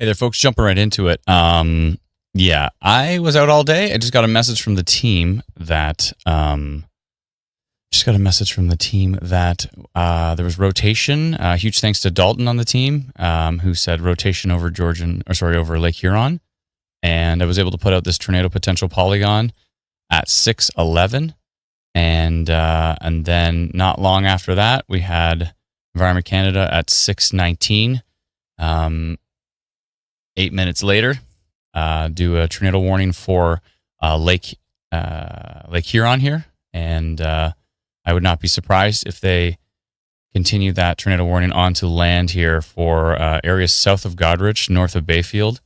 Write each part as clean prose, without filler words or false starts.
Hey there, folks. Jumping right into it. Yeah, I was out all day. I just got a message from the team that there was rotation. Huge thanks to Dalton on the team, who said rotation over over Lake Huron, and I was able to put out this tornado potential polygon at 6:11, and then not long after that, we had Environment Canada at 6:19. 8 minutes later, do a tornado warning for Lake Huron here, and I would not be surprised if they continue that tornado warning onto land here for areas south of Godrich, north of Bayfield.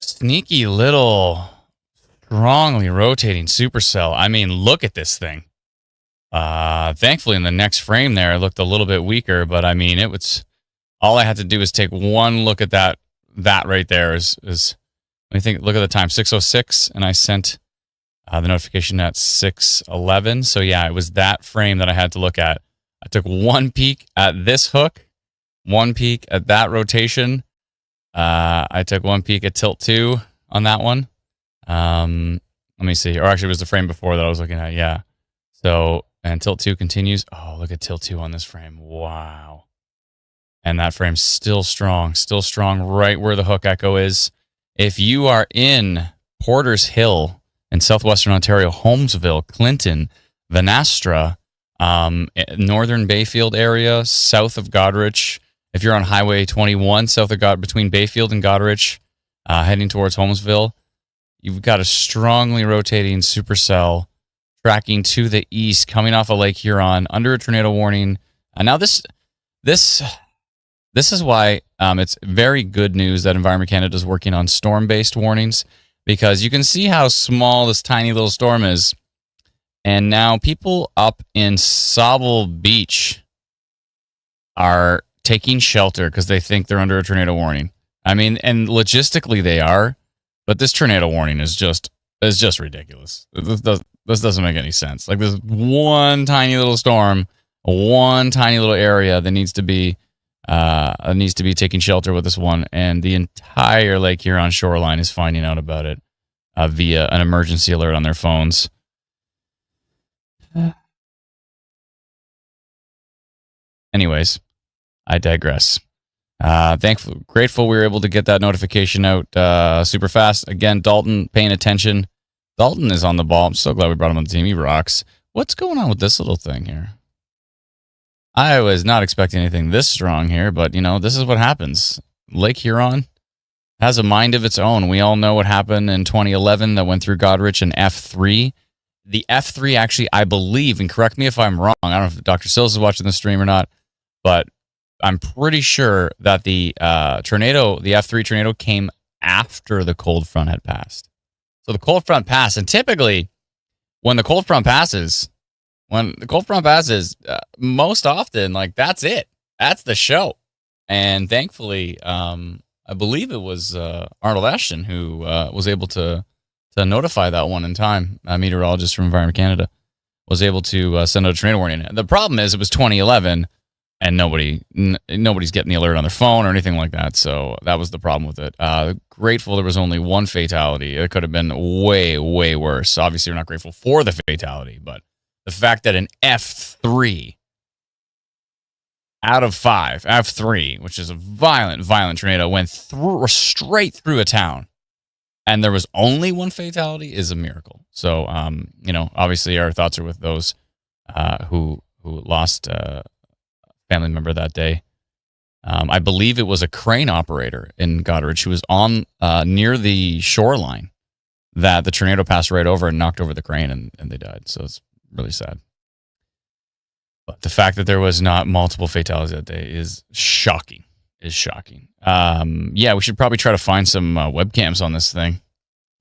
Sneaky little, strongly rotating supercell. I mean, look at this thing. Thankfully, in the next frame there, it looked a little bit weaker, but I mean, it was all I had to do was take one look at that. That right there is let me think. Look at the time, 6:06, and I sent the notification at 6:11. So yeah, it was that frame that I had to look at. I took one peek at this hook, one peek at that rotation. I took one peek at tilt 2 on that one. Let me see. Or actually, it was the frame before that I was looking at. Yeah. So, and tilt 2 continues. Oh, look at tilt 2 on this frame. Wow. And that frame's still strong right where the hook echo is. If you are in Porter's Hill in southwestern Ontario, Holmesville, Clinton, Vanastra, northern Bayfield area, south of Godrich. If you're on Highway 21, between Bayfield and Godrich, heading towards Holmesville, you've got a strongly rotating supercell tracking to the east, coming off of Lake Huron, under a tornado warning. Now this is why it's very good news that Environment Canada is working on storm-based warnings, because you can see how small this tiny little storm is. And now people up in Sauble Beach are taking shelter because they think they're under a tornado warning. I mean, and logistically they are, but this tornado warning is just ridiculous. This doesn't make any sense. Like, there's one tiny little storm, one tiny little area that needs to be taking shelter with this one, and the entire Lake Huron shoreline is finding out about it via an emergency alert on their phones. Anyways, I digress. Grateful we were able to get that notification out super fast. Again, Dalton paying attention. Dalton is on the ball. I'm so glad we brought him on the team. He rocks. What's going on with this little thing here? I was not expecting anything this strong here, but, this is what happens. Lake Huron has a mind of its own. We all know what happened in 2011 that went through Godrich and F3. The F3 actually, I believe, and correct me if I'm wrong, I don't know if Dr. Sills is watching the stream or not, but I'm pretty sure that the F3 tornado came after the cold front had passed. So the cold front passed, and typically when the cold front passes, most often, like, that's it. That's the show. And thankfully, I believe it was Arnold Ashton who was able to notify that one in time. A meteorologist from Environment Canada was able to send out a tornado warning. The problem is it was 2011, and nobody's getting the alert on their phone or anything like that. So that was the problem with it. Grateful there was only one fatality. It could have been way, way worse. Obviously, we're not grateful for the fatality, but the fact that an F3 out of 5, F3, which is a violent tornado, went straight through a town, and there was only one fatality, is a miracle. So, obviously our thoughts are with those who lost a family member that day. I believe it was a crane operator in Godrich who was on near the shoreline that the tornado passed right over and knocked over the crane, and they died. So it's really sad. But the fact that there was not multiple fatalities that day is shocking. We should probably try to find some webcams on this thing.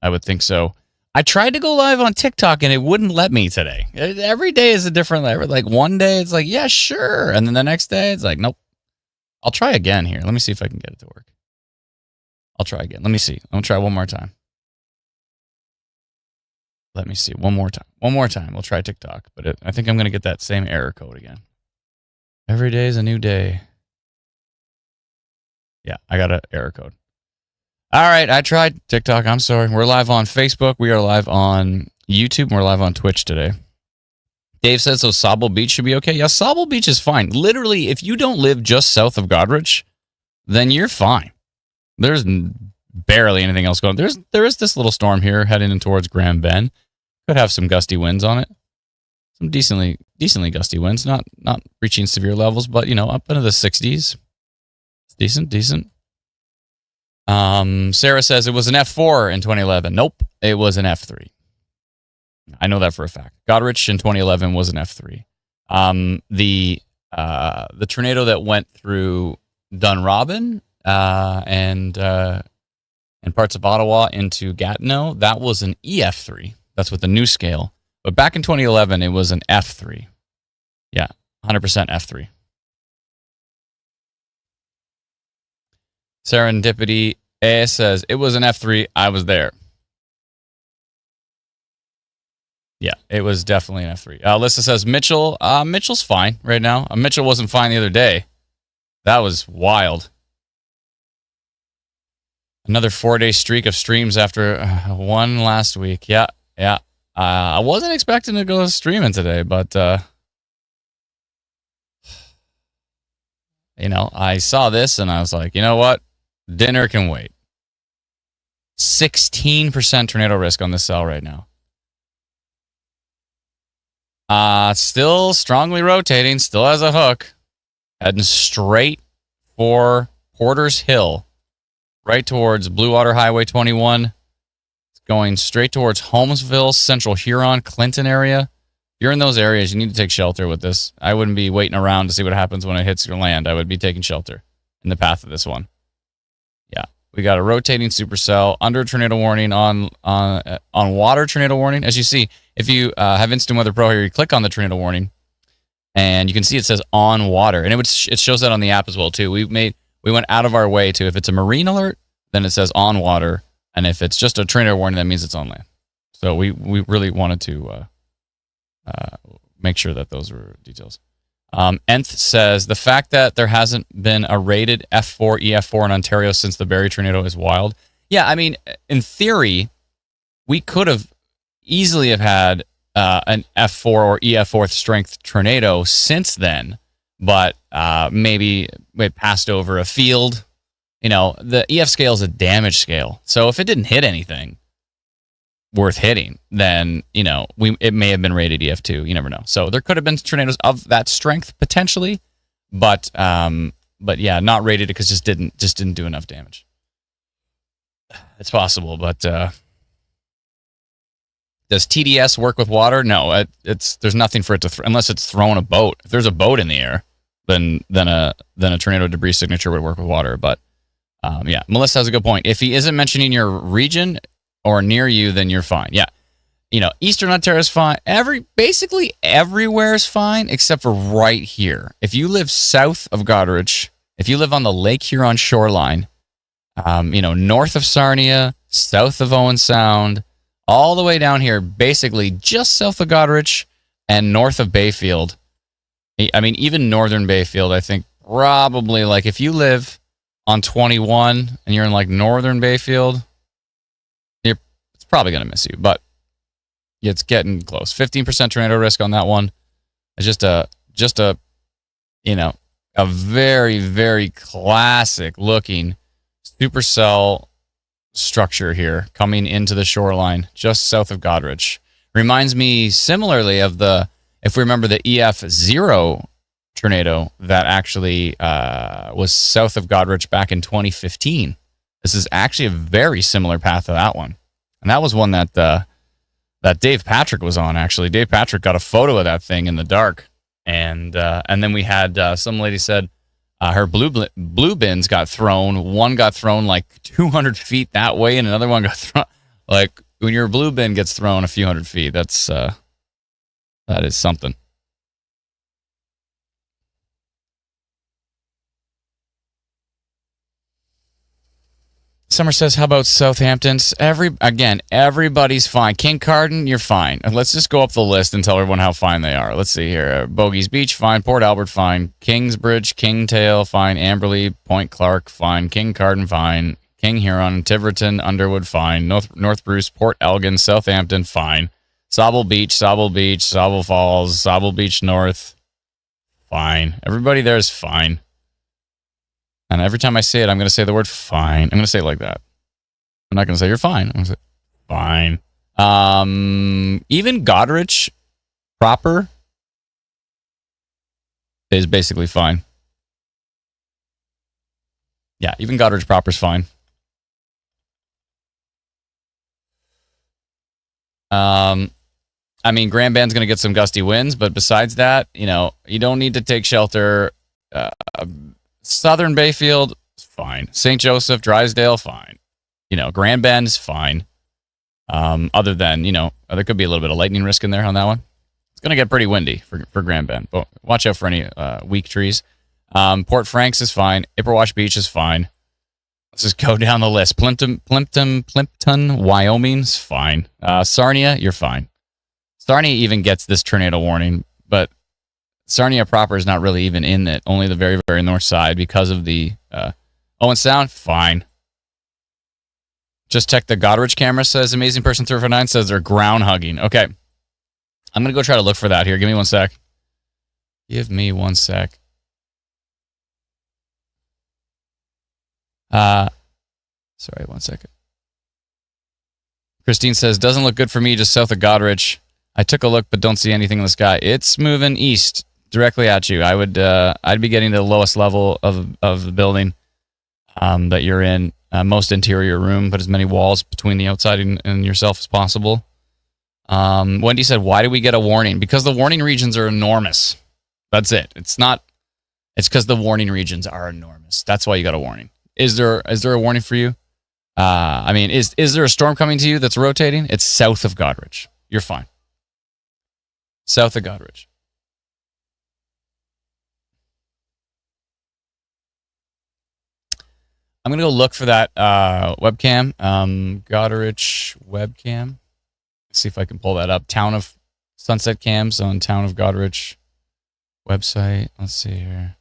I would think so. I tried to go live on TikTok and it wouldn't let me today. Every day is a different level. Like, one day it's like, yeah, sure. And then the next day it's like, nope. I'll try again here. Let me see if I can get it to work. I'll try again. Let me see. I'm going to try one more time. Let me see. One more time. We'll try TikTok. But I think I'm going to get that same error code again. Every day is a new day. Yeah, I got an error code. All right, I tried TikTok. I'm sorry. We're live on Facebook. We are live on YouTube. And we're live on Twitch today. Dave says, so Sauble Beach should be okay. Yeah, Sauble Beach is fine. Literally, if you don't live just south of Godrich, then you're fine. There's barely anything else going on. There is this little storm here heading in towards Grand Bend. Could have some gusty winds on it. Some decently gusty winds. Not reaching severe levels, but, up into the 60s. It's decent. Sarah says it was an F4 in 2011. Nope, it was an F3. I know that for a fact. Godrich in 2011 was an F3. The tornado that went through Dunrobin and parts of Ottawa into Gatineau, that was an EF3. That's with the new scale. But back in 2011, it was an F3. Yeah, 100% F3. Serendipity A says, it was an F3. I was there. Yeah, it was definitely an F3. Alyssa says, Mitchell's fine right now. Mitchell wasn't fine the other day. That was wild. Another 4-day streak of streams after one last week. Yeah. I wasn't expecting to go streaming today, but I saw this and I was like, you know what? Dinner can wait. 16% tornado risk on this cell right now. Still strongly rotating, still has a hook. Heading straight for Porter's Hill, right towards Blue Water Highway 21. It's going straight towards Holmesville, Central Huron, Clinton area. If you're in those areas, you need to take shelter with this. I wouldn't be waiting around to see what happens when it hits your land. I would be taking shelter in the path of this one. Yeah, we got a rotating supercell under tornado warning on water tornado warning. As you see, if you have Instant Weather Pro here, you click on the tornado warning, and you can see it says on water, and it shows that on the app as well too. We went out of our way to, if it's a marine alert, then it says on water, and if it's just a tornado warning, that means it's on land. So we really wanted to make sure that those were details. Nth says the fact that there hasn't been a rated F4 EF4 in Ontario since the Barrie tornado is wild. Yeah, I mean, in theory, we could have easily have had an F4 or EF4 strength tornado since then, but maybe it passed over a field. The EF scale is a damage scale, so if it didn't hit anything worth hitting, then it may have been rated EF2. You never know. So there could have been tornadoes of that strength potentially, but yeah, not rated because just didn't do enough damage. It's possible, but does TDS work with water? No, there's nothing for it to unless it's throwing a boat. If there's a boat in the air, then a tornado debris signature would work with water. But yeah, Melissa has a good point. If he isn't mentioning your region or near you, then you're fine. Yeah, Eastern Ontario is fine. Basically everywhere is fine except for right here. If you live south of Godrich, if you live on the Lake Huron shoreline, north of Sarnia, south of Owen Sound, all the way down here, basically just south of Godrich and north of Bayfield. I mean, even northern Bayfield, I think probably, like, if you live on 21 and you're in like northern Bayfield, it's probably going to miss you, but it's getting close. 15% tornado risk on that one. It's just a very, very classic looking supercell structure here coming into the shoreline just south of Godrich. Reminds me similarly of if we remember, the EF0 tornado that actually was south of Godrich back in 2015. This is actually a very similar path to that one. And that was one that Dave Patrick was on, actually. Dave Patrick got a photo of that thing in the dark. And then we had some lady said her blue bins got thrown. One got thrown like 200 feet that way, and another one got thrown. Like, when your blue bin gets thrown a few hundred feet, that is something. Summer says, how about Southampton's? Everybody's fine. Kincardine, you're fine. Let's just go up the list and tell everyone how fine they are. Let's see here. Bogies Beach, fine. Port Albert, fine. Kingsbridge, Kingtail, fine. Amberley, Point Clark, fine. Kincardine, fine. King Huron, Tiverton, Underwood, fine. North Bruce, Port Elgin, Southampton, fine. Sauble Beach, Sauble Falls, Sauble Beach North, fine. Everybody there is fine. And every time I say it, I'm going to say the word fine. I'm going to say it like that. I'm not going to say you're fine. I'm going to say fine. Even Godrich proper is basically fine. Yeah, even Godrich proper is fine. I mean, Grand Band's going to get some gusty winds, but besides that, you don't need to take shelter. Southern Bayfield, fine. St. Joseph, Drysdale, fine. Grand Bend is fine. Other than, there could be a little bit of lightning risk in there on that one. It's going to get pretty windy for Grand Bend, but watch out for any weak trees. Port Franks is fine. Ipperwash Beach is fine. Let's just go down the list. Plimpton, Wyoming's fine. Sarnia, you're fine. Sarnia even gets this tornado warning, but Sarnia proper is not really even in it. Only the very, very north side because of the Owen Sound, fine. Just check the Godrich camera, says Amazing Person 349, says they're ground hugging. Okay. I'm going to go try to look for that here. Give me 1 sec. Give me 1 sec. Sorry, 1 second. Christine says, doesn't look good for me, just south of Godrich. I took a look, but don't see anything in the sky. It's moving east, directly at you. I'd be getting to the lowest level of the building that you're in. Most interior room, put as many walls between the outside and yourself as possible. Wendy said, why do we get a warning? Because the warning regions are enormous. That's it. It's because the warning regions are enormous. That's why you got a warning. Is there a warning for you? I mean, is there a storm coming to you that's rotating? It's south of Godrich. You're fine. South of Godrich. I'm going to go look for that webcam. Godrich webcam. See if I can pull that up. Town of Sunset Cams on Town of Godrich website. Let's see here.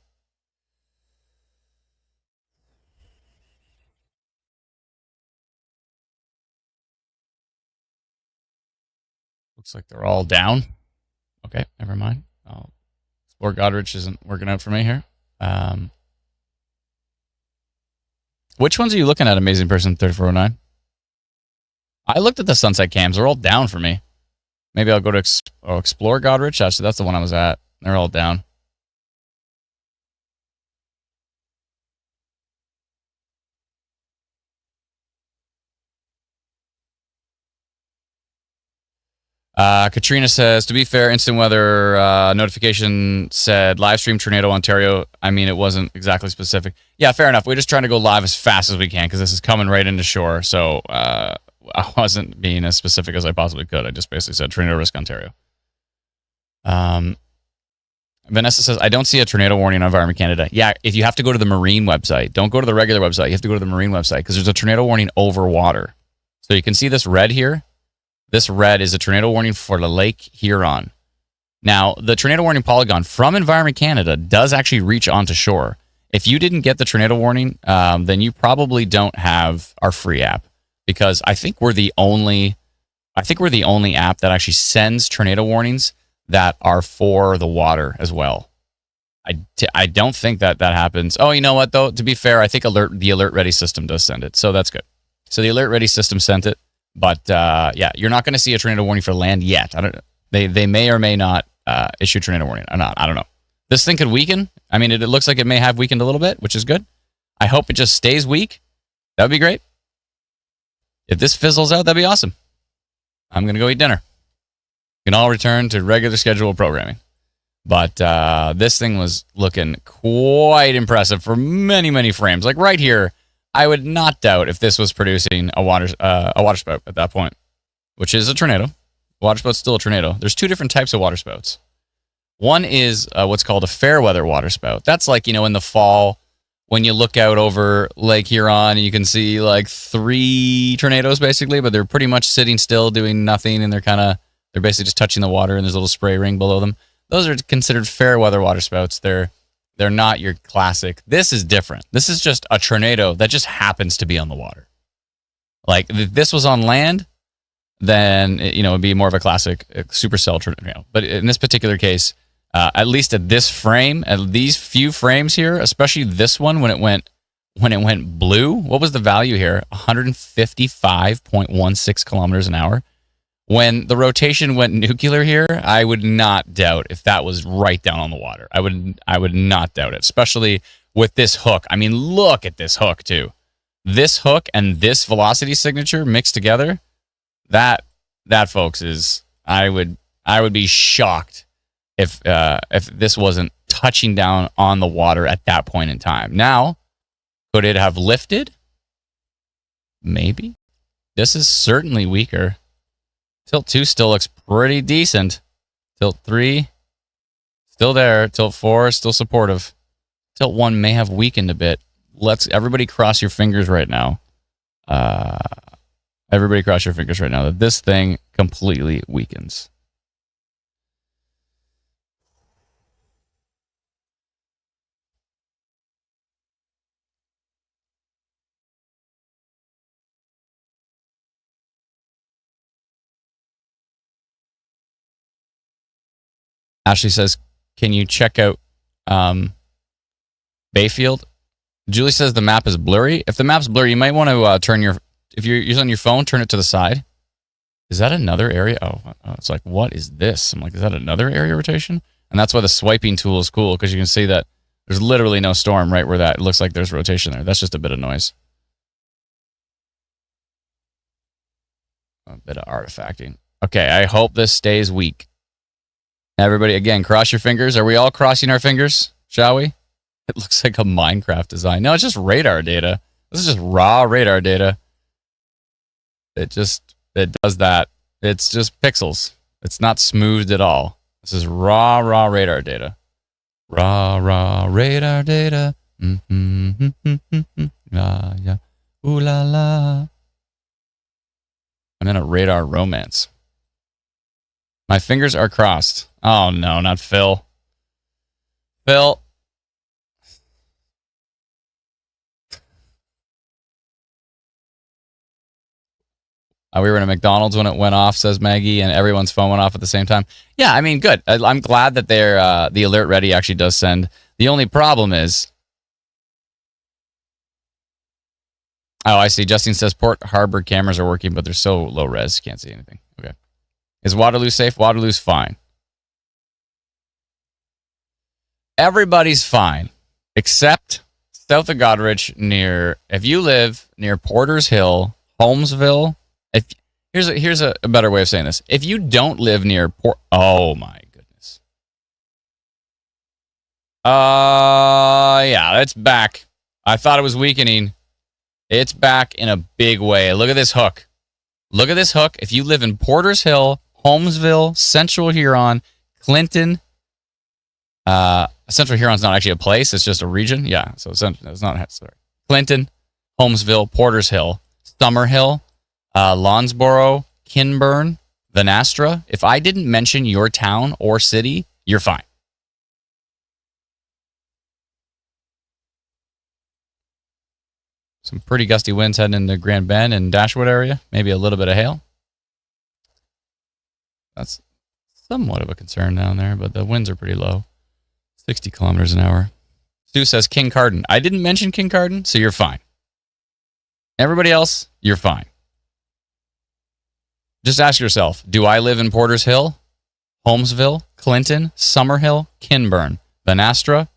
Looks like they're all down. Okay, never mind. Explore Godrich isn't working out for me here. Which ones are you looking at, Amazing Person 3409? I looked at the sunset cams. They're all down for me. Maybe I'll go to Explore Godrich. Actually, that's the one I was at. They're all down. Katrina says, to be fair, instant weather notification said live stream tornado Ontario. I mean, it wasn't exactly specific. Yeah, fair enough. We're just trying to go live as fast as we can because this is coming right into shore. So I wasn't being as specific as I possibly could. I just basically said tornado risk Ontario. Vanessa says, I don't see a tornado warning on Environment Canada. Yeah, if you have to go to the marine website, don't go to the regular website. You have to go to the marine website because there's a tornado warning over water. So you can see this red here. This red is a tornado warning for the Lake Huron. Now, the tornado warning polygon from Environment Canada does actually reach onto shore. If you didn't get the tornado warning, then you probably don't have our free app because I think we're the only app that actually sends tornado warnings that are for the water as well. I don't think that happens. Oh, you know what though? To be fair, I think the Alert Ready system does send it, so that's good. So the Alert Ready system sent it. But yeah, you're not going to see a tornado warning for land yet. They may or may not issue a tornado warning or not. I don't know. This thing could weaken. I mean, it looks like it may have weakened a little bit, which is good. I hope it just stays weak. That would be great. If this fizzles out, that'd be awesome. I'm going to go eat dinner. We can all return to regular scheduled programming. But this thing was looking quite impressive for many, many frames. Like right here, I would not doubt if this was producing a water spout at that point, which is a tornado. Water spout's still a tornado. There's two different types of water spouts. One is what's called a fair weather water spout. That's like, in the fall when you look out over Lake Huron and you can see like 3 tornadoes basically, but they're pretty much sitting still doing nothing and they're basically just touching the water and there's a little spray ring below them. Those are considered fair weather water spouts. They're not your classic. This is different. This is just a tornado that just happens to be on the water. Like if this was on land, then it'd be more of a classic supercell tornado. But in this particular case, at least at this frame, at these few frames here, especially this one when it went blue, what was the value here? 155.16 kilometers an hour. When the rotation went nuclear here, I would not doubt if that was right down on the water. I would not doubt it, especially with this hook. I mean, look at this hook too. This hook and this velocity signature mixed together, that folks is I would be shocked if this wasn't touching down on the water at that point in time. Now, could it have lifted? Maybe. This is certainly weaker. Tilt 2 still looks pretty decent. Tilt 3, still there. Tilt 4, still supportive. Tilt 1 may have weakened a bit. Everybody cross your fingers right now. Everybody cross your fingers right now that this thing completely weakens. Ashley says, can you check out Bayfield? Julie says the map is blurry. If the map's blurry, you might want to turn your... If you're using your phone, turn it to the side. Is that another area? Oh, it's like, what is this? I'm like, is that another area rotation? And that's why the swiping tool is cool, because you can see that there's literally no storm right where that it looks like there's rotation there. That's just a bit of noise. A bit of artifacting. Okay, I hope this stays weak. Everybody, again, cross your fingers. Are we all crossing our fingers? Shall we? It looks like a Minecraft design. No, it's just radar data. This is just raw radar data. It does that. It's just pixels. It's not smoothed at all. This is raw radar data. Raw radar data. Yeah. Ooh la la. I'm in a radar romance. My fingers are crossed. Oh no, not Phil. Phil. We were in a McDonald's when it went off, says Maggie, and everyone's phone went off at the same time. Yeah, I mean, good. I'm glad that the alert ready actually does send. The only problem is... Oh, I see. Justine says Port Harbor cameras are working, but they're so low res, can't see anything. Okay. Is Waterloo safe? Waterloo's fine. Everybody's fine, except south of Godrich if you live near Porter's Hill, Holmesville... Here's a better way of saying this. If you don't live near oh my goodness. Yeah, it's back. I thought it was weakening. It's back in a big way. Look at this hook. Look at this hook. If you live in Porter's Hill, Holmesville, Central Huron, Clinton, Central Huron's not actually a place, it's just a region. Yeah, so it's not, sorry. Clinton, Holmesville, Porter's Hill, Summerhill, Lonsboro, Kinburn, Vanastra. If I didn't mention your town or city, you're fine. Some pretty gusty winds heading into Grand Bend and Dashwood area. Maybe a little bit of hail. That's somewhat of a concern down there, but the winds are pretty low. 60 kilometers an hour. Stu says King Carden. I didn't mention King Carden, so you're fine. Everybody else, you're fine. Just ask yourself, do I live in Porter's Hill, Holmesville, Clinton, Summerhill, Kinburn, Vanastra?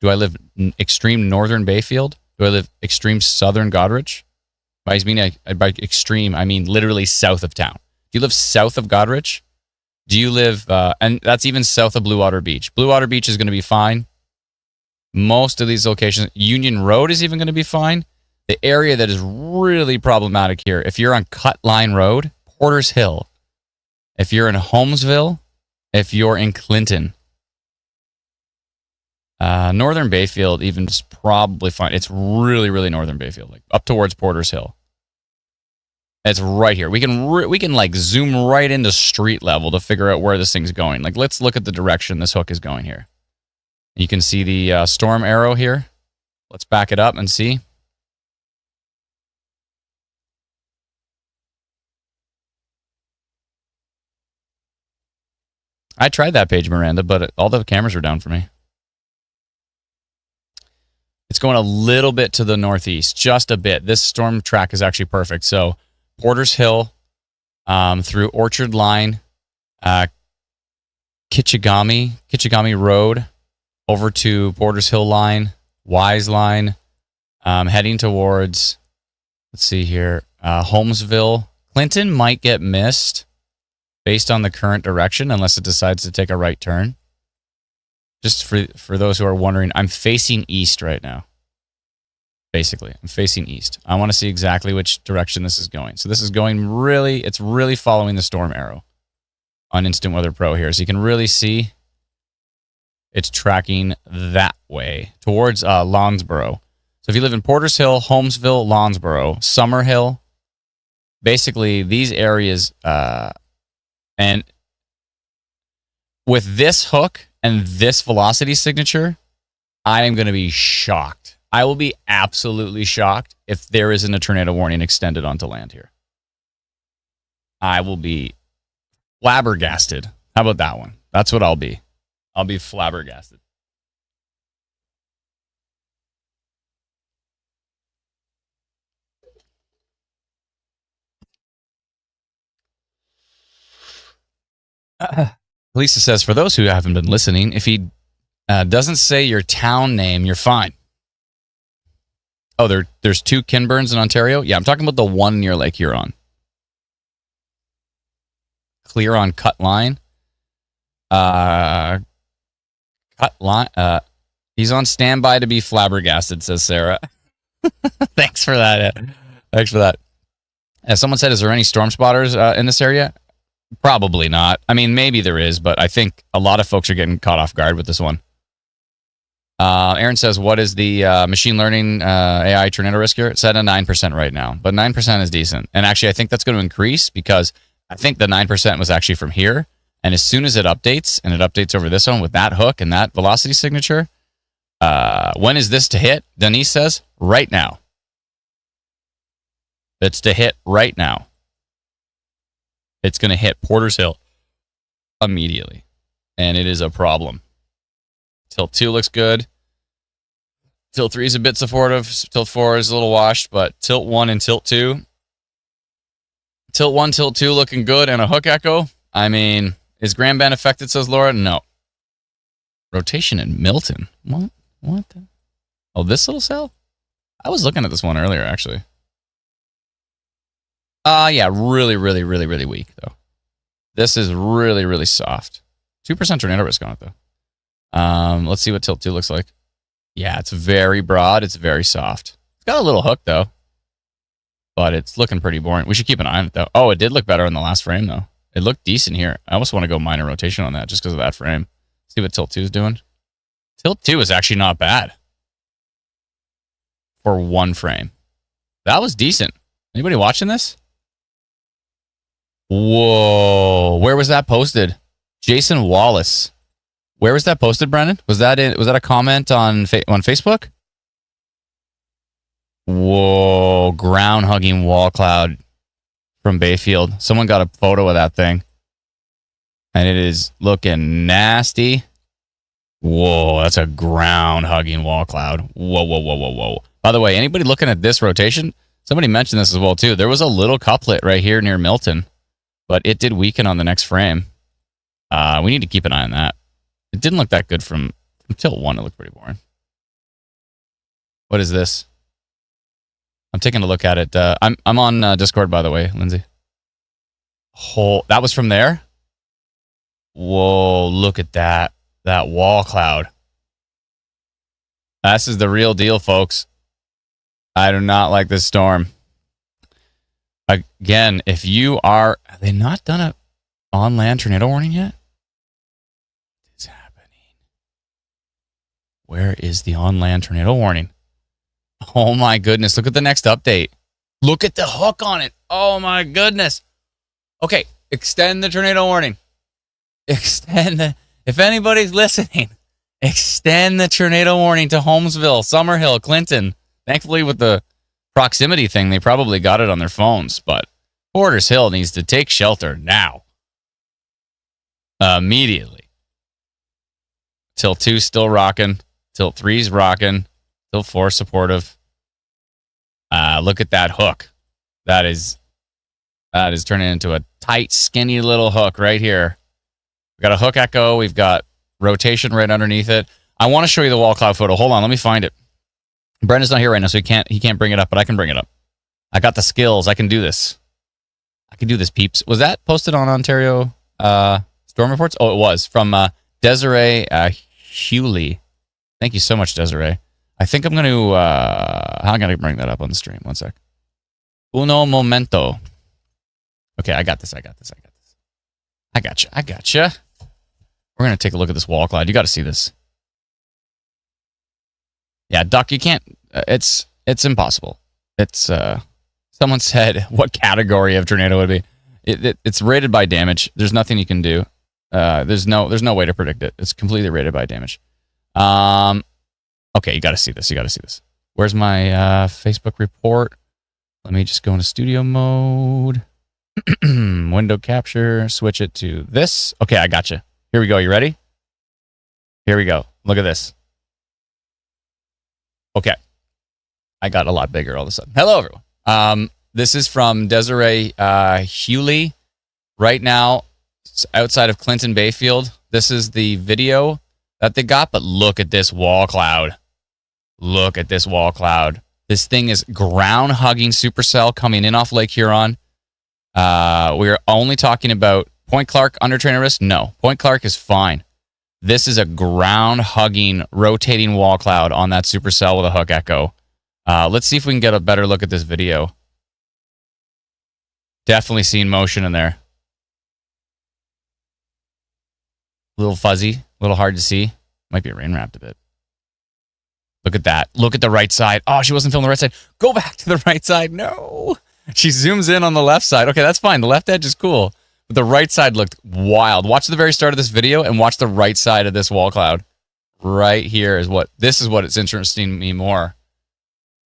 Do I live in extreme northern Bayfield? Do I live extreme southern Godrich? By extreme, I mean literally south of town. Do you live south of Godrich? Do you live, and that's even south of Blue Water Beach. Blue Water Beach is going to be fine. Most of these locations, Union Road is even going to be fine. The area that is really problematic here, if you're on Cut Line Road, Porter's Hill, if you're in Holmesville, if you're in Clinton, northern Bayfield even is probably fine. It's really northern Bayfield, like up towards Porter's Hill. It's right here. We can like zoom right into street level to figure out where this thing's going. Like, let's look at the direction this hook is going here. You can see the storm arrow here. Let's back it up and see. I tried that page, Miranda, but all the cameras were down for me. It's going a little bit to the northeast, just a bit. This storm track is actually perfect. So Porter's Hill, through Orchard Line, Kichigami Road, over to Porter's Hill Line, Wise Line, heading towards, let's see here, Holmesville. Clinton might get missed based on the current direction, unless it decides to take a right turn. Just for those who are wondering, I'm facing east right now. Basically, I'm facing east. I want to see exactly which direction this is going. So this is going it's really following the storm arrow on Instant Weather Pro here. So you can really see it's tracking that way towards Lonsboro. So if you live in Porter's Hill, Holmesville, Lonsboro, Summerhill, basically these areas, and with this hook and this velocity signature, I am going to be shocked. I will be absolutely shocked if there isn't a tornado warning extended onto land here. I will be flabbergasted. How about that one? That's what I'll be. I'll be flabbergasted. Lisa says, for those who haven't been listening, if he doesn't say your town name, you're fine. Oh, there's 2 Kinburns in Ontario? Yeah, I'm talking about the one near Lake Huron. Clear on cut line. Cut line. He's on standby to be flabbergasted, says Sarah. Thanks for that. Thanks for that. As someone said, is there any storm spotters in this area? Probably not. I mean, maybe there is, but I think a lot of folks are getting caught off guard with this one. Aaron says, what is the machine learning AI tornado risk here? It's at a 9% right now, but 9% is decent. And actually, I think that's going to increase because I think the 9% was actually from here. And as soon as it updates, and it updates over this one with that hook and that velocity signature, when is this to hit? Denise says, right now. It's to hit right now. It's going to hit Porter's Hill immediately. And it is a problem. Tilt 2 looks good. Tilt 3 is a bit supportive. Tilt 4 is a little washed, but Tilt 1 and Tilt 2. Tilt 1, Tilt 2 looking good, and a hook echo. I mean, is Grand Bend affected, says Laura? No. Rotation in Milton. What? What? Oh, this little cell? I was looking at this one earlier, actually. Yeah, really, really, really, really weak, though. This is really, really soft. 2% tornado risk on it, though. Let's see what Tilt 2 looks like. Yeah, it's very broad. It's very soft. It's got a little hook, though. But it's looking pretty boring. We should keep an eye on it, though. Oh, it did look better in the last frame, though. It looked decent here. I almost want to go minor rotation on that just because of that frame. See what Tilt 2 is doing. Tilt 2 is actually not bad for one frame. That was decent. Anybody watching this? Whoa. Where was that posted? Jason Wallace. Where was that posted, Brennan? Was that a comment on Facebook? Whoa. Ground hugging wall cloud from Bayfield. Someone got a photo of that thing. And it is looking nasty. Whoa, that's a ground hugging wall cloud. Whoa, whoa, whoa, whoa, whoa. By the way, anybody looking at this rotation, somebody mentioned this as well, too. There was a little couplet right here near Milton, but it did weaken on the next frame. We need to keep an eye on that. It didn't look that good from Tilt 1. It looked pretty boring. What is this? I'm taking a look at it. I'm on Discord, by the way, Lindsay. That was from there? Whoa, look at that. That wall cloud. This is the real deal, folks. I do not like this storm. Again, if you are... Have they not done a on-land tornado warning yet? It's happening. Where is the on-land tornado warning? Oh my goodness. Look at the next update. Look at the hook on it. Oh my goodness. Okay, extend the tornado warning. If anybody's listening, extend the tornado warning to Holmesville, Summerhill, Clinton. Thankfully, with the proximity thing, they probably got it on their phones, but Porter's Hill needs to take shelter now. Immediately. Tilt 2 still rocking. Tilt 3's rocking. Tilt 4 supportive. Look at that hook. That is turning into a tight, skinny little hook right here. We've got a hook echo. We've got rotation right underneath it. I want to show you the wall cloud photo. Hold on, let me find it. Brendan's not here right now, so he can't bring it up, but I can bring it up. I got the skills. I can do this. Peeps. Was that posted on Ontario Storm Reports? Oh, it was. From Desiree Hewley. Thank you so much, Desiree. I think I'm going to... I'm going to bring that up on the stream. One sec. Uno momento. Okay, I got this. I gotcha. We're going to take a look at this wall cloud. You got to see this. Yeah, Duck, you can't... It's impossible. It's... Someone said what category of tornado would be. It's rated by damage. There's nothing you can do. There's no way to predict it. It's completely rated by damage. Okay, you got to see this. Where's my Facebook report? Let me just go into studio mode. Window capture. Switch it to this. Okay, I got you. Here we go. You ready? Here we go. Look at this. Okay. I got a lot bigger all of a sudden. Hello, everyone. This is from Desiree Hewley. Right now, it's outside of Clinton Bayfield. This is the video that they got, but look at this wall cloud. Look at this wall cloud. This thing is ground-hugging supercell coming in off Lake Huron. We're only talking about Point Clark under trainer risk? No. Point Clark is fine. This is a ground-hugging, rotating wall cloud on that supercell with a hook echo. Let's see if we can get a better look at this video. Definitely seeing motion in there. A little fuzzy, a little hard to see. Might be rain wrapped a bit. Look at that. Look at the right side. Oh, she wasn't filming the right side. Go back to the right side. No. She zooms in on the left side. Okay, that's fine. The left edge is cool. But the right side looked wild. Watch the very start of this video and watch the right side of this wall cloud. Right here is what, this is what it's interesting me more.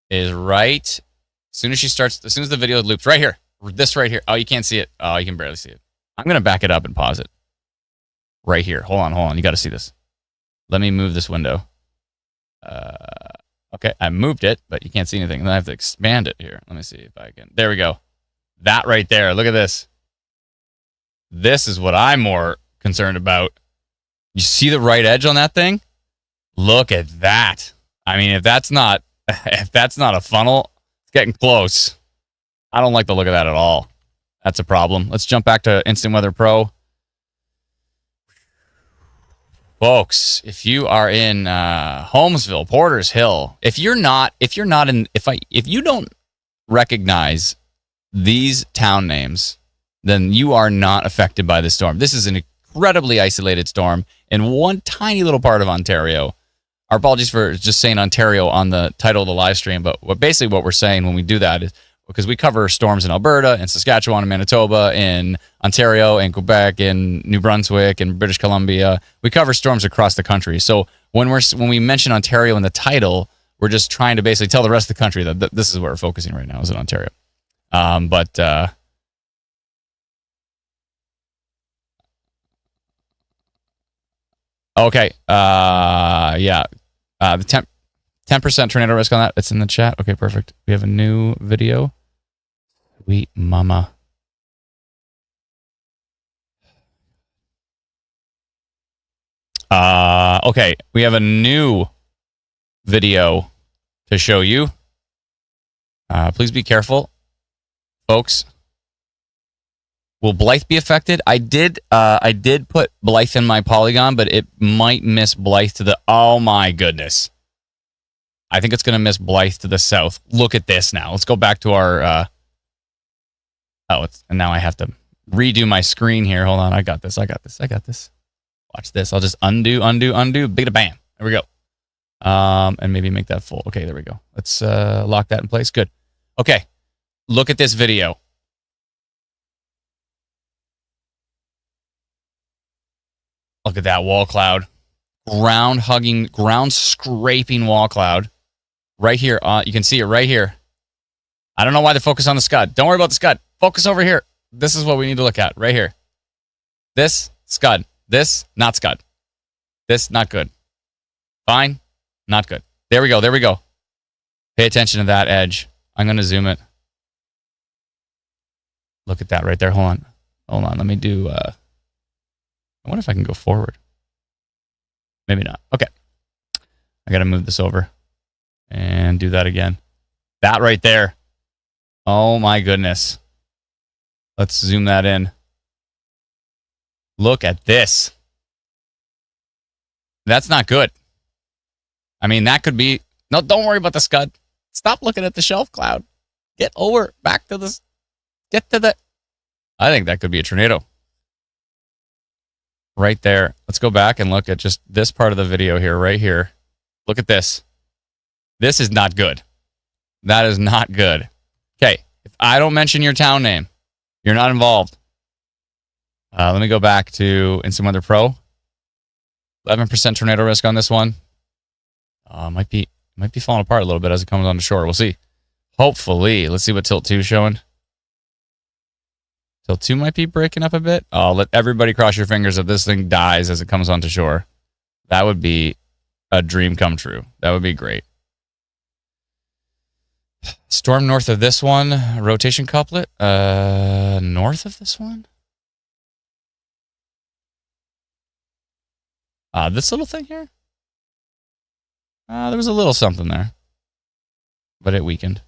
Is right, as soon as she starts, as soon as the video loops, right here. This right here. Oh, you can't see it. Oh, you can barely see it. I'm going to back it up and pause it. Right here. Hold on. You got to see this. Let me move this window. Okay, I moved it, but you can't see anything. And then I have to expand it here. Let me see if I can. There we go. That right there. Look at this. This is what I'm more concerned about. You see the right edge on that thing? Look at that. I mean, if that's not a funnel, it's getting close. I don't like the look of that at all. That's a problem. Let's jump back to Instant Weather Pro. Folks, if you are in Holmesville, Porter's Hill, if you don't recognize these town names, then you are not affected by the storm. This is an incredibly isolated storm in one tiny little part of Ontario. Our apologies for just saying Ontario on the title of the live stream, but basically what we're saying when we do that is because we cover storms in Alberta, in Saskatchewan, in Manitoba, in Ontario, in Quebec, in New Brunswick, in British Columbia. We cover storms across the country. So when we mention Ontario in the title, we're just trying to basically tell the rest of the country that this is where we're focusing right now, is in Ontario. Okay. Yeah. The 10% tornado risk on that. It's in the chat. Okay, perfect. We have a new video. Sweet mama. Okay, we have a new video to show you. Please be careful, folks. Will Blythe be affected? I did put Blythe in my polygon, but it might miss Blythe to the... Oh my goodness. I think it's going to miss Blythe to the south. Look at this now. Let's go back to our... and now I have to redo my screen here. Hold on. I got this. Watch this. I'll just undo. Big bam. There we go. And maybe make that full. Okay, there we go. Let's lock that in place. Good. Okay. Look at this video. Look at that wall cloud. Ground-hugging, ground-scraping wall cloud. Right here. You can see it right here. I don't know why they focus on the Scud. Don't worry about the Scud. Focus over here. This is what we need to look at right here. This, Scud. This, not Scud. This, not good. Fine, not good. There we go. Pay attention to that edge. I'm going to zoom it. Look at that right there. Hold on. Let me do... I wonder if I can go forward. Maybe not. Okay. I got to move this over and do that again. That right there. Oh my goodness. Let's zoom that in. Look at this. That's not good. I mean, that could be... No, don't worry about the Scud. Stop looking at the shelf cloud. Get over. Back to this. Get to the... I think that could be a tornado. Right there. Let's go back and look at just this part of the video here, right here. Look at this. This is not good. That is not good. Okay, if I don't mention your town name, you're not involved. Let me go back to Instant Weather Pro. 11% tornado risk on this one. Might be falling apart a little bit as it comes on the shore. We'll see. Hopefully. Let's see what Tilt 2 is showing. Tilt 2 might be breaking up a bit. Let everybody cross your fingers that this thing dies as it comes onto shore. That would be a dream come true. That would be great. Storm north of this one. Rotation couplet. North of this one? This little thing here? There was a little something there. But it weakened.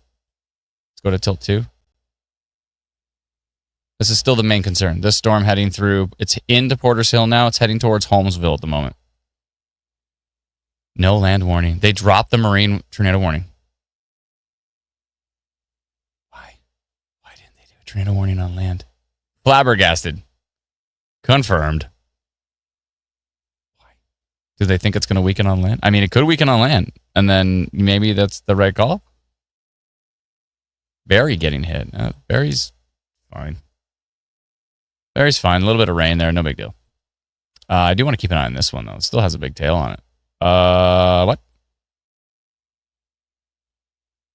Let's go to tilt 2. This is still the main concern. This storm heading through, it's into Porter's Hill now. It's heading towards Holmesville at the moment. No land warning. They dropped the marine tornado warning. Why? Why didn't they do a tornado warning on land? Flabbergasted. Confirmed. Why? Do they think it's going to weaken on land? I mean, it could weaken on land. And then maybe that's the right call. Barry getting hit. Barry's fine. Barry's fine. A little bit of rain there. No big deal. I do want to keep an eye on this one, though. It still has a big tail on it. What?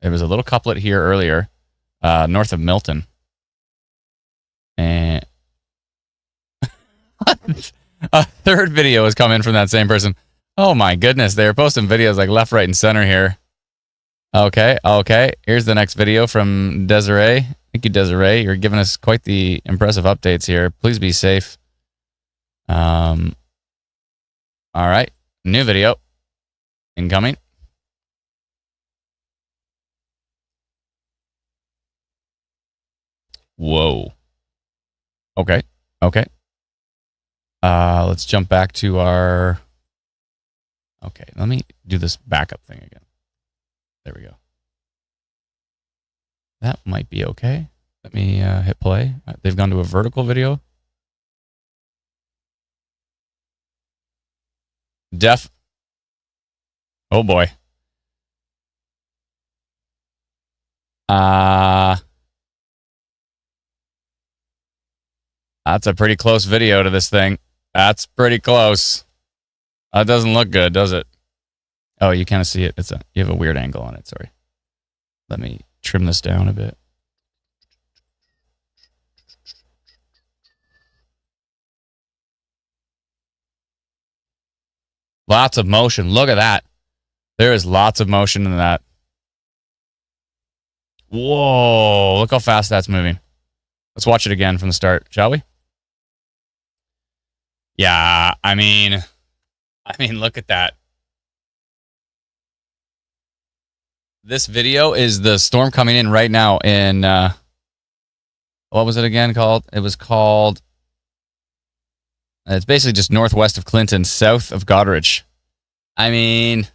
There was a little couplet here earlier, north of Milton. And a third video has come in from that same person. Oh my goodness, they're posting videos like left, right, and center here. Okay. Here's the next video from Desiree. Thank you, Desiree. You're giving us quite the impressive updates here. Please be safe. All right. New video. Incoming. Whoa. Okay. Let's jump back to our... Okay, let me do this backup thing again. There we go. That might be okay. Let me hit play. They've gone to a vertical video. Oh boy. That's a pretty close video to this thing. That's pretty close. That doesn't look good, does it? Oh, you kind of see it. You have a weird angle on it. Sorry. Let me trim this down a bit. Lots of motion. Look at that. There is lots of motion in that. Whoa. Look how fast that's moving. Let's watch it again from the start, shall we? Yeah, I mean, look at that. This video is the storm coming in right now in, what was it again called? It was called, it's basically just northwest of Clinton, south of Godrich. I mean,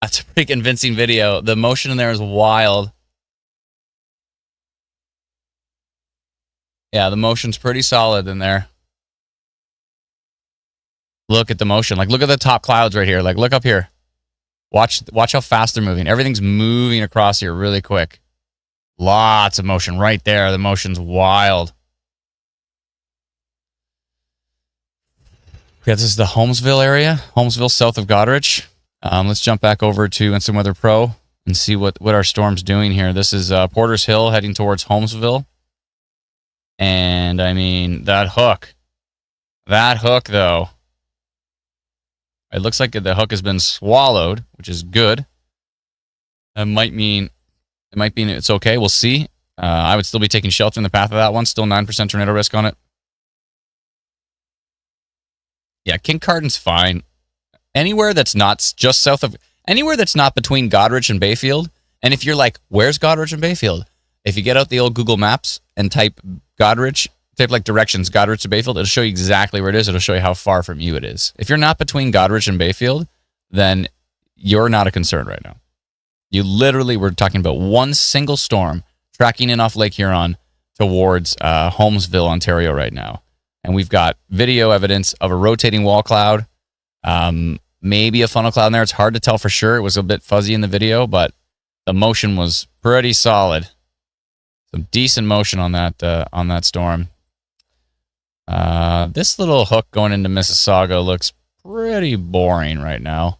that's a pretty convincing video. The motion in there is wild. Yeah, the motion's pretty solid in there. Look at the motion. Like, look at the top clouds right here. Like, look up here. Watch how fast they're moving. Everything's moving across here really quick. Lots of motion right there. The motion's wild. Yeah, this is the Holmesville area. Holmesville, south of Godrich. Let's jump back over to Instant Weather Pro and see what our storm's doing here. This is Porter's Hill heading towards Holmesville. And, I mean, that hook, though. It looks like the hook has been swallowed, which is good. It might mean it's okay. We'll see. I would still be taking shelter in the path of that one. Still 9% tornado risk on it. Yeah, Kincardin's fine. Anywhere that's not just south of... Anywhere that's not between Godrich and Bayfield. And if you're like, where's Godrich and Bayfield? If you get out the old Google Maps and type Godrich... Type like directions, Godrich to Bayfield, it'll show you exactly where it is. It'll show you how far from you it is. If you're not between Godrich and Bayfield, then you're not a concern right now. You literally were talking about one single storm tracking in off Lake Huron towards Holmesville, Ontario right now. And we've got video evidence of a rotating wall cloud, maybe a funnel cloud in there. It's hard to tell for sure. It was a bit fuzzy in the video, but the motion was pretty solid. Some decent motion on that storm. This little hook going into Mississauga looks pretty boring right now.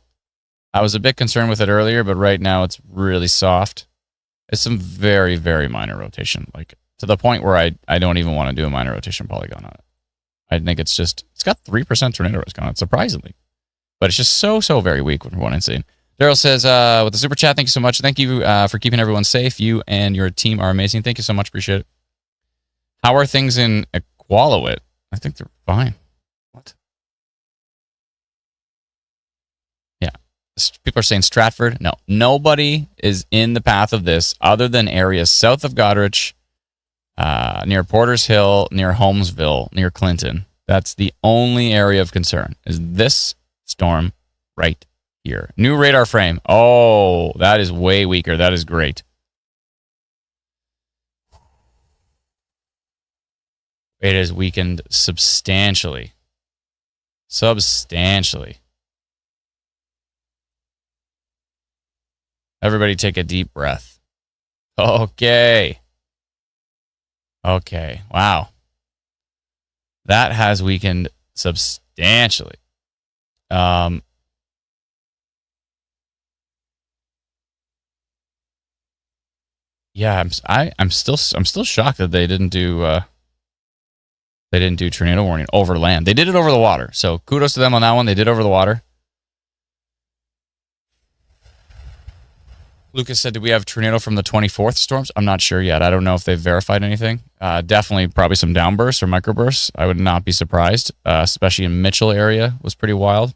I was a bit concerned with it earlier, but right now it's really soft. It's some very, very minor rotation, like to the point where I don't even want to do a minor rotation polygon on it. I think it's got 3% tornado risk on it, surprisingly. but it's just so very weak from what I'm seeing. Daryl says, with the super chat, thank you so much. Thank you for keeping everyone safe. You and your team are amazing. Thank you so much. Appreciate it. How are things in Iqaluit? I think they're fine. What? Yeah. People are saying Stratford. No, nobody is in the path of this other than areas south of Godrich, near Porter's Hill, near Holmesville, near Clinton. That's the only area of concern, is this storm right here. New radar frame. Oh, that is way weaker. That is great. It has weakened substantially. Substantially. Everybody take a deep breath. Okay. Okay. Wow. That has weakened substantially. Yeah, I'm still shocked that they didn't do tornado warning over land. They did it over the water. So kudos to them on that one. They did over the water. Lucas said, "Do we have tornado from the 24th storms?" I'm not sure yet. I don't know if they've verified anything. Definitely probably some downbursts or microbursts. I would not be surprised, especially in Mitchell area was pretty wild.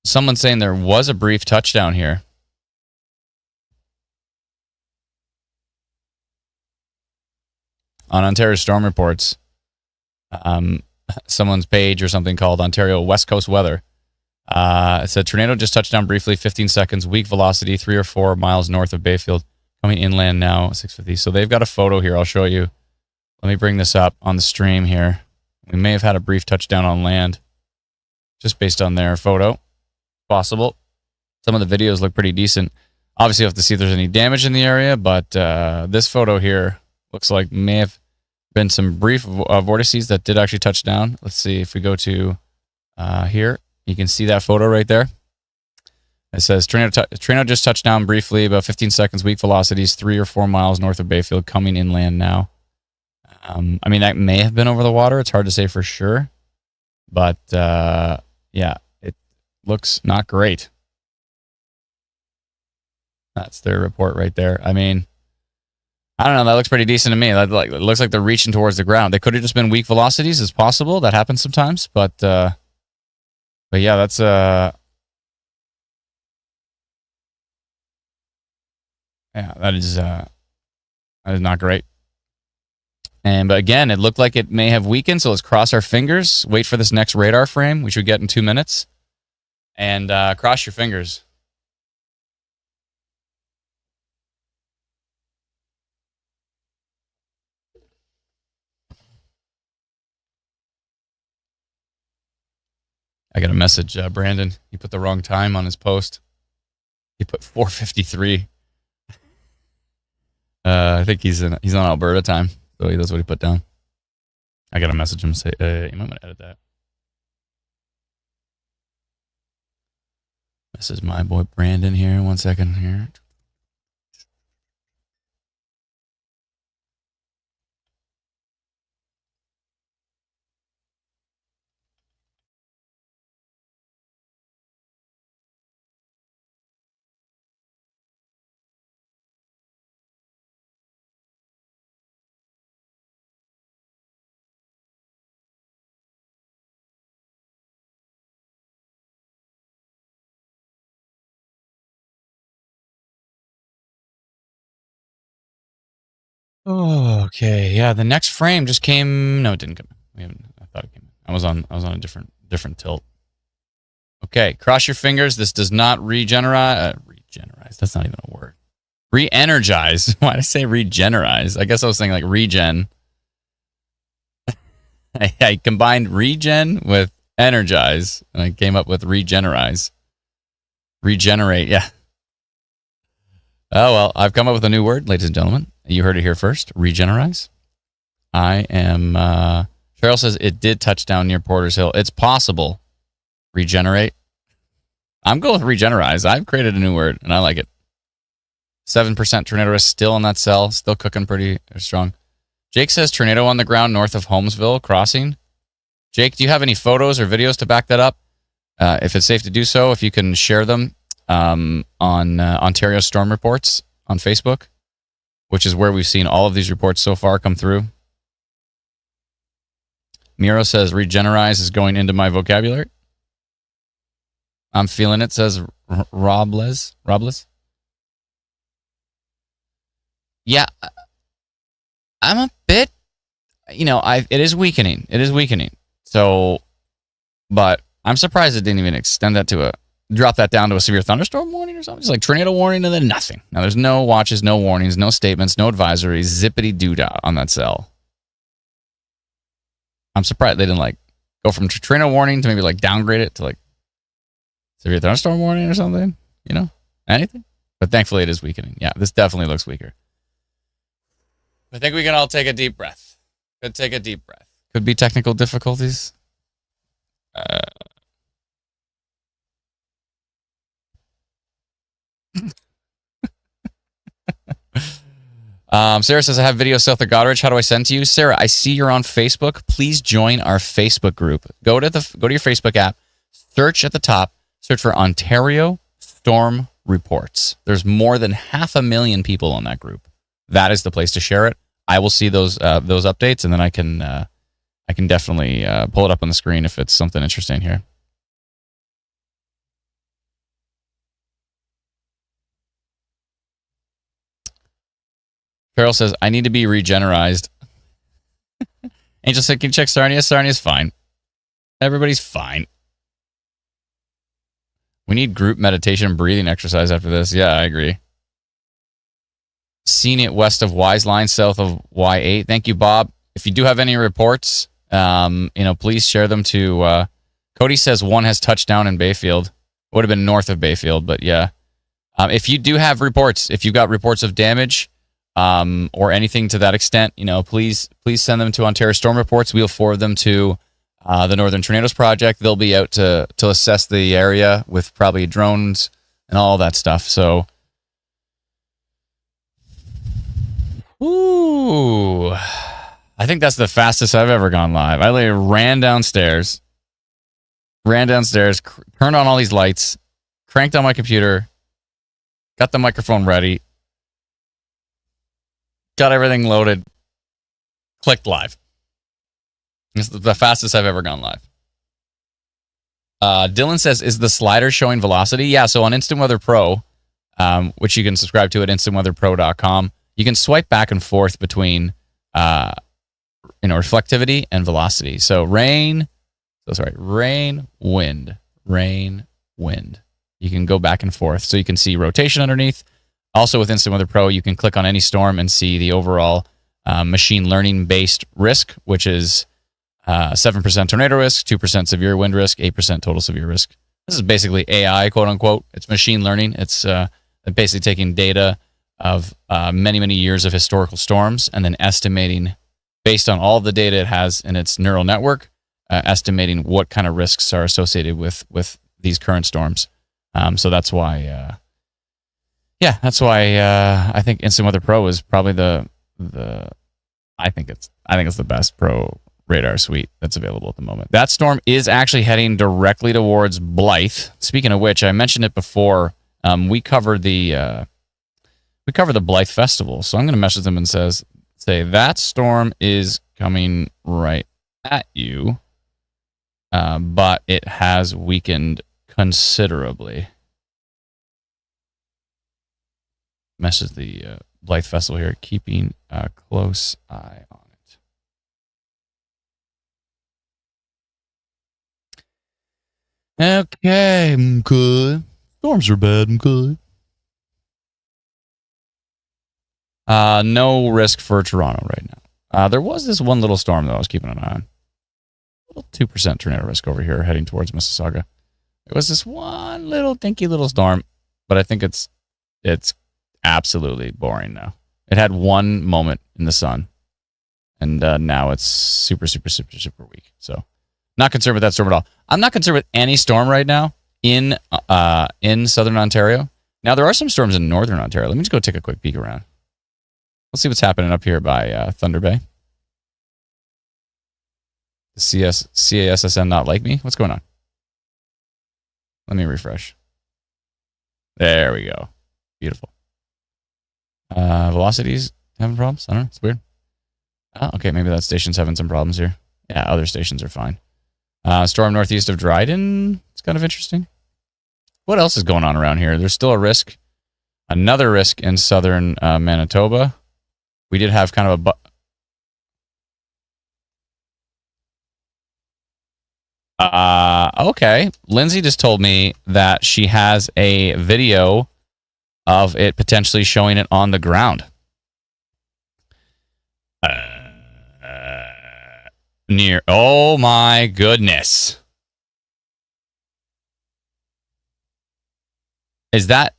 Someone's saying there was a brief touchdown here. On Ontario Storm Reports, someone's page or something called Ontario West Coast Weather. It said tornado just touched down briefly, 15 seconds, weak velocity, 3 or 4 miles north of Bayfield, coming inland now, 650. So they've got a photo here. I'll show you. Let me bring this up on the stream here. We may have had a brief touchdown on land, just based on their photo. Possible. Some of the videos look pretty decent. Obviously, you have to see if there's any damage in the area, but this photo here looks like may have been some brief vortices that did actually touch down. Let's see if we go to here. You can see that photo right there. It says tornado just touched down briefly, about 15 seconds, weak velocities, 3 or 4 miles north of Bayfield, coming inland now. I mean, that may have been over the water. It's hard to say for sure. But, yeah, it looks not great. That's their report right there. I mean, I don't know. That looks pretty decent to me. It looks like they're reaching towards the ground. They could have just been weak velocities. It's possible. That happens sometimes. But yeah, that's... yeah, that is not great. But again, it looked like it may have weakened, so let's cross our fingers. Wait for this next radar frame, which we get in 2 minutes. And cross your fingers. I got a message, Brandon. He put the wrong time on his post. He put 4:53. I think he's on Alberta time. So that's what he put down. I got to message him and say, you might want to edit that. This is my boy Brandon here. 1 second here. Oh, okay. Yeah, the next frame just came. No, it didn't come. I thought it came. I was on a different tilt. Okay, cross your fingers. This does not regenerate. Regenerize. That's not even a word. Re-energize. Why did I say regenerize? I guess I was saying like regen. I combined regen with energize, and I came up with regenerize. Regenerate. Yeah. Oh well, I've come up with a new word, ladies and gentlemen. You heard it here first. Regenerize. I am... Cheryl says it did touch down near Porter's Hill. It's possible. Regenerate. I'm going with regenerize. I've created a new word, and I like it. 7% tornado risk still on that cell. Still cooking pretty strong. Jake says tornado on the ground north of Holmesville crossing. Jake, do you have any photos or videos to back that up? If it's safe to do so, if you can share them on Ontario Storm Reports on Facebook, which is where we've seen all of these reports so far come through. Miro says regenerize is going into my vocabulary. I'm feeling it, says Robles. Yeah, I'm a bit, it is weakening. It is weakening. So, but I'm surprised it didn't even extend that to drop that down to a severe thunderstorm warning or something. It's like tornado warning and then nothing. Now there's no watches, no warnings, no statements, no advisories, zippity doo-dah on that cell. I'm surprised they didn't go from tornado warning to maybe downgrade it to severe thunderstorm warning or something, anything. But thankfully it is weakening. Yeah, this definitely looks weaker. I think we can all take a deep breath. Could take a deep breath. Could be technical difficulties. Sarah says, I have video south of Godrich. How do I send to you? Sarah, I see you're on Facebook. Please join our Facebook group. Go to your Facebook app, search at the top, search for Ontario Storm Reports. There's more than 500,000 people on that group. That is the place to share it. I will see those updates, and then I can definitely pull it up on the screen if it's something interesting here. Carol says, I need to be regenerized. Angel said, can you check Sarnia? Sarnia's fine. Everybody's fine. We need group meditation breathing exercise after this. Yeah, I agree. Seen it west of Wise Line, south of Y8. Thank you, Bob. If you do have any reports, please share them to... Cody says one has touched down in Bayfield. Would have been north of Bayfield, but yeah. If you do have reports, if you've got reports of damage... or anything to that extent, please send them to Ontario Storm Reports. We'll forward them to the Northern Tornadoes Project. They'll be out to assess the area with probably drones and all that stuff. So, ooh, I think that's the fastest I've ever gone live. I ran downstairs, turned on all these lights, cranked on my computer, got the microphone ready, got everything loaded, clicked live. It's the fastest I've ever gone live. Dylan says, is the slider showing velocity? Yeah, so on Instant Weather Pro, which you can subscribe to at instantweatherpro.com, you can swipe back and forth between reflectivity and velocity. So rain, wind. You can go back and forth. So you can see rotation underneath. Also with Instant Weather Pro, you can click on any storm and see the overall machine learning-based risk, which is 7% tornado risk, 2% severe wind risk, 8% total severe risk. This is basically AI, quote-unquote. It's machine learning. It's basically taking data of many, many years of historical storms and then estimating, based on all of the data it has in its neural network, estimating what kind of risks are associated with these current storms. So that's why... that's why I think Instant Weather Pro is probably I think it's the best pro radar suite that's available at the moment. That storm is actually heading directly towards Blythe. Speaking of which, I mentioned it before. We covered the Blythe Festival, so I'm going to message them and say that storm is coming right at you, but it has weakened considerably. Message the Blythe Festival here, keeping a close eye on it. Okay, I'm good. Storms are bad, I'm good. No risk for Toronto right now. There was this one little storm that I was keeping an eye on. A little 2% tornado risk over here heading towards Mississauga. It was this one little dinky little storm, but I think it's absolutely boring now. It had one moment in the sun, and now it's super, super, super, super weak. So not concerned with that storm at all. I'm not concerned with any storm right now in southern Ontario. Now, there are some storms in northern Ontario. Let me just go take a quick peek around. Let's see what's happening up here by Thunder Bay. The CASSN not like me? What's going on? Let me refresh. There we go. Beautiful. Velocities having problems? I don't know. It's weird. Oh, okay, maybe that station's having some problems here. Yeah, other stations are fine. Storm northeast of Dryden. It's kind of interesting. What else is going on around here? There's still a risk. Another risk in southern Manitoba. We did have kind of a... okay. Lindsay just told me that she has a video of it potentially showing it on the ground. Near... Oh, my goodness. Is that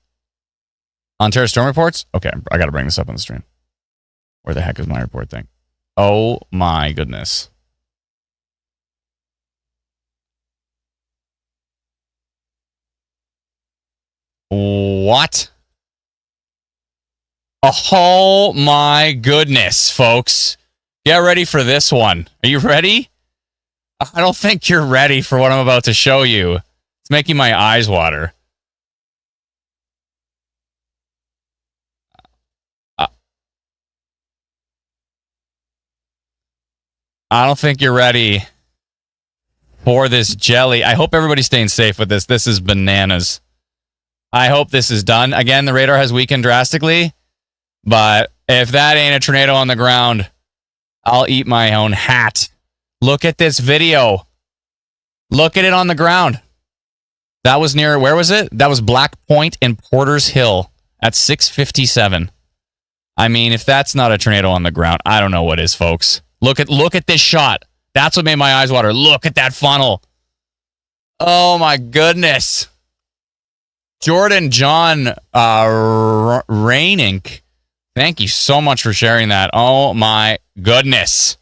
Ontario Storm Reports? Okay, I got to bring this up on the stream. Where the heck is my report thing? Oh, my goodness. What? Oh, my goodness, folks. Get ready for this one. Are you ready? I don't think you're ready for what I'm about to show you. It's making my eyes water. I don't think you're ready for this jelly. I hope everybody's staying safe with this. This is bananas. I hope this is done. Again, the radar has weakened drastically, but if that ain't a tornado on the ground, I'll eat my own hat. Look at this video. Look at it on the ground. That was near, where was it? That was Black Point and Porter's Hill at 6:57. I mean, if that's not a tornado on the ground, I don't know what is, folks. Look at this shot. That's what made my eyes water. Look at that funnel. Oh my goodness. Jordan John Rainink, thank you so much for sharing that. Oh my goodness.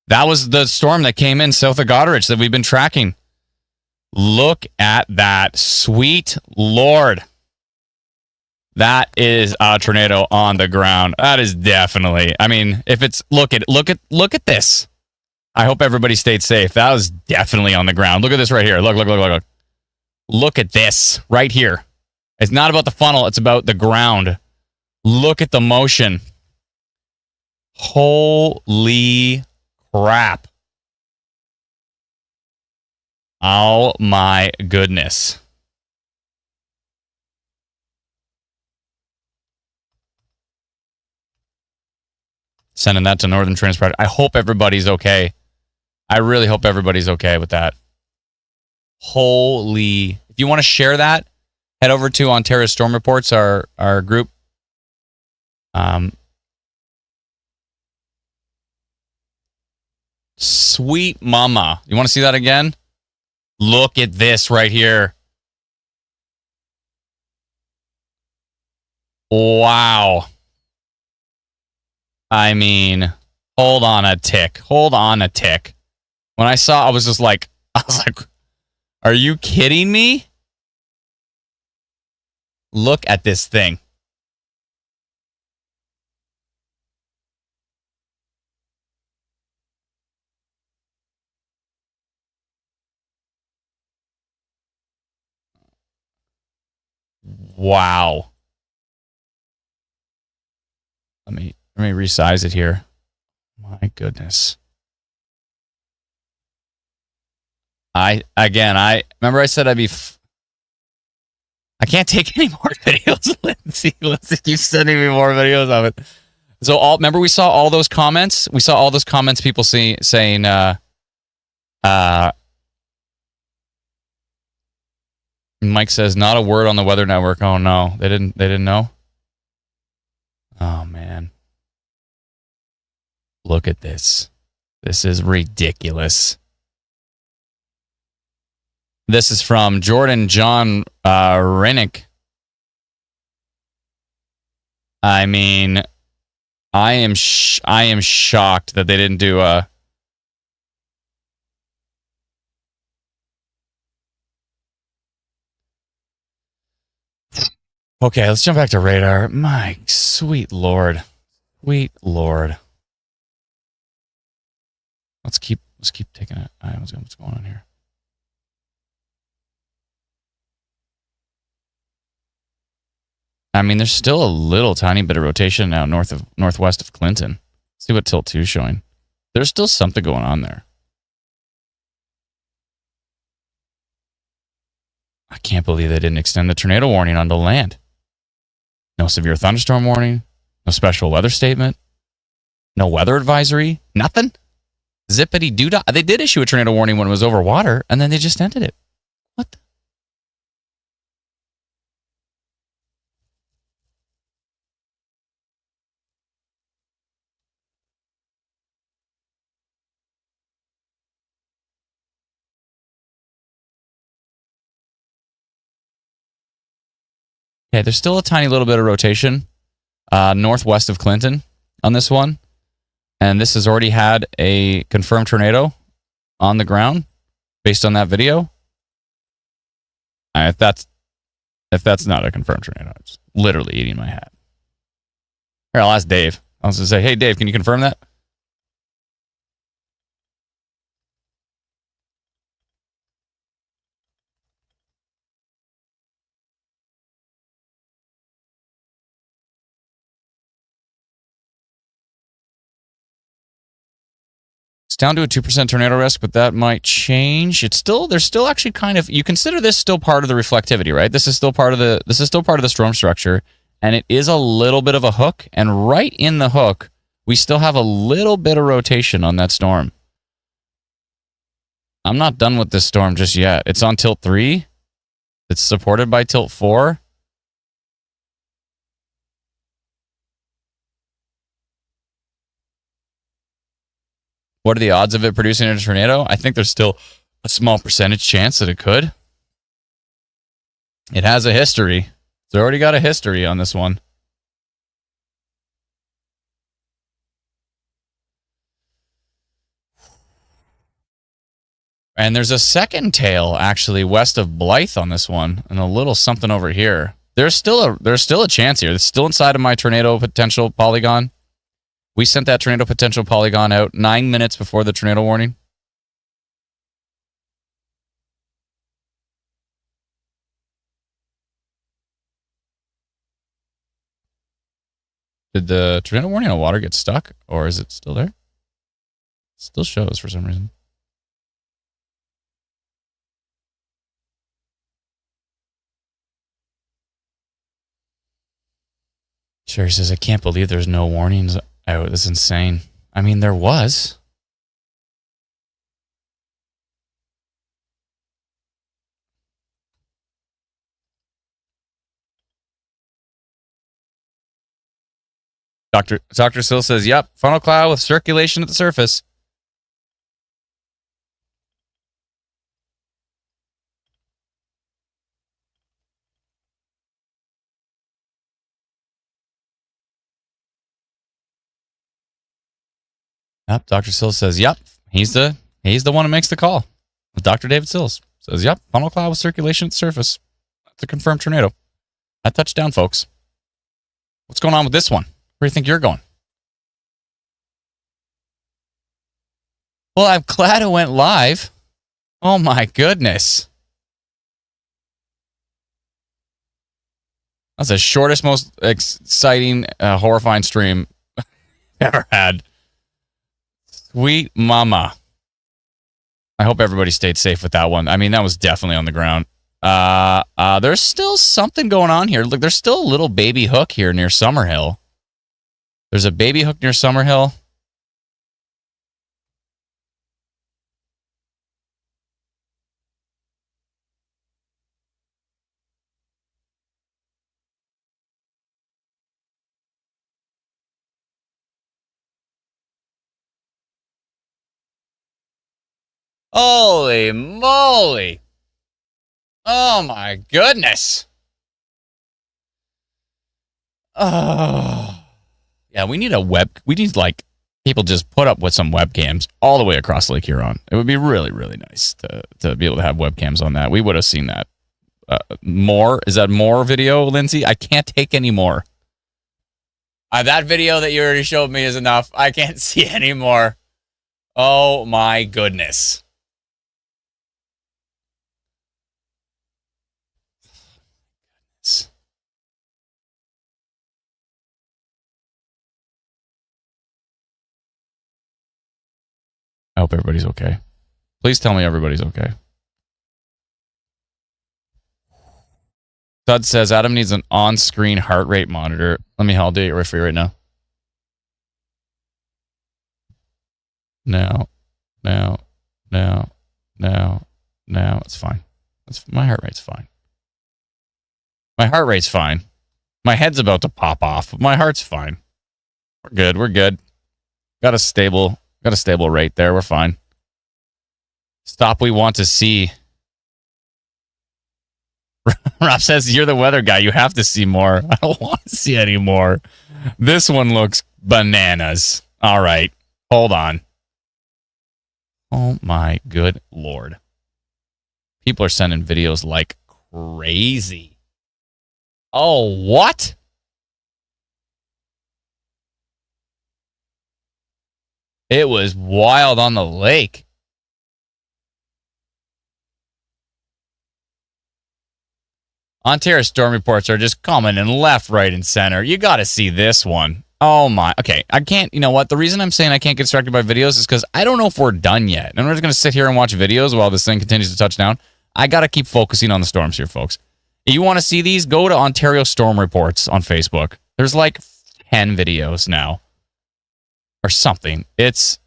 That was the storm that came in south of Godrich that we've been tracking. Look at that. Sweet Lord. That is a tornado on the ground. That is definitely. I mean, if it's look at this. I hope everybody stayed safe. That was definitely on the ground. Look at this right here. Look. Look at this right here. It's not about the funnel, it's about the ground. Look at the motion. Holy crap. Oh my goodness. Sending that to Northern Transport. I hope everybody's okay. I really hope everybody's okay with that. Holy. If you want to share that, head over to Ontario Storm Reports, our group. Sweet mama. You want to see that again? Look at this right here. Wow. I mean, hold on a tick. When I saw, I was like, are you kidding me? Look at this thing. Wow. Let me resize it here. My goodness. I remember I said I'd be... I can't take any more videos. Lindsay keeps sending me more videos of it. So remember we saw all those comments? We saw all those comments people saying Mike says not a word on the Weather Network. Oh no, they didn't know. Oh man. Look at this. This is ridiculous. This is from Jordan John Rennick. I mean, I am shocked that they didn't do a... Okay, let's jump back to radar. My sweet lord. Sweet lord. Let's keep taking it. What's going on here? I mean, there's still a little tiny bit of rotation now northwest of Clinton. Let's see what tilt 2 is showing. There's still something going on there. I can't believe they didn't extend the tornado warning onto land. No severe thunderstorm warning. No special weather statement. No weather advisory. Nothing. Zippity doo dah. They did issue a tornado warning when it was over water, and then they just ended it. What the? Okay, there's still a tiny little bit of rotation northwest of Clinton on this one. And this has already had a confirmed tornado on the ground based on that video. If that's not a confirmed tornado, I'm just literally eating my hat. Here, I'll ask Dave. I was going to say, hey, Dave, can you confirm that? It's down to a 2% tornado risk, but that might change. There's still actually kind of, you consider this still part of the reflectivity, right? This is still part of the storm structure, and it is a little bit of a hook, and right in the hook, we still have a little bit of rotation on that storm. I'm not done with this storm just yet. It's on tilt 3. It's supported by tilt 4. What are the odds of it producing a tornado? I think there's still a small percentage chance that it could. It has a history. It's already got a history on this one. And there's a second tail actually west of Blythe on this one, and a little something over here. There's still a chance here. It's still inside of my tornado potential polygon. We sent that tornado potential polygon out 9 minutes before the tornado warning. Did the tornado warning on water get stuck, or is it still there? It still shows for some reason. Sherry says, I can't believe there's no warnings out. That's insane. I mean, there was. Dr. Sill says, yep, funnel cloud with circulation at the surface. Yep, Dr. Sills says, yep, he's the one who makes the call. Dr. David Sills says, yep, funnel cloud with circulation at the surface. That's a confirmed tornado. That touched down, folks. What's going on with this one? Where do you think you're going? Well, I'm glad it went live. Oh my goodness. That's the shortest, most exciting, horrifying stream ever had. Sweet mama. I hope everybody stayed safe with that one. I mean, that was definitely on the ground. There's still something going on here. Look, there's still a little baby hook here near Summerhill. There's a baby hook near Summerhill. Holy moly. Oh my goodness. Oh. Yeah, we need like people just put up with some webcams all the way across Lake Huron. It would be really, really nice to be able to have webcams on that. We would have seen that more. Is that more video, Lindsay? I can't take any more. That video that you already showed me is enough. I can't see any more. Oh my goodness. I hope everybody's okay. Please tell me everybody's okay. Todd says Adam needs an on-screen heart rate monitor. I'll do it right for you right now. No. It's fine. My heart rate's fine. My heart rate's fine. My head's about to pop off, but my heart's fine. We're good. Got a stable rate there. We're fine. Stop, we want to see. Rob says, you're the weather guy. You have to see more. I don't want to see any more. This one looks bananas. All right. Hold on. Oh, my good Lord. People are sending videos like crazy. Oh, what? It was wild on the lake. Ontario storm reports are just coming in left, right, and center. You got to see this one. Oh, my. Okay, I can't. You know what? The reason I'm saying I can't get distracted by videos is because I don't know if we're done yet. And we're just going to sit here and watch videos while this thing continues to touch down. I got to keep focusing on the storms here, folks. If you want to see these, go to Ontario Storm Reports on Facebook. There's like 10 videos now. Or something. It's...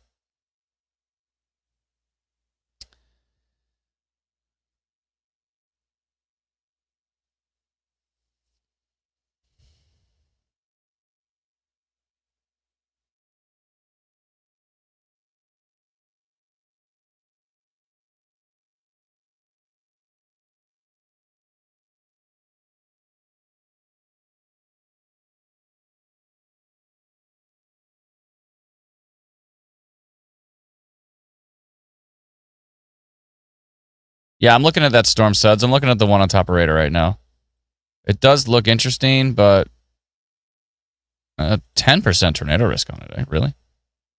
Yeah, I'm looking at that storm suds. I'm looking at the one on top of radar right now. It does look interesting, but 10% tornado risk on it, eh? Really?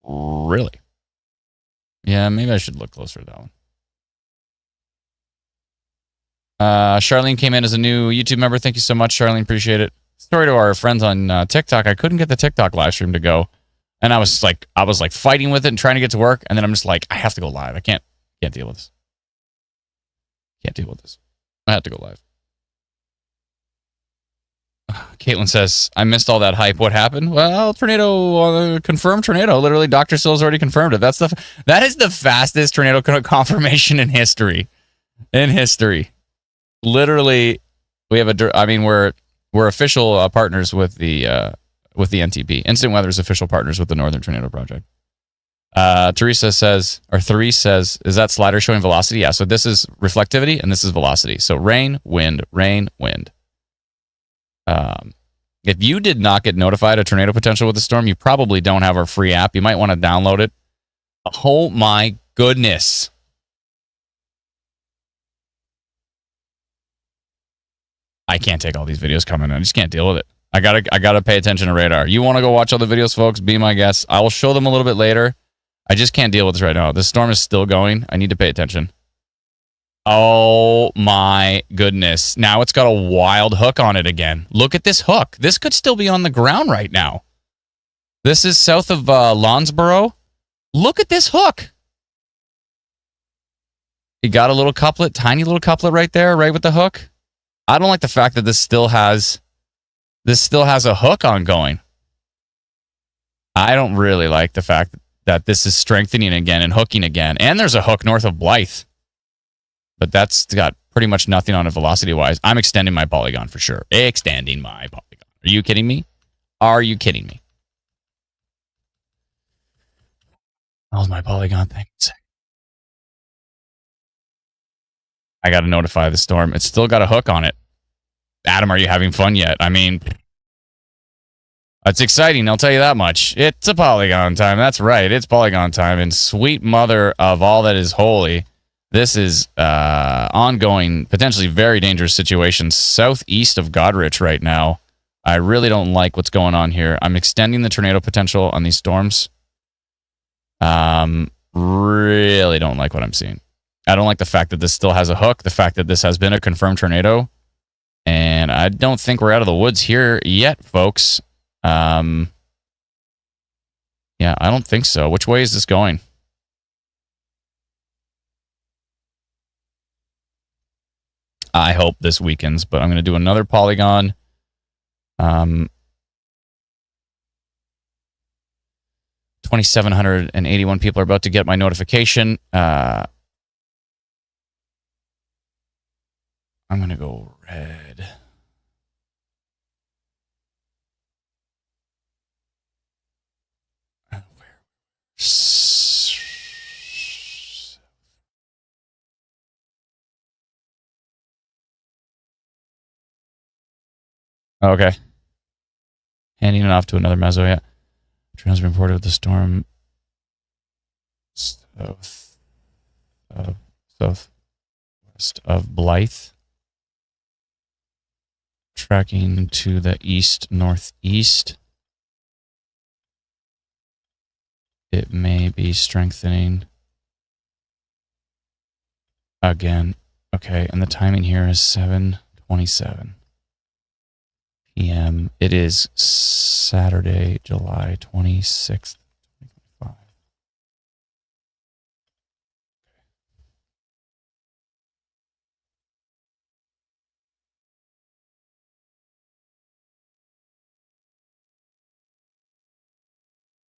Really? Yeah, maybe I should look closer at that one. Charlene came in as a new YouTube member. Thank you so much, Charlene. Appreciate it. Story to our friends on TikTok. I couldn't get the TikTok live stream to go. And I was like fighting with it and trying to get to work. And then I'm just like, I have to go live. I can't deal with this. Can't deal with this. I have to go live. Caitlin says, I missed all that hype. What happened? Well, tornado, confirmed tornado. Literally, Dr. Sill's already confirmed it. That is the fastest tornado confirmation in history. Literally, we have we're official partners with the NTP. Instant Weather's official partners with the Northern Tornado Project. Therese says, is that slider showing velocity? Yeah, so this is reflectivity and this is velocity. So rain, wind, rain, wind. If you did not get notified of tornado potential with the storm, you probably don't have our free app. You might want to download it. Oh my goodness. I can't take all these videos coming in. I just can't deal with it. I gotta pay attention to radar. You want to go watch all the videos, folks? Be my guest. I will show them a little bit later. I just can't deal with this right now. This storm is still going. I need to pay attention. Oh my goodness. Now it's got a wild hook on it again. Look at this hook. This could still be on the ground right now. This is south of Lonsborough. Look at this hook. You got a little couplet, tiny little couplet right there, right with the hook. I don't like the fact that this still has a hook ongoing. I don't really like the fact that this is strengthening again and hooking again. And there's a hook north of Blythe. But that's got pretty much nothing on it velocity-wise. I'm extending my polygon for sure. Extending my polygon. Are you kidding me? Are you kidding me? How's my polygon thing? I got to notify the storm. It's still got a hook on it. Adam, are you having fun yet? I mean, it's exciting. I'll tell you that much. It's a polygon time. That's right. It's polygon time. And sweet mother of all that is holy, This is ongoing, potentially very dangerous situation southeast of Godrich right now. I really don't like what's going on here. I'm extending the tornado potential on these storms. Really don't like what I'm seeing. I don't like the fact that this still has a hook, the fact that this has been a confirmed tornado. And I don't think we're out of the woods here yet, folks. Yeah, I don't think so. Which way is this going? I hope this weakens, but I'm going to do another polygon. 2,781 people are about to get my notification. I'm going to go red. Okay. Handing it off to another mezzo, yeah. Trends reported with the storm southwest of Blythe. Tracking to the east-northeast. It may be strengthening again. Okay, and the timing here is 7:27 p.m. It is Saturday, July 26th, 2025.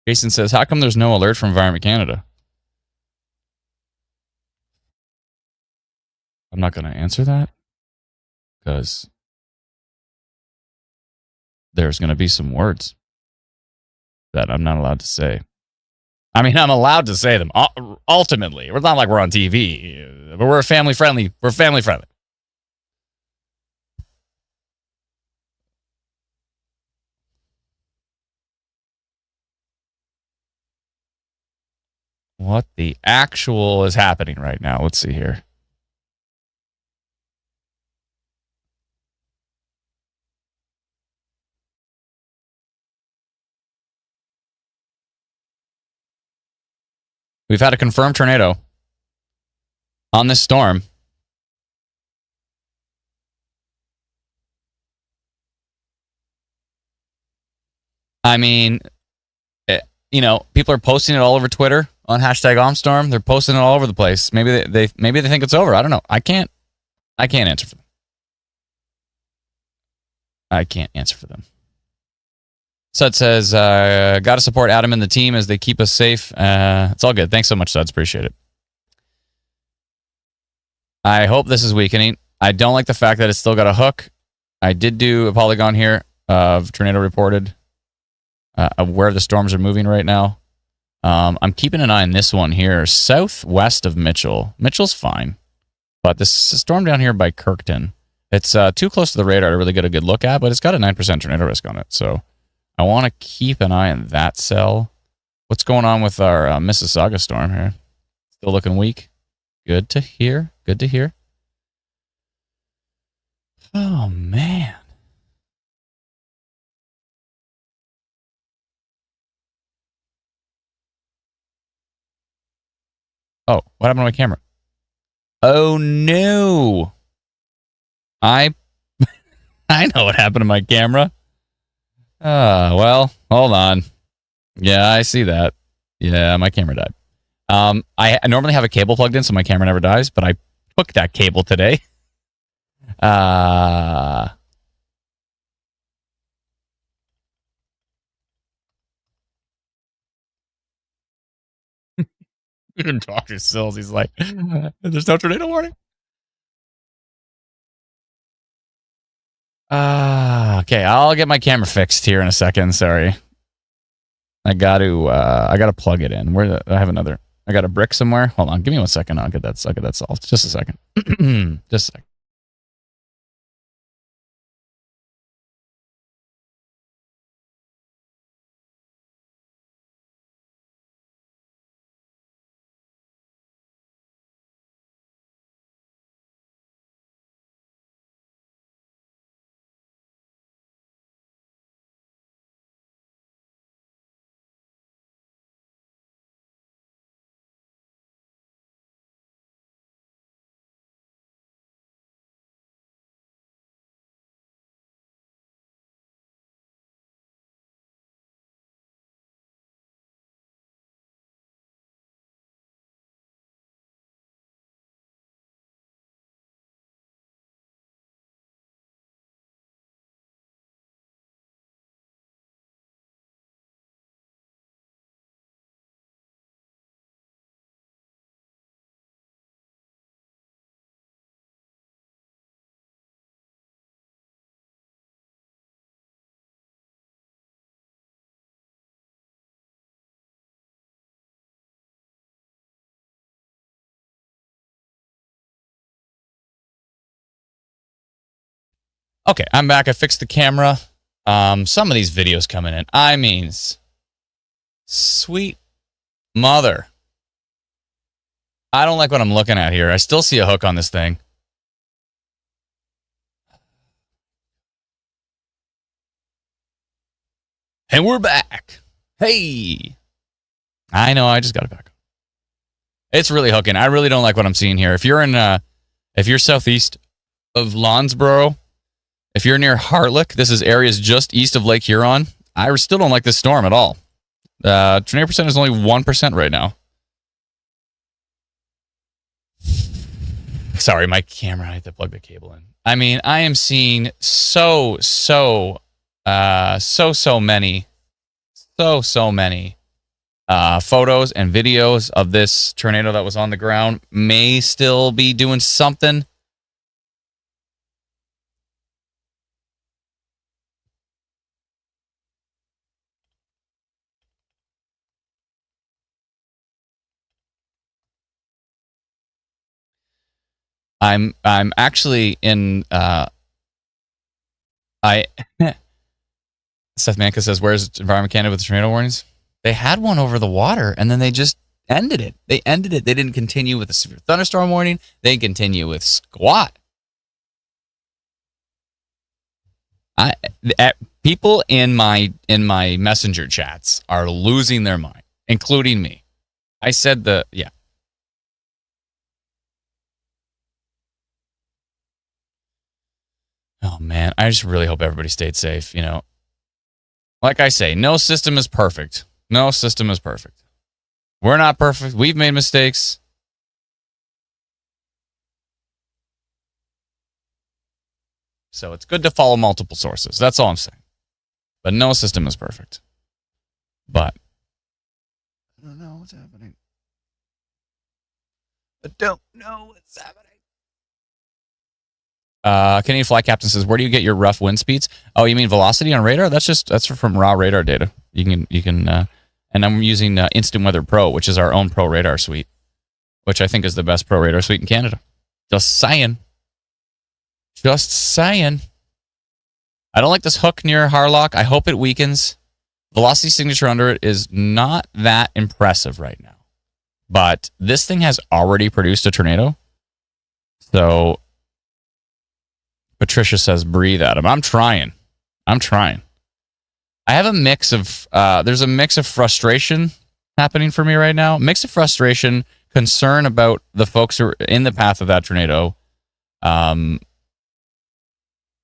Jason says, how come there's no alert from Environment Canada? I'm not going to answer that because there's going to be some words that I'm not allowed to say. I mean, I'm allowed to say them. Ultimately, it's not like we're on TV, but we're family friendly. We're family friendly. What the actual is happening right now? Let's see here. We've had a confirmed tornado on this storm. I mean, people are posting it all over Twitter on #OmStorm. They're posting it all over the place. Maybe they think it's over. I don't know. I can't answer for them. I can't answer for them. Sud says, got to support Adam and the team as they keep us safe. It's all good. Thanks so much, Suds. Appreciate it. I hope this is weakening. I don't like the fact that it's still got a hook. I did do a polygon here of tornado reported of where the storms are moving right now. I'm keeping an eye on this one here, southwest of Mitchell. Mitchell's fine, but this storm down here by Kirkton, it's too close to the radar to really get a good look at, but it's got a 9% tornado risk on it, so I want to keep an eye on that cell. What's going on with our Mississauga storm here? Still looking weak? Good to hear. Good to hear. Oh, man. Oh, what happened to my camera? Oh, no. I know what happened to my camera. Well, hold on. Yeah, I see that. Yeah, my camera died. I normally have a cable plugged in so my camera never dies, but I took that cable today. Even Dr. Sills, he's like, there's no tornado warning. Okay, I'll get my camera fixed here in a second. Sorry. I gotta plug it in. I have another. I got a brick somewhere. Hold on, give me 1 second. I'll get that solved. Just a second. Just a second. Okay, I'm back. I fixed the camera. Some of these videos coming in. I mean, sweet mother. I don't like what I'm looking at here. I still see a hook on this thing. And we're back. Hey. I know, I just got it back. It's really hooking. I really don't like what I'm seeing here. If you're southeast of Lonsborough, if you're near Hartlick, this is areas just east of Lake Huron. I still don't like this storm at all. Tornado percent is only 1% right now. Sorry, my camera, I had to plug the cable in. I mean, I am seeing so many photos and videos of this tornado that was on the ground. May still be doing something. I'm actually in Seth Manka says, where's Environment Canada with the tornado warnings? They had one over the water, and then they just ended it. They ended it. They didn't continue with a severe thunderstorm warning. They continue with squat. People in my messenger chats are losing their mind, including me. I said yeah. Oh, man, I just really hope everybody stayed safe, you know. Like I say, no system is perfect. No system is perfect. We're not perfect. We've made mistakes. So it's good to follow multiple sources. That's all I'm saying. But no system is perfect. But I don't know what's happening. I don't know what's happening. Canadian Fly Captain says, where do you get your rough wind speeds? Oh, you mean velocity on radar? That's from raw radar data. You can and I'm using Instant Weather Pro, which is our own pro radar suite, which I think is the best pro radar suite in Canada. Just saying. Just saying. I don't like this hook near Harlock. I hope it weakens. Velocity signature under it is not that impressive right now. But this thing has already produced a tornado. So Patricia says, breathe at him. I'm trying. I have a mix of, there's a mix of frustration happening for me right now. Mix of frustration, concern about the folks who are in the path of that tornado.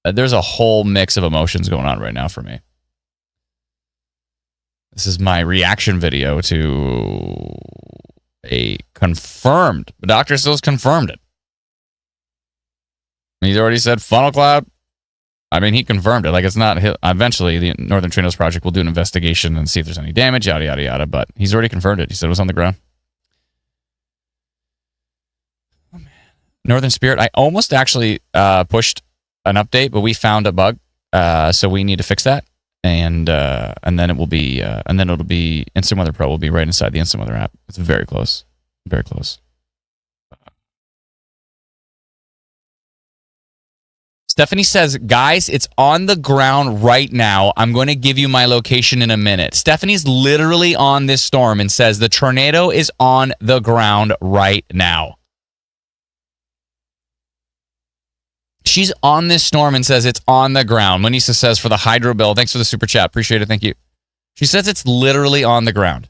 There's a whole mix of emotions going on right now for me. This is my reaction video to a confirmed, the Dr. Stills confirmed it. He's already said funnel cloud. I mean, he confirmed it. Like, it's not, eventually the Northern Tornadoes Project will do an investigation and see if there's any damage, yada, yada, yada. But he's already confirmed it. He said it was on the ground. Oh, man. Northern Spirit, I almost actually pushed an update, but we found a bug. So we need to fix that. And then it will be, it'll be Instant Weather Pro will be right inside the Instant Weather app. It's very close. Very close. Stephanie says, guys, it's on the ground right now. I'm going to give you my location in a minute. Stephanie's literally on this storm and says the tornado is on the ground right now. She's on this storm and says it's on the ground. Manisa says, for the hydro bill, thanks for the super chat. Appreciate it. Thank you. She says it's literally on the ground.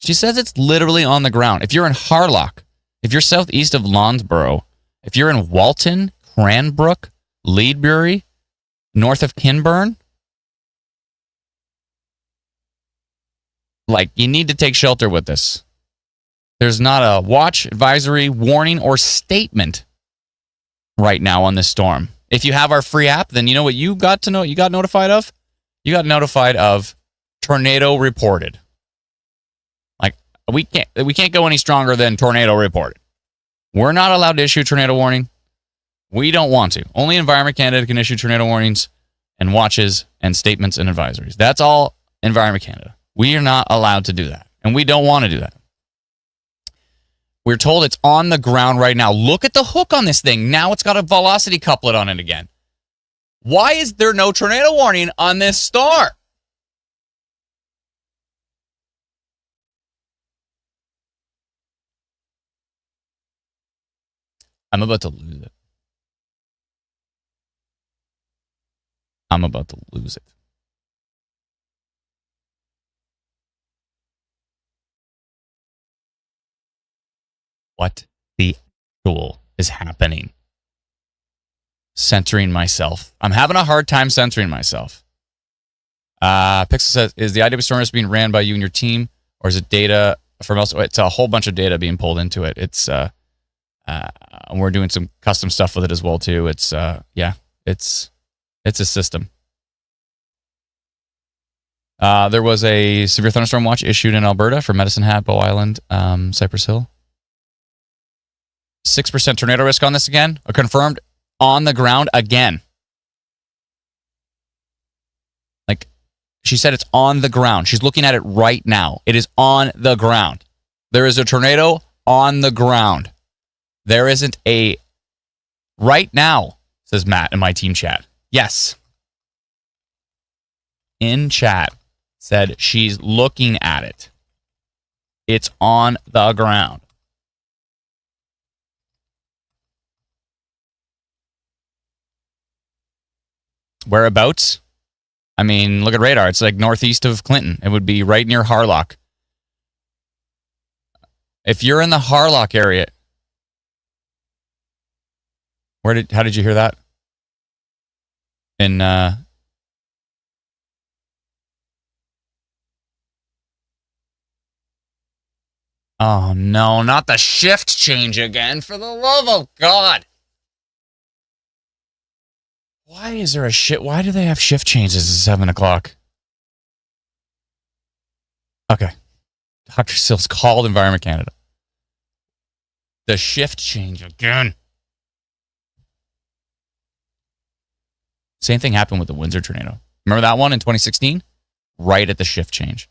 She says it's literally on the ground. If you're in Harlock, if you're southeast of Lonsborough, if you're in Walton, Cranbrook, Leadbury, north of Kinburn, like, you need to take shelter with this. There's not a watch, advisory, warning, or statement right now on this storm. If you have our free app, then you know what you got notified of? You got notified of tornado reported. Like, we can't go any stronger than tornado reported. We're not allowed to issue tornado warning. We don't want to. Only Environment Canada can issue tornado warnings and watches and statements and advisories. That's all Environment Canada. We are not allowed to do that, and we don't want to do that. We're told it's on the ground right now. Look at the hook on this thing. Now it's got a velocity couplet on it again. Why is there no tornado warning on this star? I'm about to lose it. I'm about to lose it. What the actual is happening? Centering myself. I'm having a hard time centering myself. Pixel says, is the IW Storm being ran by you and your team, or is it data from elsewhere? It's a whole bunch of data being pulled into it. It's we're doing some custom stuff with it as well too. It's it's a system. There was a severe thunderstorm watch issued in Alberta for Medicine Hat, Bow Island, Cypress Hill. 6% tornado risk on this again, or confirmed on the ground again. Like, she said it's on the ground. She's looking at it right now. It is on the ground. There is a tornado on the ground. There isn't a right now, says Matt in my team chat. Yes. In chat said she's looking at it. It's on the ground. Whereabouts? I mean, look at radar. It's like northeast of Clinton. It would be right near Harlock. If you're in the Harlock area, how did you hear that? In oh no, not the shift change again, for the love of God. Why is there a shit? Why do they have shift changes at 7 o'clock? Okay. Dr. Sills called Environment Canada. The shift change again. Same thing happened with the Windsor tornado. Remember that one in 2016? Right at the shift change.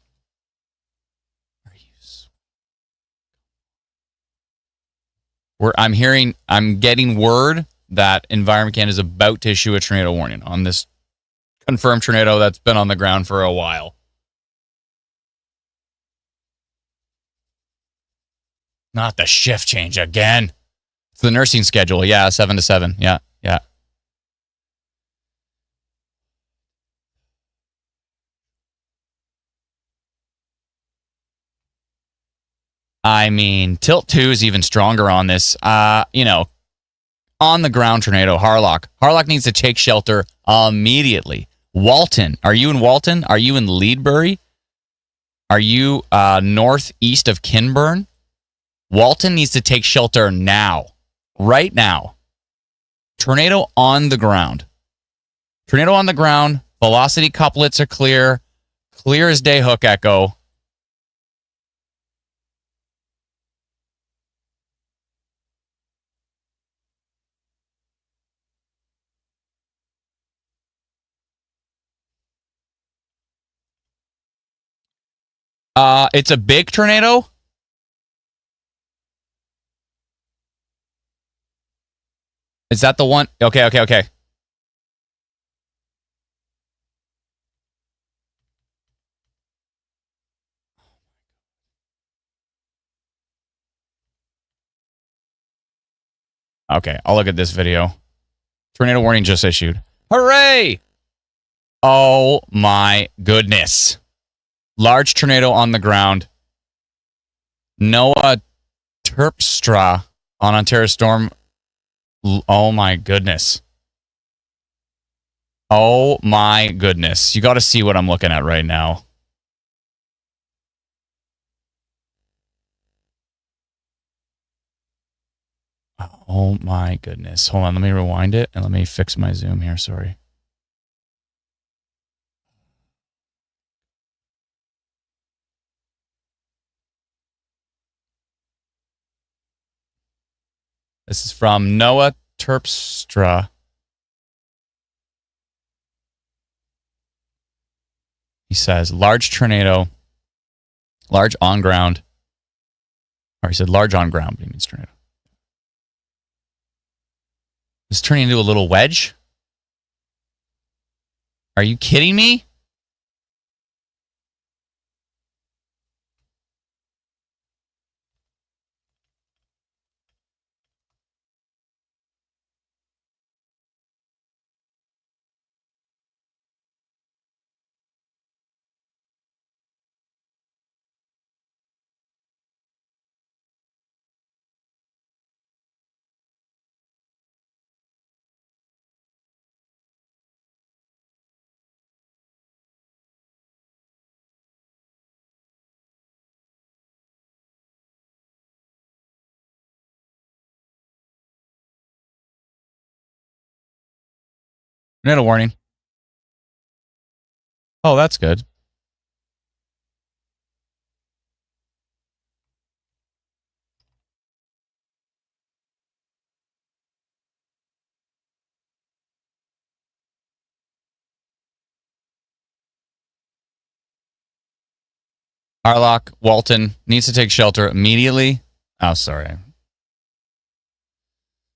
I'm getting word that Environment Canada is about to issue a tornado warning on this confirmed tornado that's been on the ground for a while. Not the shift change again. It's the nursing schedule. Yeah, 7 to 7. Yeah. I mean, Tilt 2 is even stronger on this. On the ground tornado, Harlock. Harlock needs to take shelter immediately. Walton. Are you in Walton? Are you in Leadbury? Are you northeast of Kinburn? Walton needs to take shelter now. Right now. Tornado on the ground. Tornado on the ground. Velocity couplets are clear. Clear as day, hook echo. It's a big tornado. Is that the one? Okay. Okay, I'll look at this video. Tornado warning just issued. Hooray! Oh my goodness. Large tornado on the ground. Noah Terpstra on Ontario Storm. Oh my goodness. Oh my goodness. You got to see what I'm looking at right now. Oh my goodness. Hold on, let me rewind it and let me fix my zoom here. Sorry. This is from Noah Terpstra. He says, large tornado Large on ground. Or he said large on ground, but he means tornado. It's turning into a little wedge. Are you kidding me? Tornado warning. Oh, that's good. Harlock, Walton needs to take shelter immediately. Oh, sorry.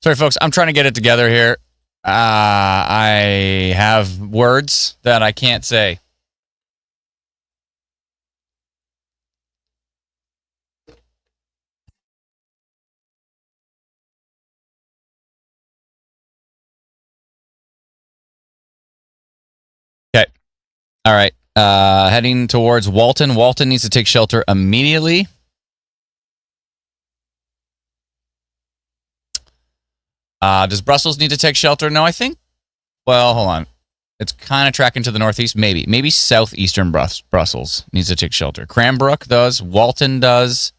Sorry, folks. I'm trying to get it together here. I have words that I can't say. Okay. All right. Heading towards Walton. Walton needs to take shelter immediately. Does Brussels need to take shelter? No, I think. Well, hold on. It's kind of tracking to the northeast. Maybe southeastern Brussels needs to take shelter. Cranbrook does. Walton does.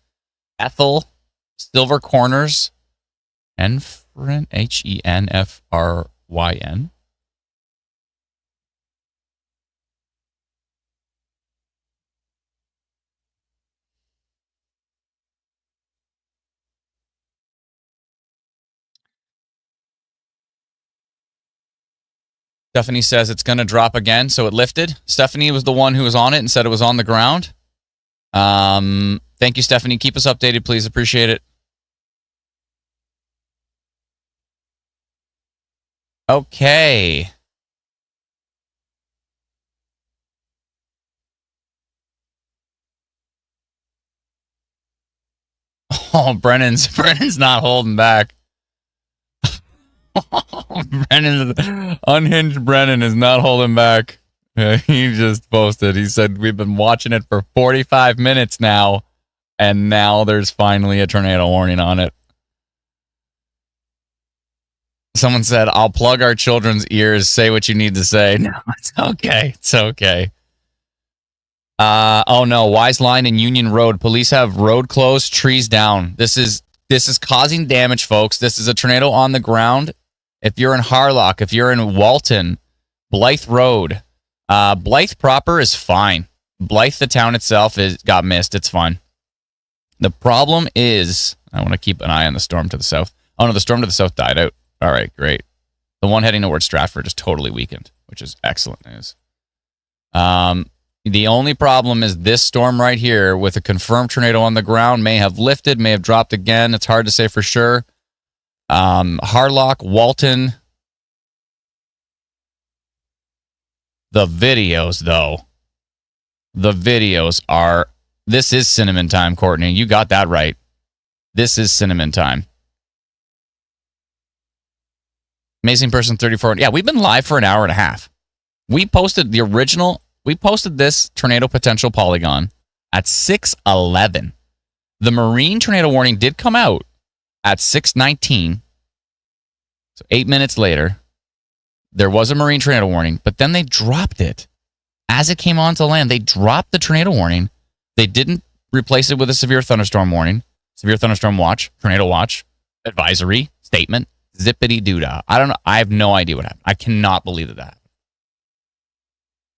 Ethel, Silver Corners, Henfryn, Henfryn. Stephanie says it's going to drop again, so it lifted. Stephanie was the one who was on it and said it was on the ground. Thank you, Stephanie. Keep us updated, please. Appreciate it. Okay. Oh, Brennan's not holding back. Unhinged Brennan is not holding back. He just posted. He said, we've been watching it for 45 minutes now, and now there's finally a tornado warning on it. Someone said, I'll plug our children's ears. Say what you need to say. No, it's okay. It's okay. Oh no, Wise Line and Union Road. Police have road closed, trees down. This is causing damage, folks. This is a tornado on the ground. If you're in Harlock, if you're in Walton, Blythe Road, Blythe proper is fine. Blythe, the town itself, got missed. It's fine. The problem is, I want to keep an eye on the storm to the south. Oh no, the storm to the south died out. All right, great. The one heading towards Stratford is totally weakened, which is excellent news. The only problem is this storm right here with a confirmed tornado on the ground may have lifted, may have dropped again. It's hard to say for sure. Harlock, Walton. The videos, though. The videos are... This is cinnamon time, Courtney. You got that right. This is cinnamon time. Amazing Person 34. Yeah, we've been live for an hour and a half. We posted the original... We posted this tornado potential polygon at 6:11. The marine tornado warning did come out at 6:19. So 8 minutes later, there was a marine tornado warning, but then they dropped it. As it came onto land, they dropped the tornado warning. They didn't replace it with a severe thunderstorm warning, severe thunderstorm watch, tornado watch, advisory, statement, zippity-doo-dah. I don't know. I have no idea what happened. I cannot believe that.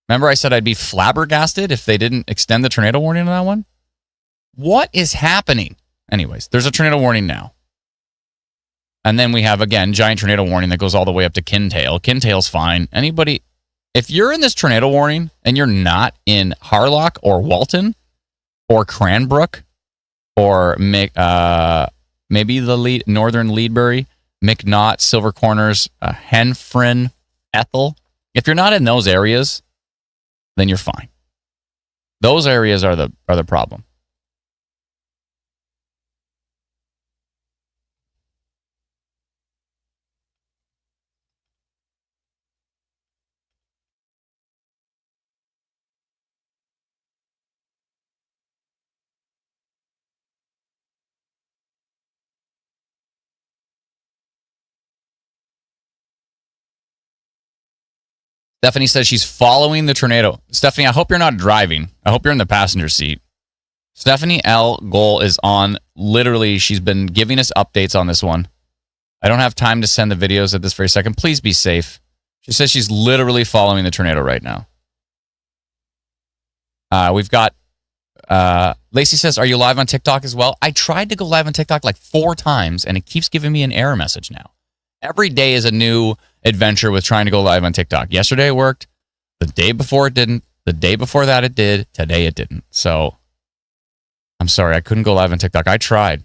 Remember I said I'd be flabbergasted if they didn't extend the tornado warning on that one? What is happening? Anyways, there's a tornado warning now. And then we have, again, giant tornado warning that goes all the way up to Kintail. Kintail's fine. Anybody, if you're in this tornado warning and you're not in Harlock or Walton, or Cranbrook, or maybe the northern Leadbury, McNaught, Silver Corners, Henfrin, Ethel. If you're not in those areas, then you're fine. Those areas are the problem. Stephanie says she's following the tornado. Stephanie, I hope you're not driving. I hope you're in the passenger seat. Stephanie L. Goal is on. Literally, she's been giving us updates on this one. I don't have time to send the videos at this very second. Please be safe. She says she's literally following the tornado right now. We've got... Lacey says, are you live on TikTok as well? I tried to go live on TikTok like 4 times, and it keeps giving me an error message now. Every day is a new adventure with trying to go live on TikTok. Yesterday it worked. The day before it didn't. The day before that it did. Today it didn't. So I'm sorry. I couldn't go live on TikTok. I tried.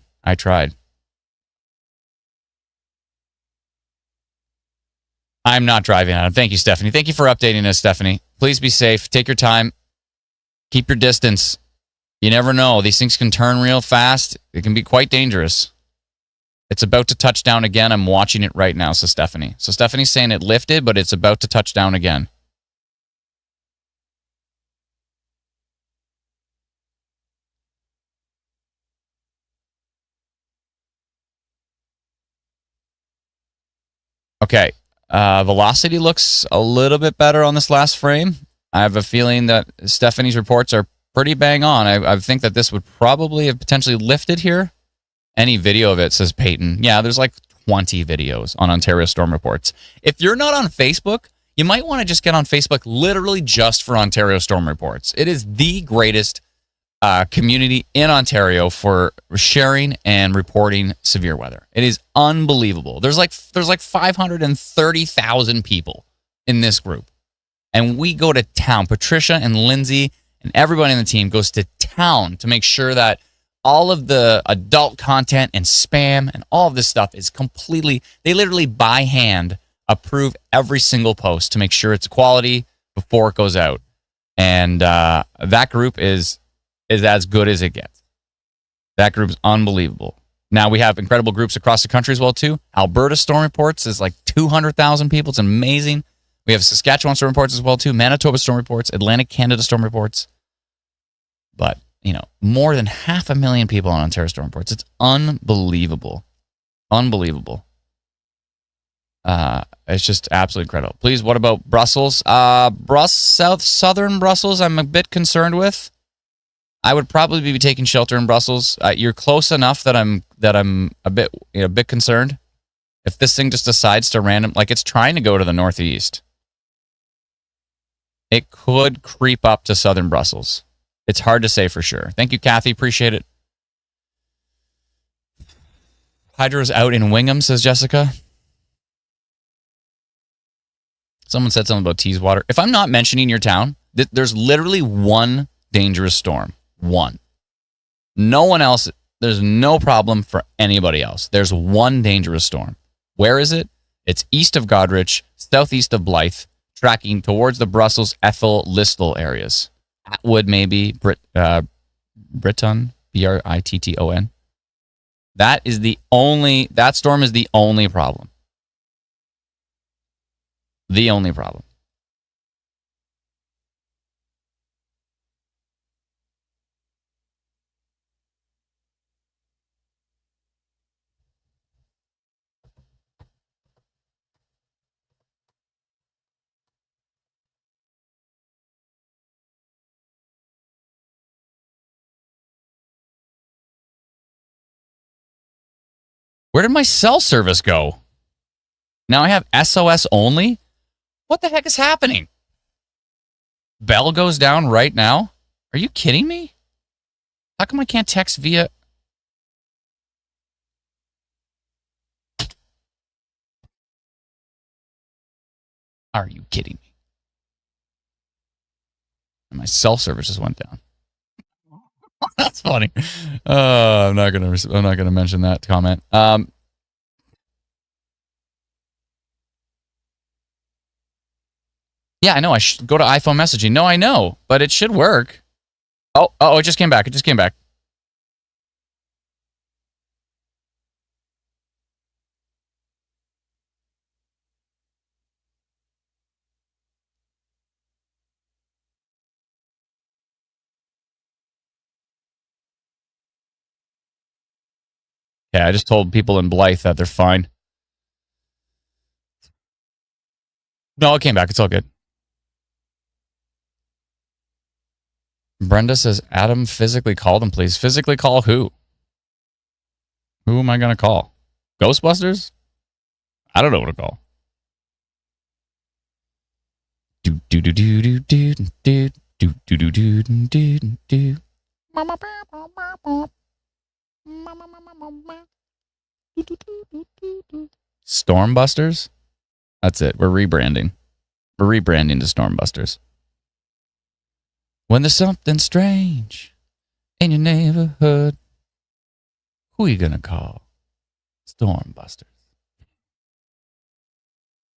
I'm not driving, Adam. Thank you, Stephanie. Thank you for updating us, Stephanie. Please be safe. Take your time. Keep your distance. You never know. These things can turn real fast. It can be quite dangerous. It's about to touch down again. I'm watching it right now, says Stephanie. So Stephanie's saying it lifted, but it's about to touch down again. Okay. Velocity looks a little bit better on this last frame. I have a feeling that Stephanie's reports are pretty bang on. I think that this would probably have potentially lifted here. Any video of it, says Peyton. Yeah, there's like 20 videos on Ontario Storm Reports. If you're not on Facebook, you might want to just get on Facebook literally just for Ontario Storm Reports. It is the greatest community in Ontario for sharing and reporting severe weather. It is unbelievable. There's like 530,000 people in this group. And we go to town. Patricia and Lindsay and everybody on the team goes to town to make sure that all of the adult content and spam and all of this stuff is completely, they literally by hand approve every single post to make sure it's quality before it goes out. And that group is as good as it gets. That group's unbelievable. Now we have incredible groups across the country as well too. Alberta Storm Reports is like 200,000 people. It's amazing. We have Saskatchewan Storm Reports as well too. Manitoba Storm Reports, Atlantic Canada Storm Reports. But more than 500,000 people on Ontario Storm Reports. It's unbelievable. Unbelievable. It's just absolutely incredible. Please, what about Brussels? Southern Brussels, I'm a bit concerned with. I would probably be taking shelter in Brussels. You're close enough that I'm a bit concerned. If this thing just decides to it's trying to go to the northeast, it could creep up to southern Brussels. It's hard to say for sure. Thank you, Kathy. Appreciate it. Hydro's out in Wingham, says Jessica. Someone said something about Teeswater. If I'm not mentioning your town, there's literally one dangerous storm. One. No one else. There's no problem for anybody else. There's one dangerous storm. Where is it? It's east of Godrich, southeast of Blythe, tracking towards the Brussels, Ethel, Listowel areas. Atwood, maybe. Britton, Britton. That storm is the only problem. The only problem. Where did my cell service go? Now I have SOS only? What the heck is happening? Bell goes down right now? Are you kidding me? How come I can't text via... Are you kidding me? And my cell service just went down. That's funny. I'm not gonna mention that comment. Yeah, I know. I should go to iPhone messaging. No, I know, but it should work. Oh, it just came back. It just came back. Yeah, I just told people in Blythe that they're fine. No, it came back. It's all good. Brenda says, Adam physically called him, please. Physically call who? Who am I going to call? Ghostbusters? I don't know what to call. Do do do do do do do do do do do do do. Stormbusters? That's it. We're rebranding. We're rebranding to Stormbusters. When there's something strange in your neighborhood, who are you going to call? Stormbusters.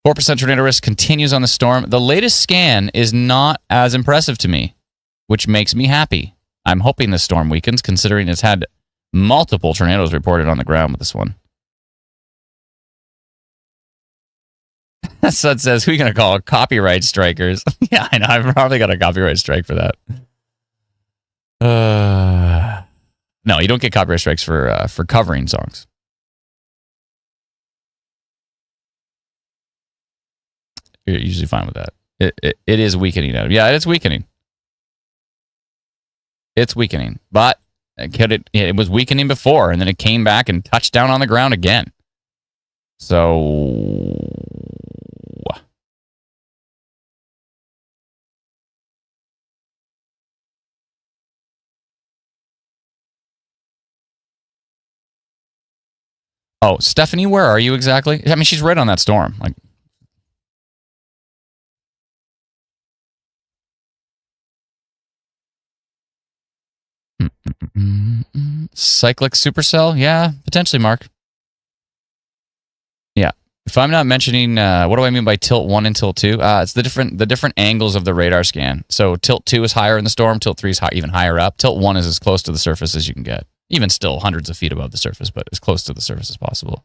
4% tornado risk continues on the storm. The latest scan is not as impressive to me, which makes me happy. I'm hoping the storm weakens, considering it's had multiple tornadoes reported on the ground with this one. So it says, who are you going to call? Copyright strikers. Yeah, I know. I've probably got a copyright strike for that. No, you don't get copyright strikes for covering songs. You're usually fine with that. It is weakening. Yeah, it's weakening. It's weakening. But it was weakening before, and then it came back and touched down on the ground again. So... Oh, Stephanie, where are you exactly? I mean, she's right on that storm. Like, cyclic supercell? Yeah, potentially, Mark. Yeah. If I'm not mentioning, what do I mean by tilt 1 and tilt 2? It's the different angles of the radar scan. So tilt 2 is higher in the storm. Tilt 3 is even higher up. Tilt 1 is as close to the surface as you can get. Even still hundreds of feet above the surface, but as close to the surface as possible.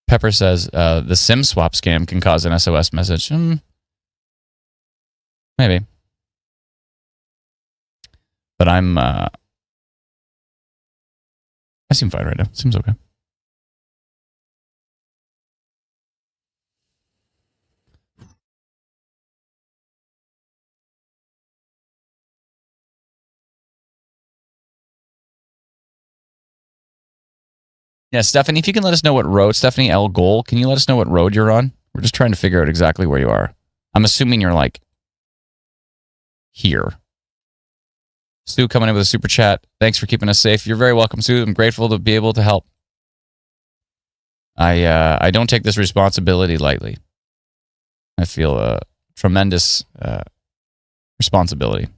Pepper says, the SIM swap scam can cause an SOS message. Maybe. But I seem fine right now. Seems okay. Yeah, Stephanie, if you can let us know what road, Stephanie L. Goal, can you let us know what road you're on? We're just trying to figure out exactly where you are. I'm assuming you're like here. Sue coming in with a super chat. Thanks for keeping us safe. You're very welcome, Sue. I'm grateful to be able to help. I don't take this responsibility lightly. I feel a tremendous responsibility.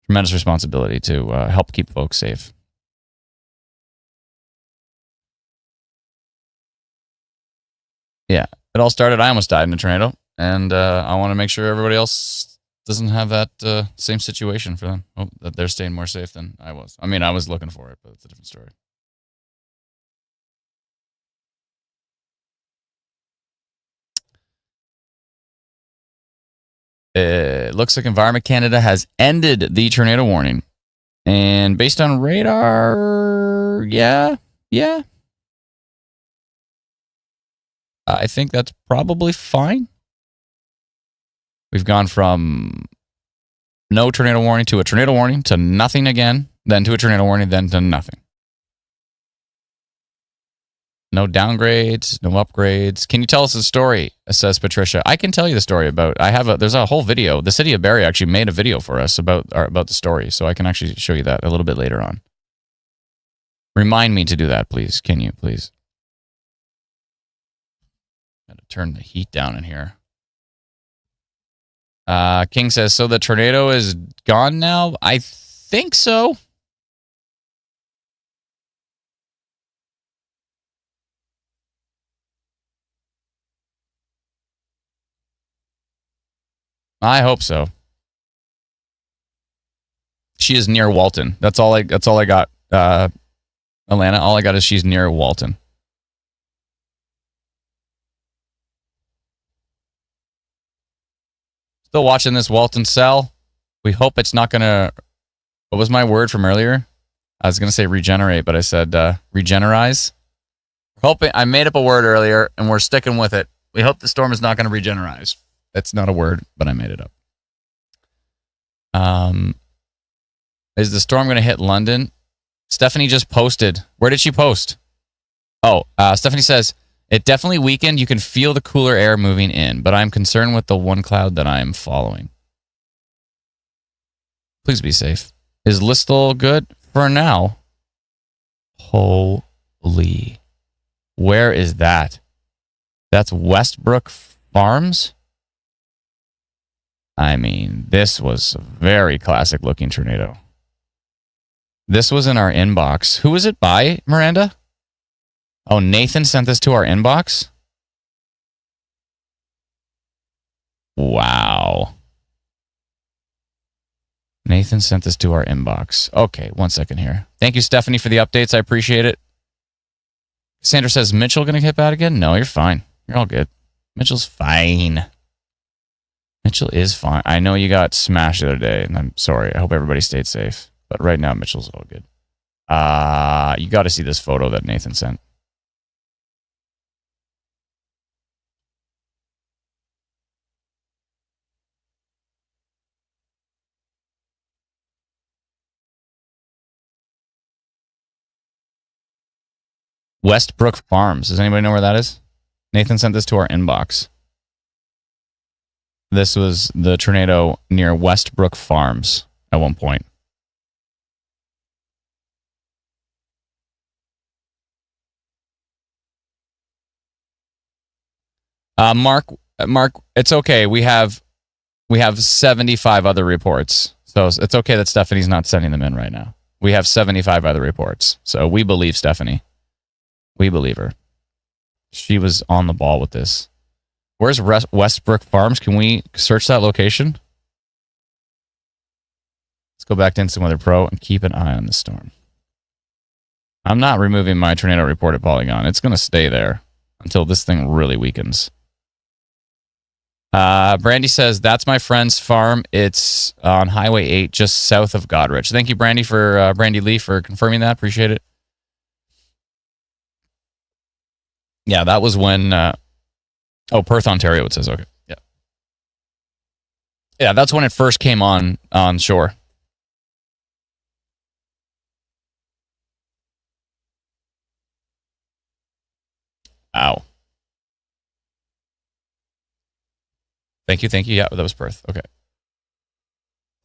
Tremendous responsibility to help keep folks safe. Yeah, it all started, I almost died in a tornado, and I want to make sure everybody else doesn't have that same situation for them. Oh, that they're staying more safe than I was. I mean, I was looking for it, but it's a different story. It looks like Environment Canada has ended the tornado warning. And based on radar, yeah. I think that's probably fine. We've gone from no tornado warning to a tornado warning to nothing again, then to a tornado warning, then to nothing. No downgrades, no upgrades. Can you tell us the story? Says Patricia. I can tell you the story about. There's a whole video. The city of Barrie actually made a video for us about the story, so I can actually show you that a little bit later on. Remind me to do that, please. Can you, please? Gotta turn the heat down in here. King says, so the tornado is gone now? I think so. I hope so. She is near Walton. That's all I got. Alana, all I got is she's near Walton. Still watching this Walton cell. We hope it's not gonna. What was my word from earlier? I was gonna say regenerate, but I said regenerize. Hoping I made up a word earlier, and we're sticking with it. We hope the storm is not gonna regenerize. That's not a word, but I made it up. Is the storm gonna hit London? Stephanie just posted. Where did she post? Oh, Stephanie says, it definitely weakened. You can feel the cooler air moving in, but I'm concerned with the one cloud that I'm following. Please be safe. Is Listowel good? For now. Holy. Where is that? That's Westbrook Farms? I mean, this was a very classic looking tornado. This was in our inbox. Who was it by, Miranda? Oh, Nathan sent this to our inbox? Wow. Nathan sent this to our inbox. Okay, 1 second here. Thank you, Stephanie, for the updates. I appreciate it. Sandra says, Mitchell going to get bad again? No, you're fine. You're all good. Mitchell's fine. Mitchell is fine. I know you got smashed the other day, and I'm sorry. I hope everybody stayed safe. But right now, Mitchell's all good. You got to see this photo that Nathan sent. Westbrook Farms. Does anybody know where that is? Nathan sent this to our inbox. This was the tornado near Westbrook Farms at one point. Mark, it's okay. We have 75 other reports. So it's okay that Stephanie's not sending them in right now. We have 75 other reports. So we believe Stephanie. We believe her. She was on the ball with this. Where's Westbrook Farms? Can we search that location? Let's go back to Instant Weather Pro and keep an eye on the storm. I'm not removing my tornado report at Polygon. It's going to stay there until this thing really weakens. Brandy says, that's my friend's farm. It's on Highway 8, just south of Godrich. Thank you, Brandy, for Brandy Lee, for confirming that. Appreciate it. Yeah, that was when... Perth, Ontario, it says. Okay. Yeah. Yeah, that's when it first came on shore. Ow. Thank you. Yeah, that was Perth. Okay.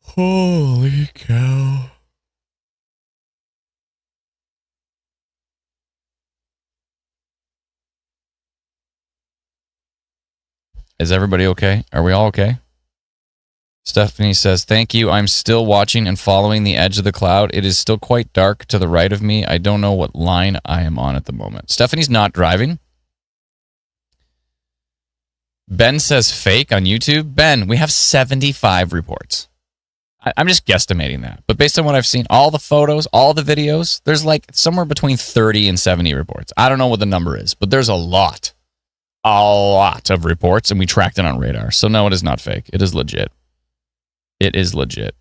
Holy cow. Is everybody okay? Are we all okay? Stephanie says, thank you. I'm still watching and following the edge of the cloud. It is still quite dark to the right of me. I don't know what line I am on at the moment. Stephanie's not driving. Ben says fake on YouTube. Ben, we have 75 reports. I'm just guesstimating that. But based on what I've seen, all the photos, all the videos, there's like somewhere between 30 and 70 reports. I don't know what the number is, but there's a lot of reports, and we tracked it on radar. So no, it is not fake. It is legit. It is legit.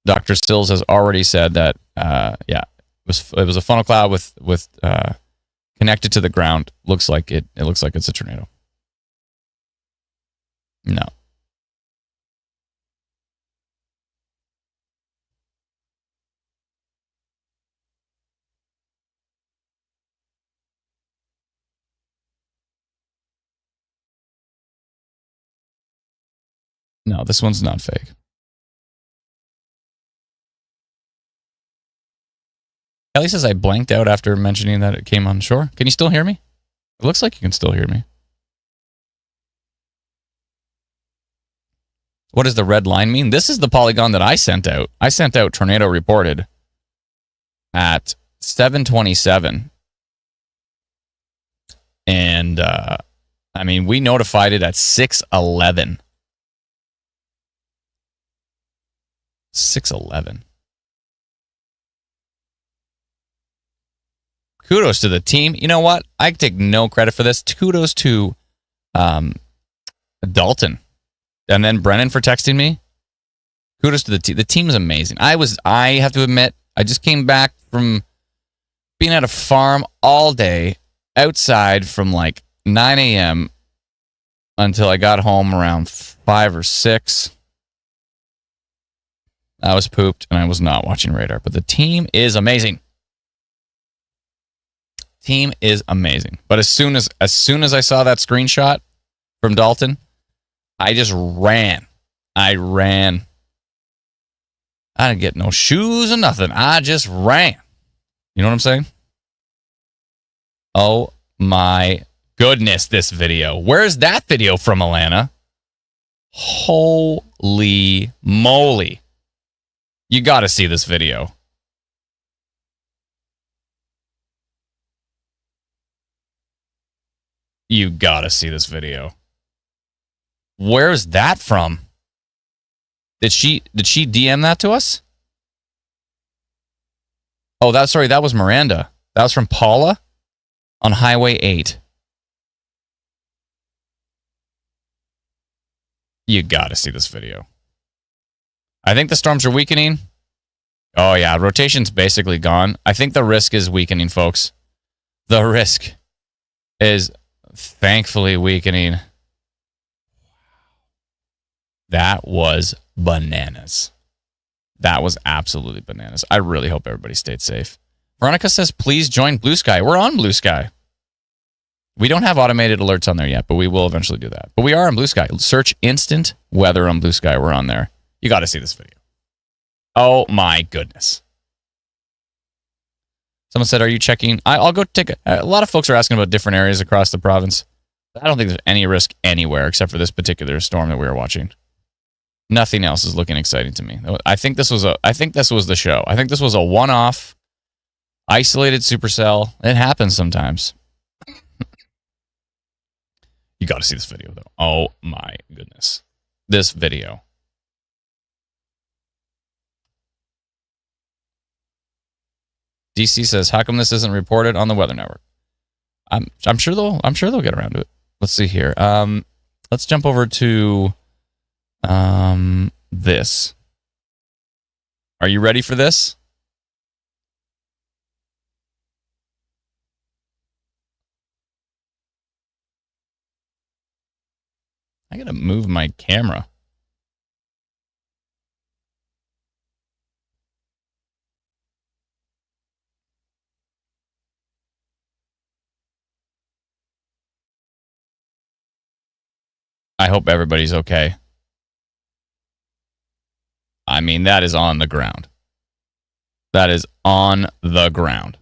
Dr. Stills has already said that, it was a funnel cloud with connected to the ground. Looks like it looks like it's a tornado. No. No, this one's not fake. Kelly says I blanked out after mentioning that it came on shore. Can you still hear me? It looks like you can still hear me. What does the red line mean? This is the polygon that I sent out. I sent out tornado reported at 7:27. And, I mean, we notified it at 6:11. 6:11. Kudos to the team. You know what? I take no credit for this. Kudos to Dalton. And then Brennan for texting me. Kudos to the team. The team is amazing. I have to admit, I just came back from being at a farm all day, outside from like 9 a.m. until I got home around 5 or 6. I was pooped and I was not watching radar. But the team is amazing. Team is amazing. But as soon as I saw that screenshot from Dalton, I just ran. I didn't get no shoes or nothing. I just ran. You know what I'm saying? Oh my goodness, this video. Where's that video from, Alana? Holy moly. You got to see this video. You got to see this video. Where's that from? Did she DM that to us? Oh, that was Miranda. That was from Paula on Highway 8. You got to see this video. I think the storms are weakening. Oh, yeah. Rotation's basically gone. I think the risk is weakening, folks. The risk is thankfully weakening. That was bananas. That was absolutely bananas. I really hope everybody stayed safe. Veronica says, please join Blue Sky. We're on Blue Sky. We don't have automated alerts on there yet, but we will eventually do that. But we are on Blue Sky. Search instant weather on Blue Sky. We're on there. You got to see this video. Oh my goodness. Someone said, are you checking? I'll go take a lot of folks are asking about different areas across the province. I don't think there's any risk anywhere except for this particular storm that we were watching. Nothing else is looking exciting to me. I think this was the show. I think this was a one-off, isolated supercell. It happens sometimes. You got to see this video, though. Oh, my goodness. This video. DC says, how come this isn't reported on the Weather Network? I'm sure they'll get around to it. Let's see here. Let's jump over to this. Are you ready for this? I gotta move my camera. I hope everybody's okay. I mean, that is on the ground. That is on the ground.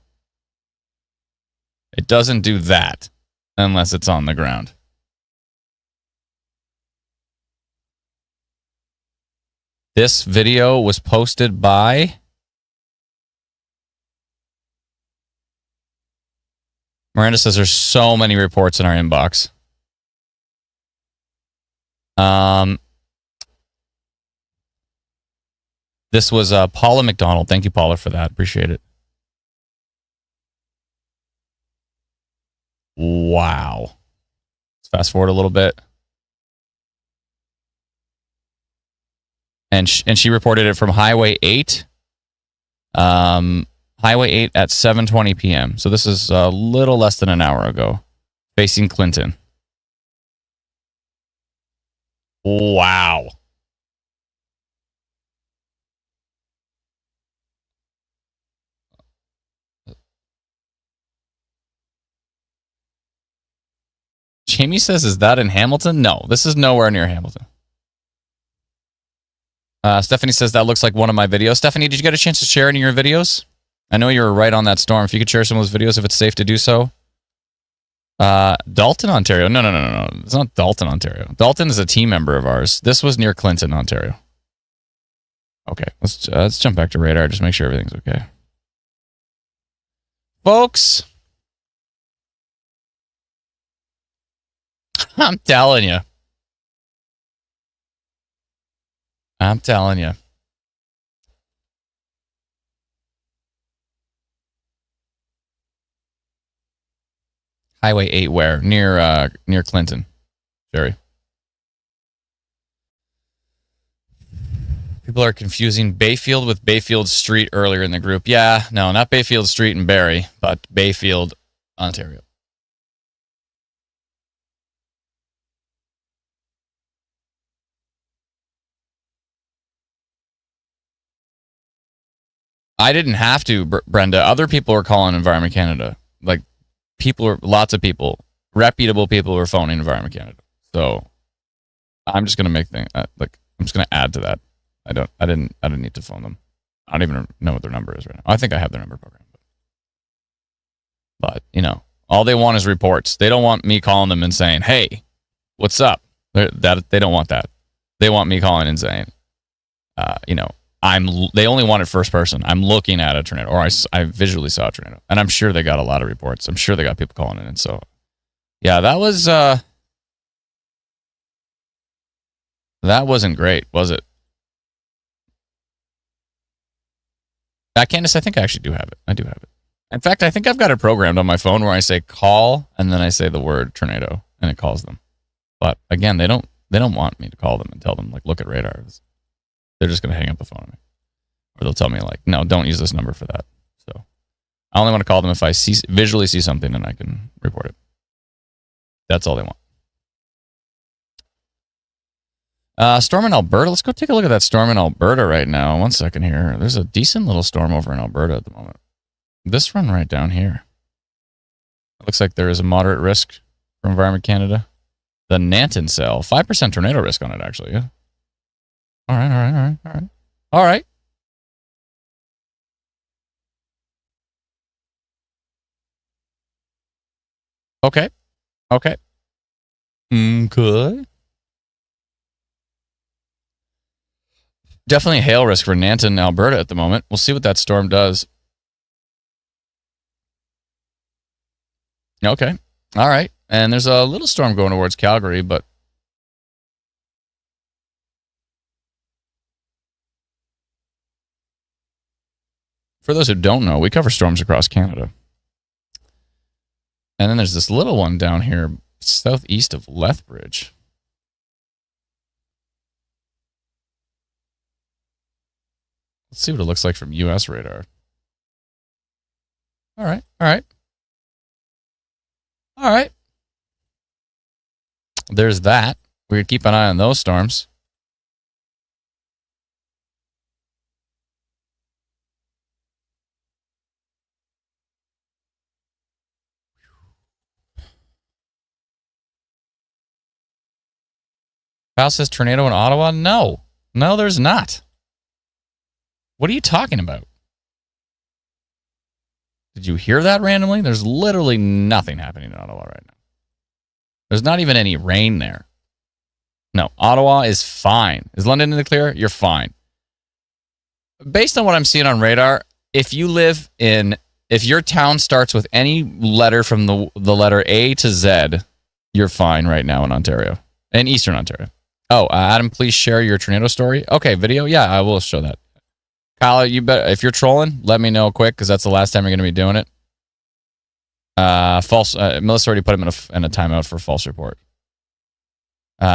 It doesn't do that unless it's on the ground. This video was posted by Miranda says there's so many reports in our inbox. This was Paula McDonald. Thank you, Paula, for that. Appreciate it. Wow. Let's fast forward a little bit. And she reported it from Highway 8. Highway 8 at 7:20 p.m. So this is a little less than an hour ago. Facing Clinton. Wow. Jamie says, is that in Hamilton? No, this is nowhere near Hamilton. Stephanie says, that looks like one of my videos. Stephanie, did you get a chance to share any of your videos? I know you were right on that storm. If you could share some of those videos, if it's safe to do so, Dalton, Ontario. No. It's not Dalton, Ontario. Dalton is a team member of ours. This was near Clinton, Ontario. Okay, let's jump back to radar. Just make sure everything's okay. Folks, I'm telling you. Highway 8 where? Near Clinton, Jerry. People are confusing Bayfield with Bayfield Street earlier in the group. Yeah, no, not Bayfield Street in Barrie, but Bayfield, Ontario. I didn't have to, Brenda. Other people were calling Environment Canada. Like, lots of people, reputable people were phoning Environment Canada. So I'm just gonna make things I'm just gonna add to that. I didn't need to phone them. I don't even know what their number is right now. I think I have their number programmed. But all they want is reports. They don't want me calling them and saying, "Hey, what's up?" They don't want that. They want me calling and saying, they only want it first person. I'm looking at a tornado, or I visually saw a tornado, and I'm sure they got a lot of reports. I'm sure they got people calling in, and so yeah, that wasn't great, was it? Candace, I think I actually do have it. I do have it. In fact, I think I've got it programmed on my phone where I say call and then I say the word tornado and it calls them. But again, they don't want me to call them and tell them look at radar. They're just going to hang up the phone on me. Or they'll tell me no, don't use this number for that. So I only want to call them if I visually see something and I can report it. That's all they want. Storm in Alberta. Let's go take a look at that storm in Alberta right now. 1 second here. There's a decent little storm over in Alberta at the moment. This run right down here. It looks like there is a moderate risk for Environment Canada. The Nanton cell. 5% tornado risk on it, actually. Yeah. All right. Okay. Definitely hail risk for Nanton, Alberta at the moment. We'll see what that storm does. Okay. All right. And there's a little storm going towards Calgary, but for those who don't know, we cover storms across Canada. And then there's this little one down here southeast of Lethbridge. Let's see what it looks like from U.S. radar. All right. There's that. We're going to keep an eye on those storms. Kyle says tornado in Ottawa? No, there's not. What are you talking about? Did you hear that randomly? There's literally nothing happening in Ottawa right now. There's not even any rain there. No, Ottawa is fine. Is London in the clear? You're fine. Based on what I'm seeing on radar, if your town starts with any letter from the letter A to Z, you're fine right now in Ontario. In Eastern Ontario. Oh, Adam, please share your tornado story. Okay, video? Yeah, I will show that. Kyle, you bet. If you're trolling, let me know quick, because that's the last time you're going to be doing it. False. Melissa already put him in a timeout for false report.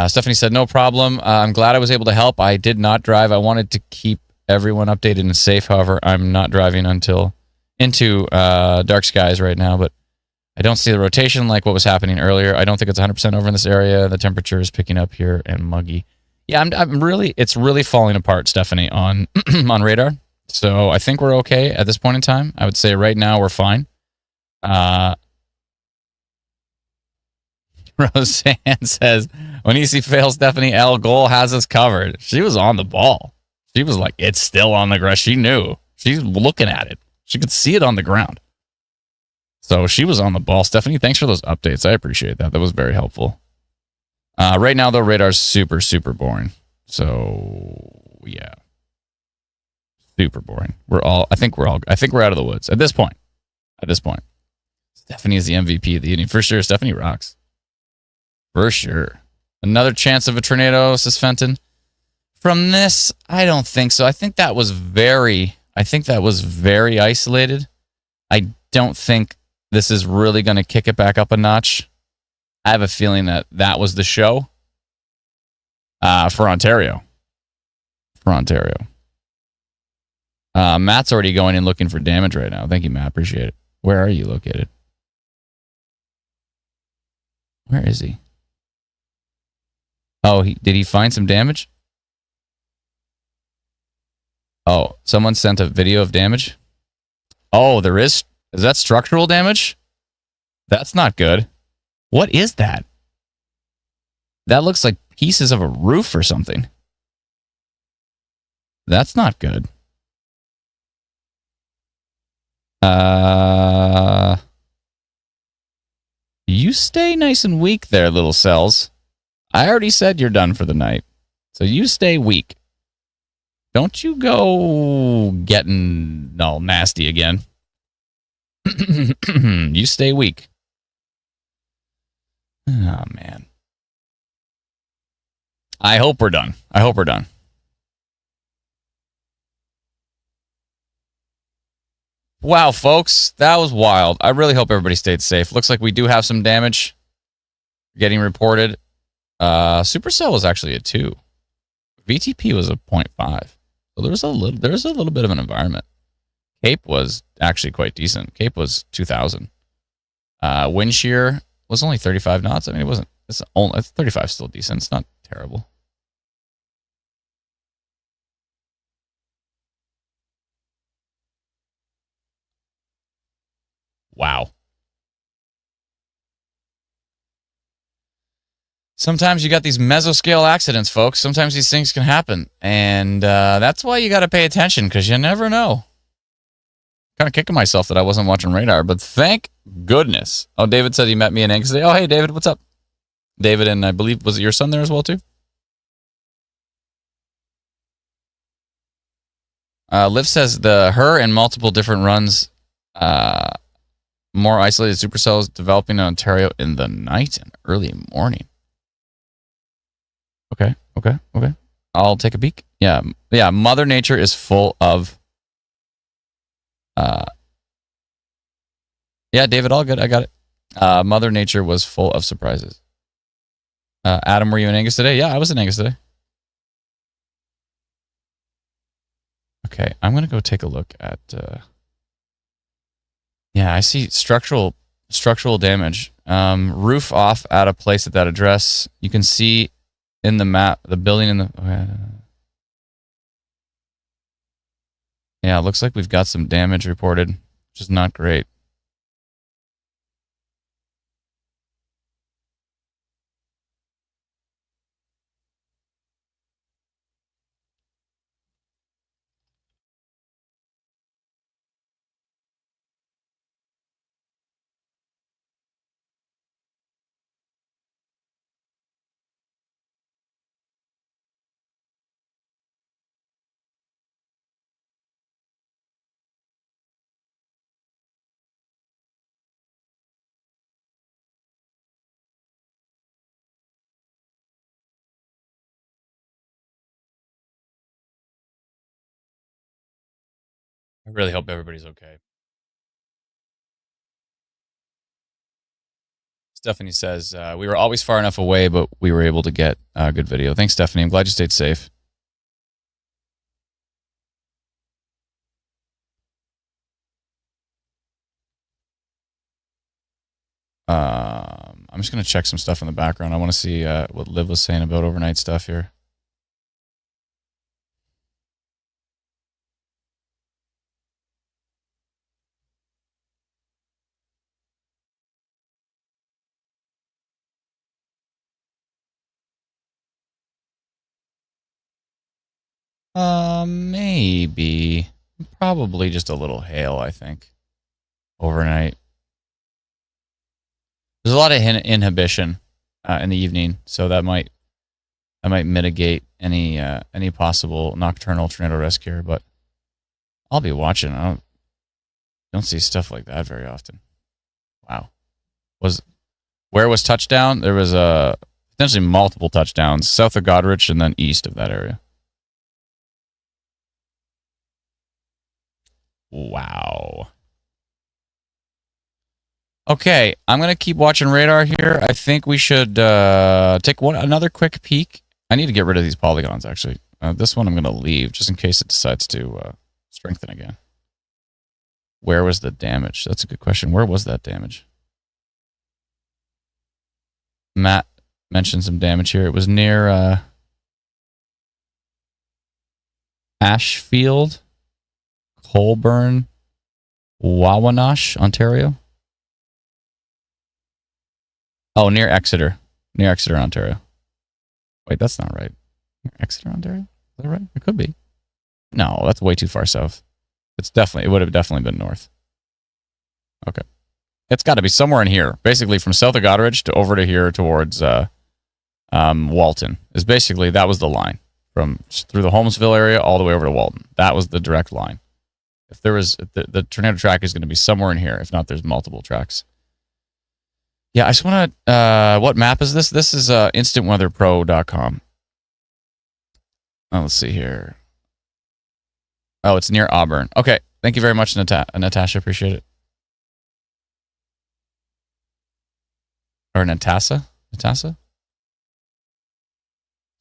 Stephanie said, no problem. I'm glad I was able to help. I did not drive. I wanted to keep everyone updated and safe. However, I'm not driving into dark skies right now, but I don't see the rotation like what was happening earlier. I don't think it's 100% over in this area. The temperature is picking up here and muggy. Yeah, it's really falling apart, Stephanie, on on radar. So I think we're okay at this point in time. I would say right now we're fine. Roseanne says, when EC fails, Stephanie L. Goal has us covered. She was on the ball. She was like, it's still on the ground. She knew. She's looking at it. She could see it on the ground. So she was on the ball. Stephanie, thanks for those updates. I appreciate that. That was very helpful. Right now, though, radar's super, super boring. So, yeah. Super boring. I think we're out of the woods at this point. Stephanie is the MVP of the evening. For sure, Stephanie rocks. For sure. Another chance of a tornado, says Fenton. From this, I don't think so. I think that was very isolated. I don't think this is really going to kick it back up a notch. I have a feeling that was the show for Ontario. Matt's already going and looking for damage right now. Thank you, Matt. Appreciate it. Where are you located? Where is he? Oh, did he find some damage? Oh, someone sent a video of damage? Oh, there is. Is that structural damage? That's not good. What is that? That looks like pieces of a roof or something. That's not good. You stay nice and weak there, little cells. I already said you're done for the night. So you stay weak. Don't you go getting all nasty again. You stay weak. Oh, man. I hope we're done. Wow, folks. That was wild. I really hope everybody stayed safe. Looks like we do have some damage getting reported. Supercell was actually a 2. VTP was a 0.5. So there's a little bit of an environment. Cape was actually quite decent. Cape was 2,000. Wind shear was only 35 knots. I mean, it's 35 still decent. It's not terrible. Wow. Sometimes you got these mesoscale accidents, folks. Sometimes these things can happen. And that's why you got to pay attention, because you never know. Kind of kicking myself that I wasn't watching radar, but thank goodness. Oh, David said he met me in Angus today. Oh, hey, David, what's up? David, and I believe, was it your son there as well, too? Liv says her and multiple different runs, more isolated supercells developing in Ontario in the night and early morning. Okay. I'll take a peek. Yeah. Mother Nature is full of. Yeah, David, all good. I got it. Mother Nature was full of surprises. Adam, were you in Angus today? Yeah, I was in Angus today. Okay, I'm gonna go take a look at. Yeah, I see structural damage. Roof off at a place at that address. You can see in the map the building in the. Yeah, it looks like we've got some damage reported, which is not great. I really hope everybody's okay. Stephanie says, we were always far enough away, but we were able to get a good video. Thanks, Stephanie. I'm glad you stayed safe. I'm just going to check some stuff in the background. I want to see what Liv was saying about overnight stuff here. Maybe. Probably just a little hail, I think. Overnight. There's a lot of inhibition in the evening, so that might mitigate any possible nocturnal tornado risk here. But I'll be watching. I don't see stuff like that very often. Wow. Where was touchdown? There was potentially multiple touchdowns south of Godrich and then east of that area. Wow. Okay, I'm going to keep watching radar here. I think we should take another quick peek. I need to get rid of these polygons, actually. This one I'm going to leave just in case it decides to strengthen again. Where was the damage? That's a good question. Where was that damage? Matt mentioned some damage here. It was near Ashfield, Colburn, Wawanosh, Ontario. Oh, near Exeter. Near Exeter, Ontario. Wait, that's not right. Near Exeter, Ontario? Is that right? It could be. No, that's way too far south. It would have definitely been north. Okay. It's got to be somewhere in here. Basically from south of Godrich to over to here towards Walton. That was the line. Through the Holmesville area all the way over to Walton. That was the direct line. If the tornado track is going to be somewhere in here. If not, there's multiple tracks. Yeah, I just want to, what map is this? This is instantweatherpro.com. Oh, let's see here. Oh, it's near Auburn. Okay, thank you very much, Natasha. Appreciate it. Or Natasha? I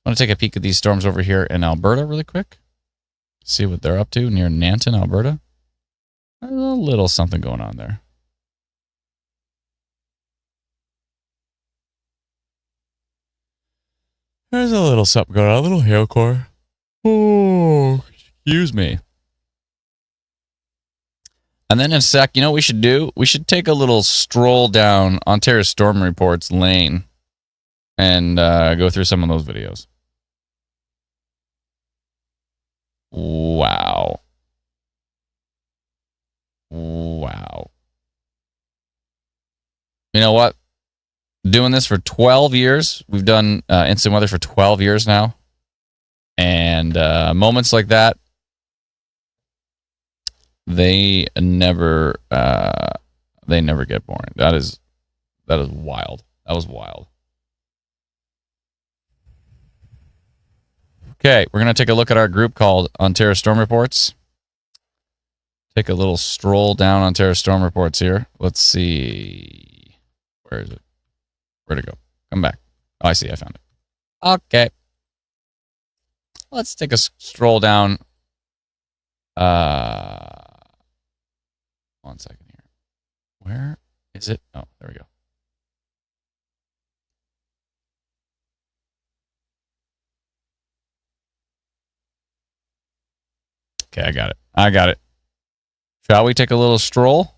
want to take a peek at these storms over here in Alberta really quick. See what they're up to near Nanton, Alberta. There's a little something going on there. There's a little something going on, a little hail core. Oh, excuse me. And then in a sec, you know what we should do? We should take a little stroll down Ontario Storm Reports lane and go through some of those videos. Wow. Wow. You know what? Doing this for 12 years. We've done instant weather for 12 years now. And moments like that, they never get boring. That is wild. That was wild. Okay, we're going to take a look at our group called Ontario Storm Reports. Take a little stroll down Ontario Storm Reports here. Let's see. Where is it? Where'd it go? Come back. Oh, I see. I found it. Okay. Let's take a stroll down. 1 second here. Where is it? Oh, there we go. Okay, I got it. Shall we take a little stroll?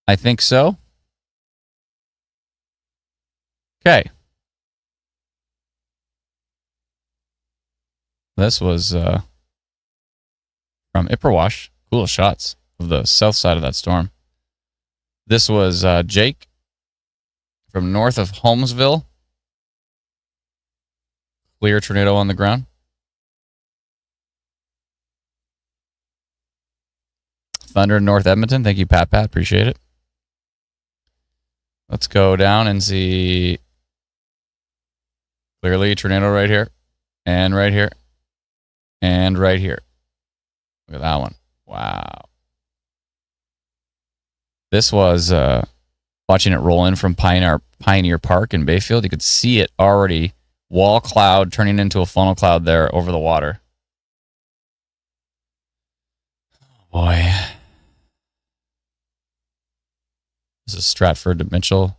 I think so. Okay. This was from Ipperwash. Cool shots of the south side of that storm. This was Jake from north of Holmesville. Clear tornado on the ground. Thunder North Edmonton. Thank you, Pat. Appreciate it. Let's go down and see. Clearly, tornado right here, and right here, and right here. Look at that one. Wow. This was watching it roll in from Pioneer Park in Bayfield. You could see it already, wall cloud turning into a funnel cloud there over the water. Oh boy. This is Stratford to Mitchell.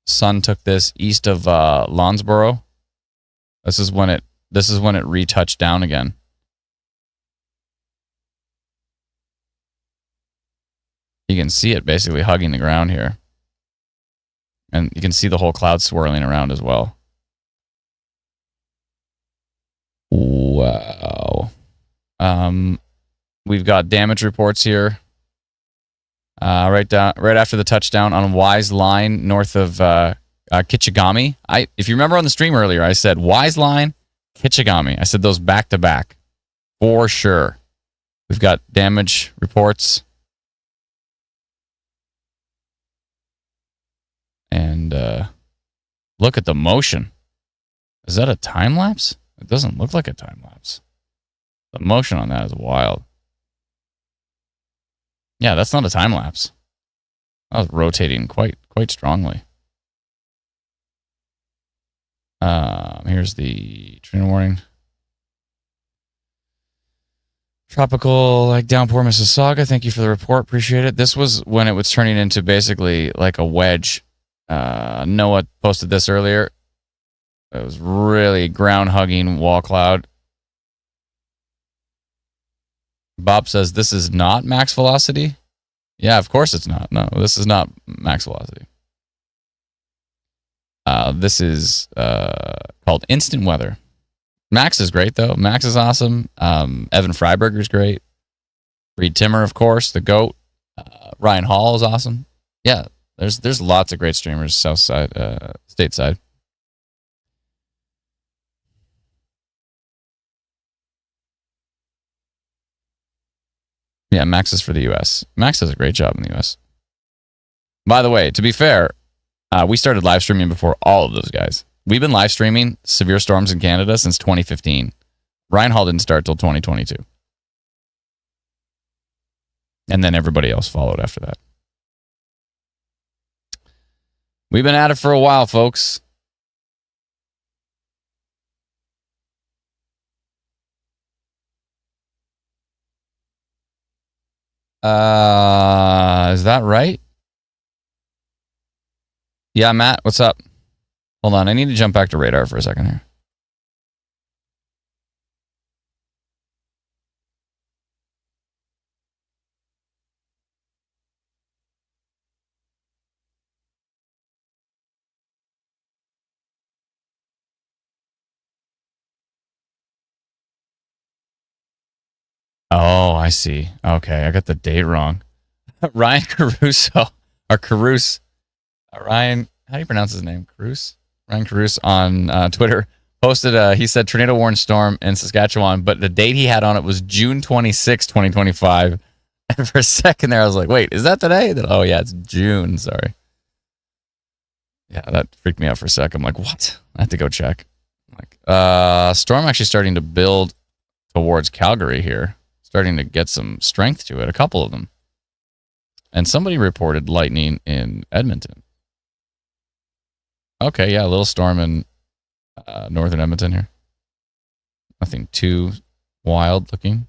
Sun took this east of Lonsborough. This is when it retouched down again. You can see it basically hugging the ground here. And you can see the whole cloud swirling around as well. Wow. We've got damage reports here. Right after the touchdown on Wise Line north of Kichigami. If you remember on the stream earlier, I said Wise Line, Kichigami. I said those back to back for sure. We've got damage reports. And look at the motion. Is that a time lapse? It doesn't look like a time lapse. The motion on that is wild. Yeah, that's not a time lapse. I was rotating quite strongly. Here's the trigger warning. Tropical like downpour Mississauga. Thank you for the report. Appreciate it. This was when it was turning into basically like a wedge. Noah posted this earlier. It was really ground hugging wall cloud. Bob says this is not max velocity. Yeah, of course it's not. No, this is not max velocity. This is called instant weather. Max is great though. Max is awesome. Evan Freiberger's great. Reed Timmer, of course, the GOAT. Ryan Hall is awesome. Yeah, there's lots of great streamers south side, stateside. Yeah, Max is for the U.S. Max does a great job in the U.S. By the way, to be fair, we started live streaming before all of those guys. We've been live streaming severe storms in Canada since 2015. Ryan Hall didn't start till 2022. And then everybody else followed after that. We've been at it for a while, folks. Is that right? Yeah, Matt, what's up? Hold on, I need to jump back to radar for a second here. Oh, I see. Okay, I got the date wrong. Ryan Caruso, or Caruso. Ryan, how do you pronounce his name? Caruso? Ryan Caruso on Twitter posted, he said tornado warned storm in Saskatchewan, but the date he had on it was June 26, 2025. And for a second there, I was like, wait, is that today? Then, oh, yeah, it's June. Sorry. Yeah, that freaked me out for a sec. I'm like, what? I have to go check. Storm actually starting to build towards Calgary here. Starting to get some strength to it, a couple of them. And somebody reported lightning in Edmonton. Okay, yeah, a little storm in northern Edmonton here. Nothing too wild looking.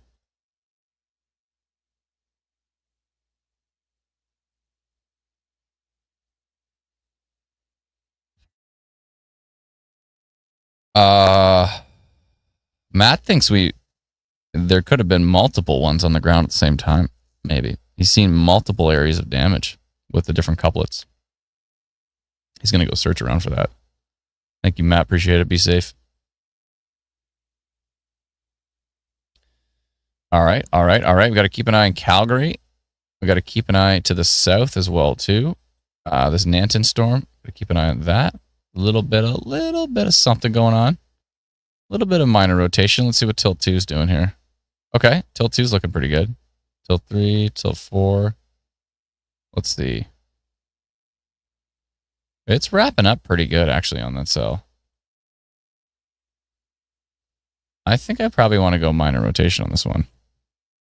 Matt thinks there could have been multiple ones on the ground at the same time. Maybe. He's seen multiple areas of damage with the different couplets. He's going to go search around for that. Thank you, Matt. Appreciate it. Be safe. All right. We got to keep an eye on Calgary. We got to keep an eye to the south as well, too. This Nanton storm. Got to keep an eye on that. A little bit of something going on. A little bit of minor rotation. Let's see what Tilt 2 is doing here. Okay, Tilt 2 is looking pretty good. Tilt 3, Tilt 4. Let's see. It's wrapping up pretty good, actually, on that cell. I think I probably want to go minor rotation on this one.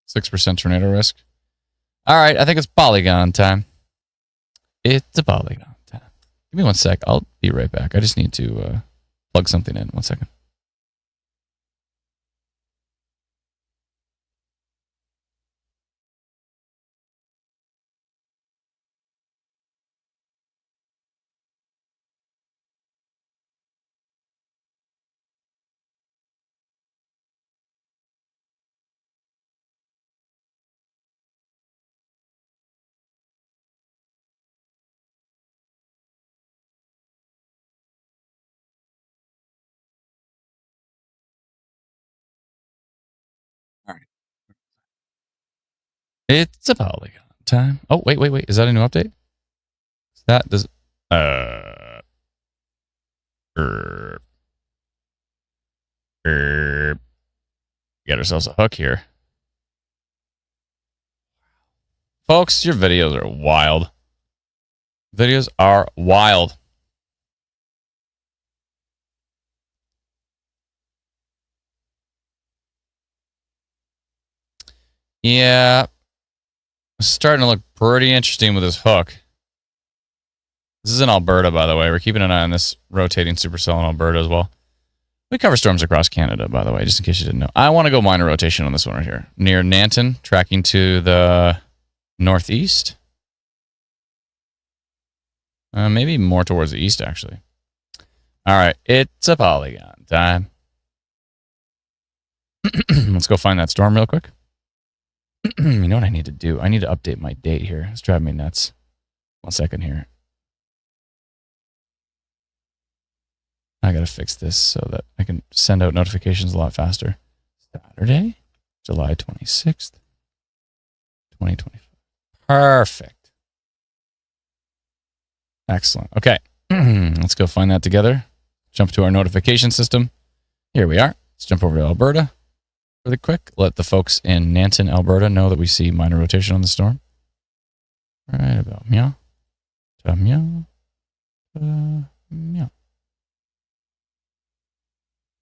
6% tornado risk. All right, I think it's polygon time. It's a polygon time. Give me 1 sec. I'll be right back. I just need to plug something in. 1 second. It's a polygon time. Oh, wait. Is that a new update? That does... Get ourselves a hook here. Folks, your videos are wild. Videos are wild. Yeah. It's starting to look pretty interesting with this hook. This is in Alberta, by the way. We're keeping an eye on this rotating supercell in Alberta as well. We cover storms across Canada, by the way, just in case you didn't know. I want to go minor rotation on this one right here. Near Nanton, tracking to the northeast. Maybe more towards the east, actually. All right, it's a polygon time. Let's go find that storm real quick. You know what I need to do? I need to update my date here. It's driving me nuts. 1 second here. I gotta fix this so that I can send out notifications a lot faster. Saturday, July 26th, 2025. Perfect. Excellent. Okay. Let's go find that together. Jump to our notification system. Here we are. Let's jump over to Alberta really quick. Let the folks in Nanton, Alberta know that we see minor rotation on the storm. Right about meow. Meow. Meow.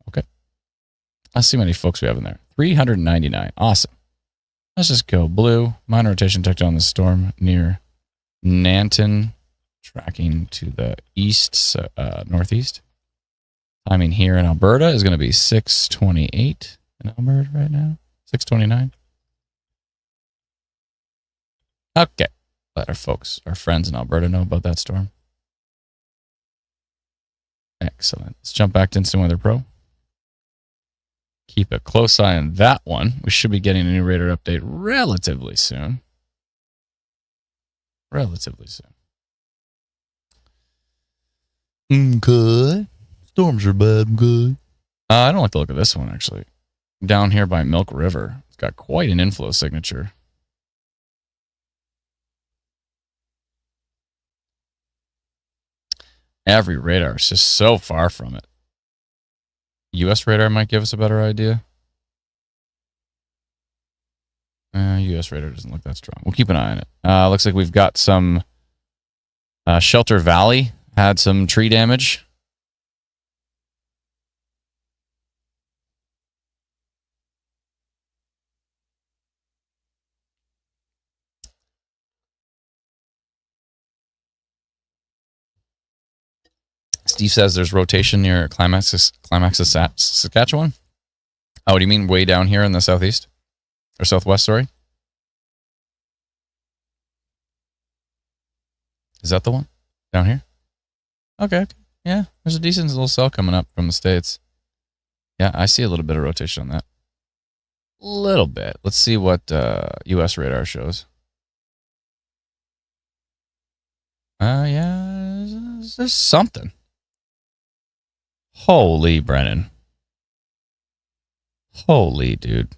Okay. Let's see how many folks we have in there. 399. Awesome. Let's just go blue. Minor rotation detected on the storm near Nanton, tracking to the east, northeast. Timing here in Alberta is going to be 6:28 in Alberta right now. 6:29. Okay. Let our folks, our friends in Alberta know about that storm. Excellent. Let's jump back to Instant Weather Pro. Keep a close eye on that one. We should be getting a new radar update relatively soon. Relatively soon. Good. Storms are bad. Good. I don't like the look of this one, actually. Down here by Milk River. It's got quite an inflow signature. Every radar is just so far from it. U.S. radar might give us a better idea. U.S. radar doesn't look that strong. We'll keep an eye on it. Looks like we've got some Shelter Valley had some tree damage. Steve says there's rotation near Climax Saskatchewan. Oh, do you mean way down here in the southeast? Or southwest, sorry? Is that the one? Down here? Okay. Yeah, there's a decent little cell coming up from the States. Yeah, I see a little bit of rotation on that. Little bit. Let's see what U.S. radar shows. Yeah, there's something. Holy Brennan. Holy dude.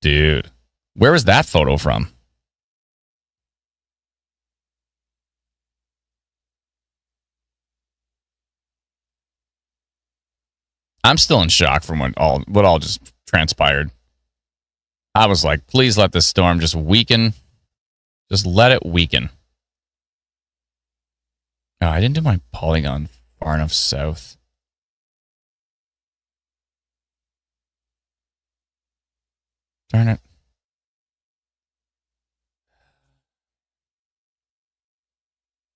Dude. Where was that photo from? I'm still in shock from what all just transpired. I was like, please let this storm just weaken. Just let it weaken. Oh, I didn't do my polygon far enough south. Darn it.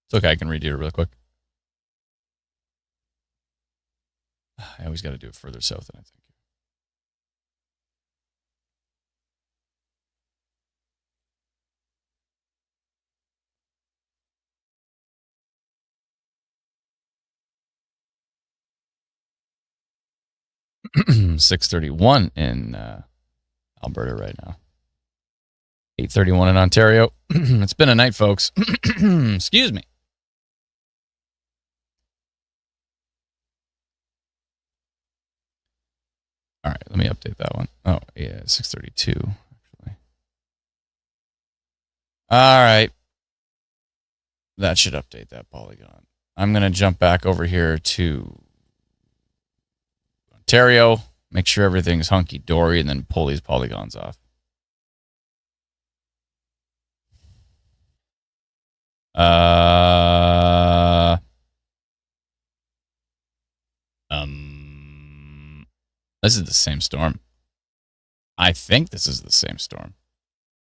It's okay, I can redo it real quick. I always got to do it further south than I think. 6:31 in Alberta right now. 8:31 in Ontario. It's been a night, folks. Excuse me. All right, let me update that one. Oh, yeah, 6:32, actually. All right. That should update that polygon. I'm going to jump back over here to Ontario, make sure everything's hunky-dory, and then pull these polygons off. This is the same storm. I think this is the same storm.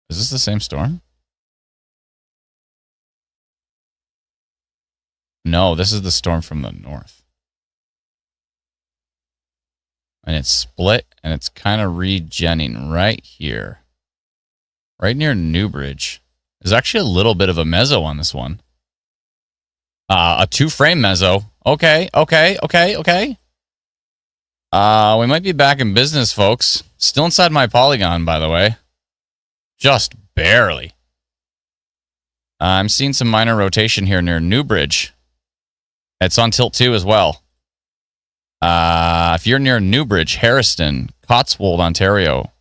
Is this the same storm? No, this is the storm from the north. And it's split, and it's kind of regenning right here. Right near Newbridge. There's actually a little bit of a mezzo on this one. A 2-frame mezzo. Okay. We might be back in business, folks. Still inside my polygon, by the way. Just barely. I'm seeing some minor rotation here near Newbridge. It's on tilt 2 as well. If you're near Newbridge, Harriston, Cotswold, Ontario,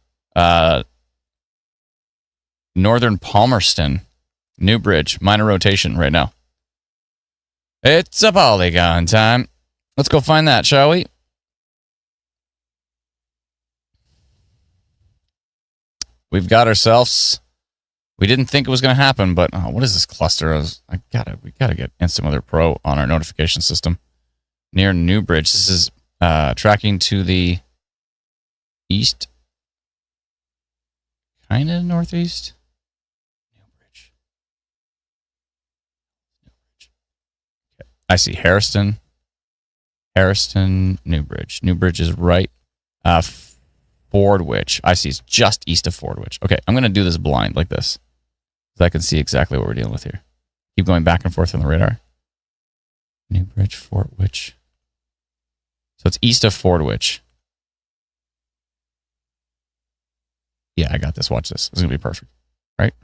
Northern Palmerston, Newbridge, minor rotation right now. It's a polygon time. Let's go find that, shall we? We've got ourselves. We didn't think it was going to happen, but what is this cluster? We gotta get Instant Weather Pro on our notification system. Near Newbridge. This is tracking to the east, kind of northeast. Newbridge. Okay. I see Harriston, Newbridge. Newbridge is right. Fordwich. I see it's just east of Fordwich. Okay, I'm going to do this blind like this, so I can see exactly what we're dealing with here. Keep going back and forth on the radar. Newbridge, Fordwich. So it's east of Fordwich. Yeah, I got this. Watch this. This is going to be perfect. Right?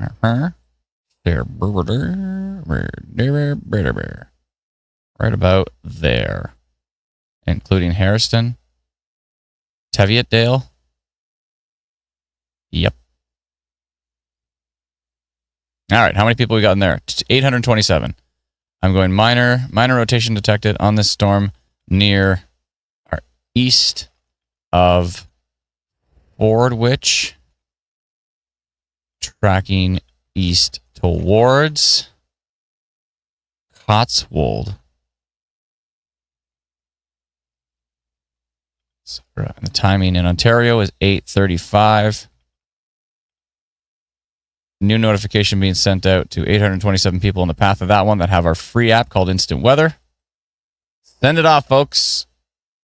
Right about there. Including Harriston. Teviotdale. Yep. All right, how many people we got in there? 827. I'm going minor rotation detected on this storm near or east of Fordwich, tracking east towards Cotswold. And the timing in Ontario is 8:35. New notification being sent out to 827 people in the path of that one that have our free app called Instant Weather. Send it off, folks.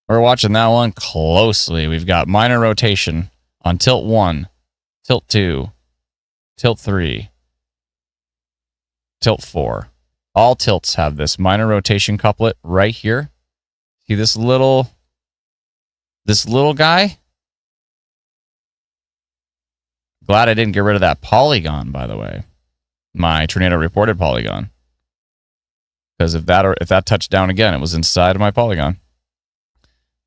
We're watching that one closely. We've got minor rotation on tilt 1, tilt 2, tilt 3, tilt 4. All tilts have this minor rotation couplet right here. See this little guy? Glad I didn't get rid of that polygon, by the way. My tornado reported polygon. Because if that touched down again, it was inside of my polygon.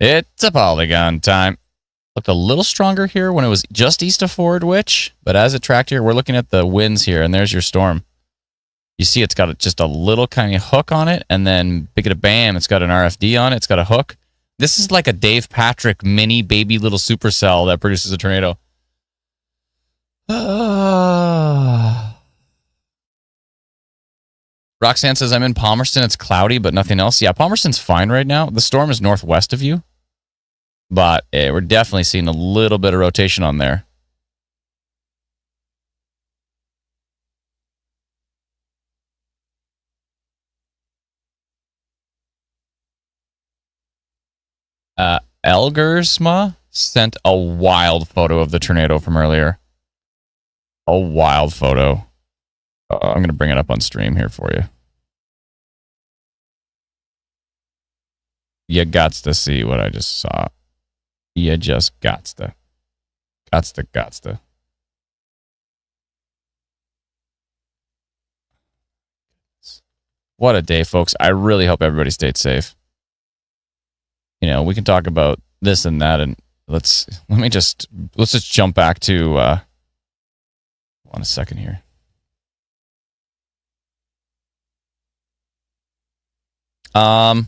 It's a polygon time. Looked a little stronger here when it was just east of Fordwich, but as it tracked here, we're looking at the winds here, and there's your storm. You see it's got just a little kind of hook on it, and then bam, it's got an RFD on it, it's got a hook. This is like a Dave Patrick mini baby little supercell that produces a tornado. Roxanne says, I'm in Palmerston. It's cloudy, but nothing else. Yeah, Palmerston's fine right now. The storm is northwest of you, but we're definitely seeing a little bit of rotation on there. Elgersma sent a wild photo of the tornado from earlier. A wild photo. I'm going to bring it up on stream here for you. You gots to see what I just saw. You just gots to. Gots to. What a day, folks. I really hope everybody stayed safe. You know, we can talk about this and that, and let's just jump back to on a second here. There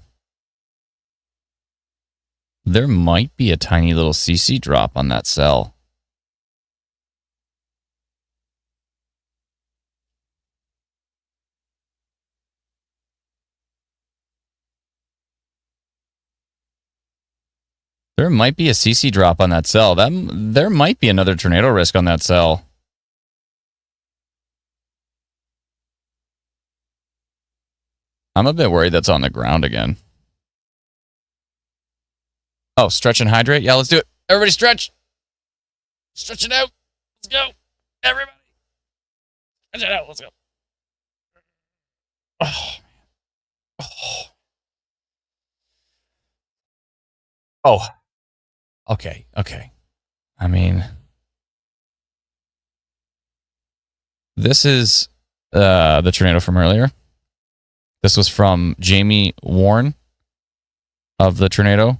might be a tiny little CC drop on that cell. There might be a CC drop on that cell. There might be another tornado risk on that cell. I'm a bit worried that's on the ground again. Oh, stretch and hydrate? Yeah, let's do it. Everybody stretch. Stretch it out. Let's go. Everybody. Stretch it out. Let's go. Oh. Oh. Okay. I mean, this is the tornado from earlier. This was from Jamie Warren of the tornado.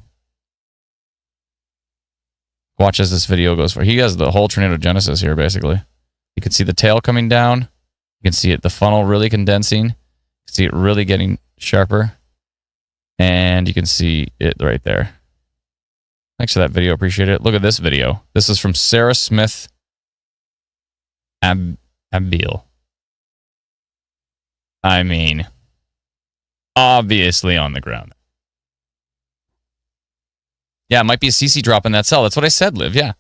Watch as this video goes for. He has the whole tornado genesis here, basically. You can see the tail coming down. You can see the funnel really condensing. You can see it really getting sharper. And you can see it right there. Thanks for that video. Appreciate it. Look at this video. This is from Sarah Smith Abil. I mean, obviously on the ground. Yeah, it might be a CC drop in that cell. That's what I said, Liv. Yeah.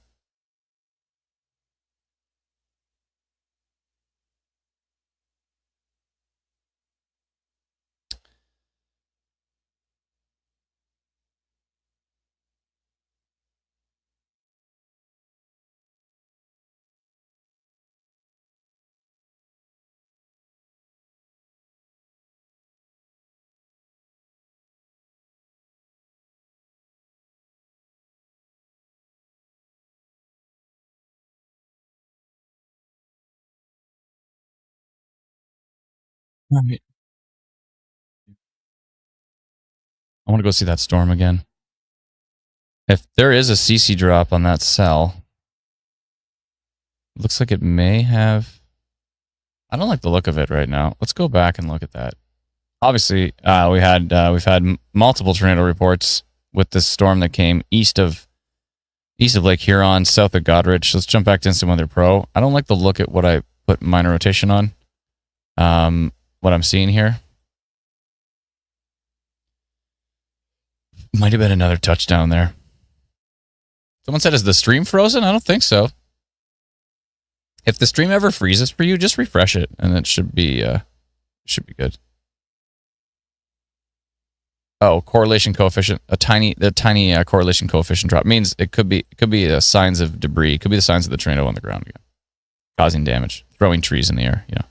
Right. I want to go see that storm again. If there is a CC drop on that cell, it looks like it may have. I don't like the look of it right now. Let's go back and look at that. Obviously, we've had multiple tornado reports with this storm that came east of Lake Huron, south of Godrich. Let's jump back to Instant Weather Pro. I don't like the look at what I put minor rotation on. What I'm seeing here. Might have been another touchdown there. Someone said, is the stream frozen? I don't think so. If the stream ever freezes for you, just refresh it, and it should be good. Oh, correlation coefficient. The tiny correlation coefficient drop means it could be signs of debris. It could be the signs of the tornado on the ground again, causing damage, throwing trees in the air. You know.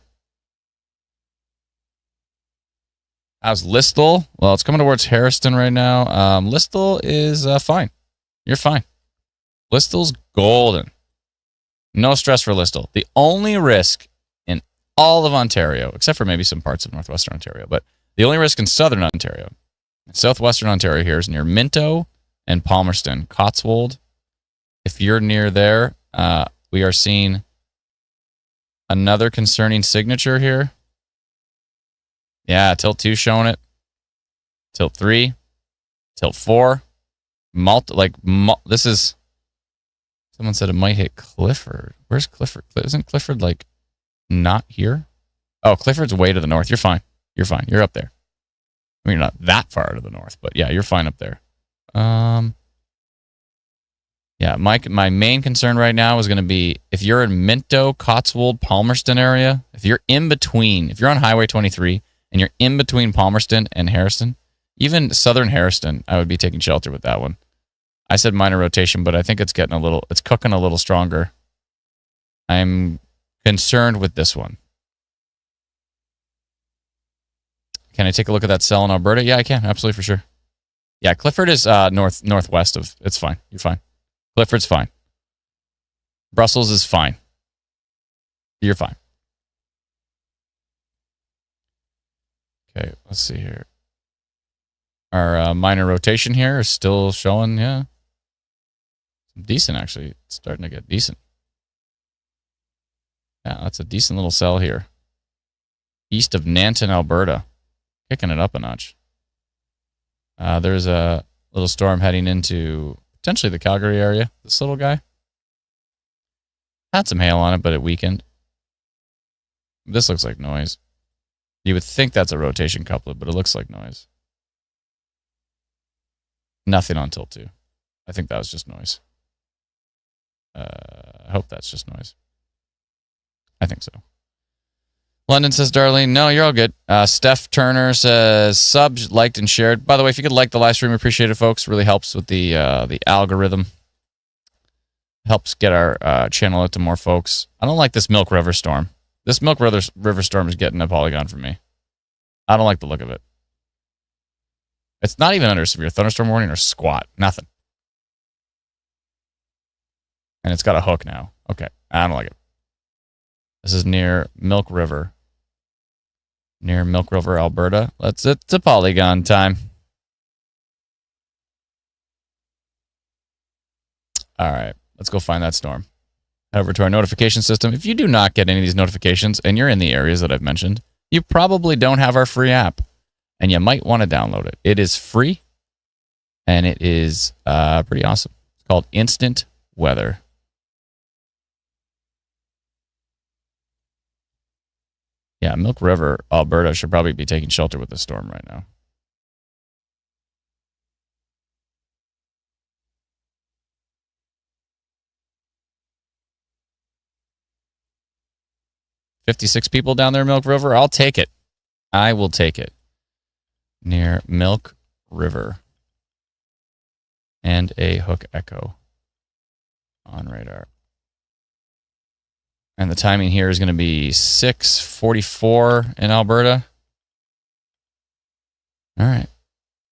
How's Listowel? Well, it's coming towards Harriston right now. Listowel is fine. You're fine. Listowel's golden. No stress for Listowel. The only risk in all of Ontario, except for maybe some parts of northwestern Ontario, but the only risk in southern Ontario, southwestern Ontario here is near Minto and Palmerston. Cotswold, if you're near there, we are seeing another concerning signature here. Yeah, tilt 2 showing it. Tilt 3. Tilt 4. This is... Someone said it might hit Clifford. Where's Clifford? Isn't Clifford, like, not here? Oh, Clifford's way to the north. You're fine. You're fine. You're up there. I mean, you're not that far to the north, but yeah, you're fine up there. Yeah, my main concern right now is going to be if you're in Minto, Cotswold, Palmerston area, if you're in between, if you're on Highway 23, and you're in between Palmerston and Harriston, even southern Harriston, I would be taking shelter with that one. I said minor rotation, but I think it's cooking a little stronger. I'm concerned with this one. Can I take a look at that cell in Alberta? Yeah, I can. Absolutely, for sure. Yeah, Clifford is northwest of. It's fine. You're fine. Clifford's fine. Brussels is fine. You're fine. Okay, let's see here. Our minor rotation here is still showing, yeah. Decent, actually. It's starting to get decent. Yeah, that's a decent little cell here. East of Nanton, Alberta. Kicking it up a notch. There's a little storm heading into potentially the Calgary area. This little guy had some hail on it, but it weakened. This looks like noise. You would think that's a rotation couplet, but it looks like noise. Nothing on tilt 2. I think that was just noise. I hope that's just noise. I think so. London says, Darlene, no, you're all good. Steph Turner says, subs, liked, and shared. By the way, if you could like the live stream, appreciate it, folks. Really helps with the algorithm. Helps get our channel out to more folks. I don't like this Milk River storm. This Milk River storm is getting a polygon for me. I don't like the look of it. It's not even under severe thunderstorm warning or squat. Nothing. And it's got a hook now. Okay, I don't like it. This is near Milk River. Near Milk River, Alberta. It's a polygon time. All right, let's go find that storm. Head over to our notification system. If you do not get any of these notifications and you're in the areas that I've mentioned, you probably don't have our free app, and you might want to download it. It is free, and it is pretty awesome. It's called Instant Weather. Yeah, Milk River, Alberta should probably be taking shelter with the storm right now. $56 people down there in Milk River. I'll take it. I will take it. Near Milk River. And a hook echo on radar. And the timing here is going to be 6:44 in Alberta. All right.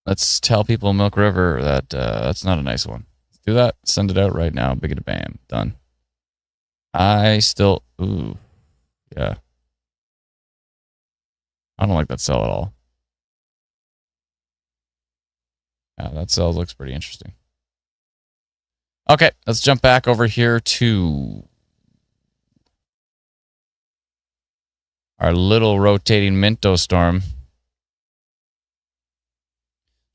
Let's tell people in Milk River that that's not a nice one. Let's do that. Send it out right now. Big bam. Done. Ooh. Yeah. I don't like that cell at all. Yeah, that cell looks pretty interesting. Okay, let's jump back over here to our little rotating Minto storm.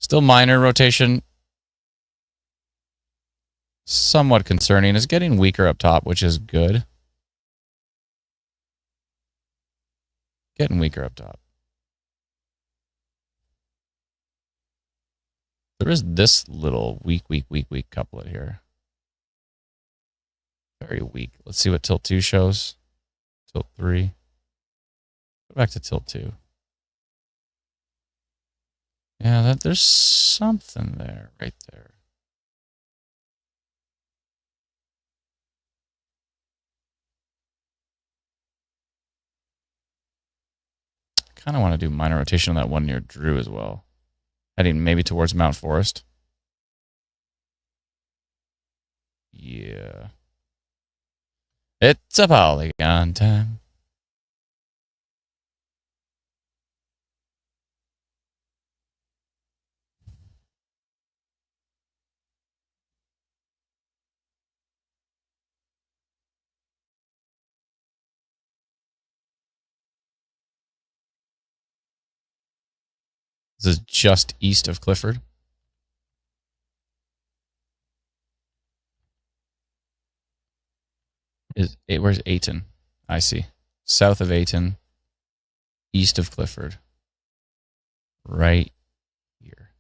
Still minor rotation. Somewhat concerning. It's getting weaker up top, which is good. Getting weaker up top. There is this little weak couplet here. Very weak. Let's see what tilt 2 shows. Tilt 3. Go back to tilt 2. Yeah, there's something there, right there. Kind of want to do minor rotation on that one near Drew as well. Heading maybe towards Mount Forest. Yeah. It's a polygon time. This is just east of Clifford. Where's Ayton? I see. South of Ayton, east of Clifford. Right here.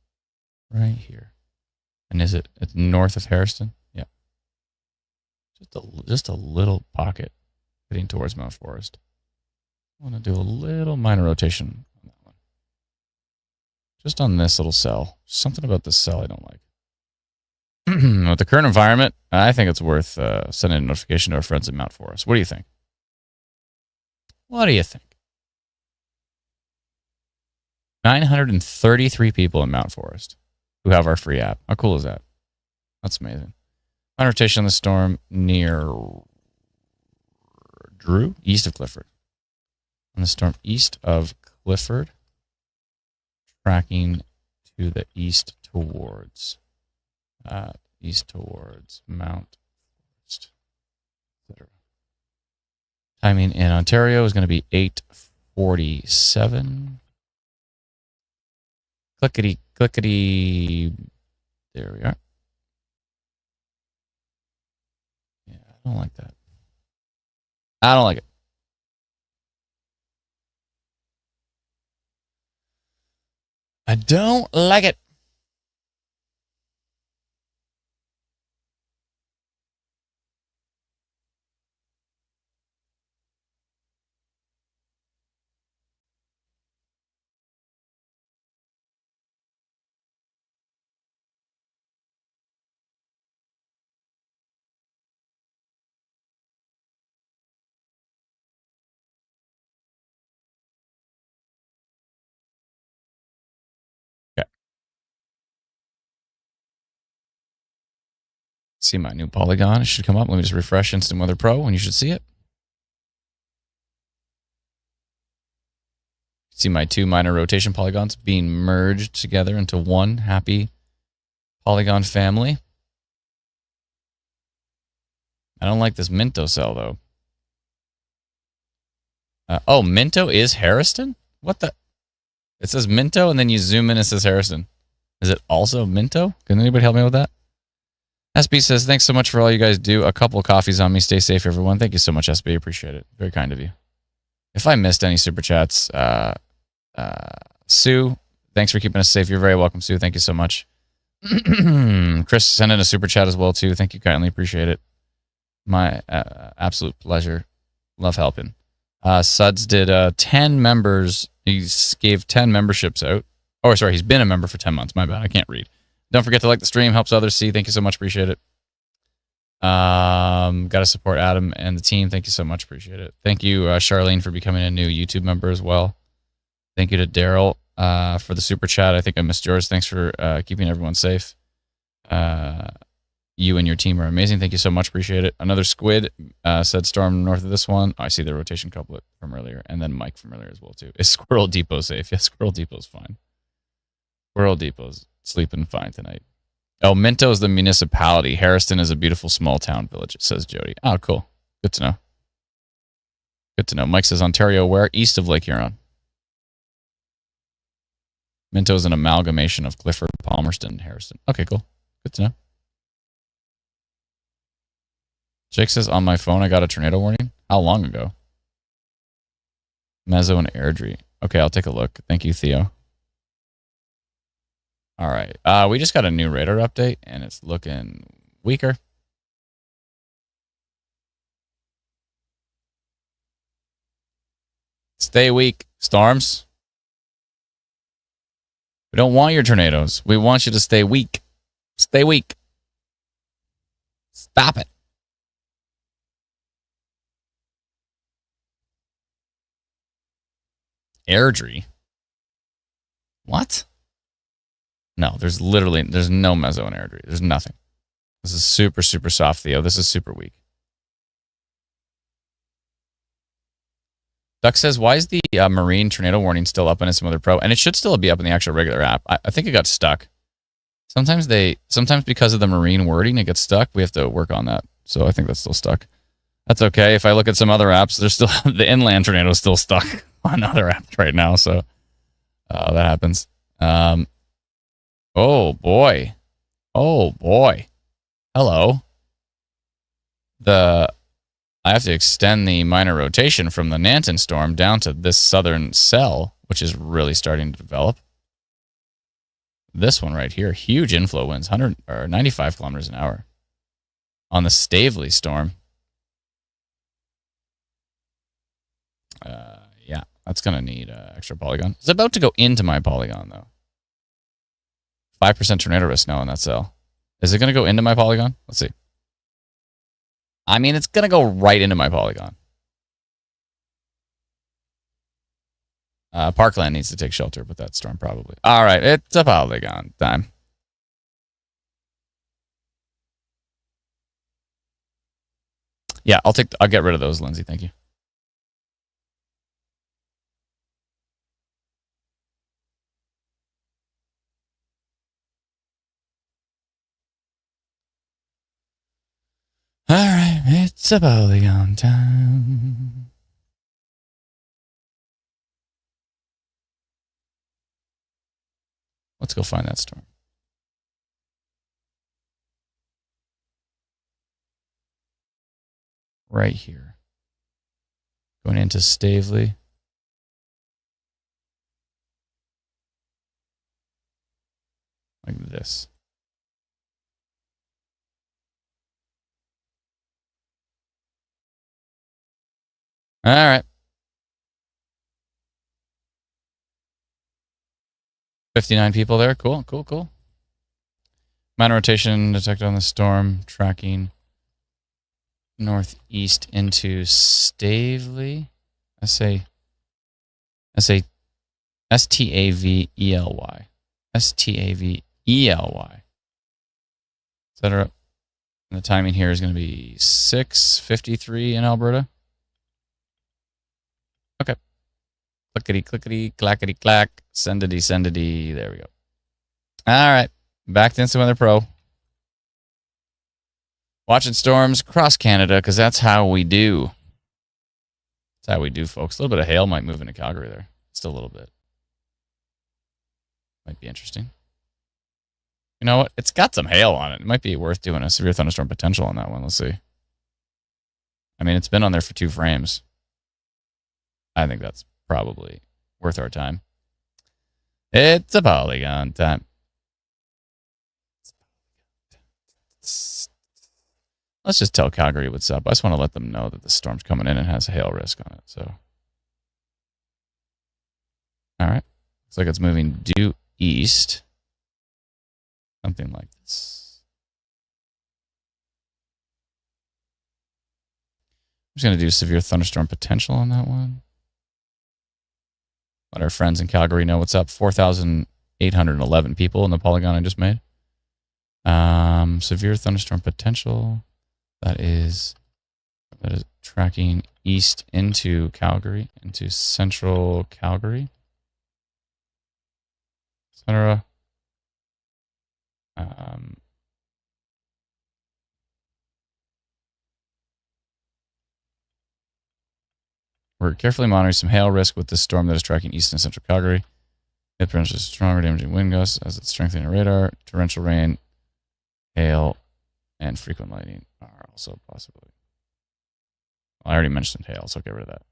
Right here. And is it north of Harrison? Yeah. Just a little pocket heading towards Mount Forest. I want to do a little minor rotation on that one. Just on this little cell. Something about this cell I don't like. With the current environment, I think it's worth sending a notification to our friends at Mount Forest. What do you think? What do you think? 933 people in Mount Forest who have our free app. How cool is that? That's amazing. Minor rotation on the storm near Drew, east of Clifford. On the storm east of Clifford, tracking to the east towards Mount Forest, etc. Timing in Ontario is going to be 8:47. Clickety Clickety. There we are. Yeah, I don't like that. I don't like it. I don't like it. Okay. See my new polygon. It should come up. Let me just refresh Instant Weather Pro and you should see it. See my two minor rotation polygons being merged together into one happy polygon family. I don't like this Minto cell, though. Oh, Minto is Harriston? What the? It says Minto, and then you zoom in, it says Harriston. Is it also Minto? Can anybody help me with that? SB says, thanks so much for all you guys do. A couple of coffees on me. Stay safe, everyone. Thank you so much, SB. Appreciate it. Very kind of you. If I missed any super chats, Sue, thanks for keeping us safe. You're very welcome, Sue. Thank you so much. Chris sent in a super chat as well, too. Thank you kindly. Appreciate it. My absolute pleasure. Love helping. Suds did 10 members. He gave 10 memberships out. Oh, sorry, he's been a member for 10 months. My bad. I can't read. Don't forget to like the stream. Helps others see. Thank you so much. Appreciate it. Got to support Adam and the team. Thank you so much. Appreciate it. Thank you, Charlene, for becoming a new YouTube member as well. Thank you to Daryl for the super chat. I think I missed yours. Thanks for keeping everyone safe. You and your team are amazing. Thank you so much. Appreciate it. Another squid said storm north of this one. Oh, I see the rotation couplet from earlier. And then Mike from earlier as well, too. Is Squirrel Depot safe? Yeah, Squirrel Depot's fine. Squirrel Depot's sleeping fine tonight. Oh, Minto is the municipality. Harriston is a beautiful small town village, it says Jody. Oh, cool. Good to know. Good to know. Mike says Ontario where? East of Lake Huron. Minto is an amalgamation of Clifford, Palmerston, and Harriston. Okay, cool. Good to know. Jake says, on my phone, I got a tornado warning. How long ago? Mezzo and Airdrie. Okay, I'll take a look. Thank you, Theo. All right. We just got a new radar update, and it's looking weaker. Stay weak, storms. We don't want your tornadoes. We want you to stay weak. Stay weak. Stop it. Airdrie? What? No, there's no mezzo in Airdrie. There's nothing. This is super, super soft, Theo. This is super weak. Duck says, why is the marine tornado warning still up on Instant Weather Pro? And it should still be up in the actual regular app. I think it got stuck. Sometimes because of the marine wording, it gets stuck. We have to work on that. So I think that's still stuck. That's okay. If I look at some other apps, there's still the inland tornado is still stuck on other apps right now. So that happens. Oh boy. Hello. I have to extend the minor rotation from the Nanton storm down to this southern cell, which is really starting to develop. This one right here, huge inflow winds, 95 kilometers an hour on the Stavely storm. Yeah, that's going to need extra polygon. It's about to go into my polygon, though. 5% tornado risk now in that cell. Is it going to go into my polygon? Let's see. I mean, it's going to go right into my polygon. Parkland needs to take shelter with that storm, probably. All right, it's a polygon time. Yeah, I'll get rid of those, Lindsay. Thank you. All right, it's a polygon time. Let's go find that storm. Right here. Going into Stavely. Like this. All right. 59 people there. Cool, cool, cool. Minor rotation detected on the storm. Tracking northeast into Stavely. S-A-S-T-A-V-E-L-Y. S-T-A-V-E-L-Y. Set her up. And the timing here is going to be 6:53 in Alberta. Okay. Clickety, clickety, clackety, clack. Sendity, sendity. There we go. All right. Back to Instant Weather Pro. Watching storms across Canada because that's how we do. That's how we do, folks. A little bit of hail might move into Calgary there. Just a little bit. Might be interesting. You know what? It's got some hail on it. It might be worth doing a severe thunderstorm potential on that one. Let's see. I mean, it's been on there for 2 frames. I think that's probably worth our time. It's a polygon time. Let's just tell Calgary what's up. I just want to let them know that the storm's coming in and has a hail risk on it. So, all right. Looks like it's moving due east. Something like this. I'm just going to do severe thunderstorm potential on that one. Let our friends in Calgary know what's up. 4,811 people in the polygon I just made. Severe thunderstorm potential. That is tracking east into Calgary, into central Calgary, etc. We're carefully monitoring some hail risk with this storm that is tracking east and central Calgary. It produces stronger damaging wind gusts as it's strengthening radar. Torrential rain, hail, and frequent lightning are also possible. Well, I already mentioned hail, so get rid of that.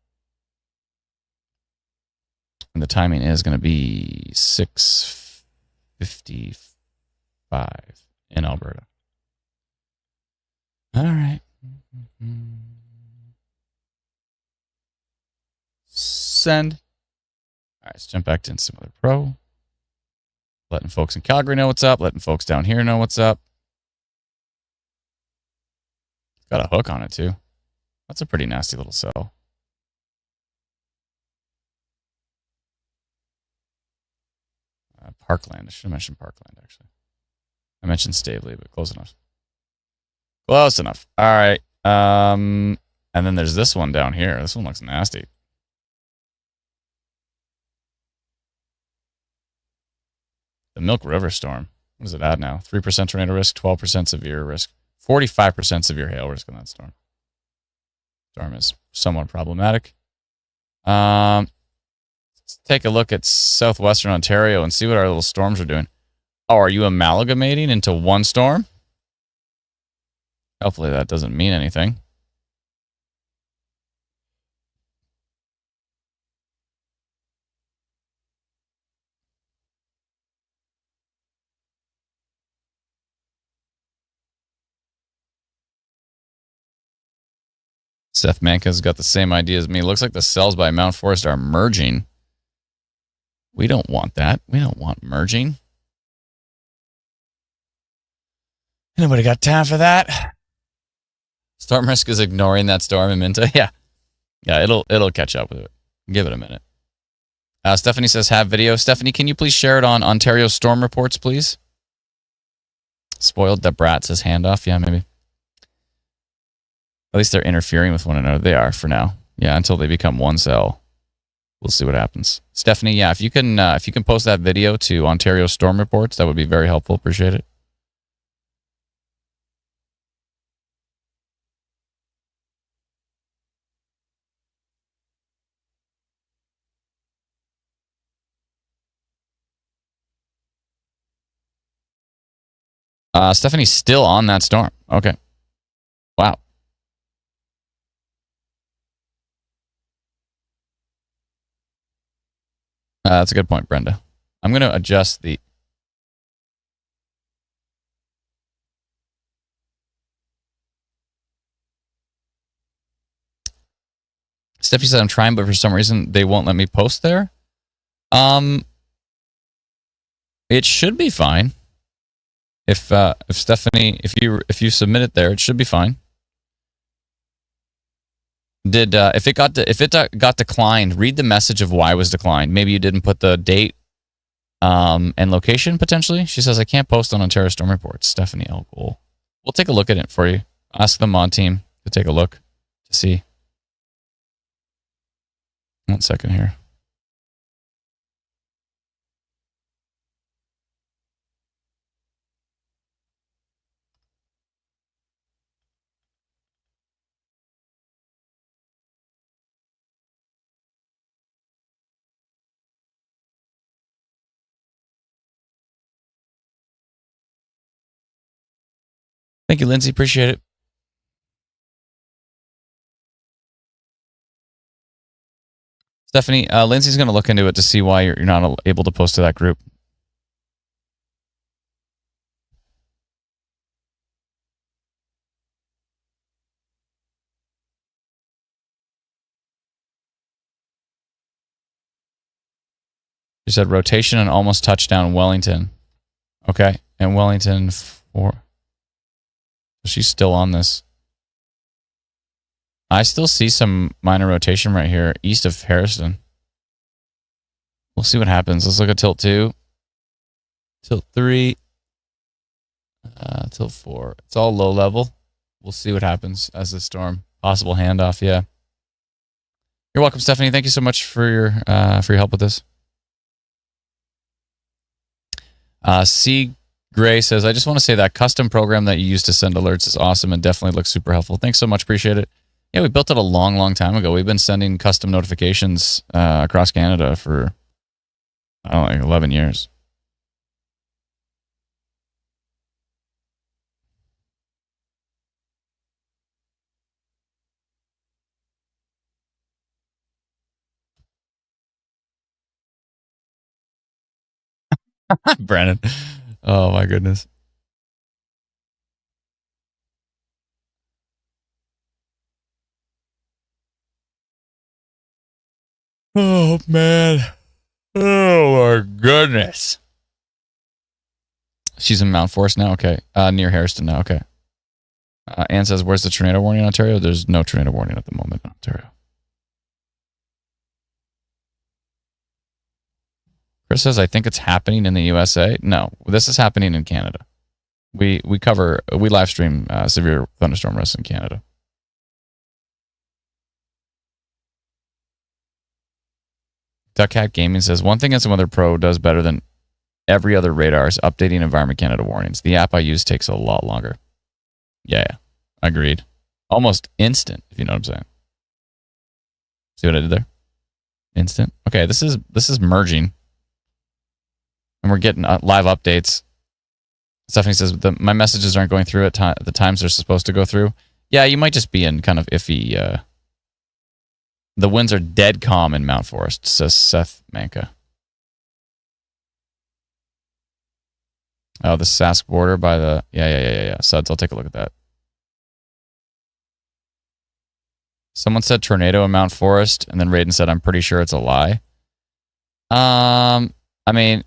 And the timing is going to be 6:55 in Alberta. All right. Send. All right, let's jump back to Instant Weather Pro. Letting folks in Calgary know what's up. Letting folks down here know what's up. It's got a hook on it, too. That's a pretty nasty little cell. Parkland. I should have mentioned Parkland, actually. I mentioned Stavely, but close enough. Close enough. All right. And then there's this one down here. This one looks nasty. The Milk River storm. What is it at now? 3% tornado risk, 12% severe risk, 45% severe hail risk on that storm. Storm is somewhat problematic. Let's take a look at southwestern Ontario and see what our little storms are doing. Oh, are you amalgamating into one storm? Hopefully that doesn't mean anything. Seth Manka's got the same idea as me. Looks like the cells by Mount Forest are merging. We don't want that. We don't want merging. Anybody got time for that? Storm risk is ignoring that storm in Minta. Yeah. Yeah, it'll catch up with it. Give it a minute. Stephanie says have video. Stephanie, can you please share it on Ontario storm reports, please? Spoiled that brat says handoff. Yeah, maybe. At least they're interfering with one another. They are for now. Yeah, until they become one cell. We'll see what happens. Stephanie, yeah, if you can post that video to Ontario storm reports, that would be very helpful. Appreciate it. Stephanie's still on that storm. Okay. Wow. That's a good point, Brenda. I'm going to adjust the... Stephanie said I'm trying, but for some reason they won't let me post there. It should be fine. If Stephanie, if you submit it there, it should be fine. If it got declined, read the message of why it was declined. Maybe you didn't put the date and location potentially. She says I can't post on Ontario Storm Reports. Stephanie L. Goal. We'll take a look at it for you. Ask the mod team to take a look to see. 1 second here. Thank you, Lindsay. Appreciate it. Stephanie, Lindsay's going to look into it to see why you're not able to post to that group. She said rotation and almost touchdown Wellington. Okay, and Wellington 4. She's still on this. I still see some minor rotation right here east of Harrison. We'll see what happens. Let's look at tilt 2. Tilt 3. Tilt 4. It's all low level. We'll see what happens as the storm. Possible handoff, yeah. You're welcome, Stephanie. Thank you so much for your help with this. C. Gray says, I just want to say that custom program that you use to send alerts is awesome and definitely looks super helpful. Thanks so much. Appreciate it. Yeah, we built it a long, long time ago. We've been sending custom notifications across Canada for, I don't know, like 11 years. Brandon. Oh, my goodness. Oh, man. Oh, my goodness. She's in Mount Forest now? Okay. Near Harrison now? Okay. Anne says, where's the tornado warning in Ontario? There's no tornado warning at the moment in Ontario. Chris says, I think it's happening in the USA. No, this is happening in Canada. We live stream severe thunderstorm risks in Canada. Duckhat Gaming says, one thing Instant Weather Pro does better than every other radar is updating Environment Canada warnings. The app I use takes a lot longer. Yeah, agreed. Almost instant, if you know what I'm saying. See what I did there? Instant. Okay, this is merging. And we're getting live updates. Stephanie says, my messages aren't going through at the times they're supposed to go through. Yeah, you might just be in kind of iffy. The winds are dead calm in Mount Forest, says Seth Manka. Oh, the Sask border by the... Yeah. Suds, I'll take a look at that. Someone said tornado in Mount Forest, and then Raiden said, I'm pretty sure it's a lie. I mean...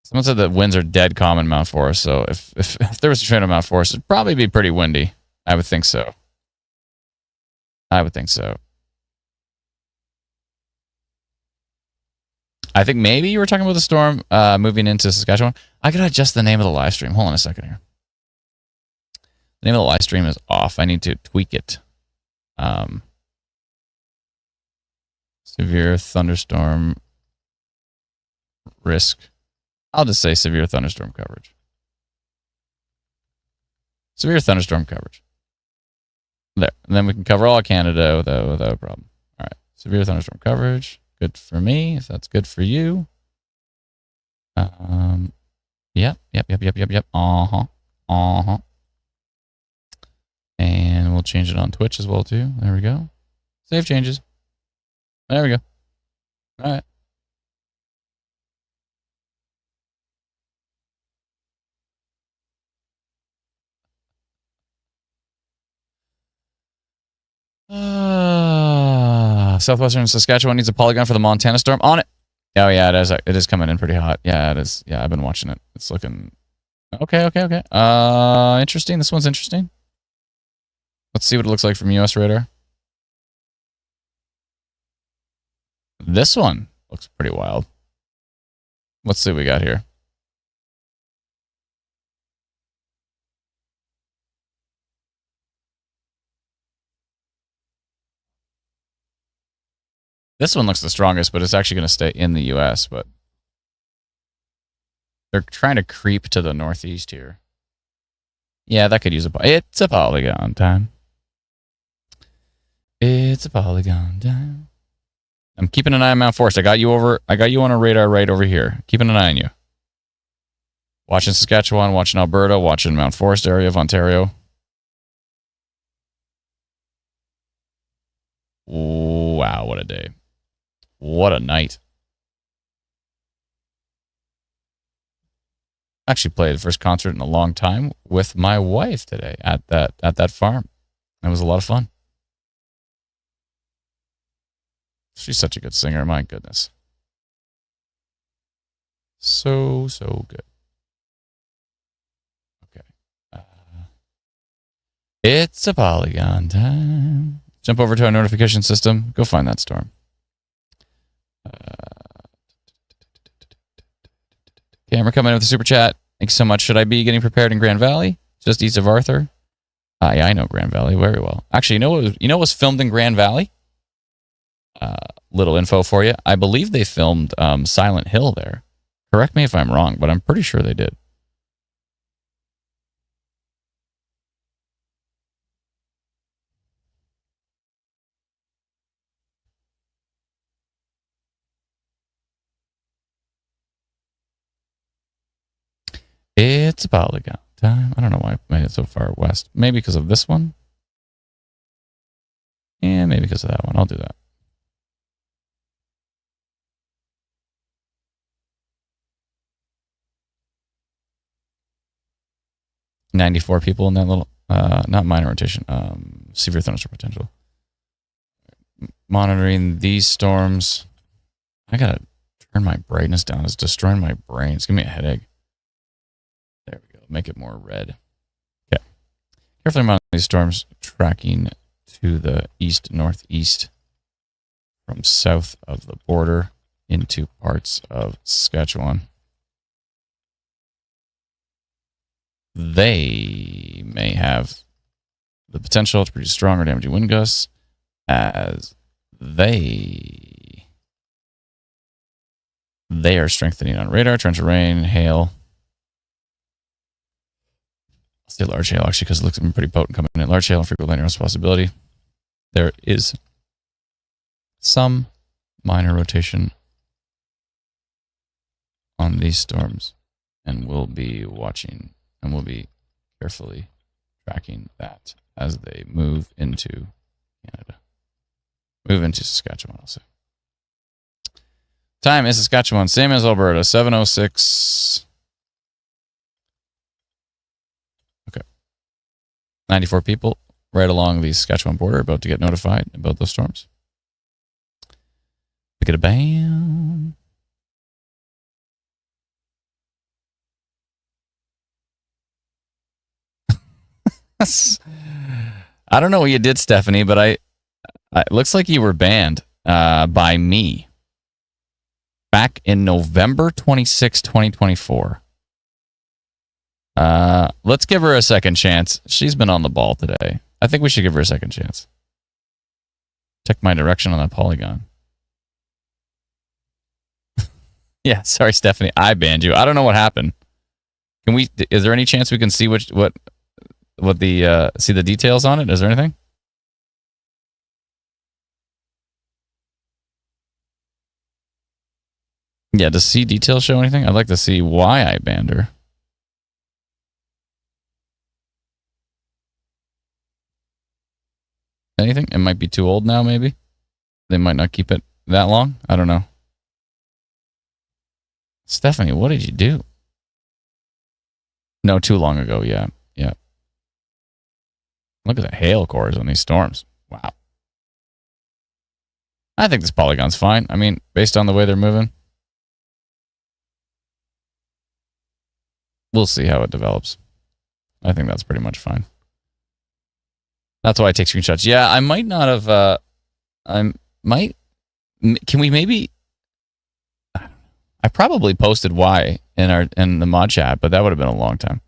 Someone said that winds are dead calm in Mount Forest, so if there was a tornado in Mount Forest, it'd probably be pretty windy. I would think so. I think maybe you were talking about the storm moving into Saskatchewan. I gotta adjust the name of the live stream. Hold on a second here. The name of the live stream is off. I need to tweak it. Severe thunderstorm risk. I'll just say severe thunderstorm coverage. Severe thunderstorm coverage. There. And then we can cover all of Canada without a problem. All right. Severe thunderstorm coverage. Good for me. If that's good for you. Yep. Uh-huh. Uh-huh. And we'll change it on Twitch as well, too. There we go. Save changes. There we go. All right. Southwestern Saskatchewan needs a polygon for the Montana storm. On it. Oh, yeah, it is. It is coming in pretty hot. Yeah, it is. Yeah, I've been watching it. It's looking... Okay. Interesting. This one's interesting. Let's see what it looks like from US radar. This one looks pretty wild. Let's see what we got here. This one looks the strongest, but it's actually going to stay in the US, but they're trying to creep to the northeast here. Yeah, that could use a... It's a polygon time. It's a polygon time. I'm keeping an eye on Mount Forest. I got you on a radar right over here. Keeping an eye on you. Watching Saskatchewan, watching Alberta, watching Mount Forest area of Ontario. Wow, what a day. What a night. Actually played the first concert in a long time with my wife today at that farm. It was a lot of fun. She's such a good singer, my goodness. So good. Okay. It's a polygon time. Jump over to our notification system. Go find that storm. Camera coming in with a super chat. Thanks so much. Should I be getting prepared in Grand Valley? Just east of Arthur? Yeah, I know Grand Valley very well. Actually, you know what was filmed in Grand Valley? Little info for you. I believe they filmed Silent Hill there. Correct me if I'm wrong, but I'm pretty sure they did. It's a polygon time. I don't know why I made it so far west. Maybe because of this one. And maybe because of that one. I'll do that. $94 people in that little, not minor rotation, severe thunderstorm potential. Monitoring these storms. I gotta turn my brightness down. It's destroying my brain. It's giving me a headache. There we go. Make it more red. Okay. Carefully monitor these storms tracking to the east-northeast from south of the border into parts of Saskatchewan. They may have the potential to produce strong or damaging wind gusts as they are strengthening on radar, torrential rain, hail. I'll say large hail actually because it looks pretty potent coming in. Large hail and frequent lightning is a possibility. There is some minor rotation on these storms, and we'll be watching and we'll be carefully tracking that as they move into Canada. Move into Saskatchewan, I'll say. Time in Saskatchewan, same as Alberta, 7:06. Okay. 94 people right along the Saskatchewan border about to get notified about those storms. Look at a bam. I don't know what you did, Stephanie, but it looks like you were banned by me back in November 26, 2024. Let's give her a second chance. She's been on the ball today. I think we should give her a second chance. Check my direction on that polygon. Yeah, sorry, Stephanie. I banned you. I don't know what happened. Is there any chance we can see see the details on it? Is there anything? Yeah, does see details show anything? I'd like to see why I banned her. anything? It might be too old now, maybe. They might not keep it that long. I don't know. Stephanie, what did you do? No, too long ago. Yeah. Yeah. Look at the hail cores on these storms. Wow. I think this polygon's fine. I mean, based on the way they're moving. We'll see how it develops. I think that's pretty much fine. That's why I take screenshots. Yeah, I might not have... Can we maybe... I probably posted why in the mod chat, but that would have been a long time.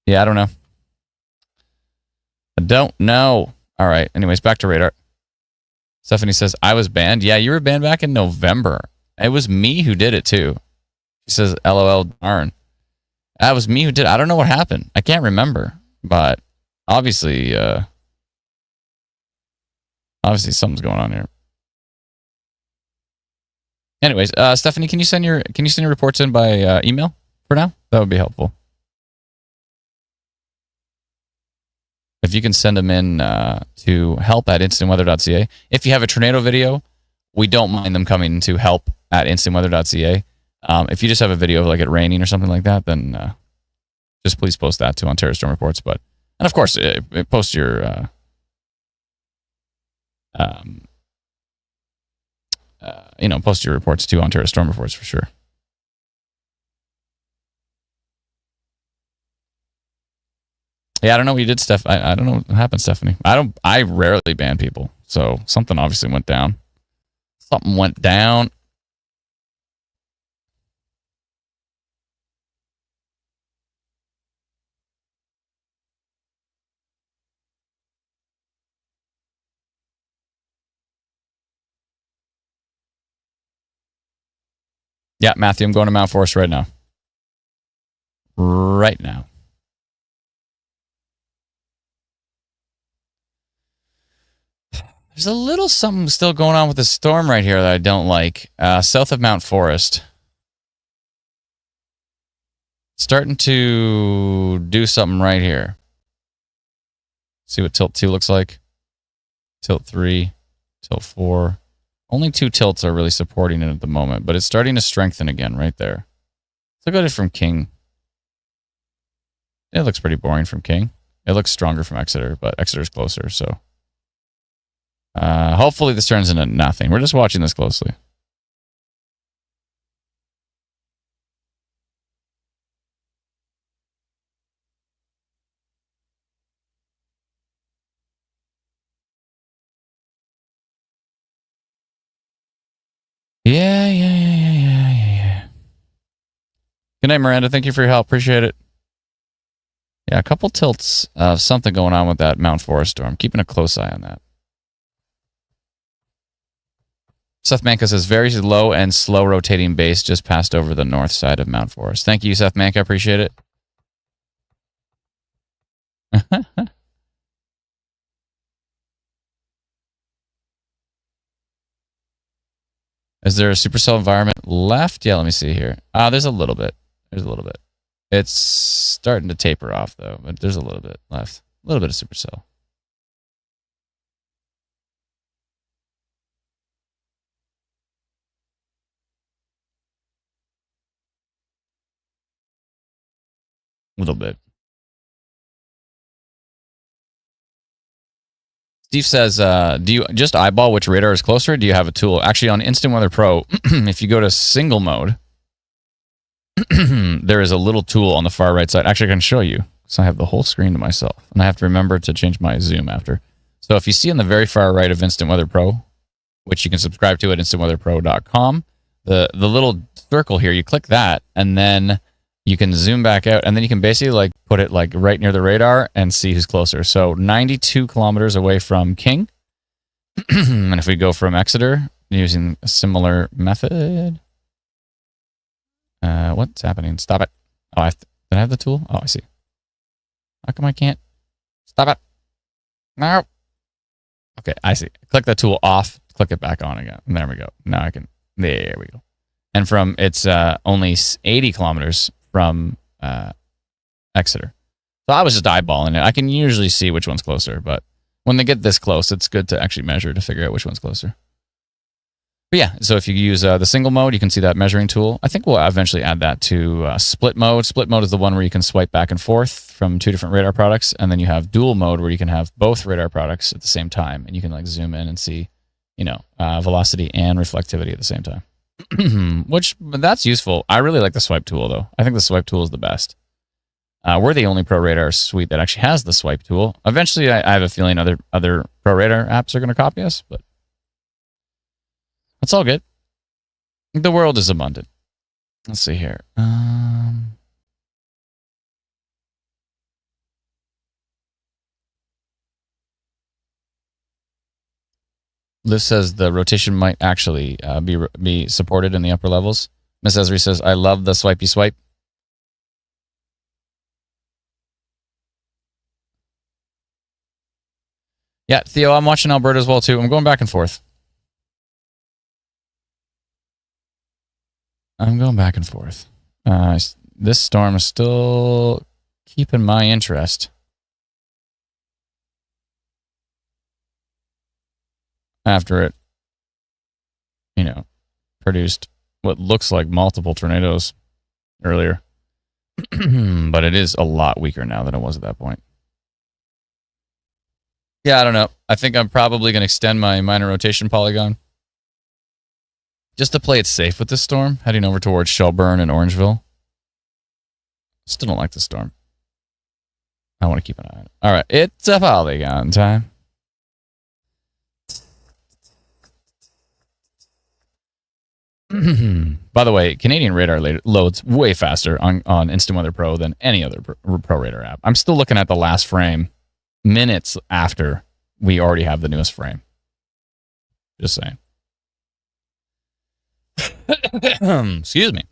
Yeah, I don't know. I don't know. All right. Anyways, back to radar. Stephanie says, I was banned. Yeah, you were banned back in November. It was me who did it too. She says, LOL, darn. That was me who did it. I don't know what happened. I can't remember. But obviously something's going on here. Anyways, Stephanie, can you send your reports in by email for now? That would be helpful. If you can send them in to help@instantweather.ca. If you have a tornado video, we don't mind them coming to help@instantweather.ca. If you just have a video of like it raining or something like that, then just please post that to Ontario Storm Reports. And of course, post your post your reports to Ontario Storm Reports for sure. Yeah, I don't know what you did, Steph. I don't know what happened, Stephanie. I rarely ban people, so something obviously went down. Something went down. Yeah, Matthew, I'm going to Mount Forest right now. Right now. There's a little something still going on with the storm right here that I don't like. South of Mount Forest. Starting to do something right here. See what tilt 2 looks like. Tilt 3, tilt 4. Only 2 tilts are really supporting it at the moment, but it's starting to strengthen again right there. Let's look at it from King. It looks pretty boring from King. It looks stronger from Exeter, but Exeter's closer, so... hopefully this turns into nothing. We're just watching this closely. Yeah. Good night, Miranda. Thank you for your help. Appreciate it. Yeah, a couple tilts of something going on with that Mount Forest storm. Keeping a close eye on that. Seth Manka says, very low and slow rotating base just passed over the north side of Mount Forest. Thank you, Seth Manka. Appreciate it. Is there a supercell environment left? Yeah, let me see here. There's a little bit. It's starting to taper off, though, but there's a little bit left. A little bit of supercell. A little bit. Steve says, do you just eyeball which radar is closer? Do you have a tool? Actually, on Instant Weather Pro, if you go to single mode, there is a little tool on the far right side. Actually, I can show you because I have the whole screen to myself. And I have to remember to change my zoom after. So if you see on the very far right of Instant Weather Pro, which you can subscribe to at instantweatherpro.com, the little circle here, you click that, and then you can zoom back out, and then you can basically like put it like right near the radar and see who's closer. So 92 kilometers away from King. And if we go from Exeter using a similar method, what's happening? Stop it. Oh, did I have the tool? Oh, I see. How come I can't? Stop it. No. Okay, I see. Click the tool off, click it back on again. And there we go. Now I can, there we go. And it's only 80 kilometers from Exeter. So I was just eyeballing it. I can usually see which one's closer, but when they get this close, it's good to actually measure to figure out which one's closer. But yeah, so if you use the single mode, you can see that measuring tool. I think we'll eventually add that to split mode. Split mode is the one where you can swipe back and forth from 2 different radar products. And then you have dual mode where you can have both radar products at the same time. And you can like zoom in and see, velocity and reflectivity at the same time. That's useful. I really like the swipe tool though. I think the swipe tool is the best. We're the only Pro Radar suite that actually has the swipe tool. Eventually, I have a feeling other Pro Radar apps are going to copy us, but it's all good. The world is abundant. Let's see here. Liv says the rotation might actually be supported in the upper levels. Miss Esri says, I love the swipey swipe. Yeah, Theo, I'm watching Alberta as well, too. I'm going back and forth. This storm is still keeping my interest. After it, produced what looks like multiple tornadoes earlier. But it is a lot weaker now than it was at that point. Yeah, I don't know. I think I'm probably going to extend my minor rotation polygon. Just to play it safe with this storm, heading over towards Shelburne and Orangeville. Still don't like the storm. I want to keep an eye on it. All right, it's a polygon time. By the way, Canadian radar loads way faster on Instant Weather Pro than any other Pro Radar app. I'm still looking at the last frame minutes after we already have the newest frame. Just saying. Excuse me.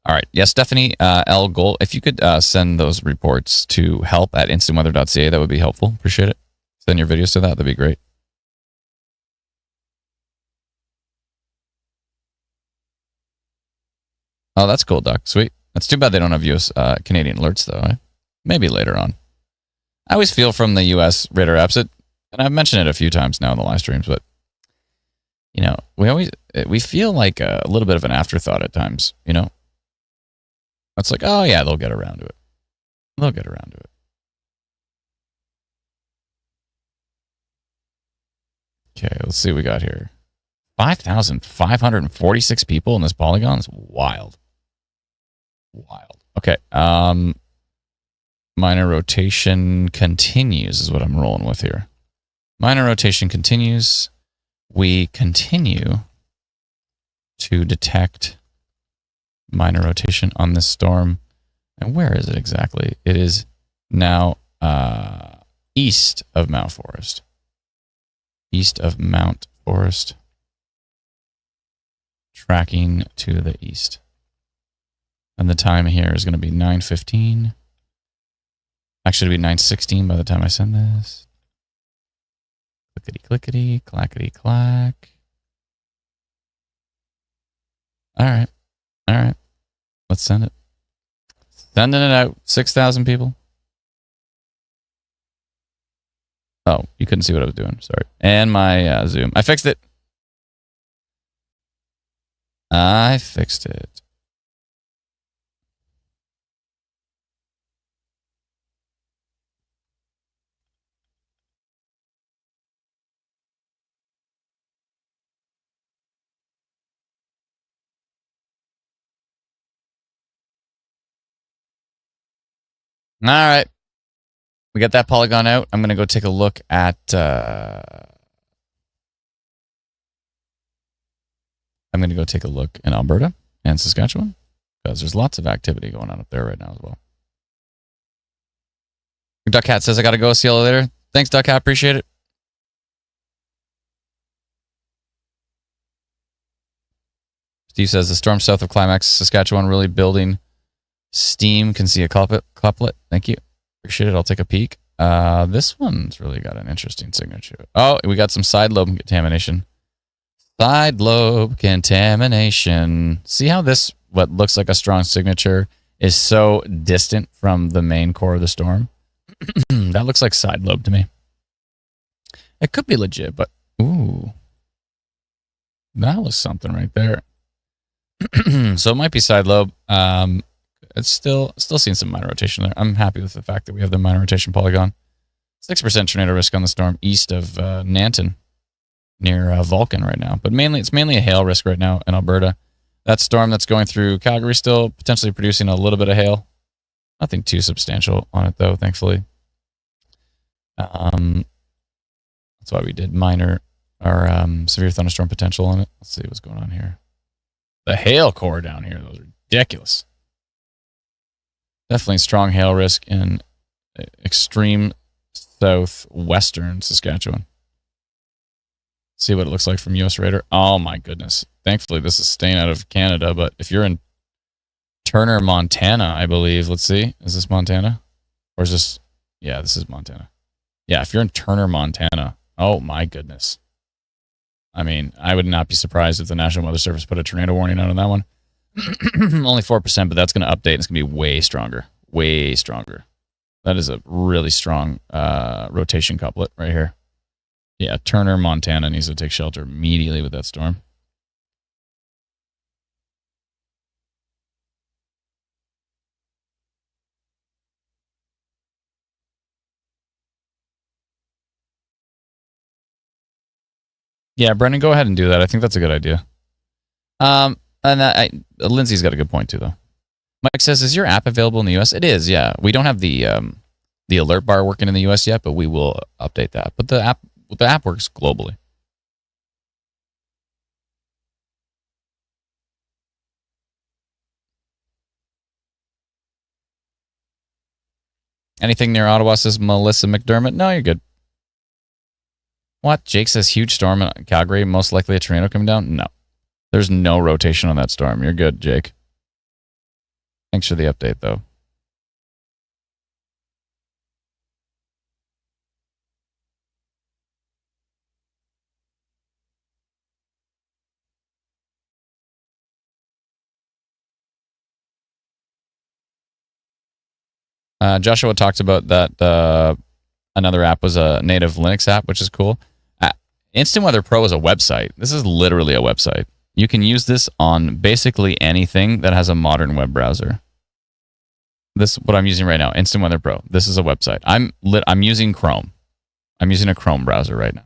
All right. Yes, Stephanie L. Gold. If you could send those reports to help@instantweather.ca, that would be helpful. Appreciate it. Send your videos to that. That'd be great. Oh, that's cool, Doc. Sweet. That's too bad they don't have US Canadian alerts, though. Eh? Maybe later on. I always feel from the US radar apps, and I've mentioned it a few times now in the live streams, but we feel like a little bit of an afterthought at times. It's like, oh yeah, they'll get around to it. Okay, let's see what we got here. 5,546 people in this polygon is wild. Okay. Minor rotation continues is what I'm rolling with here. Minor rotation continues. We continue to detect minor rotation on this storm. And where is it exactly? It is now east of Mount Forest. Tracking to the east. And the time here is going to be 9:15. Actually, it'll be 9:16 by the time I send this. Clickety, clickety, clackety, clack. All right. Let's send it. Sending it out. 6,000 people. Oh, you couldn't see what I was doing. Sorry. And my Zoom. I fixed it. All right. We got that polygon out. I'm going to go take a look at... I'm going to go take a look in Alberta and Saskatchewan because there's lots of activity going on up there right now as well. Duck Hat says, I got to go. See you later. Thanks, Duck Hat. Appreciate it. Steve says, the storm south of Climax, Saskatchewan, really building steam. Can see a couplet. Thank you. Appreciate it. I'll take a peek. This one's really got an interesting signature. Oh, we got some side lobe contamination. Side lobe contamination. See how this, what looks like a strong signature, is so distant from the main core of the storm? That looks like side lobe to me. It could be legit, but ooh. That was something right there. So it might be side lobe. It's still seeing some minor rotation there. I'm happy with the fact that we have the minor rotation polygon. 6% tornado risk on the storm east of Nanton, near Vulcan right now. But it's mainly a hail risk right now in Alberta. That storm that's going through Calgary still potentially producing a little bit of hail. Nothing too substantial on it though, thankfully. That's why we did minor or severe thunderstorm potential on it. Let's see what's going on here. The hail core down here, those are ridiculous. Definitely strong hail risk in extreme southwestern Saskatchewan. See what it looks like from US Radar. Oh my goodness. Thankfully this is staying out of Canada, but if you're in Turner, Montana, I believe. Let's see. Is this Montana? Or is this... Yeah, this is Montana. Yeah, if you're in Turner, Montana, oh my goodness. I mean, I would not be surprised if the National Weather Service put a tornado warning out on that one. Only 4%, but that's going to update. It's going to be way stronger. Way stronger. That is a really strong rotation couplet right here. Yeah, Turner, Montana needs to take shelter immediately with that storm. Yeah, Brendan, go ahead and do that. I think that's a good idea. And Lindsay's got a good point too, though. Mike says, "Is your app available in the U.S.?" It is. Yeah, we don't have the alert bar working in the U.S. yet, but we will update that. But the app works globally. Anything near Ottawa, says Melissa McDermott. No, you're good. What? Jake says huge storm in Calgary, most likely a tornado coming down. No, there's no rotation on that storm. You're good, Jake. Thanks for the update, though. Joshua talked about that another app was a native Linux app, which is cool. Instant Weather Pro is a website. This is literally a website. You can use this on basically anything that has a modern web browser. This what I'm using right now, Instant Weather Pro. This is a website. I'm using Chrome. I'm using a Chrome browser right now.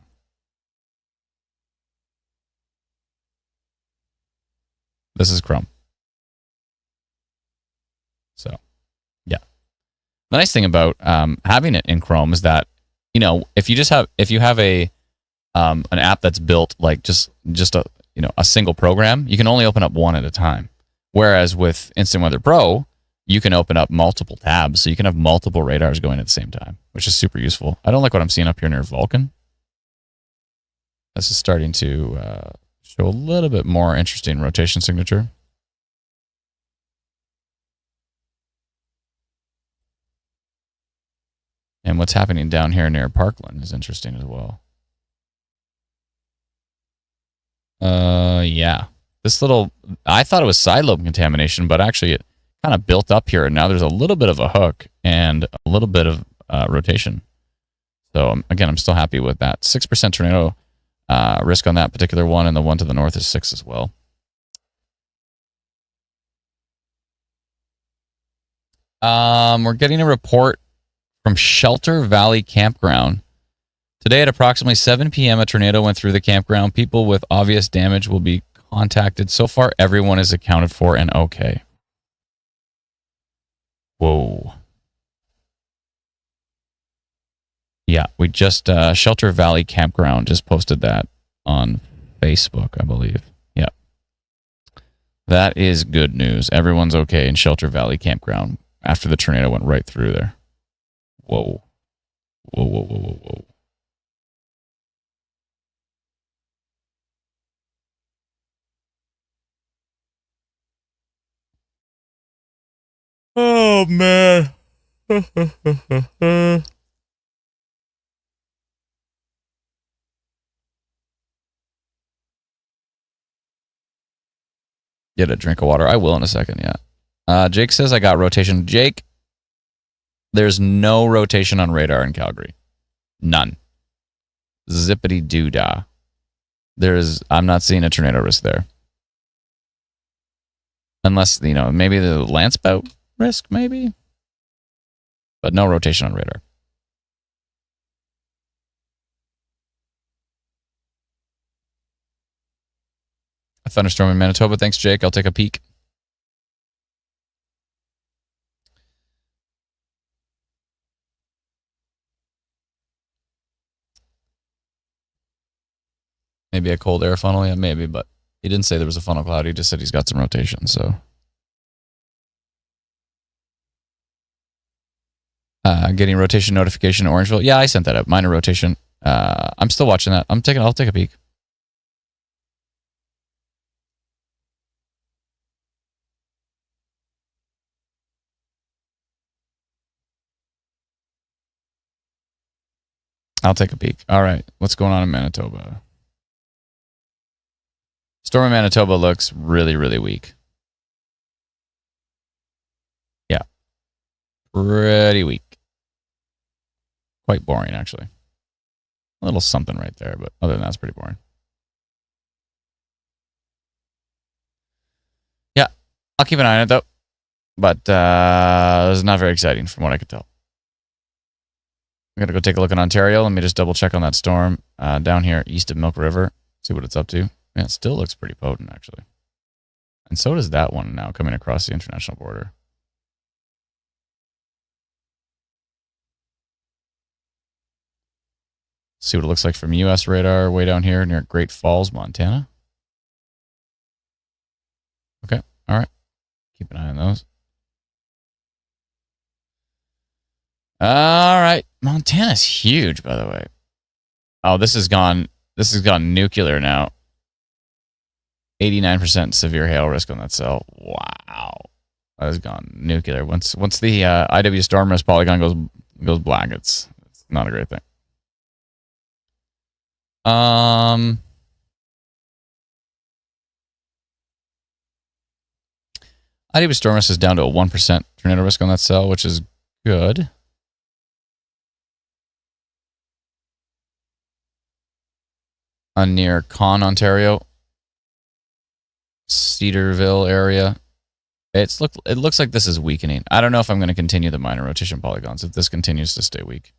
This is Chrome. So, yeah. The nice thing about having it in Chrome is that, you know, if you have a an app that's built like just a single program, you can only open up one at a time. Whereas with Instant Weather Pro, you can open up multiple tabs, so you can have multiple radars going at the same time, which is super useful. I don't like what I'm seeing up here near Vulcan. This is starting to show a little bit more interesting rotation signature. And what's happening down here near Parkland is interesting as well. Yeah. This little, I thought it was side lobe contamination, but actually it kind of built up here, and now there's a little bit of a hook and a little bit of rotation. So again, I'm still happy with that. 6% tornado risk on that particular one, and the one to the north is 6 as well. We're getting a report from Shelter Valley Campground. Today at approximately 7 p.m., a tornado went through the campground. People with obvious damage will be contacted. So far, everyone is accounted for and okay. Whoa. Yeah, we just, Shelter Valley Campground just posted that on Facebook, I believe. Yeah. That is good news. Everyone's okay in Shelter Valley Campground after the tornado went right through there. Whoa. Whoa, whoa, whoa, whoa, whoa. Oh, man. Get a drink of water. I will in a second, yeah. Jake says I got rotation. Jake, there's no rotation on radar in Calgary. None. Zippity doo-dah. I'm not seeing a tornado risk there. Unless, maybe the landspout risk, maybe. But no rotation on radar. A thunderstorm in Manitoba. Thanks, Jake. I'll take a peek. Maybe a cold air funnel, yeah, maybe, but he didn't say there was a funnel cloud. He just said he's got some rotation, so. Getting rotation notification in Orangeville. Yeah, I sent that out. Minor rotation. I'm still watching that. I'll take a peek. I'll take a peek. All right, what's going on in Manitoba? Storm in Manitoba looks really, really weak. Yeah. Pretty weak. Quite boring, actually. A little something right there, but other than that, it's pretty boring. Yeah, I'll keep an eye on it, though. But it's not very exciting from what I could tell. I'm going to go take a look in Ontario. Let me just double check on that storm down here east of Milk River. See what it's up to. Yeah, it still looks pretty potent, actually. And so does that one now coming across the international border. See what it looks like from U.S. radar way down here near Great Falls, Montana. Okay, all right. Keep an eye on those. All right. Montana's huge, by the way. Oh, this has gone nuclear now. 89% severe hail risk on that cell. Wow. That has gone nuclear. Once the IW storm risk polygon goes black, it's not a great thing. IW storm risk is down to a 1% tornado risk on that cell, which is good. Near Con, Ontario, Cedarville area. It looks like this is weakening. I don't know if I'm going to continue the minor rotation polygons if this continues to stay weak.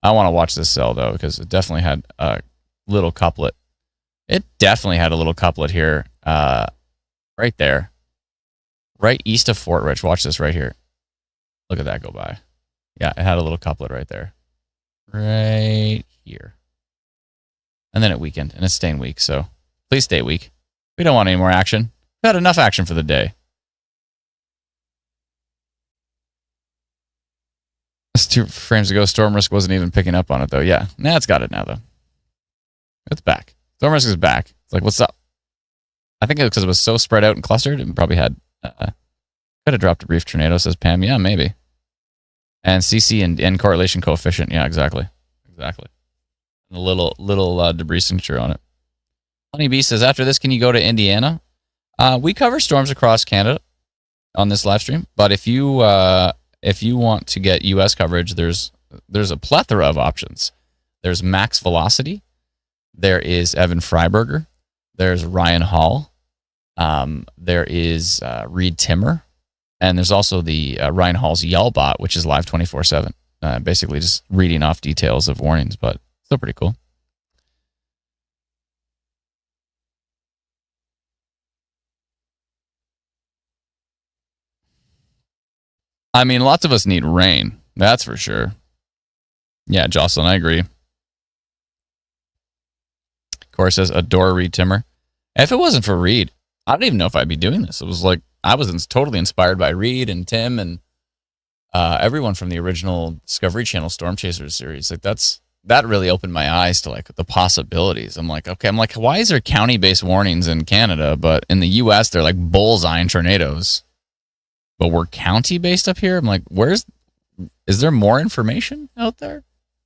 I want to watch this cell, though, because it definitely had a little couplet. It definitely had a little couplet here, right there. Right east of Fort Rich. Watch this right here. Look at that go by. Yeah, it had a little couplet right there. Right here. And then it weakened, and it's staying weak, so please stay weak. We don't want any more action. We've had enough action for the day. That's 2 frames ago. Storm risk wasn't even picking up on it, though. Yeah, it's got it now, though. It's back. Storm risk is back. It's like, what's up? I think it was because it was so spread out and clustered, and probably had could have dropped a brief tornado, says Pam. Yeah, maybe. And CC and correlation coefficient. Yeah, exactly. A little debris signature on it. Honeybee says, after this, can you go to Indiana? We cover storms across Canada on this live stream, but if you want to get U.S. coverage, there's a plethora of options. There's Max Velocity. There is Evan Freiberger. There's Ryan Hall. There is Reed Timmer. And there's also the Ryan Hall's Yellbot, which is live 24/7. Basically just reading off details of warnings, but still pretty cool. I mean, lots of us need rain. That's for sure. Yeah, Jocelyn, I agree. Corey says, adore Reed Timmer. If it wasn't for Reed, I don't even know if I'd be doing this. It was like, I was totally inspired by Reed and Tim and everyone from the original Discovery Channel Storm Chasers series. Like that really opened my eyes to like the possibilities. I'm like, why is there county-based warnings in Canada, but in the U.S. they're like bullseye tornadoes, but we're county-based up here? I'm like, is there more information out there?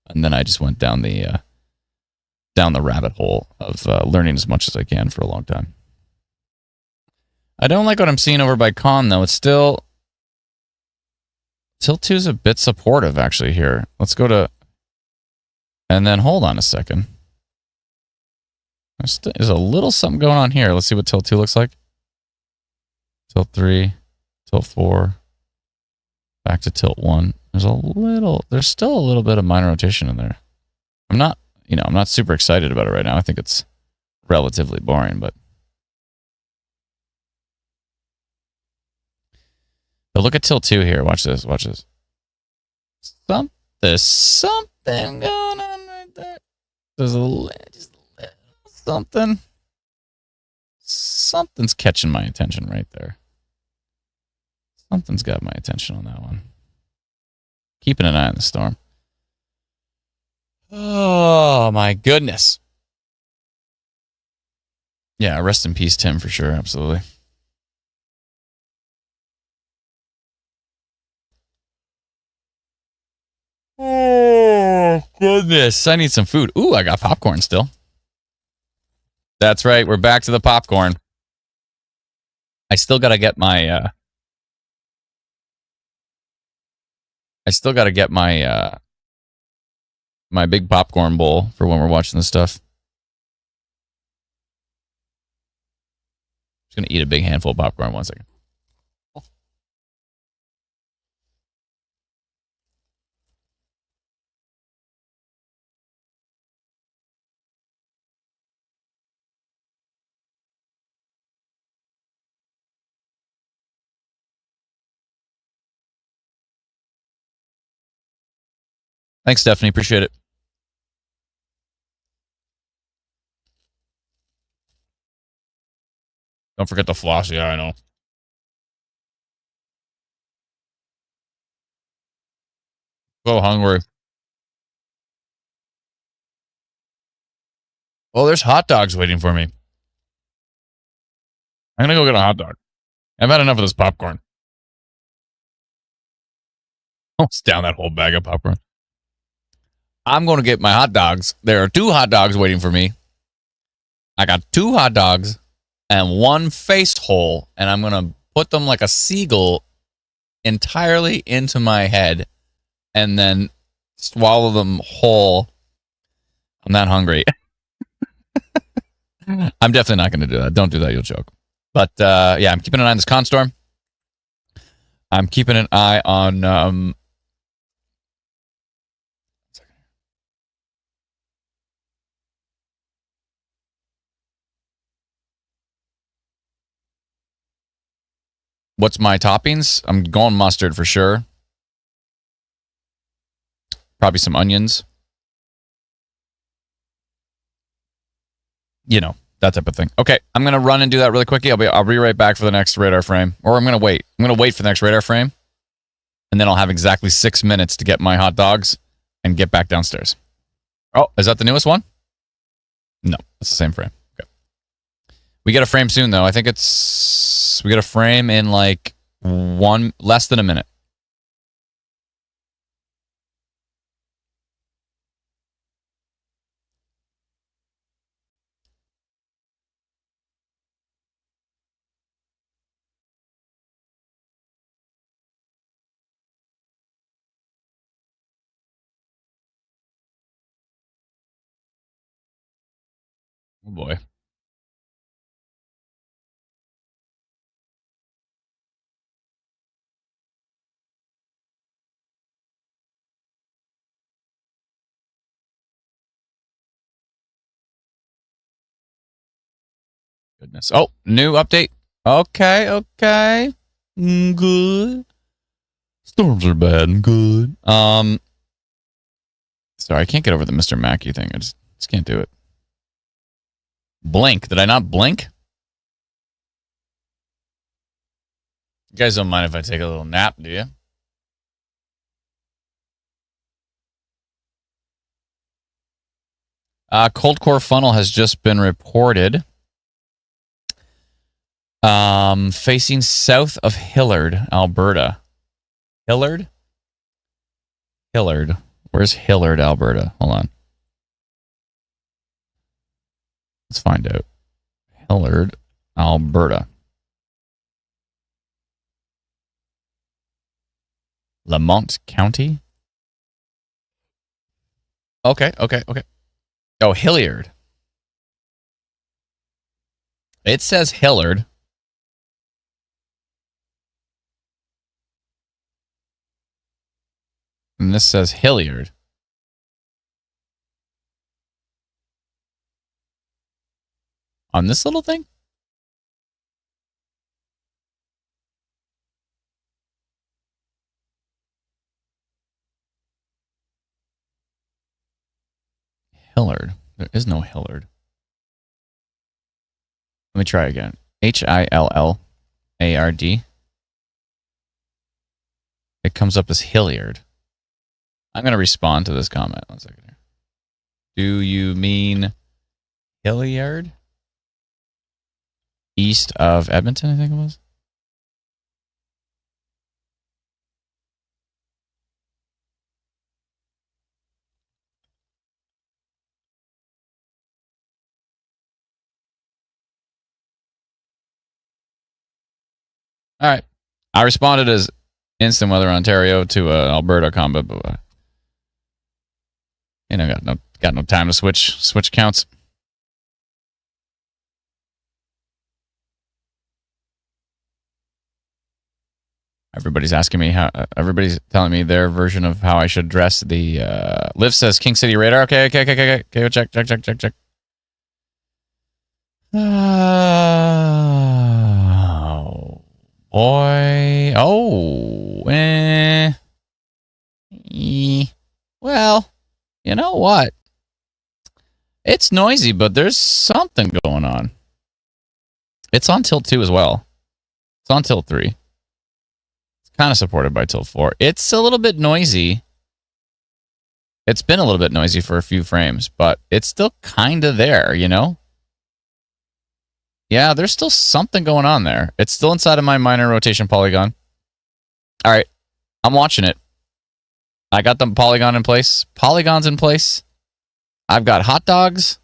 And then I just went down the rabbit hole of learning as much as I can for a long time. I don't like what I'm seeing over by Con, though. It's still... Tilt 2 is a bit supportive, actually, here. Let's go to... And then hold on a second. There's a little something going on here. Let's see what Tilt 2 looks like. Tilt 3. Tilt 4. Back to Tilt 1. There's still a little bit of minor rotation in there. I'm not super excited about it right now. I think it's relatively boring, but look at Tilt 2 here. Watch this. There's something going on right there. There's just a little something. Something's catching my attention right there. Something's got my attention on that one. Keeping an eye on the storm. Oh, my goodness. Yeah, rest in peace, Tim, for sure. Absolutely. Oh, goodness. I need some food. Ooh, I got popcorn still. That's right. We're back to the popcorn. I still got to get my... my big popcorn bowl for when we're watching this stuff. Just going to eat a big handful of popcorn. 1 second. Thanks, Stephanie. Appreciate it. Don't forget the floss. Yeah, I know. So hungry. Oh, there's hot dogs waiting for me. I'm going to go get a hot dog. I've had enough of this popcorn. Almost down that whole bag of popcorn. I'm going to get my hot dogs. There are 2 hot dogs waiting for me. I got 2 hot dogs and 1 face hole, and I'm going to put them like a seagull entirely into my head and then swallow them whole. I'm that hungry. I'm definitely not going to do that. Don't do that. You'll choke. But yeah, I'm keeping an eye on this con storm. I'm keeping an eye on... What's my toppings? I'm going mustard for sure. Probably some onions. You know, that type of thing. Okay, I'm going to run and do that really quickly. I'll be right back for the next radar frame. Or I'm going to wait. I'm going to wait for the next radar frame. And then I'll have exactly 6 minutes to get my hot dogs and get back downstairs. Oh, is that the newest one? No, it's the same frame. Okay. We get a frame soon, though. I think we get a frame in like less than a minute. Oh boy. Goodness. Oh, new update. Okay. Good. Storms are bad. Good. Sorry, I can't get over the Mr. Mackey thing. I just can't do it. Blink. Did I not blink? You guys don't mind if I take a little nap, do you? Cold core funnel has just been reported. Facing south of Hillard, Alberta. Hillard? Where's Hillard, Alberta? Hold on. Let's find out. Hillard, Alberta. Lamont County. Okay. Oh, Hilliard. It says Hillard. And this says Hilliard. On this little thing? Hillard. There is no Hillard. Let me try again. Hillard. It comes up as Hilliard. I'm going to respond to this comment. 1 second here. Do you mean Hilliard? East of Edmonton, I think it was. All right. I responded as instant weather Ontario to Alberta comment, but got no time to switch counts. Everybody's asking me everybody's telling me their version of how I should dress. The Liv says King City Radar. Okay. Check. Oh boy. Oh. Well, you know what? It's noisy, but there's something going on. It's on tilt 2 as well. It's on tilt 3. Kind of supported by tilt 4. It's a little bit noisy. It's been a little bit noisy for a few frames, but it's still kind of there, you know? Yeah, there's still something going on there. It's still inside of my minor rotation polygon. All right, I'm watching it. I got the polygons in place. I've got hot dogs,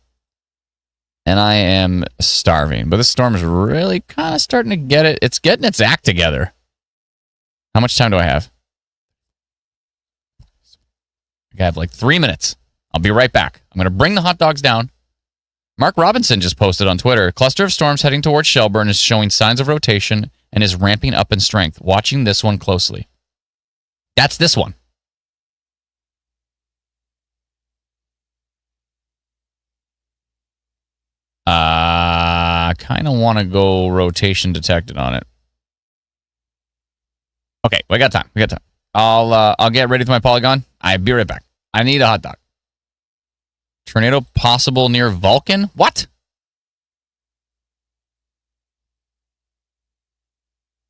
and I am starving. But this storm is really kind of starting to get it. It's getting its act together. How much time do I have? I have like 3 minutes. I'll be right back. I'm going to bring the hot dogs down. Mark Robinson just posted on Twitter, cluster of storms heading towards Shelburne is showing signs of rotation and is ramping up in strength. Watching this one closely. That's this one. I kind of want to go rotation detected on it. Okay, we got time. I'll get ready with my polygon. I'll be right back. I need a hot dog. Tornado possible near Vulcan? What?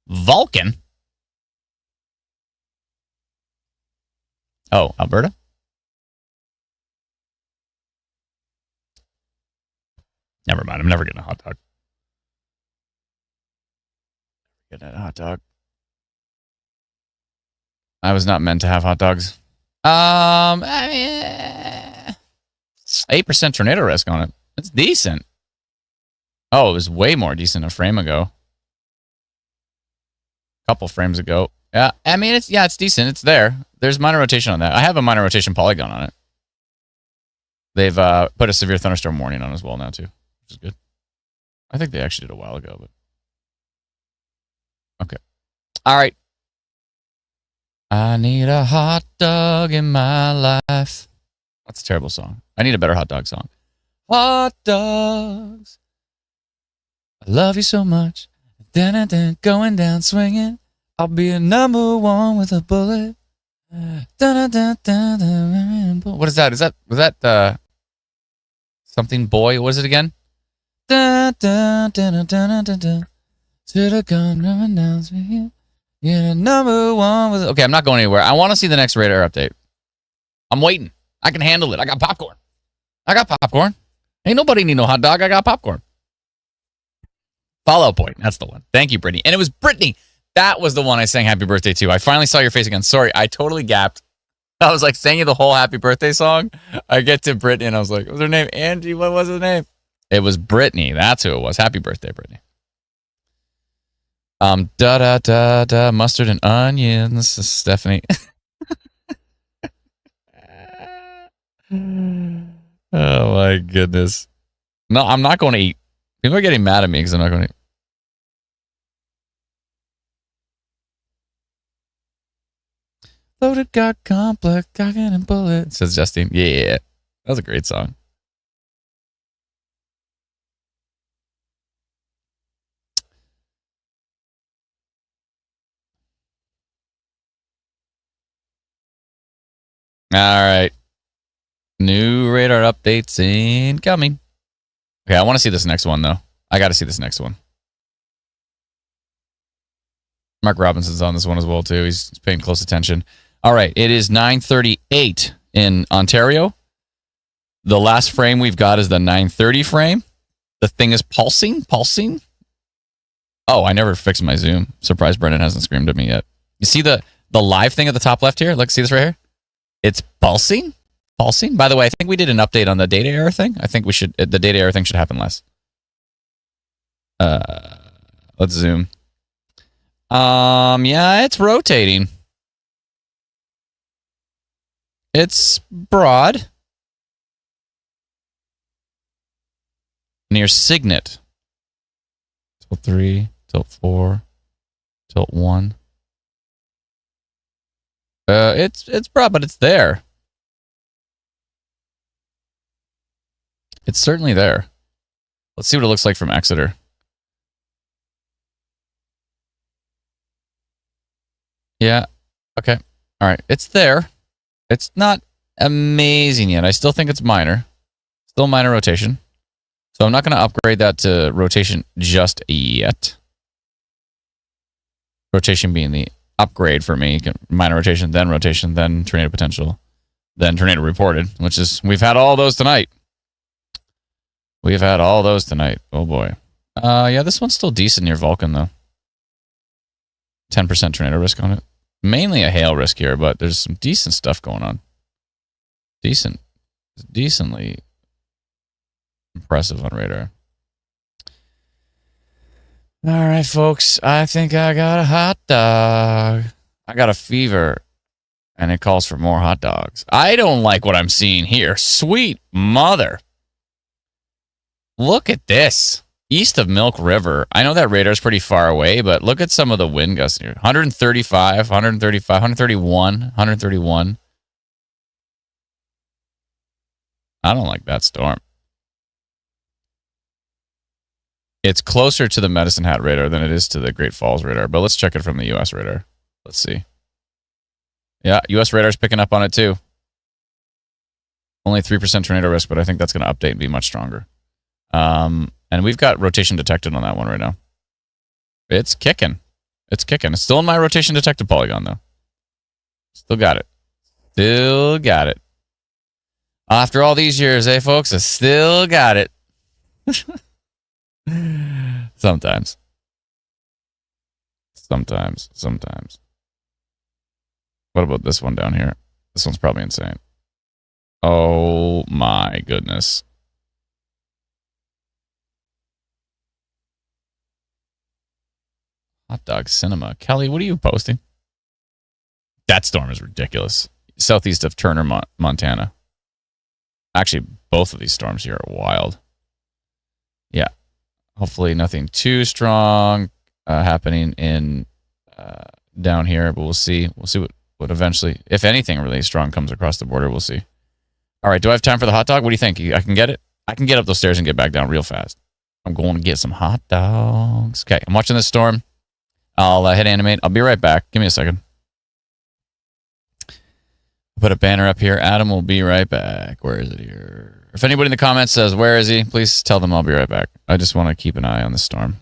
Vulcan? Oh, Alberta? Never mind. I'm never getting a hot dog. Getting a hot dog. I was not meant to have hot dogs. 8% tornado risk on it. It's decent. Oh, it was way more decent a frame ago. A couple frames ago. Yeah, I mean, it's decent. It's there. There's minor rotation on that. I have a minor rotation polygon on it. They've put a severe thunderstorm warning on as well now, too, which is good. I think they actually did a while ago, but... Okay. All right. I need a hot dog in my life. That's a terrible song. I need a better hot dog song. Hot dogs. I love you so much. Dun-dun-dun, going down swinging. I'll be a number one with a bullet. Dun-dun-dun-dun-dun. What is that? Was that something boy? What is it again? Dun-dun-dun-dun-dun-dun-dun. Should have gone running down swinging. Yeah, number one was... Okay, I'm not going anywhere. I want to see the next radar update. I'm waiting. I can handle it. I got popcorn. Ain't nobody need no hot dog. I got popcorn. Fallout Boy. That's the one. Thank you, Brittany. And it was Brittany. That was the one I sang happy birthday to. I finally saw your face again. Sorry, I totally gapped. I was like singing the whole happy birthday song. I get to Brittany and I was like, what was her name? Angie, what was her name? It was Brittany. That's who it was. Happy birthday, Brittany. Da da da da, mustard and onions. Stephanie. Oh my goodness. No, I'm not going to eat. People are getting mad at me because I'm not going to eat. Loaded got complex, cocking and bullet, says Justine. Yeah, that was a great song. All right. New radar updates incoming. Okay, I want to see this next one, though. I got to see this next one. Mark Robinson's on this one as well, too. He's paying close attention. All right, it is 9:38 in Ontario. The last frame we've got is the 9:30 frame. The thing is pulsing. Oh, I never fixed my zoom. Surprised Brendan hasn't screamed at me yet. You see the live thing at the top left here? Look, see this right here? It's pulsing. By the way, I think we did an update on the data error thing. I think the data error thing should happen less. Let's zoom. Yeah, it's rotating. It's broad. Near Signet. Tilt 3, tilt 4, tilt 1. It's broad, but it's there. It's certainly there. Let's see what it looks like from Exeter. Yeah. Okay. All right. It's there. It's not amazing yet. I still think it's minor. Still minor rotation. So I'm not going to upgrade that to rotation just yet. Rotation being the upgrade for me. Minor rotation, then tornado potential, then tornado reported, which is, we've had all those tonight. Oh boy. Yeah, this one's still decent near Vulcan though. 10% tornado risk on it. Mainly a hail risk here, but there's some decent stuff going on. Decently impressive on radar. All right, folks. I think I got a hot dog. I got a fever, and it calls for more hot dogs. I don't like what I'm seeing here. Sweet mother. Look at this. East of Milk River. I know that radar's pretty far away, but look at some of the wind gusts here. 135, 135, 131, 131. I don't like that storm. It's closer to the Medicine Hat radar than it is to the Great Falls radar, but let's check it from the U.S. radar. Let's see. Yeah, U.S. radar's picking up on it too. Only 3% tornado risk, but I think that's going to update and be much stronger. And we've got rotation detected on that one right now. It's kicking. It's still in my rotation detected polygon, though. Still got it. After all these years, folks? I still got it. Sometimes. What about this one down here? This one's probably insane. Oh, my goodness. Hot dog cinema. Kelly, what are you posting? That storm is ridiculous. Southeast of Turner, Montana. Actually, both of these storms here are wild. Yeah. Hopefully nothing too strong happening in down here, but we'll see. We'll see what eventually, if anything really strong comes across the border, we'll see. All right, do I have time for the hot dog? What do you think? I can get it? I can get up those stairs and get back down real fast. I'm going to get some hot dogs. Okay, I'm watching this storm. I'll hit animate. I'll be right back. Give me a second. Put a banner up here. Adam will be right back. Where is it here? If anybody in the comments says, where is he? Please tell them I'll be right back. I just want to keep an eye on the storm.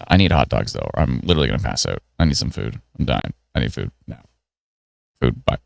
I need hot dogs, though, or I'm literally going to pass out. I need some food. I'm dying. I need food now. Food. Bye.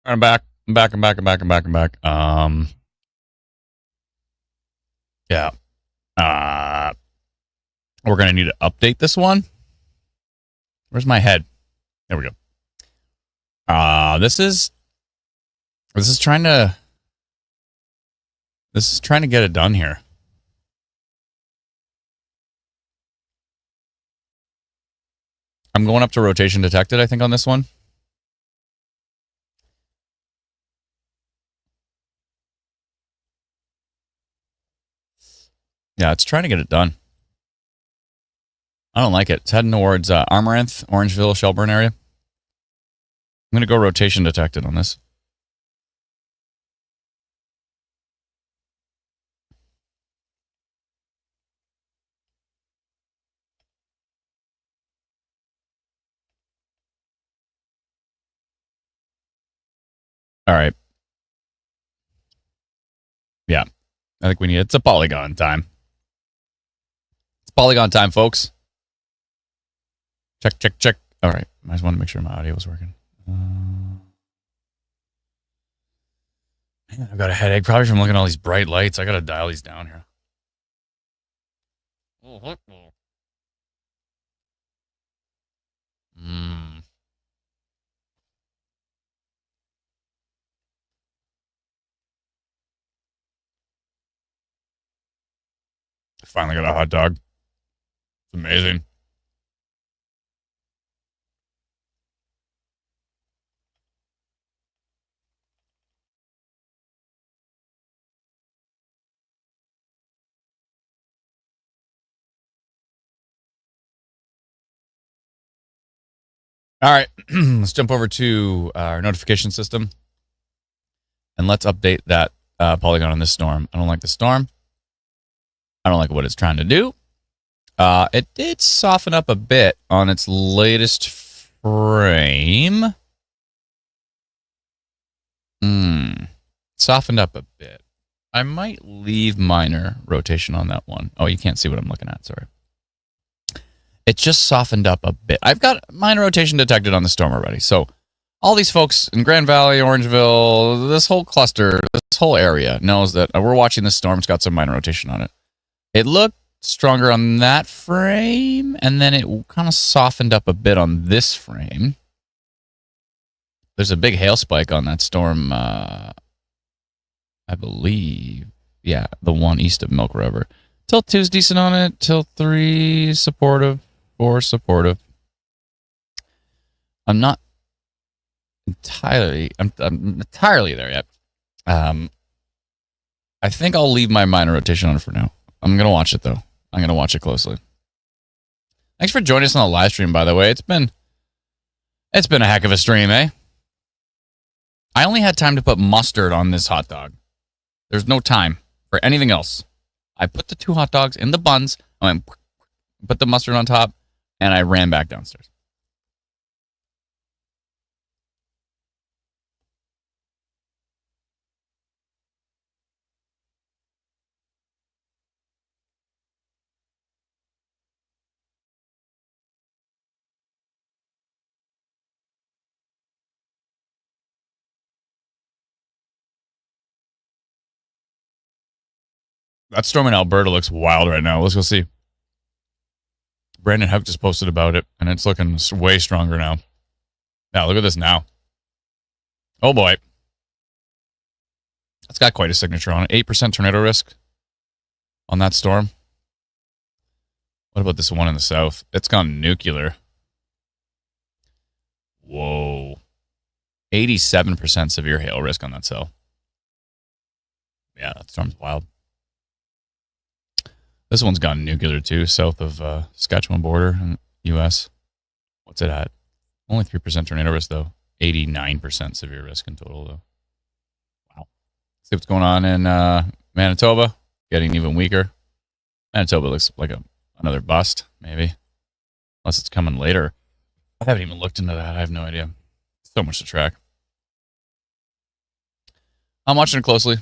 I'm back. I'm back. I'm back. I'm back. I'm back. I'm back. Yeah. We're gonna need to update this one. Where's my head? There we go. This is trying to get it done here. I'm going up to rotation detected, I think, on this one. Yeah, it's trying to get it done. I don't like it. It's heading towards Amaranth, Orangeville, Shelburne area. I'm going to go rotation detected on this. All right. Yeah. I think we need it's a polygon time. It's polygon time, folks. Check, check, check. All right. I just want to make sure my audio was working. I've got a headache probably from looking at all these bright lights. I got to dial these down here. Finally got a hot dog. It's amazing. All right, let's jump over to our notification system. And let's update that polygon on this storm. I don't like the storm. I don't like what it's trying to do. It did soften up a bit on its latest frame. Softened up a bit. I might leave minor rotation on that one. Oh, you can't see what I'm looking at. Sorry. It just softened up a bit. I've got minor rotation detected on the storm already. So all these folks in Grand Valley, Orangeville, this whole cluster, this whole area knows that we're watching this storm. It's got some minor rotation on it. It looked stronger on that frame, and then it kind of softened up a bit on this frame. There's a big hail spike on that storm, I believe. Yeah, the one east of Milk River. Tilt 2 is decent on it. Tilt 3 supportive. 4 supportive. I'm not entirely there yet. I think I'll leave my minor rotation on for now. I'm gonna watch it though. I'm gonna watch it closely. Thanks for joining us on the live stream, by the way. It's been a heck of a stream, eh? I only had time to put mustard on this hot dog. There's no time for anything else. I put the 2 hot dogs in the buns, I went, put the mustard on top, and I ran back downstairs. That storm in Alberta looks wild right now. Let's go see. Brandon Huck just posted about it, and it's looking way stronger now. Yeah, look at this now. Oh, boy. It's got quite a signature on it. 8% tornado risk on that storm. What about this one in the south? It's gone nuclear. Whoa. 87% severe hail risk on that cell. Yeah, that storm's wild. This one's gone nuclear too, south of Saskatchewan border in the U.S. What's it at? Only 3% tornado risk, though. 89% severe risk in total, though. Wow. See what's going on in Manitoba. Getting even weaker. Manitoba looks like another bust, maybe. Unless it's coming later. I haven't even looked into that. I have no idea. So much to track. I'm watching it closely.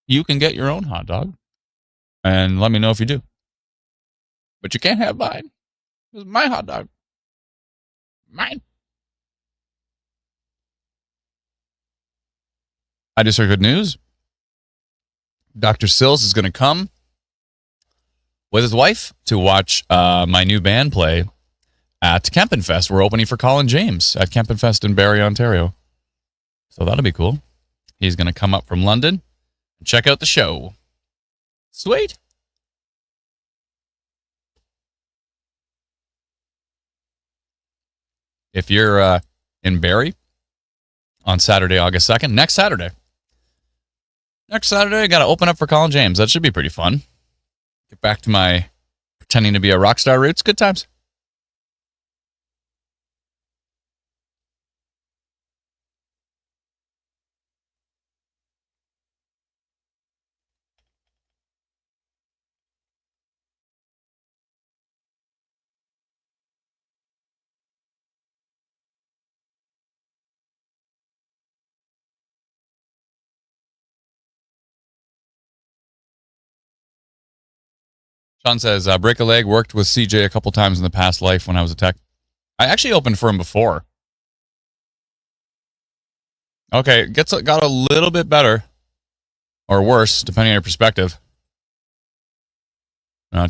You can get your own hot dog, and let me know if you do. But you can't have mine. It's my hot dog. Mine. I just heard good news. Dr. Sills is going to come with his wife to watch my new band play at Kempenfest. We're opening for Colin James at Kempenfest in Barrie, Ontario. So that'll be cool. He's going to come up from London and check out the show. Sweet. If you're in Barrie on Saturday, August 2nd, next Saturday, I got to open up for Colin James. That should be pretty fun. Get back to my pretending to be a rock star roots. Good times. Sean says, break a leg, worked with CJ a couple times in the past life when I was a tech. I actually opened for him before. Okay, got a little bit better. Or worse, depending on your perspective.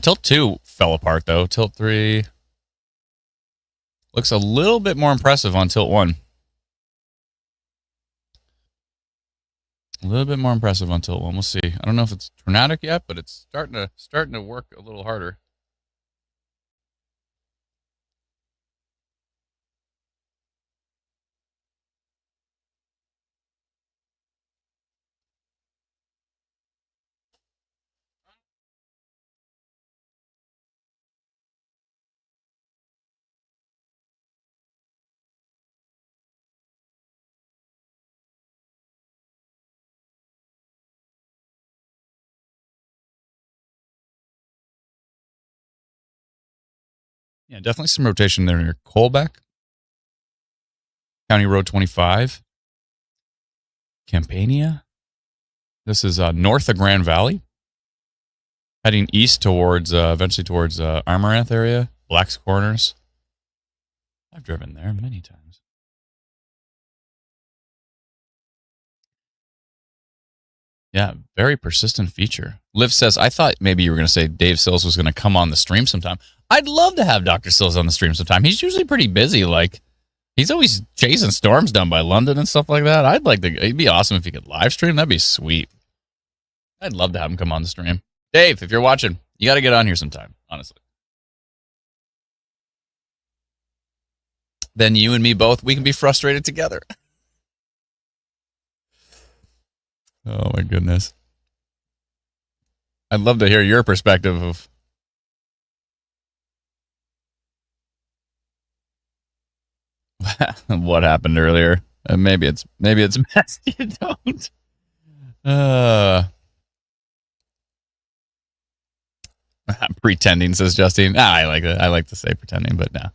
Tilt 2 fell apart, though. Tilt 3 looks a little bit more impressive on Tilt 1. A little bit more impressive on Tilt 1. We'll see. I don't know if it's tornadic yet, but it's starting to work a little harder. Yeah, definitely some rotation there near Colbeck. County Road 25. Campania. This is north of Grand Valley. Heading east towards, eventually towards Amaranth area. Black's Corners. I've driven there many times. Yeah, very persistent feature. Liv says, I thought maybe you were going to say Dave Sills was going to come on the stream sometime. I'd love to have Dr. Sills on the stream sometime. He's usually pretty busy. Like, he's always chasing storms down by London and stuff like that. It'd be awesome if he could live stream. That'd be sweet. I'd love to have him come on the stream. Dave, if you're watching, you got to get on here sometime, honestly. Then you and me both, we can be frustrated together. Oh, my goodness. I'd love to hear your perspective of what happened earlier. Maybe it's best you don't. Pretending, says Justine. I like it. I like to say pretending, but no.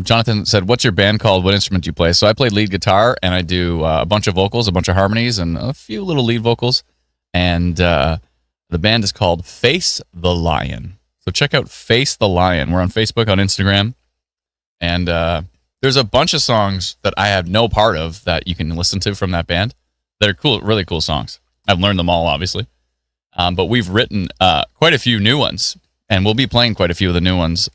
Jonathan said, what's your band called? What instrument do you play? So I play lead guitar, and I do a bunch of vocals, a bunch of harmonies, and a few little lead vocals. And the band is called Face the Lion. So check out Face the Lion. We're on Facebook, on Instagram. And there's a bunch of songs that I have no part of that you can listen to from that band. They're cool, really cool songs. I've learned them all, obviously. But we've written quite a few new ones, and we'll be playing quite a few of the new ones.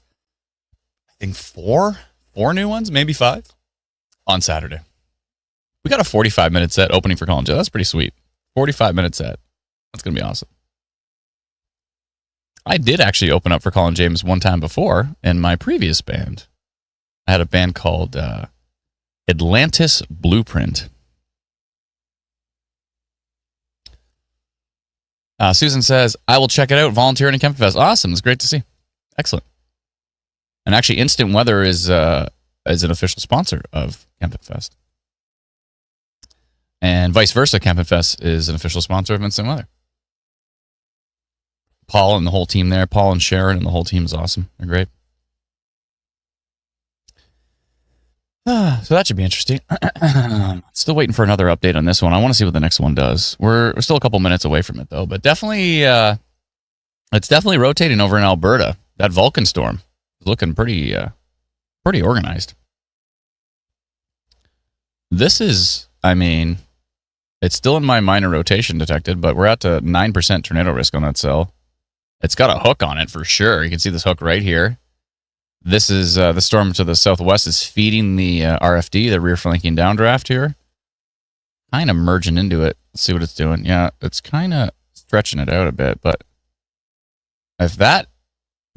I think four new ones, maybe 5, on Saturday. We got a 45-minute set opening for Colin James. That's pretty sweet. 45-minute set. That's going to be awesome. I did actually open up for Colin James one time before in my previous band. I had a band called Atlantis Blueprint. Susan says, I will check it out, volunteering at Kempenfest. Awesome. It's great to see. Excellent. And actually, Instant Weather is an official sponsor of Kempenfest. And vice versa, Kempenfest is an official sponsor of Instant Weather. Paul and the whole team there, Paul and Sharon and the whole team is awesome. They're great. So that should be interesting. Still waiting for another update on this one. I want to see what the next one does. We're still a couple minutes away from it, though. But definitely, it's definitely rotating over in Alberta. That Vulcan storm is looking pretty organized. This is, I mean, it's still in my minor rotation detected, but we're at to 9% tornado risk on that cell. It's got a hook on it for sure. You can see this hook right here. This is the storm to the southwest is feeding the RFD, the rear flanking downdraft here. Kind of merging into it. Let's see what it's doing. Yeah, it's kind of stretching it out a bit, but if that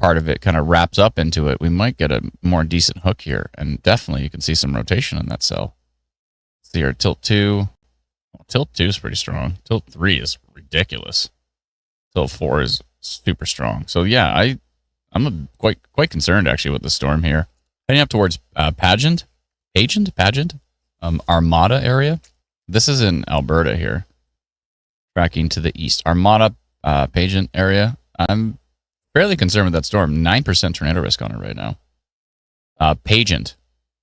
part of it kind of wraps up into it, we might get a more decent hook here. And definitely you can see some rotation in that cell. Let's see here, tilt 2. Well, tilt 2 is pretty strong. Tilt 3 is ridiculous. Tilt 4 is super strong. So yeah, I'm quite concerned actually with the storm here. Heading up towards Pageant, Armada area. This is in Alberta here. Tracking to the east. Armada, Pageant area. I'm fairly concerned with that storm. 9% tornado risk on it right now. Pageant.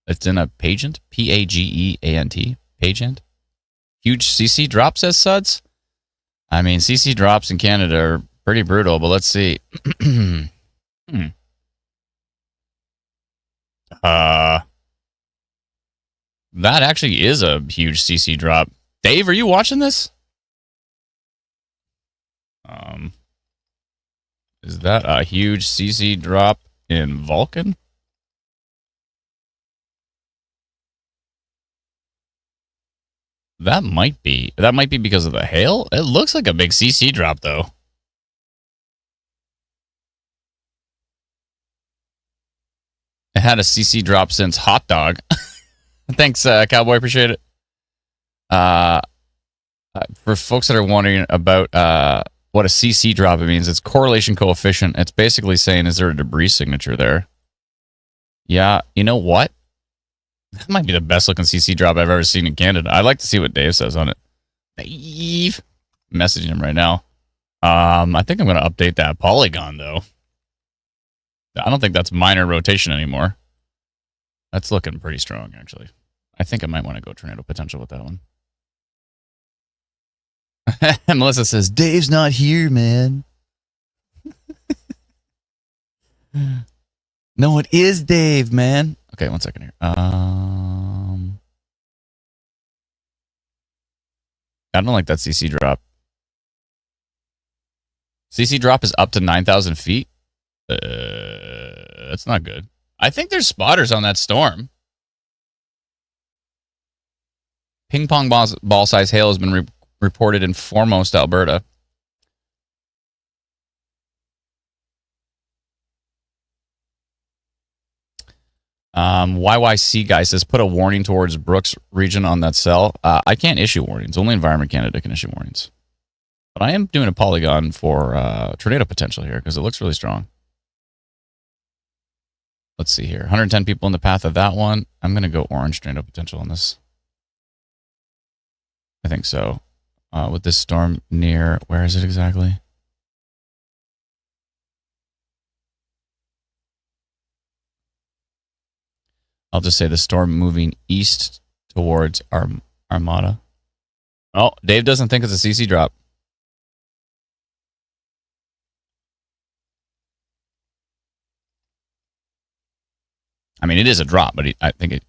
It's in a Pageant. P-A-G-E-A-N-T. Pageant. Huge CC drop, says Suds. I mean, CC drops in Canada are pretty brutal, but let's see. That actually is a huge CC drop. Dave, are you watching this? Is that a huge CC drop in Vulcan? That might be because of the hail. It looks like a big CC drop though. It had a CC drop since hot dog. Thanks, Cowboy. Appreciate it. For folks that are wondering about what a CC drop means, it's correlation coefficient. It's basically saying, is there a debris signature there? Yeah, you know what? That might be the best looking CC drop I've ever seen in Canada. I'd like to see what Dave says on it. Dave, messaging him right now. I think I'm going to update that polygon though. I don't think that's minor rotation anymore. That's looking pretty strong, actually. I think I might want to go tornado potential with that one. Melissa says, Dave's not here, man. No, it is Dave, man. Okay, 1 second here. I don't like that CC drop. CC drop is up to 9,000 feet. That's not good. I think there's spotters on that storm. Ping pong ball size hail has been reported in Foremost, Alberta. YYC guy says, put a warning towards Brooks region on that cell. I can't issue warnings. Only Environment Canada can issue warnings. But I am doing a polygon for tornado potential here because it looks really strong. Let's see here. 110 people in the path of that one. I'm going to go orange tornado potential on this. I think so. With this storm near, where is it exactly? I'll just say the storm moving east towards Armada. Oh, Dave doesn't think it's a CC drop. I mean, it is a drop, but I think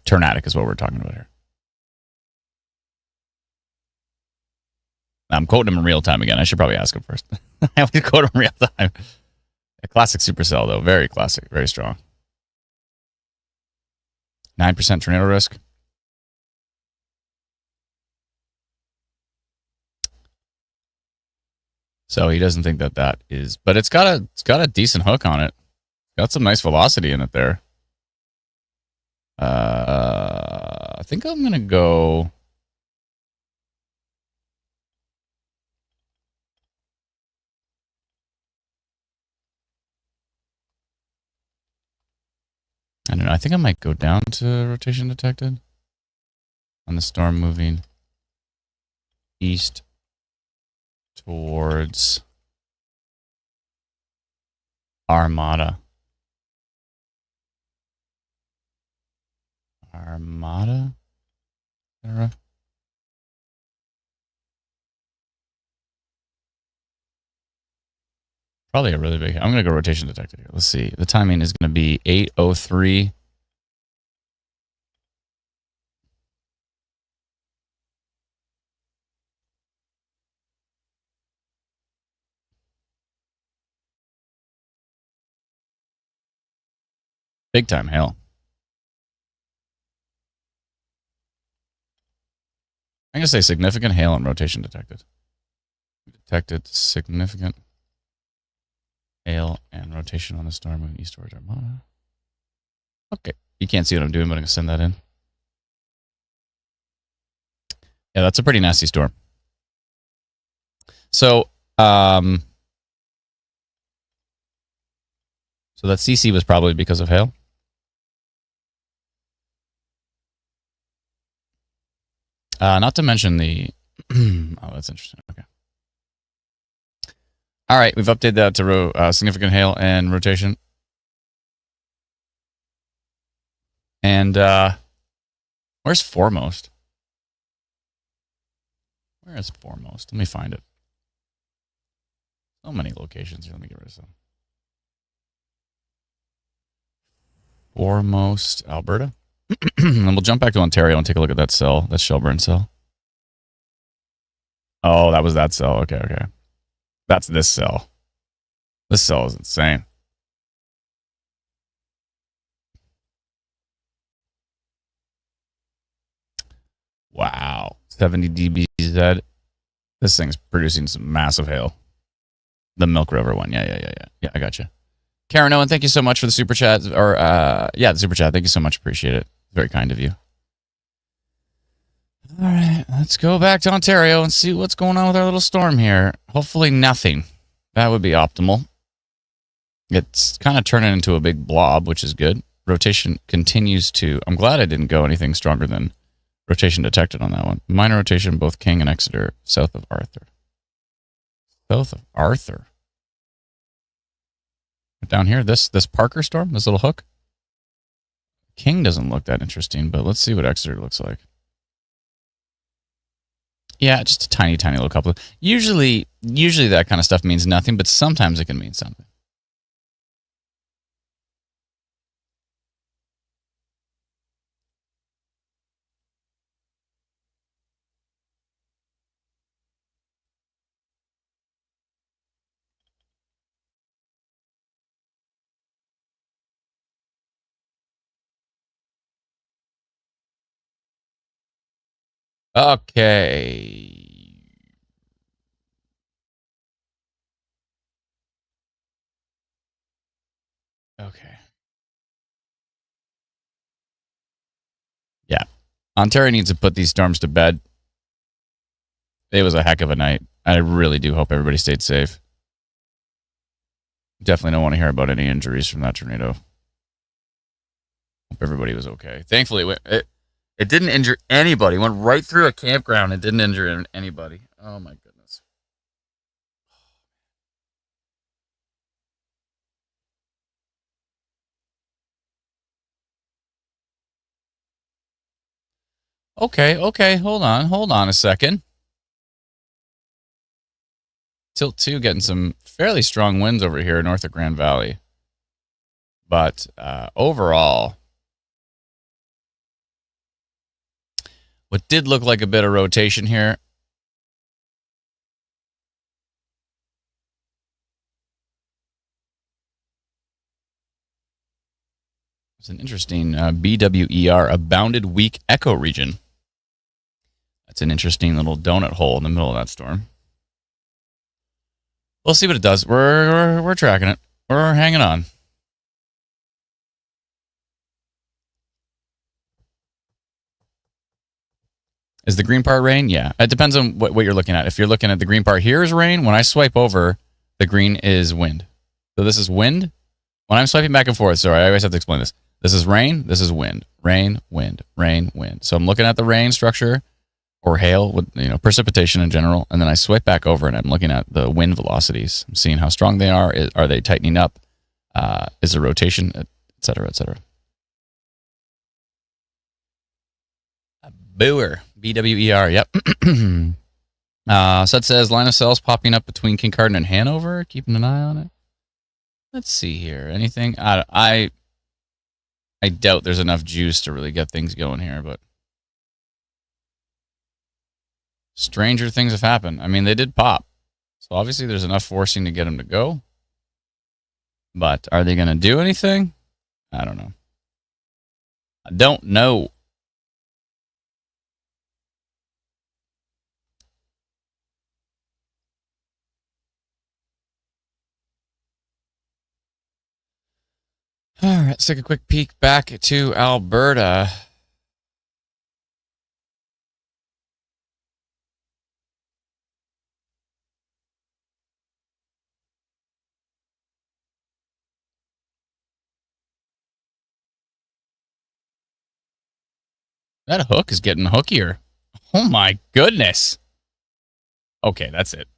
tornadic is what we're talking about here. I'm quoting him in real time again. I should probably ask him first. I always quote him in real time. A classic Supercell, though. Very classic. Very strong. 9% tornado risk. So he doesn't think that is, but it's got a decent hook on it. Got some nice velocity in it there. I think I'm gonna go. I don't know. I think I might go down to rotation detected on the storm moving east towards Armada. Armada. Probably a really big. I'm going to go rotation detected here. Let's see. The timing is going to be 8:03. Big time hail. I'm going to say significant hail and rotation detected. Detected significant hail and rotation on the storm moving east towards Armada. Okay. You can't see what I'm doing, but I'm going to send that in. Yeah, that's a pretty nasty storm. So, so that CC was probably because of hail. Not to mention the... oh, that's interesting. Okay. All right, we've updated that to significant hail and rotation. And where's foremost? Where is foremost? Let me find it. So many locations here. Let me get rid of some. Foremost, Alberta. And we'll jump back to Ontario and take a look at that cell, that Shelburne cell. Oh, that was that cell. Okay, okay. That's this cell. This cell is insane. Wow. 70 dBz. This thing's producing some massive hail. The Milk River one. Yeah, I gotcha. Karen Owen, thank you so much for the super chat. Or, the super chat. Thank you so much. Appreciate it. Very kind of you. All right, let's go back to Ontario and see what's going on with our little storm here. Hopefully nothing. That would be optimal. It's kind of turning into a big blob, which is good. Rotation continues to... I'm glad I didn't go anything stronger than rotation detected on that one. Minor rotation, both King and Exeter, south of Arthur. South of Arthur. Down here, this Parker storm, this little hook. King doesn't look that interesting, but let's see what Exeter looks like. Yeah, just a tiny, tiny little couple. Usually that kind of stuff means nothing, but sometimes it can mean something. Okay. Okay. Yeah. Ontario needs to put these storms to bed. It was a heck of a night. I really do hope everybody stayed safe. Definitely don't want to hear about any injuries from that tornado. Hope everybody was okay. Thankfully, it didn't injure anybody. It went right through a campground. It didn't injure anybody. Oh, my goodness. Okay. Hold on a second. Tilt 2 getting some fairly strong winds over here north of Grand Valley. But overall, what did look like a bit of rotation here. It's an interesting BWER, a bounded weak echo region. That's an interesting little donut hole in the middle of that storm. We'll see what it does. We're tracking it. We're hanging on. Is the green part rain? Yeah. It depends on what you're looking at. If you're looking at the green part here is rain, when I swipe over, the green is wind. So this is wind. When I'm swiping back and forth, sorry, I always have to explain this. This is rain, this is wind. Rain, wind, rain, wind. So I'm looking at the rain structure or hail, with precipitation in general, and then I swipe back over and I'm looking at the wind velocities. I'm seeing how strong they are. Are they tightening up? Is there rotation, et cetera, et cetera. Boer. B-W-E-R. Yep. So it says line of cells popping up between Kincardine and Hanover. Keeping an eye on it. Let's see here. Anything? I doubt there's enough juice to really get things going here, but stranger things have happened. I mean, they did pop. So obviously there's enough forcing to get them to go. But are they going to do anything? I don't know. I don't know. All right, let's take a quick peek back to Alberta. That hook is getting hookier. Oh my goodness. Okay, that's it.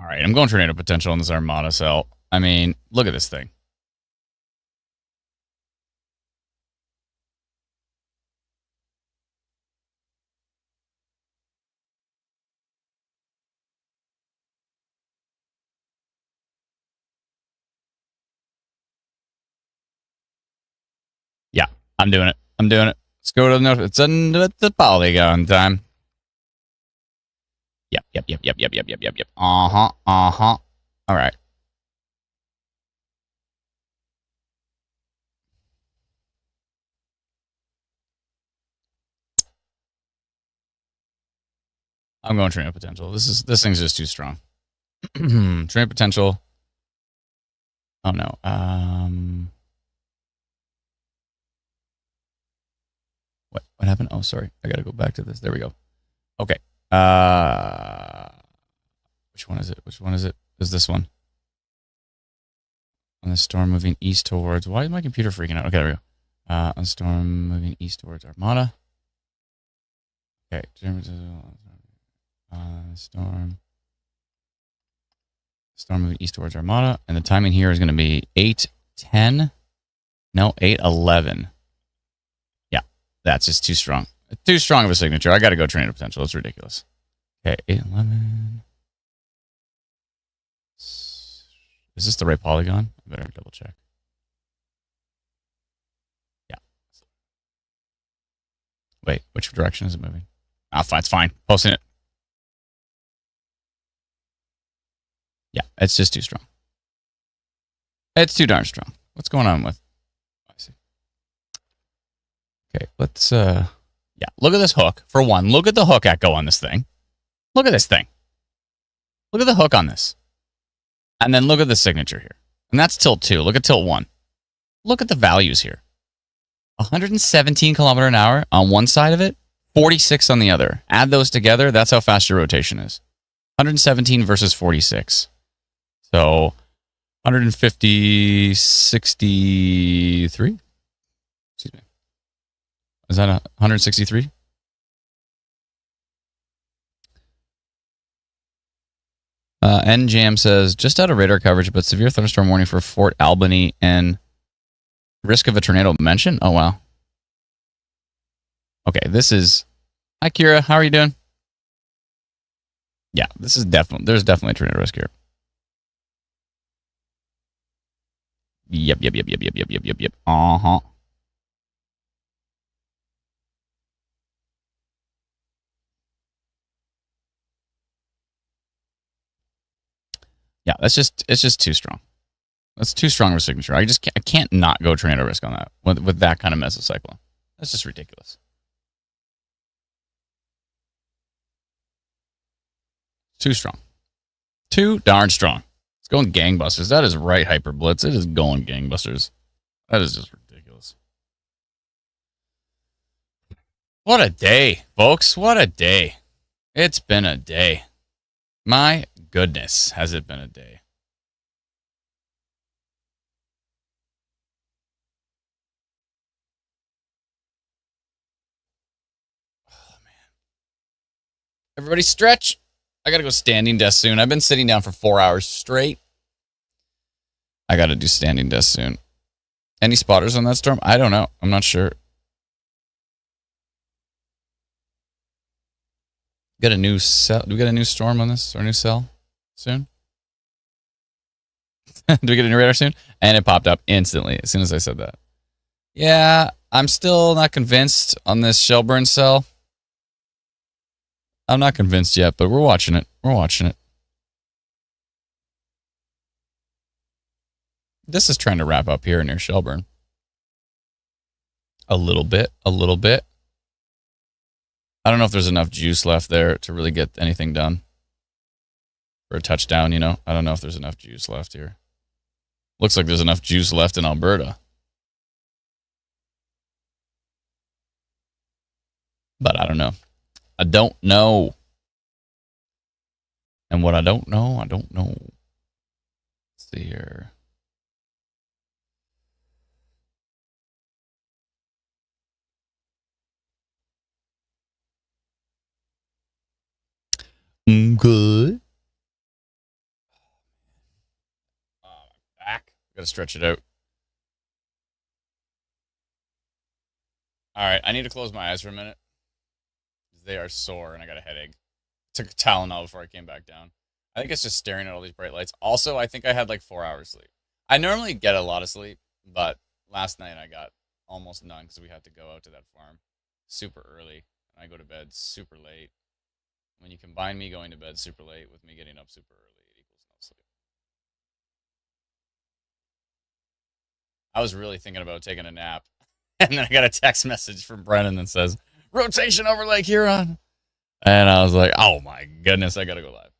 All right, I'm going tornado potential on this Armada cell. I mean, look at this thing. Yeah, I'm doing it. I'm doing it. Let's go to the note. It's the polygon time. Yep. Uh-huh. All right. I'm going tornado potential. This thing's just too strong. Tornado potential. Oh no. What happened? Oh, sorry. I gotta go back to this. There we go. Okay. Which one is it? Which one is it? Is this one? On the storm moving east towards. Why is my computer freaking out? Okay, there we go. On storm moving east towards Armada. Okay. Storm moving east towards Armada. And the timing here is going to be 8:10. No, 8:11. Yeah, that's just too strong. Too strong of a signature. I got to go tornado potential. It's ridiculous. Okay, 8:11. Is this the right polygon? I better double check. Yeah. Wait, which direction is it moving? Ah, fine. It's fine. Posting it. Yeah, it's just too strong. It's too darn strong. What's going on with? I see. Okay, let's yeah, look at this hook. For one, look at the hook echo on this thing. Look at this thing. Look at the hook on this. And then look at the signature here. And that's tilt 2. Look at tilt 1. Look at the values here. 117 kilometer an hour on one side of it, 46 on the other. Add those together, that's how fast your rotation is. 117 versus 46. So 150, 63? Excuse me. Is that 163? NJam says, just out of radar coverage, but severe thunderstorm warning for Fort Albany and risk of a tornado mentioned? Oh, wow. Okay, this is... Hi, Kira. How are you doing? Yeah, this is definitely... There's definitely a tornado risk here. Yep. Uh-huh. Yeah, it's just too strong. That's too strong of a signature. I can't not go tornado risk on that with that kind of mesocyclone. That's just ridiculous. Too strong. Too darn strong. It's going gangbusters. That is right, Hyper Blitz. It is going gangbusters. That is just ridiculous. What a day, folks. What a day. It's been a day. My goodness, has it been a day. Everybody stretch. I gotta go standing desk soon. I've been sitting down for 4 hours straight. I gotta do standing desk soon. Any spotters on that storm? I don't know. I'm not sure. Got a new cell. Do we get a new storm on this or a new cell soon? Do we get a new radar soon? And it popped up instantly as soon as I said that. Yeah, I'm still not convinced on this Shelburne cell. I'm not convinced yet, but we're watching it. We're watching it. This is trying to wrap up here near Shelburne. A little bit, a little bit. I don't know if there's enough juice left there to really get anything done. For a touchdown, you know? I don't know if there's enough juice left here. Looks like there's enough juice left in Alberta. But I don't know. I don't know. And what I don't know, I don't know. Let's see here. Good. Back. Gotta stretch it out. Alright, I need to close my eyes for a minute. They are sore and I got a headache. Took a Tylenol before I came back down. I think it's just staring at all these bright lights. Also, I think I had like 4 hours sleep. I normally get a lot of sleep, but last night I got almost none because we had to go out to that farm super early. And I go to bed super late. When you combine me going to bed super late with me getting up super early, it equals no sleep. I was really thinking about taking a nap. And then I got a text message from Brennan that says, rotation over Lake Huron. And I was like, oh my goodness, I got to go live.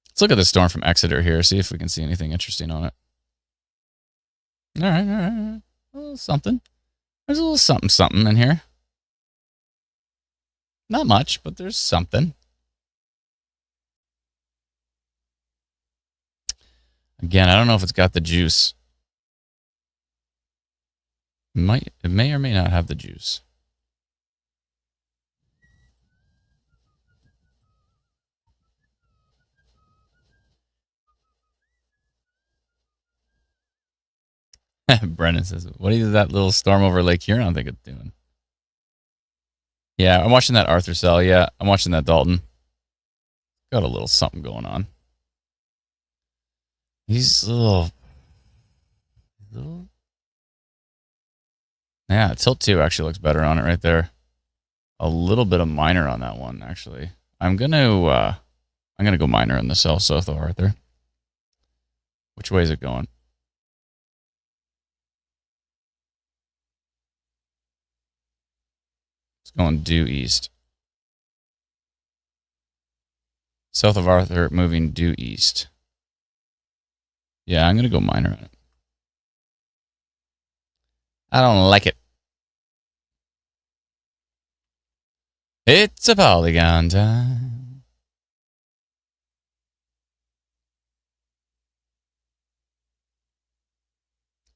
Let's look at the storm from Exeter here, see if we can see anything interesting on it. All right, all right. A little something. There's a little something in here. Not much, but there's something. Again, I don't know if it's got the juice. It may or may not have the juice. Brennan says, what is that little storm over Lake Huron think it's doing? Yeah, I'm watching that Arthur cell. Yeah, I'm watching that Dalton. Got a little something going on. He's little. Yeah, tilt 2 actually looks better on it right there. A little bit of minor on that one, actually. I'm gonna go minor in the cell south of Arthur. Which way is it going? It's going due east. South of Arthur moving due east. Yeah, I'm gonna go minor on it. I don't like it. It's a polygon time.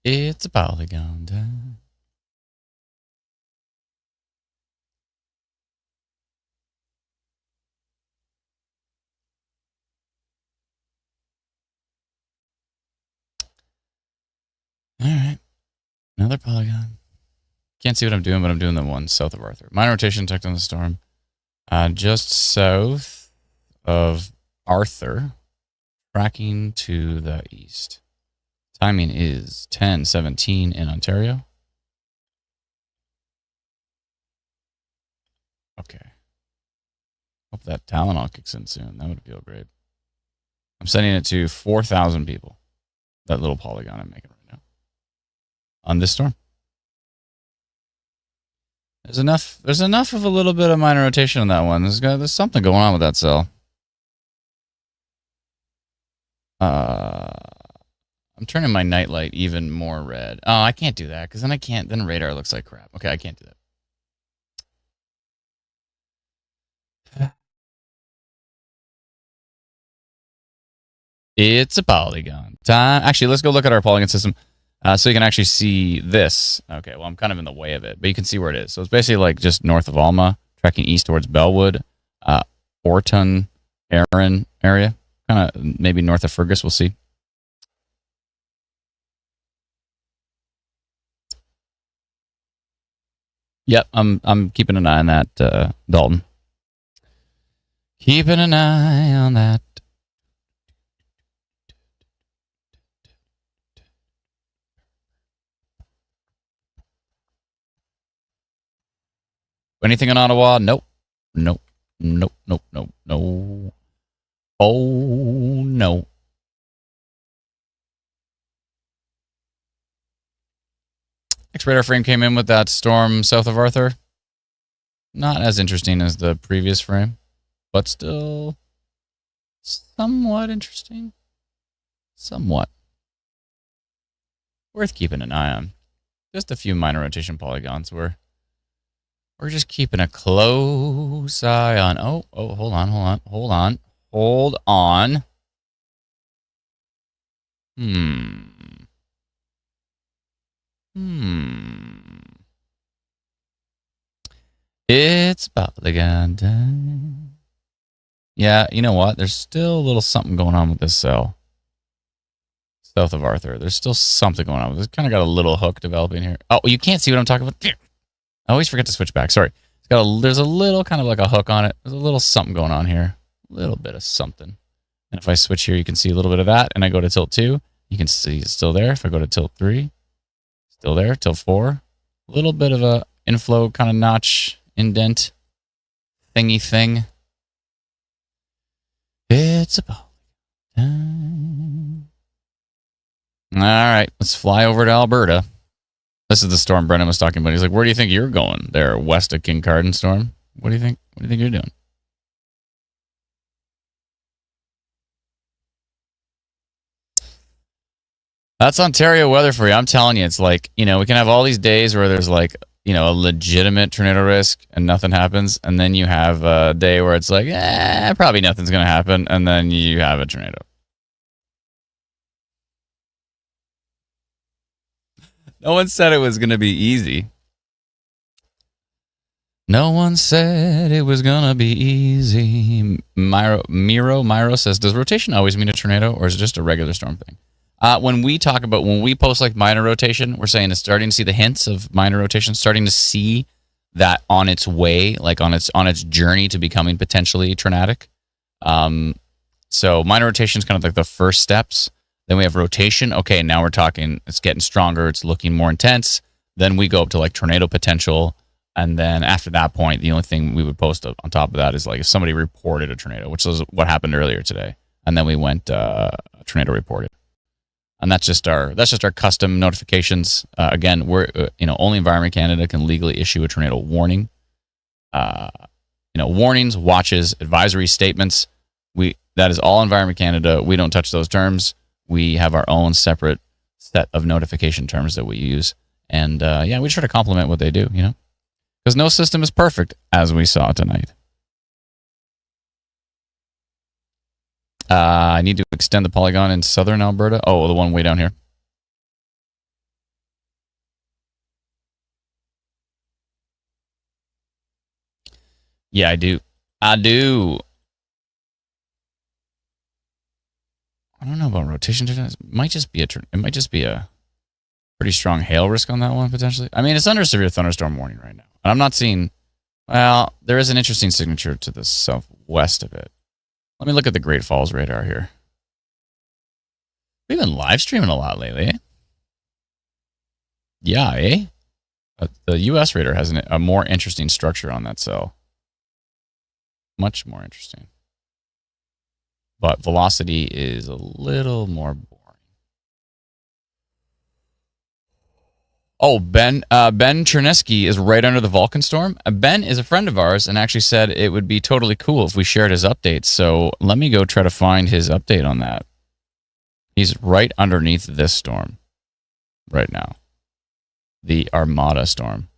It's a polygon time. All right. Another polygon. Can't see what I'm doing, but I'm doing the one south of Arthur. Minor rotation detect on the storm. Just south of Arthur. Tracking to the east. Timing is 10:17 in Ontario. Okay. Hope that Tylenol kicks in soon. That would feel great. I'm sending it to 4,000 people. That little polygon I'm making right now. On this storm. There's enough of a little bit of minor rotation on that one. There's something going on with that cell. I'm turning my nightlight even more red. Oh, I can't do that because then radar looks like crap. Okay, I can't do that. It's a polygon time. Actually, let's go look at our polygon system. So you can actually see this. Okay, well, I'm kind of in the way of it, but you can see where it is. So it's basically like just north of Alma, tracking east towards Bellwood, Orton, Aaron area, kind of maybe north of Fergus. We'll see. Yep, I'm keeping an eye on that, Dalton. Keeping an eye on that. Anything in Ottawa? Nope. Nope. Nope. Nope. Nope. No. Oh, no. X-Radar frame came in with that storm south of Arthur. Not as interesting as the previous frame, but still somewhat interesting. Somewhat. Worth keeping an eye on. Just a few minor rotation polygons We're just keeping a close eye on. Oh, hold on. It's polygon time. Yeah, you know what? There's still a little something going on with this cell. South of Arthur. There's still something going on. It's kind of got a little hook developing here. Oh, you can't see what I'm talking about. I always forget to switch back. Sorry. There's a little kind of like a hook on it. There's a little something going on here. A little bit of something. And if I switch here, you can see a little bit of that. And I go to tilt 2, you can see it's still there. If I go to tilt 3, still there. Tilt 4, a little bit of a inflow kind of notch indent thingy thing. It's about time. All right, let's fly over to Alberta. This is the storm Brennan was talking about. He's like, where do you think you're going there, west of King Carden storm? What do you think? What do you think you're doing? That's Ontario weather for you. I'm telling you, it's like, we can have all these days where there's like, a legitimate tornado risk and nothing happens. And then you have a day where it's like, probably nothing's going to happen. And then you have a tornado. No one said it was going to be easy. No one said it was going to be easy. Miro says, does rotation always mean a tornado or is it just a regular storm thing? When we post like minor rotation, we're saying it's starting to see the hints of minor rotation, starting to see that on its way, like on its journey to becoming potentially tornadic. So minor rotation is kind of like the first steps. Then we have rotation. Okay, now we're talking, it's getting stronger. It's looking more intense. Then we go up to like tornado potential. And then after that point, the only thing we would post on top of that is like if somebody reported a tornado, which is what happened earlier today. And then we went tornado reported. And that's just our custom notifications. Again, we're only Environment Canada can legally issue a tornado warning. Warnings, watches, advisory statements. That is all Environment Canada. We don't touch those terms. We have our own separate set of notification terms that we use. And we try to complement what they do, because no system is perfect, as we saw tonight. I need to extend the polygon in southern Alberta. Oh, the one way down here. Yeah, I do. I don't know about rotation. It might just be a pretty strong hail risk on that one potentially. I mean, it's under severe thunderstorm warning right now, and I'm not seeing. Well, there is an interesting signature to the southwest of it. Let me look at the Great Falls radar here. We've been live streaming a lot lately, eh? Yeah, eh? The U.S. radar has a more interesting structure on that cell. Much more interesting. But velocity is a little more boring. Oh, Ben Chernesky is right under the Vulcan storm. Ben is a friend of ours and actually said it would be totally cool if we shared his updates. So let me go try to find his update on that. He's right underneath this storm right now. The Armada storm.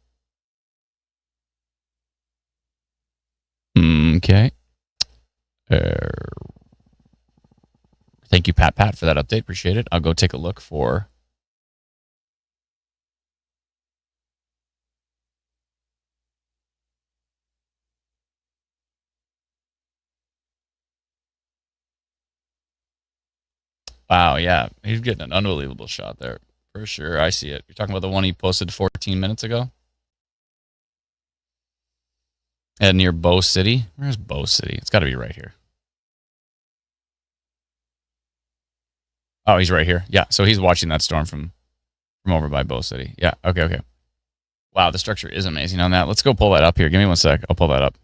Okay. Thank you, Pat, for that update. Appreciate it. I'll go take a look for Wow, yeah. He's getting an unbelievable shot there. For sure. I see it. You're talking about the one he posted 14 minutes ago? At near Bow City? Where's Bow City? It's got to be right here. Oh, he's right here. Yeah, so he's watching that storm from over by Bow City. Yeah, okay. Wow, the structure is amazing on that. Let's go pull that up here. Give me 1 sec. I'll pull that up.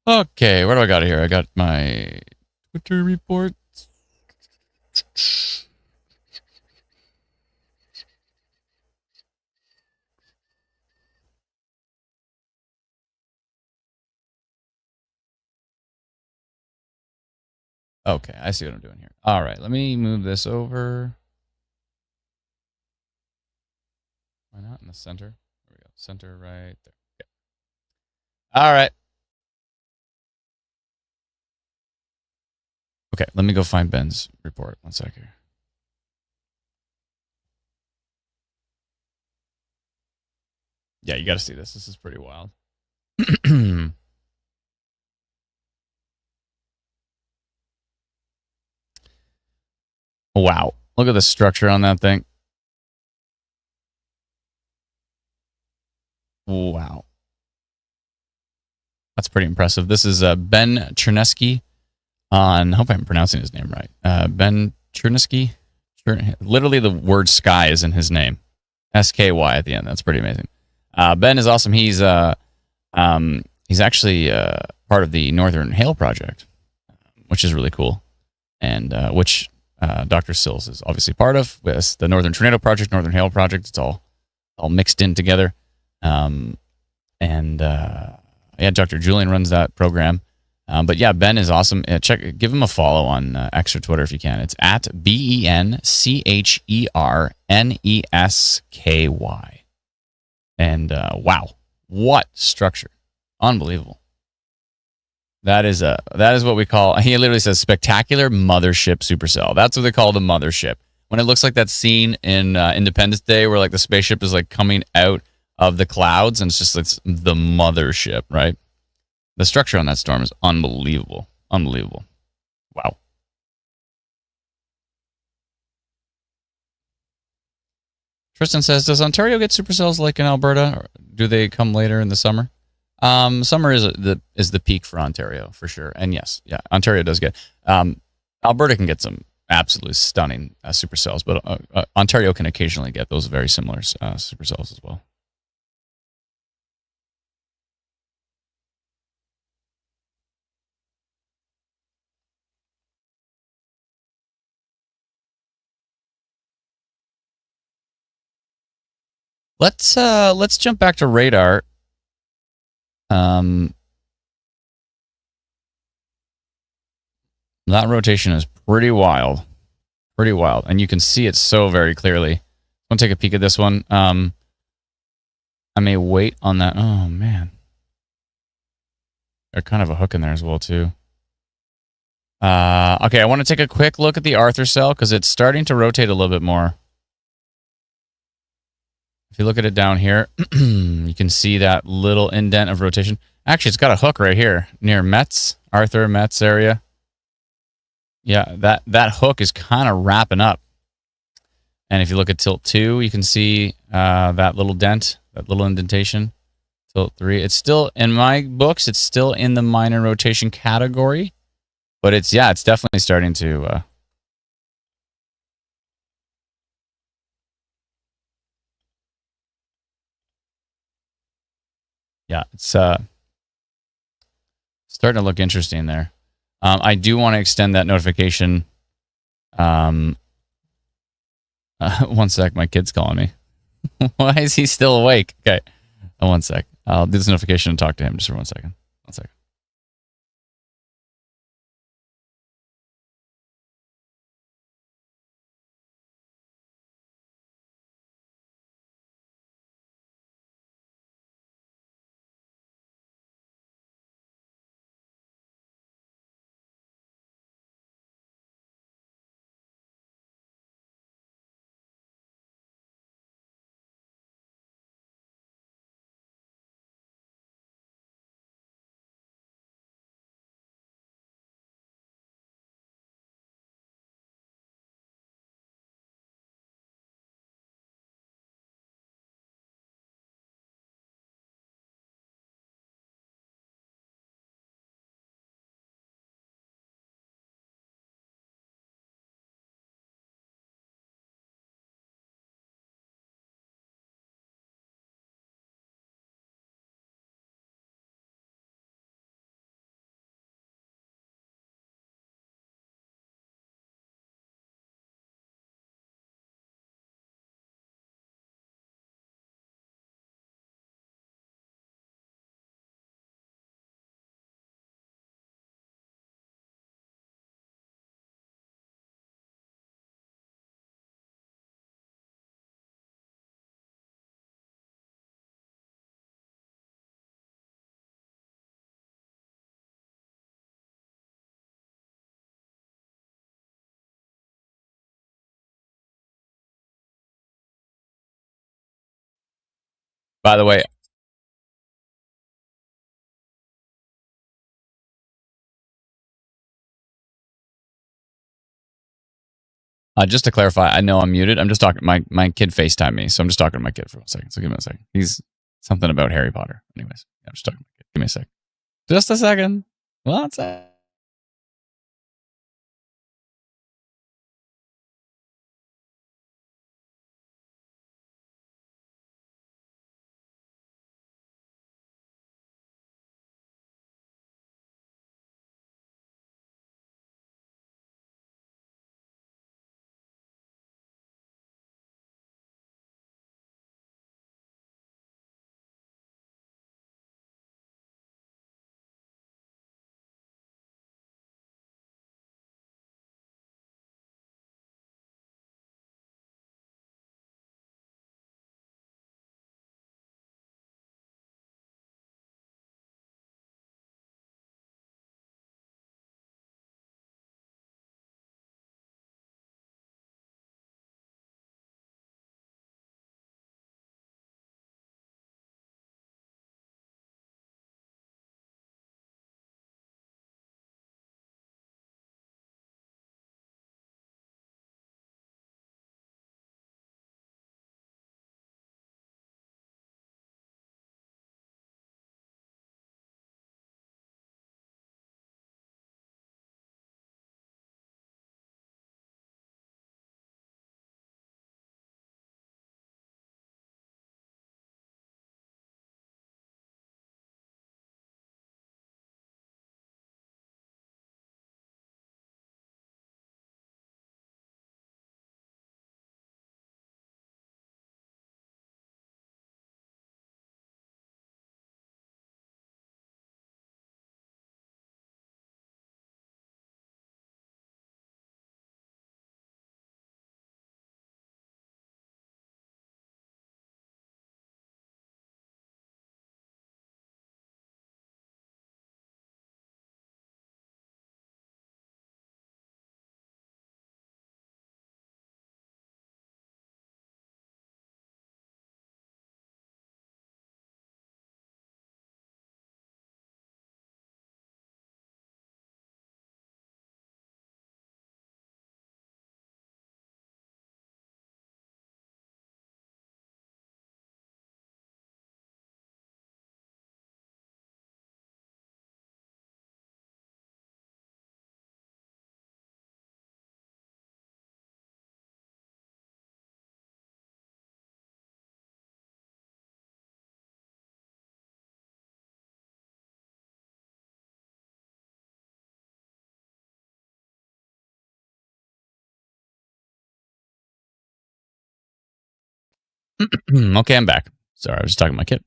Okay, where do I got it here? I got my Twitter report. Okay, I see what I'm doing here. All right, let me move this over. Why not in the center? There we go. Center right there. Yeah. All right. Okay, let me go find Ben's report. 1 sec here. Yeah, you got to see this. This is pretty wild. Wow. Look at the structure on that thing. Wow. That's pretty impressive. This is Ben Chernesky on, I hope I'm pronouncing his name right. Ben Chernesky. Literally the word sky is in his name. SKY at the end. That's pretty amazing. Ben is awesome. He's actually part of the Northern Hail Project, which is really cool, and which Dr. Sills is obviously part of. With the Northern Tornado Project, Northern Hail Project, it's all mixed in together. Yeah, Dr. Julian runs that program. But yeah, Ben is awesome. Give him a follow on X or Twitter if you can. It's at BenChersky. And wow, what structure! Unbelievable. That is what we call. He literally says spectacular mothership supercell. That's what they call the mothership. When it looks like that scene in Independence Day where like the spaceship is like coming out of the clouds and it's the mothership, right? The structure on that storm is unbelievable. Unbelievable. Wow. Tristan says, does Ontario get supercells like in Alberta, or do they come later in the summer? Summer is the peak for Ontario, for sure. And yes, yeah, Ontario does get. Alberta can get some absolutely stunning supercells, but Ontario can occasionally get those very similar supercells as well. Let's jump back to radar. That rotation is pretty wild. Pretty wild. And you can see it so very clearly. I'm going to take a peek at this one. I may wait on that. Oh, man. There's kind of a hook in there as well, too. Okay, I want to take a quick look at the Arthur cell because it's starting to rotate a little bit more. If you look at it down here, you can see that little indent of rotation. Actually, it's got a hook right here near Metz, Arthur Metz area. Yeah, that hook is kind of wrapping up. And if you look at tilt 2, you can see that little dent, that little indentation. Tilt 3, it's still, in my books, it's still in the minor rotation category. But it's definitely starting to... yeah, it's starting to look interesting there. I do want to extend that notification. 1 sec, my kid's calling me. Why is he still awake? Okay, 1 sec. I'll do this notification and talk to him just for 1 second. 1 second. By the way, just to clarify, I know I'm muted. I'm just talking. My kid FaceTime me, so I'm just talking to my kid for 1 second. So give me a second. He's something about Harry Potter. Anyways, I'm just talking to my kid. Give me a sec. Just a second. 1 second. Okay, I'm back. Sorry, I was just talking to my kid.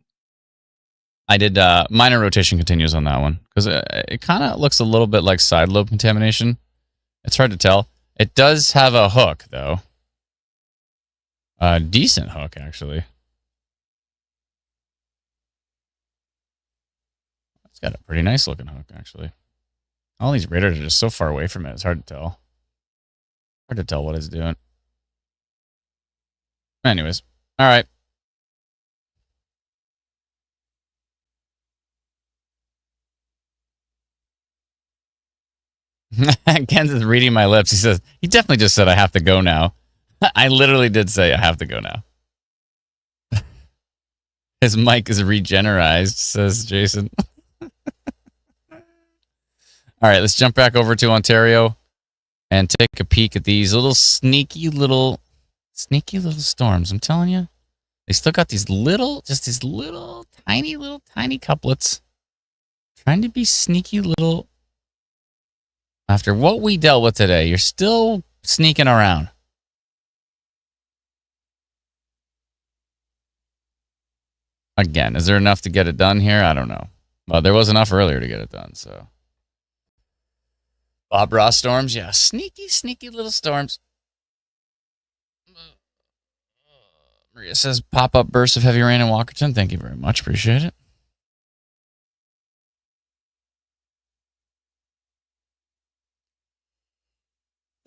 I did minor rotation continues on that one because it kind of looks a little bit like side lobe contamination. It's hard to tell. It does have a hook though. A decent hook actually. It's got a pretty nice looking hook actually. All these radars are just so far away from it. It's hard to tell. Hard to tell what it's doing. Anyways, all right. Ken's is reading my lips. He says, he definitely just said, I have to go now. I literally did say, I have to go now. His mic is regenerized, says Jason. All right, let's jump back over to Ontario and take a peek at these little sneaky little storms. I'm telling you, they still got these little tiny couplets trying to be sneaky little. After what we dealt with today, you're still sneaking around. Again, is there enough to get it done here? I don't know. Well, there was enough earlier to get it done, so. Bob Ross storms, yeah. Sneaky little storms. Maria says, pop-up bursts of heavy rain in Walkerton. Thank you very much. Appreciate it.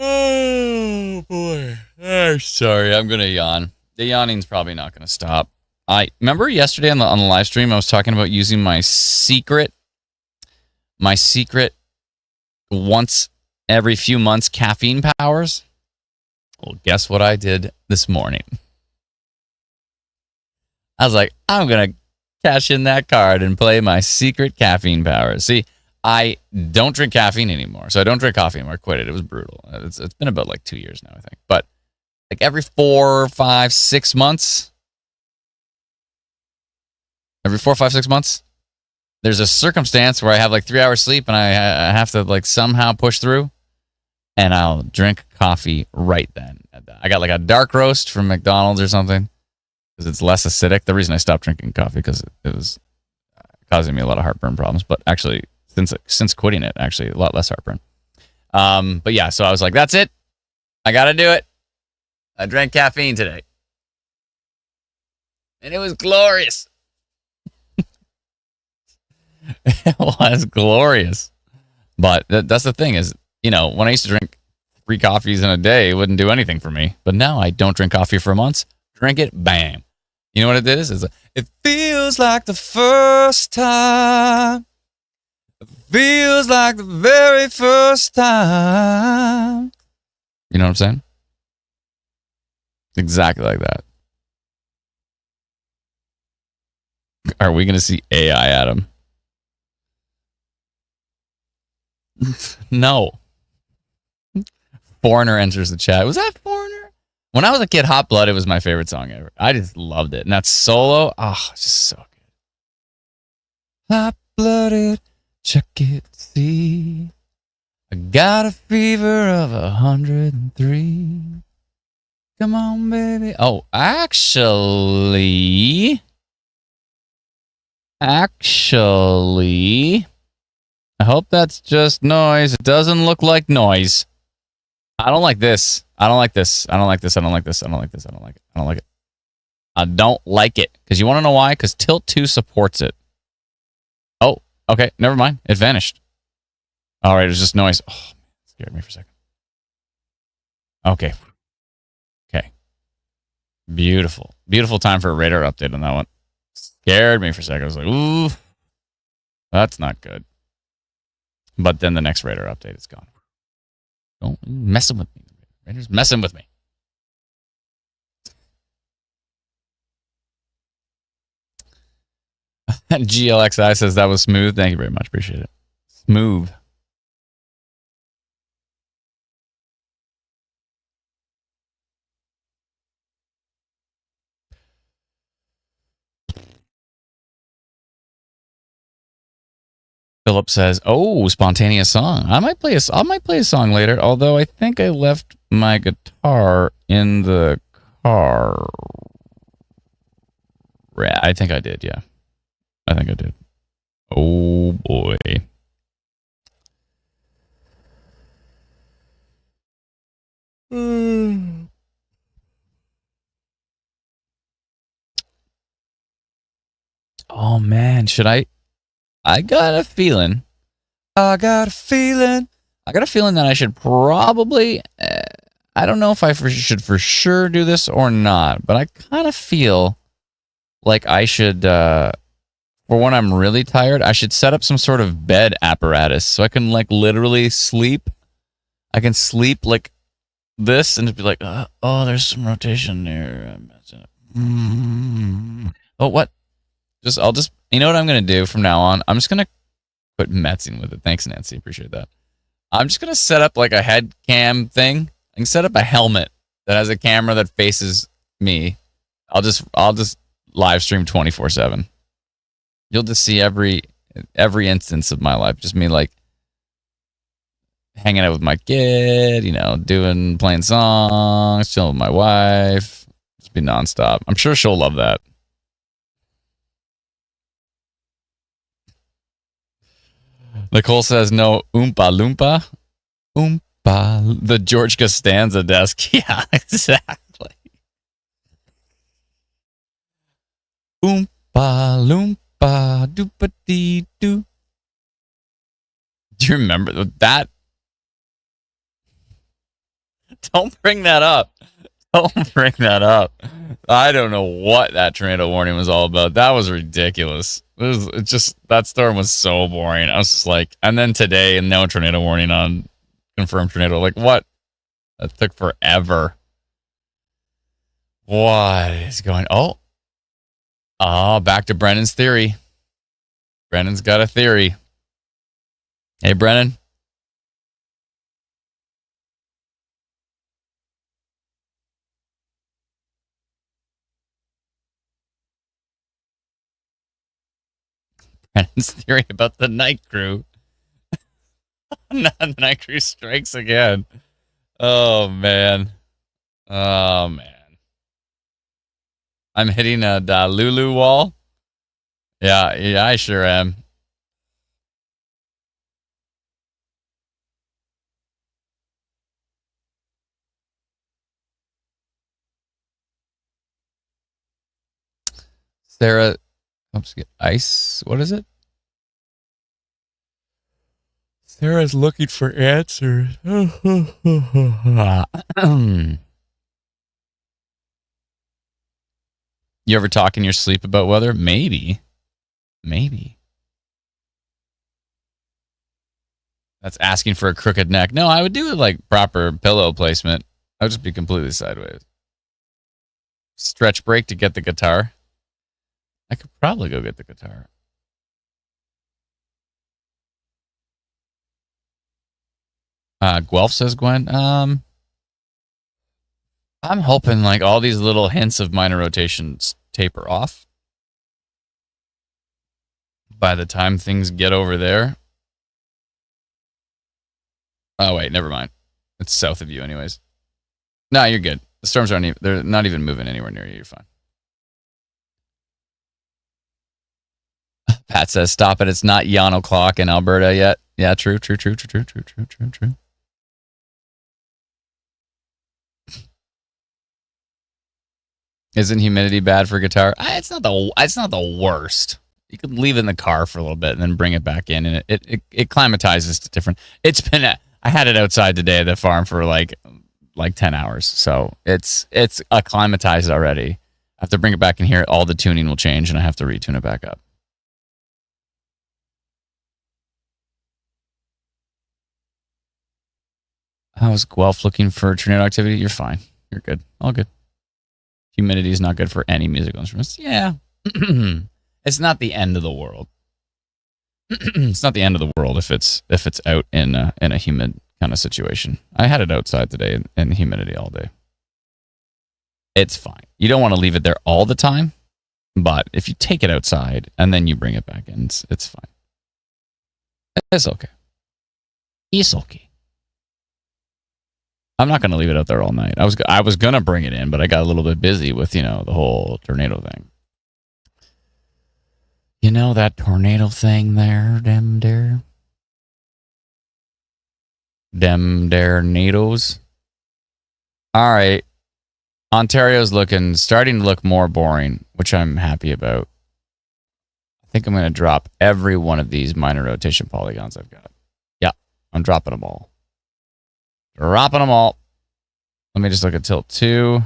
Oh, boy. Oh, sorry, I'm going to yawn. The yawning's probably not going to stop. I remember yesterday on the live stream I was talking about using my secret once every few months caffeine powers. Well, guess what I did this morning? I was like, I'm going to cash in that card and play my secret caffeine powers. See, I don't drink caffeine anymore. So I don't drink coffee anymore. I quit it. It was brutal. It's been about like 2 years now, I think. But like every 4, 5, 6 months, there's a circumstance where I have like 3 hours sleep and I have to like somehow push through, and I'll drink coffee right then. I got like a dark roast from McDonald's or something because it's less acidic. The reason I stopped drinking coffee because it was causing me a lot of heartburn problems, but actually since quitting it, actually a lot less heartburn. But yeah, so I was like, that's it. I got to do it. I drank caffeine today, and it was glorious. It was glorious. But that's the thing is, when I used to drink 3 coffees in a day, it wouldn't do anything for me. But now I don't drink coffee for months. Drink it, bam. You know what it is? It feels like the first time. It feels like the very first time. You know what I'm saying? Exactly like that. Are we going to see AI, Adam? No. Foreigner enters the chat. Was that Foreigner? When I was a kid, Hot Blooded was my favorite song ever. I just loved it. And that solo, it's just so good. Hot Blooded, check it, see. I got a fever of 103. Come on, baby. Oh, actually, I hope that's just noise. It doesn't look like noise. I don't like this. I don't like this. I don't like this. I don't like this. I don't like this. I don't like it. I don't like it. I don't like it. Because you want to know why? Because Tilt 2 supports it. Oh, okay. Never mind. It vanished. All right. It was just noise. Oh, it scared me for a second. Okay. Okay. Beautiful. Beautiful time for a radar update on that one. Scared me for a second. I was like, ooh, that's not good. But then the next radar update is gone. Don't messing with me. Radar's messing with me. GLXI says that was smooth. Thank you very much. Appreciate it. Smooth. Philip says, "Oh, spontaneous song. I might play a song later. Although I think I left my guitar in the car. I think I did. Yeah, I think I did. Oh boy." Oh man, should I? I got a feeling that I should probably, I don't know if I should for sure do this or not, but I kind of feel like I should, for when I'm really tired, I should set up some sort of bed apparatus so I can like literally sleep. I can sleep like this and just be like, oh, there's some rotation there. Oh, what? I'll just, you know what I'm going to do from now on? I'm just going to quit messing with it. Thanks, Nancy. Appreciate that. I'm just going to set up like a head cam thing. I can set up a helmet that has a camera that faces me. I'll just live stream 24/7. You'll just see every instance of my life. Just me like hanging out with my kid, playing songs, chilling with my wife. Just be nonstop. I'm sure she'll love that. Nicole says no Oompa Loompa. The George Costanza desk. Yeah, exactly. Oompa Loompa doopa-dee-doo. Do you remember that? Don't bring that up. Don't bring that up. I don't know what that tornado warning was all about. That was ridiculous. It just that storm was so boring. I was just like, and then today, no tornado warning on confirmed tornado. Like, what? That took forever. What is going? Back to Brennan's theory. Brennan's got a theory. Hey, Brennan. Brennan's theory about the night crew. The night crew strikes again. Oh, man. Oh, man. I'm hitting a Lulu wall. Yeah, I sure am. Sarah, ice. What is it? Sarah's looking for answers. You ever talk in your sleep about weather? Maybe. That's asking for a crooked neck. No, I would do it like proper pillow placement. I would just be completely sideways. Stretch break to get the guitar. I could probably go get the guitar. Guelph, says Gwen. I'm hoping like all these little hints of minor rotations taper off by the time things get over there. Oh, wait, never mind. It's south of you anyways. No, you're good. The storms aren't even, they're not even moving anywhere near you. You're fine. Pat says, stop it. It's not yon o'clock in Alberta yet. Yeah, true. Isn't humidity bad for guitar? It's not the worst. You could leave it in the car for a little bit and then bring it back in, and it climatizes to different. It's been I had it outside today at the farm for like 10 hours, so it's acclimatized already. I have to bring it back in here. All the tuning will change, and I have to retune it back up. How's Guelph looking for tornado activity? You're fine. You're good. All good. Humidity is not good for any musical instruments. Yeah. It's not the end of the world. It's not the end of the world if it's out in a humid kind of situation. I had it outside today in humidity all day. It's fine. You don't want to leave it there all the time, but if you take it outside and then you bring it back in, it's fine. It's okay. It's okay. I'm not going to leave it out there all night. I was going to bring it in, but I got a little bit busy with, the whole tornado thing. That tornado thing there, dem dare nados. All right. Ontario's starting to look more boring, which I'm happy about. I think I'm going to drop every one of these minor rotation polygons I've got. Yeah, I'm dropping them all. Dropping them all. Let me just look at tilt 2.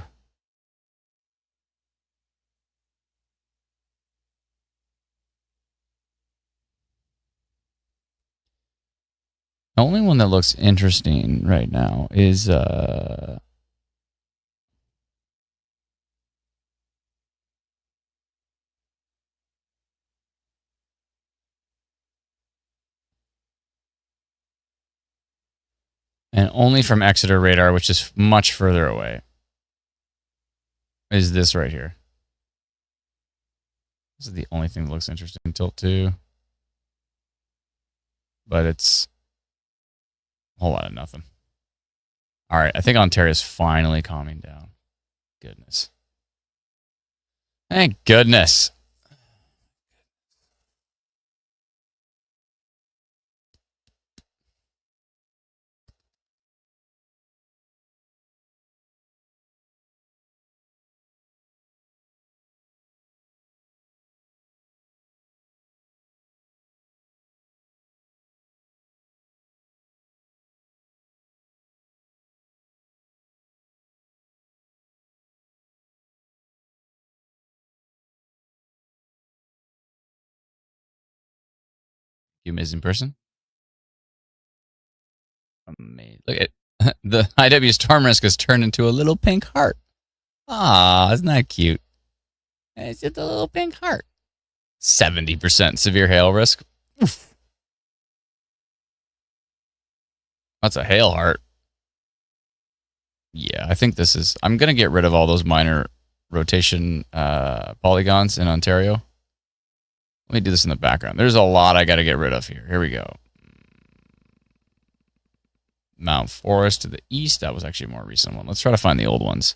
The only one that looks interesting right now is and only from Exeter radar, which is much further away, is this right here. This is the only thing that looks interesting. Tilt 2. But it's a whole lot of nothing. All right, I think Ontario's finally calming down. Goodness. Thank goodness. You amazing person. Amazing. Look at the IW storm risk has turned into a little pink heart. Ah, isn't that cute? It's just a little pink heart. 70% severe hail risk. Oof. That's a hail heart. Yeah, I think this is... I'm going to get rid of all those minor rotation polygons in Ontario. Let me do this in the background. There's a lot I got to get rid of here. Here we go. Mount Forest to the east. That was actually a more recent one. Let's try to find the old ones.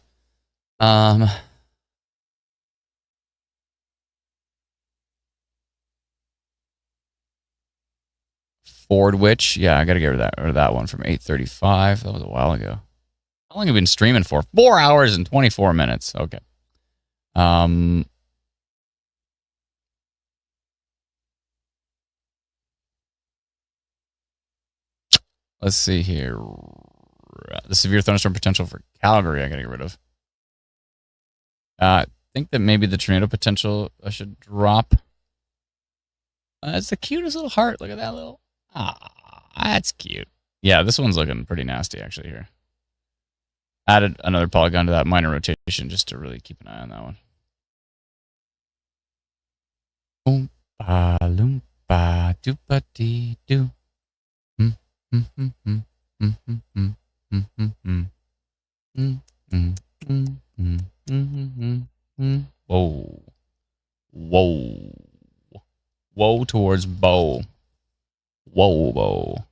Ford Witch. Yeah, I got to get rid of that one from 8:35. That was a while ago. How long have you been streaming for? 4 hours and 24 minutes. Okay. Let's see here. The severe thunderstorm potential for Calgary, I got to get rid of. I think that maybe the tornado potential I should drop. It's the cutest little heart. Look at that little... Ah, that's cute. Yeah, this one's looking pretty nasty, actually, here. Added another polygon to that minor rotation just to really keep an eye on that one. Oompa loompa doopa dee doo. Whoa. Whoa. Whoa towards bow. Whoa.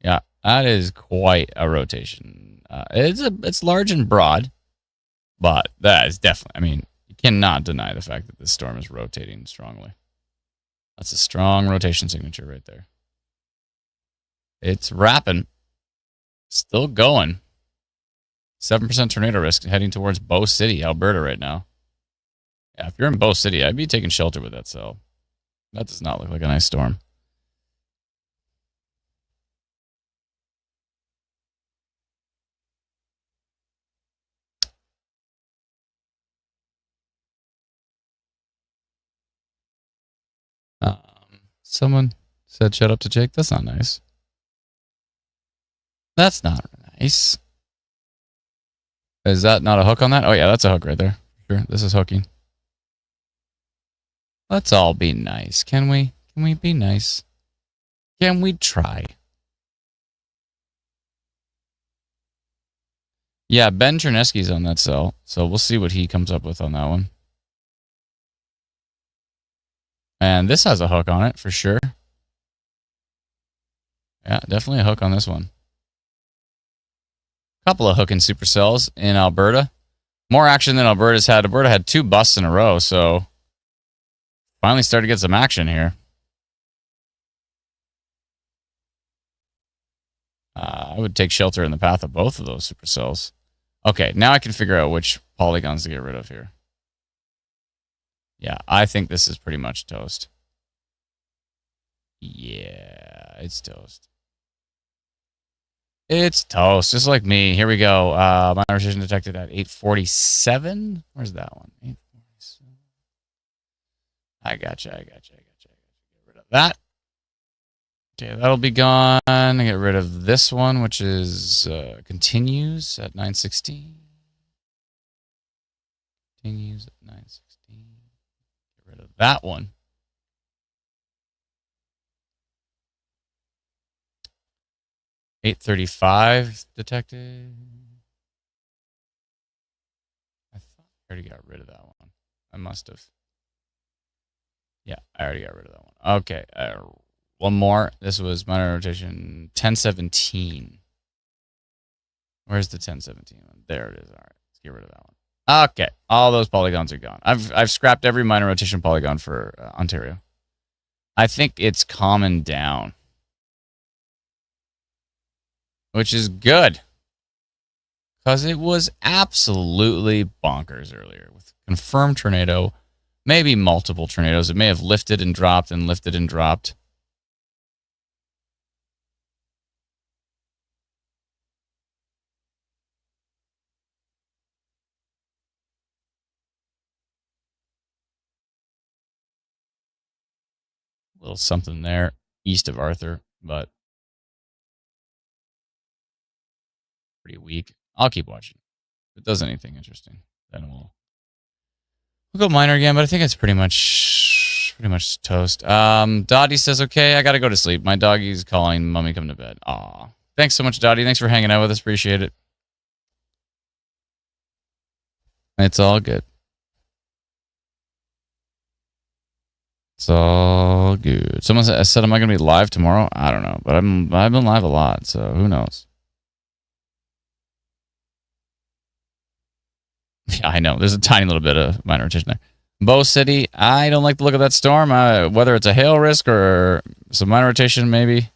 Yeah, that is quite a rotation. It's large and broad, but that is definitely... I mean, you cannot deny the fact that this storm is rotating strongly. That's a strong rotation signature right there. It's wrapping. Still going. 7% tornado risk heading towards Bow City, Alberta right now. Yeah, if you're in Bow City, I'd be taking shelter with that cell. That does not look like a nice storm. Someone said shut up to Jake. That's not nice. That's not nice. Is that not a hook on that? Oh, yeah, that's a hook right there. Sure, this is hooking. Let's all be nice. Can we? Can we be nice? Can we try? Yeah, Ben Chernesky's on that cell, so we'll see what he comes up with on that one. And this has a hook on it, for sure. Yeah, definitely a hook on this one. Couple of hooking supercells in Alberta. More action than Alberta's had. Alberta had 2 busts in a row, so finally started to get some action here. I would take shelter in the path of both of those supercells. Okay, now I can figure out which polygons to get rid of here. Yeah, I think this is pretty much toast. Yeah, it's toast. It's toast, just like me. Here we go. My rotation detected at 8:47. Where's that one? 8:47. I gotcha. Get rid of that. Okay, that'll be gone. Get rid of this one, which is continues at 9:16. Continues at 9:16. Get rid of that one. $8:35 detected. I thought I already got rid of that one. I must have. Yeah, I already got rid of that one. Okay, one more. This was minor rotation 1017. Where's the 1017 one? There it is. All right, let's get rid of that one. Okay, all those polygons are gone. I've scrapped every minor rotation polygon for Ontario. I think it's calming down, which is good, because it was absolutely bonkers earlier with confirmed tornado, maybe multiple tornadoes. It may have lifted and dropped and lifted and dropped. A little something there. east of Arthur, but pretty weak. I'll keep watching. If it does anything interesting, then we'll go minor again, but I think it's pretty much toast. Dottie says, okay, I gotta go to sleep. My doggy's calling. Mommy, come to bed. Aw. Thanks so much, Dottie. Thanks for hanging out with us. Appreciate it. It's all good. It's all good. Someone said, am I going to be live tomorrow? I don't know, but I've been live a lot, so who knows? Yeah, I know. There's a tiny little bit of minor rotation there. Bow City, I don't like the look of that storm. Whether it's a hail risk or some minor rotation, maybe.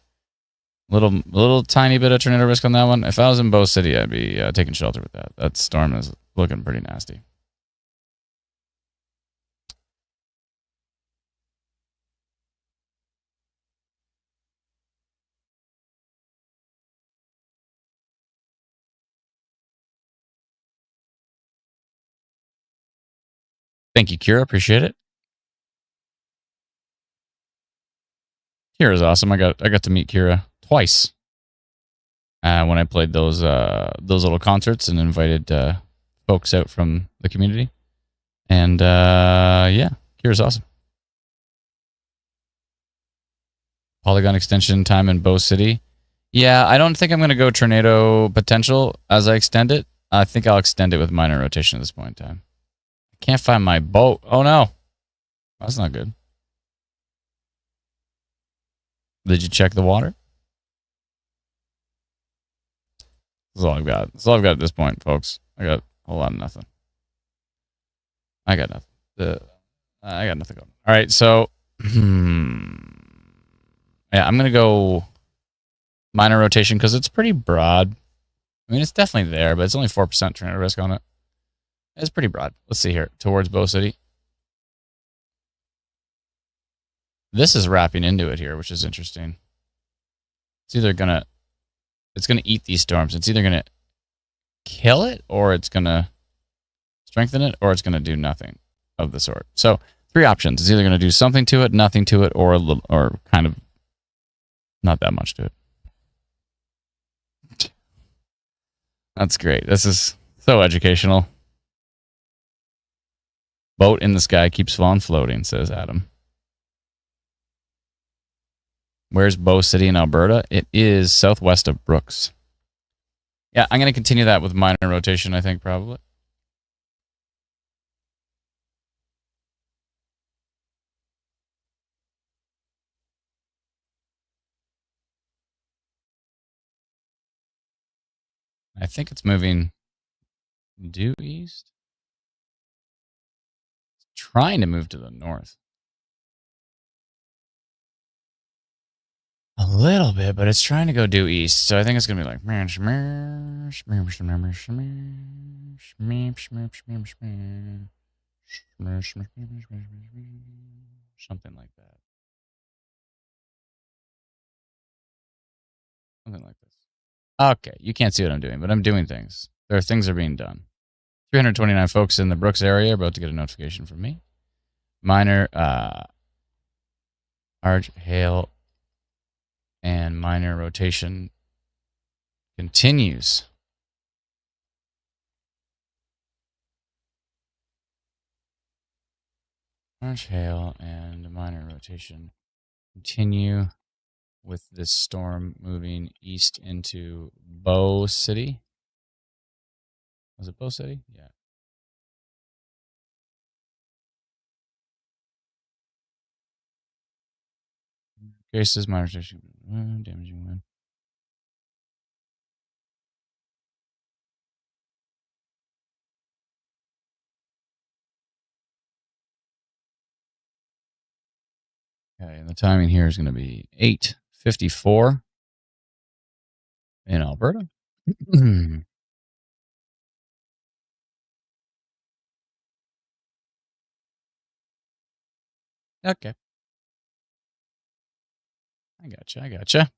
Little tiny bit of tornado risk on that one. If I was in Bow City, I'd be taking shelter with that. That storm is looking pretty nasty. Thank you, Kira. Appreciate it. Kira's awesome. I got to meet Kira twice when I played those little concerts and invited folks out from the community. And yeah, Kira's awesome. Polygon extension time in Bow City. Yeah, I don't think I'm going to go tornado potential as I extend it. I think I'll extend it with minor rotation at this point in time. I can't find my boat. Oh no, that's not good. Did you check the water? That's all I've got. That's all I've got at this point, folks. I got a whole lot of nothing. I got nothing. I got nothing going. All right, so yeah, I'm gonna go minor rotation because it's pretty broad. I mean, it's definitely there, but it's only 4% tornado risk on it. It's pretty broad. Let's see here towards Bow City. This is wrapping into it here, which is interesting. It's either gonna eat these storms. It's either gonna kill it, or it's gonna strengthen it, or it's gonna do nothing of the sort. So 3 options. It's either gonna do something to it, nothing to it, or a little, or kind of not that much to it. That's great. This is so educational. Boat in the sky keeps on floating, says Adam. Where's Bow City in Alberta? It is southwest of Brooks. Yeah, I'm going to continue that with minor rotation, I think, probably. I think it's moving due east. It's trying to move to the north. A little bit, but it's trying to go due east. So I think it's going to be like something like that. Something like this. Okay, you can't see what I'm doing, but I'm doing things. Things are being done. 329 folks in the Brooks area about to get a notification from me. Minor, large hail, and minor rotation continues. Large hail and minor rotation continue with this storm moving east into Bow City. Was it Bow City? Yeah. Cases, minor rotation, damaging wind. Okay, and the timing here is going to be 8:54 in Alberta. Okay. I gotcha.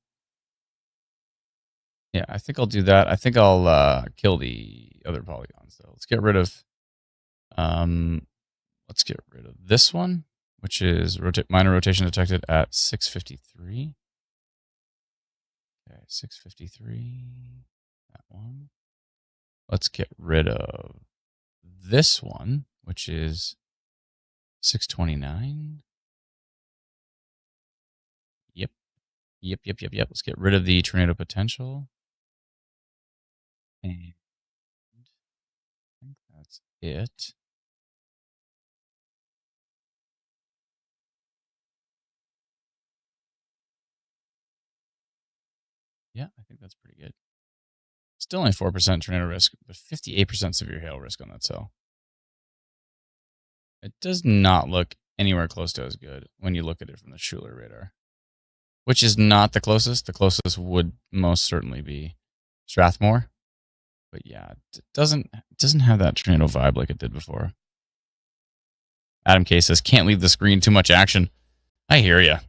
Yeah, I think I'll do that. I think I'll kill the other polygons though. Let's get rid of this one, which is minor rotation detected at 6:53. 653. That one. Let's get rid of this one, which is 629. Yep. Let's get rid of the tornado potential. And I think that's it. Yeah, I think that's pretty good. Still only 4% tornado risk, but 58% severe hail risk on that cell. It does not look anywhere close to as good when you look at it from the Schuler radar, which is not the closest. The closest would most certainly be Strathmore. But yeah, it doesn't have that tornado vibe like it did before. Adam K says, can't leave the screen, too much action. I hear ya.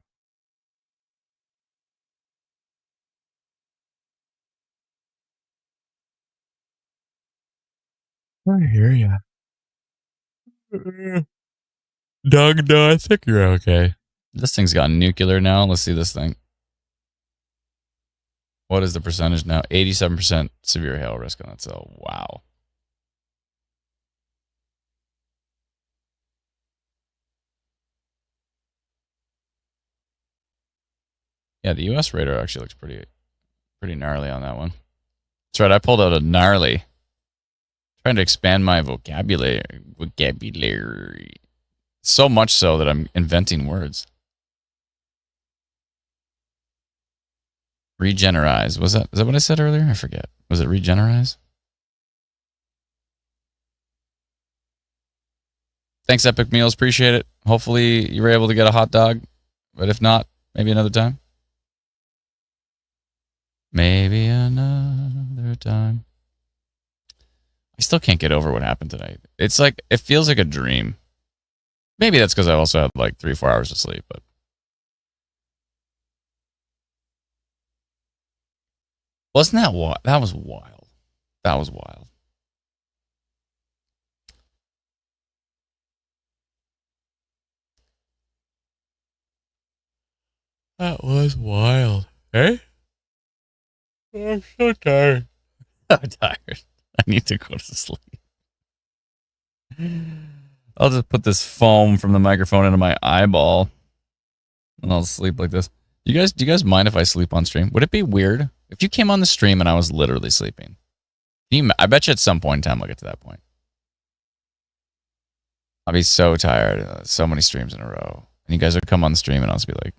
I hear ya. Doug, no, I think you're okay. This thing's got nuclear now. Let's see this thing. What is the percentage now? 87% severe hail risk on that cell. Wow. Yeah, the US radar actually looks pretty gnarly on that one. That's right, I pulled out a gnarly. Trying to expand my vocabulary. So much so that I'm inventing words. Regenerize. Is that what I said earlier? I forget. Was it regenerize? Thanks, Epic Meals. Appreciate it. Hopefully you were able to get a hot dog. But if not, maybe another time. Maybe another time. I still can't get over what happened tonight. It's like, it feels like a dream. Maybe that's because I also had like 3-4 hours of sleep, but. Wasn't that wild? That was wild. That was wild. That was wild. Eh? I'm so tired. I'm tired. I need to go to sleep. I'll just put this foam from the microphone into my eyeball, and I'll sleep like this. Do you guys mind if I sleep on stream? Would it be weird if you came on the stream and I was literally sleeping? I bet you at some point in time I'll get to that point. I'll be so tired. So many streams in a row. And you guys would come on the stream and I'll just be like...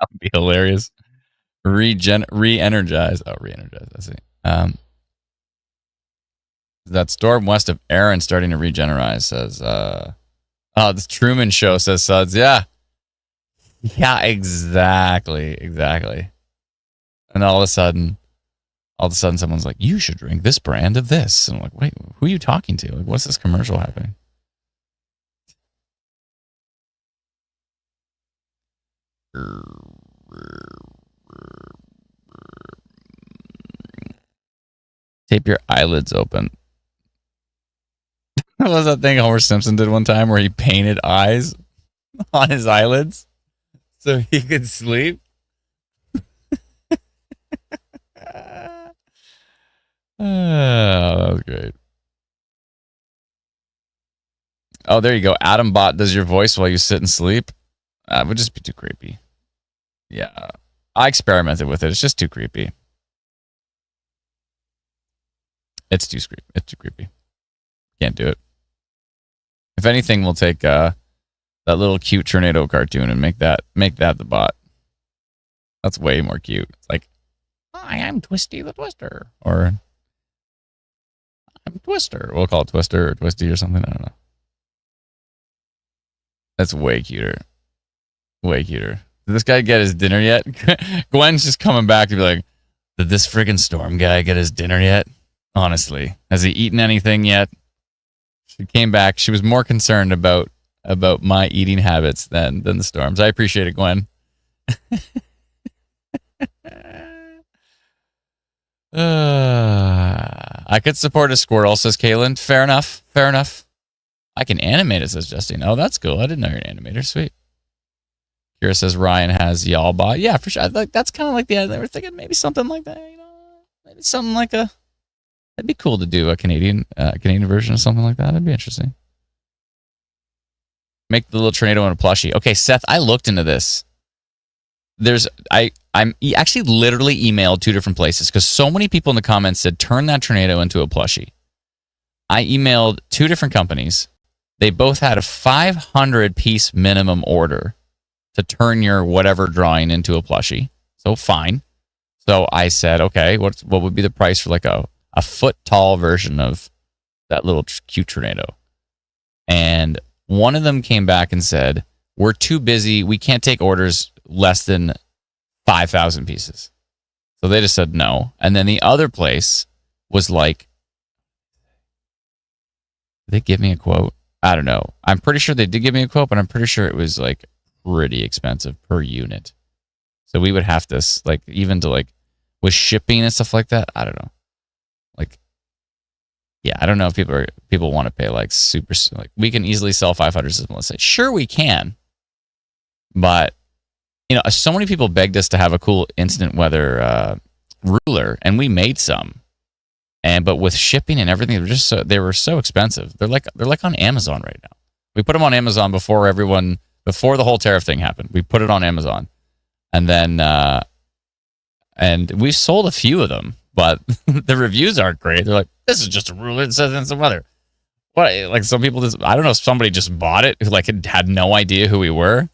That would be hilarious. Re-energize. Oh, re-energize. I see. That storm west of Aaron starting to regenerize, says... the Truman Show, says Suds. Yeah. Yeah, exactly. And all of a sudden, someone's like, you should drink this brand of this. And I'm like, wait, who are you talking to? Like, what's this commercial happening? Tape your eyelids open. What was that thing Homer Simpson did one time where he painted eyes on his eyelids so he could sleep? That was great. Oh, there you go. Adam Bot does your voice while you sit and sleep. That would just be too creepy. Yeah. I experimented with it. It's just too creepy. It's too creepy. Can't do it. If anything, we'll take that little cute tornado cartoon and make that the bot. That's way more cute. It's like, I am Twisty the Twister. Or I'm Twister. We'll call it Twister or Twisty or something. I don't know. That's way cuter. Way cuter. Did this guy get his dinner yet? Gwen's just coming back to be like, did this friggin' Storm guy get his dinner yet? Honestly. Has he eaten anything yet? She came back. She was more concerned about my eating habits than the Storms. I appreciate it, Gwen. I could support a squirrel, says Kaylin. Fair enough. I can animate it, says Justine. Oh, that's cool. I didn't know you're an animator. Sweet. Kira says Ryan has Y'allbot. Yeah, for sure. Like, that's kind of like they were thinking maybe something like that. Maybe something like a. That'd be cool to do a Canadian version of something like that. That'd be interesting. Make the little tornado in a plushie. Okay, Seth, I looked into this. I'm actually literally emailed 2 different places because so many people in the comments said turn that tornado into a plushie. I emailed 2 different companies. They both had a 500 piece minimum order to turn your whatever drawing into a plushie. So fine. So I said, okay, what would be the price for like a foot tall version of that little cute tornado? And one of them came back and said, we're too busy. We can't take orders less than 5,000 pieces. So they just said no. And then the other place was like, did they give me a quote? I don't know. I'm pretty sure they did give me a quote, but I'm pretty sure it was like pretty expensive per unit. So we would have to like, even to like with shipping and stuff like that. I don't know. Like, yeah, I don't know if people want to pay like super, like we can easily sell 500 systems. Let's say, sure we can, but so many people begged us to have a cool instant weather ruler, and we made some. But with shipping and everything, they were so expensive. They're like on Amazon right now. We put them on Amazon before the whole tariff thing happened. We put it on Amazon, and then and we've sold a few of them, but the reviews aren't great. They're like, this is just a ruler. It says instant weather. What? Like some people I don't know if somebody just bought it, who like had no idea who we were.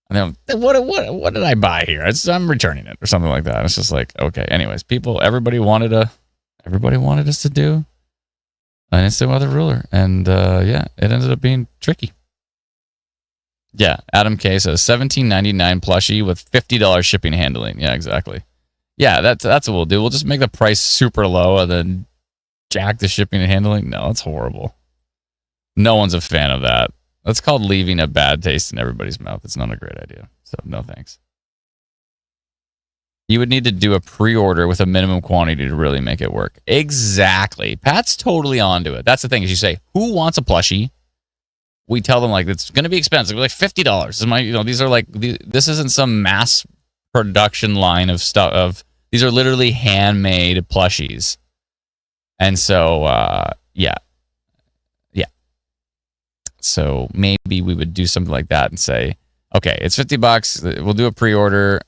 And then, what did I buy here? I'm returning it or something like that. It's just like, okay. Anyways, everybody wanted us to do an instant weather ruler, and yeah, it ended up being tricky. Yeah, Adam K says $17.99 plushie with $50 shipping and handling. Yeah, exactly. Yeah, that's what we'll do. We'll just make the price super low and then jack the shipping and handling. No, that's horrible. No one's a fan of that. That's called leaving a bad taste in everybody's mouth. It's not a great idea. So no thanks. You would need to do a pre-order with a minimum quantity to really make it work. Exactly. Pat's totally onto it. That's the thing is you say, who wants a plushie? We tell them like it's going to be expensive. We're like $50. These are like this isn't some mass production line of stuff. These are literally handmade plushies. And so yeah. So maybe we would do something like that and say, okay, it's $50. We'll do a pre-order.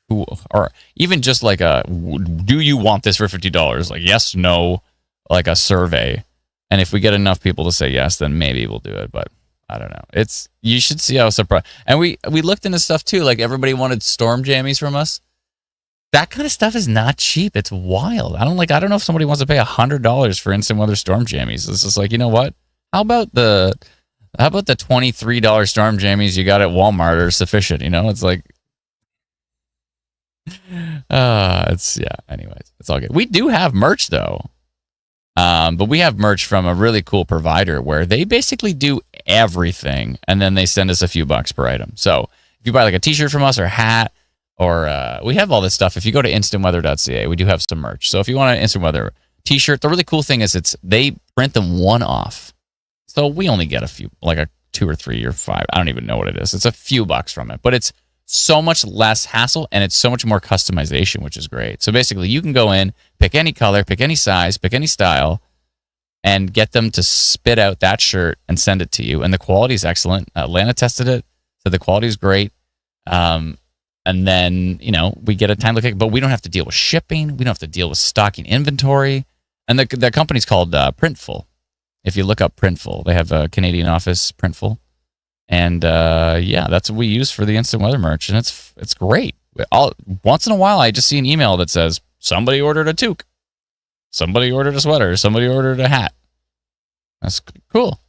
Or even just like do you want this for $50? Like yes, no, like a survey. And if we get enough people to say yes, then maybe we'll do it. But I don't know. You should see how surprised. And we looked into stuff too. Like everybody wanted storm jammies from us. That kind of stuff is not cheap. It's wild. I don't know if somebody wants to pay $100 for instant weather storm jammies. It's just like, you know what? How about the $23 storm jammies you got at Walmart are sufficient? It's like, anyways, it's all good. We do have merch though. But we have merch from a really cool provider where they basically do everything and then they send us a few bucks per item. So if you buy like a t-shirt from us or a hat or we have all this stuff. If you go to instantweather.ca, we do have some merch. So if you want an instant weather t-shirt, the really cool thing is they print them one off. So we only get a few, like a 2 or 3 or 5. I don't even know what it is. It's a few bucks from it, but it's so much less hassle and it's so much more customization, which is great. So basically you can go in, pick any color, pick any size, pick any style, and get them to spit out that shirt and send it to you. And the quality is excellent. Lana tested it, so the quality is great. And then, we get a time look, but we don't have to deal with shipping. We don't have to deal with stocking inventory. And the company's called Printful. If you look up Printful, they have a Canadian office, Printful. And that's what we use for the instant weather merch. And it's great. Once in a while, I just see an email that says, somebody ordered a toque. Somebody ordered a sweater. Somebody ordered a hat. That's cool.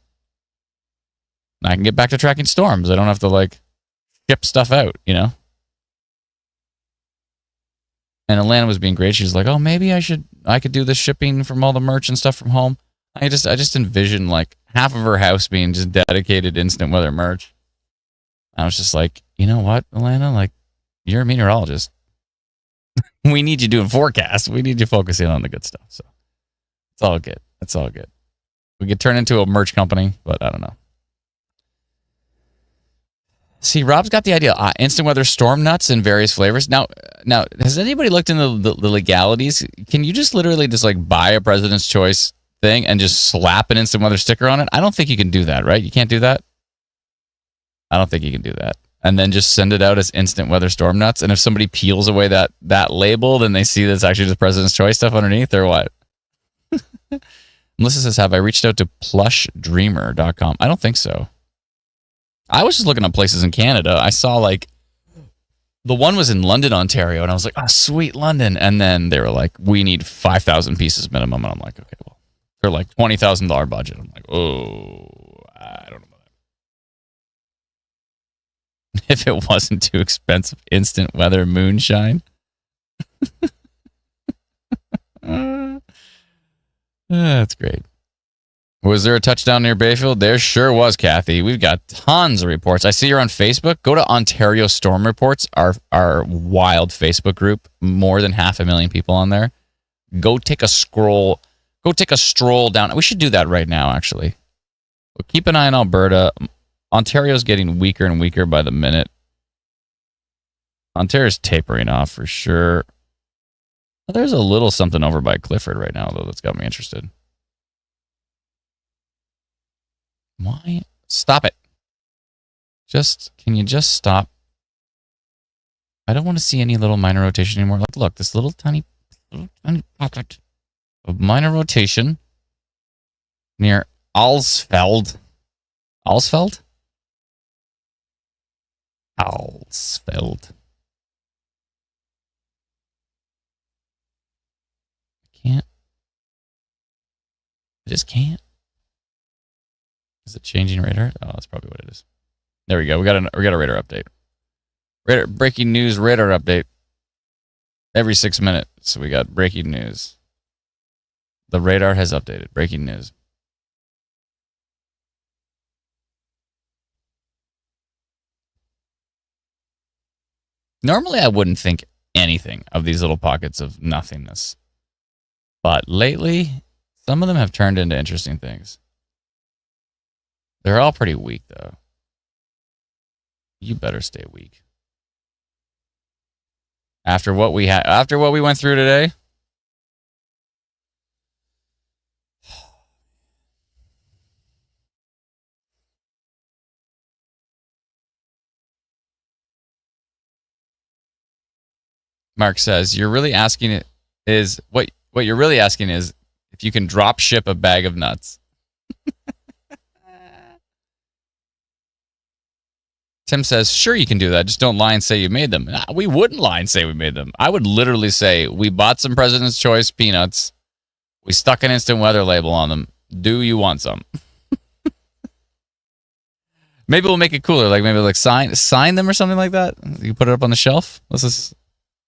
I can get back to tracking storms. I don't have to ship stuff out, And Alana was being great. She was like, "Oh, maybe I could do the shipping from all the merch and stuff from home." I just envisioned half of her house being just dedicated instant weather merch. I was just like, you know what, Alana? You're a meteorologist. We need you doing forecasts. We need you focusing on the good stuff. So it's all good. It's all good. We could turn into a merch company, but I don't know. See, Rob's got the idea. Instant weather storm nuts in various flavors. Now, has anybody looked into the legalities? Can you just literally just like buy a President's Choice thing and just slap an instant weather sticker on it? I don't think you can do that, right? You can't do that? I don't think you can do that. And then just send it out as instant weather storm nuts. And if somebody peels away that label, then they see that's actually just President's Choice stuff underneath, or what? Melissa says, have I reached out to plushdreamer.com? I don't think so. I was just looking up places in Canada. I saw like the one was in London, Ontario, and I was like, oh, sweet, London. And then they were like, we need 5,000 pieces minimum. And I'm like, okay, well, they're like $20,000 budget. I'm like, oh, I don't know about that. If it wasn't too expensive, instant weather moonshine. That's great. Was there a touchdown near Bayfield? There sure was, Kathy. We've got tons of reports. I see you're on Facebook. Go to Ontario Storm Reports, our wild Facebook group. More than 500,000 people on there. Go take a scroll. Go take a stroll down. We should do that right now, actually. But keep an eye on Alberta. Ontario's getting weaker and weaker by the minute. Ontario's tapering off for sure. There's a little something over by Clifford right now, though, that's got me interested. Why? Stop it. Can you just stop? I don't want to see any little minor rotation anymore. Like, look, this little tiny pocket of minor rotation near Alsfeld. Alsfeld? Alsfeld. I just can't. Is it changing radar? Oh, that's probably what it is. There we go. We got a radar update. Breaking news radar update. Every 6 minutes, so we got breaking news. The radar has updated. Breaking news. Normally, I wouldn't think anything of these little pockets of nothingness. But lately, some of them have turned into interesting things. They're all pretty weak, though. You better stay weak. After what we went through today. Mark says, you're really asking it is what you're really asking is if you can drop ship a bag of nuts. Tim says, sure, you can do that. Just don't lie and say you made them. Nah, we wouldn't lie and say we made them. I would literally say, we bought some President's Choice peanuts. We stuck an instant weather label on them. Do you want some? Maybe we'll make it cooler. Like maybe like sign them or something like that. You put it up on the shelf. Let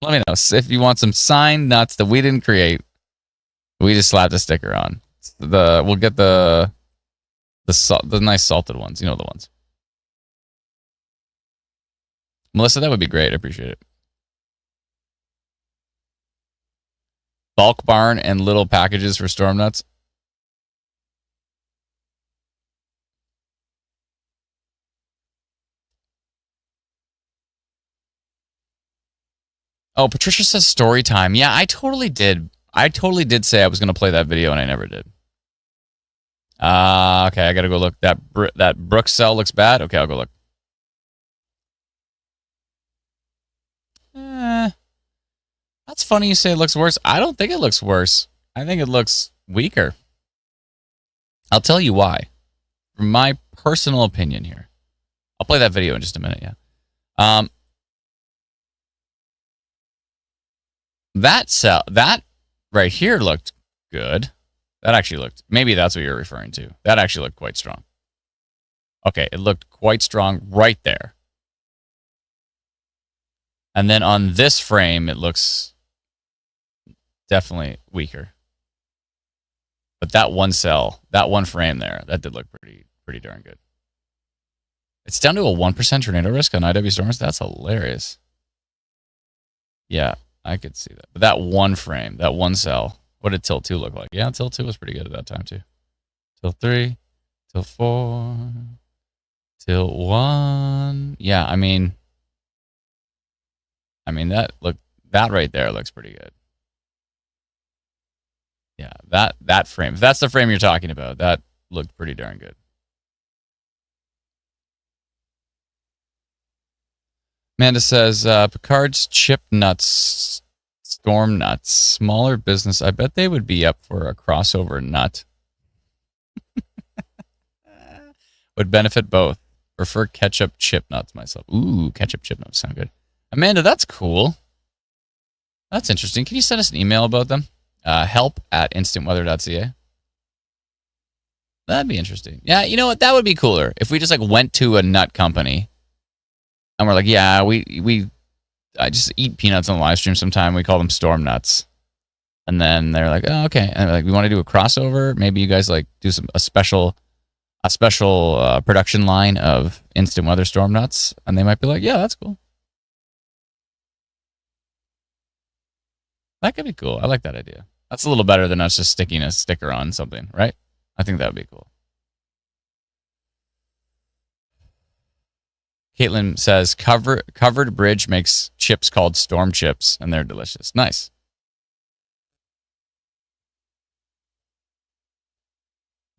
me know if you want some signed nuts that we didn't create. We just slapped a sticker on. We'll get the nice salted ones. You know the ones. Melissa, that would be great. I appreciate it. Bulk barn and little packages for storm nuts. Oh, Patricia says story time. Yeah, I totally did. I totally did say I was going to play that video, and I never did. Okay, I got to go look. That Supercell looks bad. Okay, I'll go look. That's funny you say it looks worse. I don't think it looks worse. I think it looks weaker. I'll tell you why. From my personal opinion here. I'll play that video in just a minute, yeah. That right here looked good. That actually looked, maybe that's what you're referring to. That actually looked quite strong. Okay, it looked quite strong right there. And then on this frame, it looks definitely weaker. But that one cell, that one frame there, that did look pretty darn good. It's down to a 1% tornado risk on IW storms. That's hilarious. Yeah, I could see that. But that one frame, that one cell, what did Tilt 2 look like? Yeah, Tilt 2 was pretty good at that time, too. till 3, till 4, till 1. Yeah, I mean that right there looks pretty good. Yeah, that frame. If that's the frame you're talking about, that looked pretty darn good. Amanda says, Picard's chip nuts, storm nuts, smaller business. I bet they would be up for a crossover nut. Would benefit both. Prefer ketchup chip nuts myself. Ooh, ketchup chip nuts sound good. Amanda, that's cool. That's interesting. Can you send us an email about them? help@instantweather.ca. That'd be interesting. Yeah, you know what? That would be cooler. If we just went to a nut company and we're like, yeah, I just eat peanuts on the live stream sometime. We call them storm nuts. And then they're like, oh, okay. And they're like, we want to do a crossover. Maybe you guys do a special production line of instant weather storm nuts. And they might be like, yeah, that's cool. That could be cool. I like that idea. That's a little better than us just sticking a sticker on something, right? I think that would be cool. Caitlin says, Covered Bridge makes chips called storm chips, and they're delicious. Nice.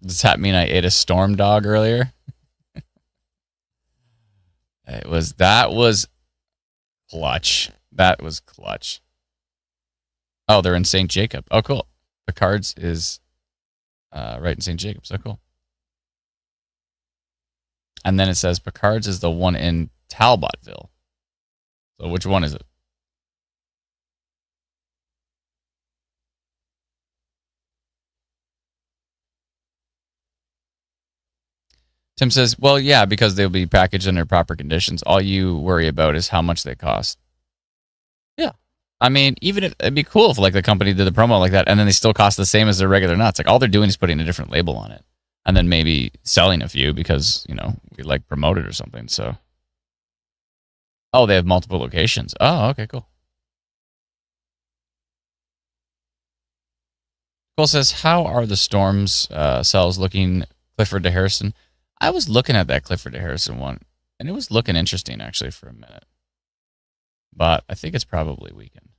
Does that mean I ate a storm dog earlier? That was clutch. That was clutch. Oh, they're in St. Jacob. Oh, cool. Picard's is right in St. Jacob. So cool. And then it says Picard's is the one in Talbotville. So which one is it? Tim says, well, yeah, because they'll be packaged under proper conditions. All you worry about is how much they cost. Yeah. I mean, even if it'd be cool if the company did the promo like that and then they still cost the same as their regular nuts. All they're doing is putting a different label on it. And then maybe selling a few because, we promote it or something. So, oh, they have multiple locations. Oh, okay, cool. Cole says, how are the Storms cells looking, Clifford to Harrison? I was looking at that Clifford to Harrison one, and it was looking interesting, actually, for a minute. But I think it's probably weakened.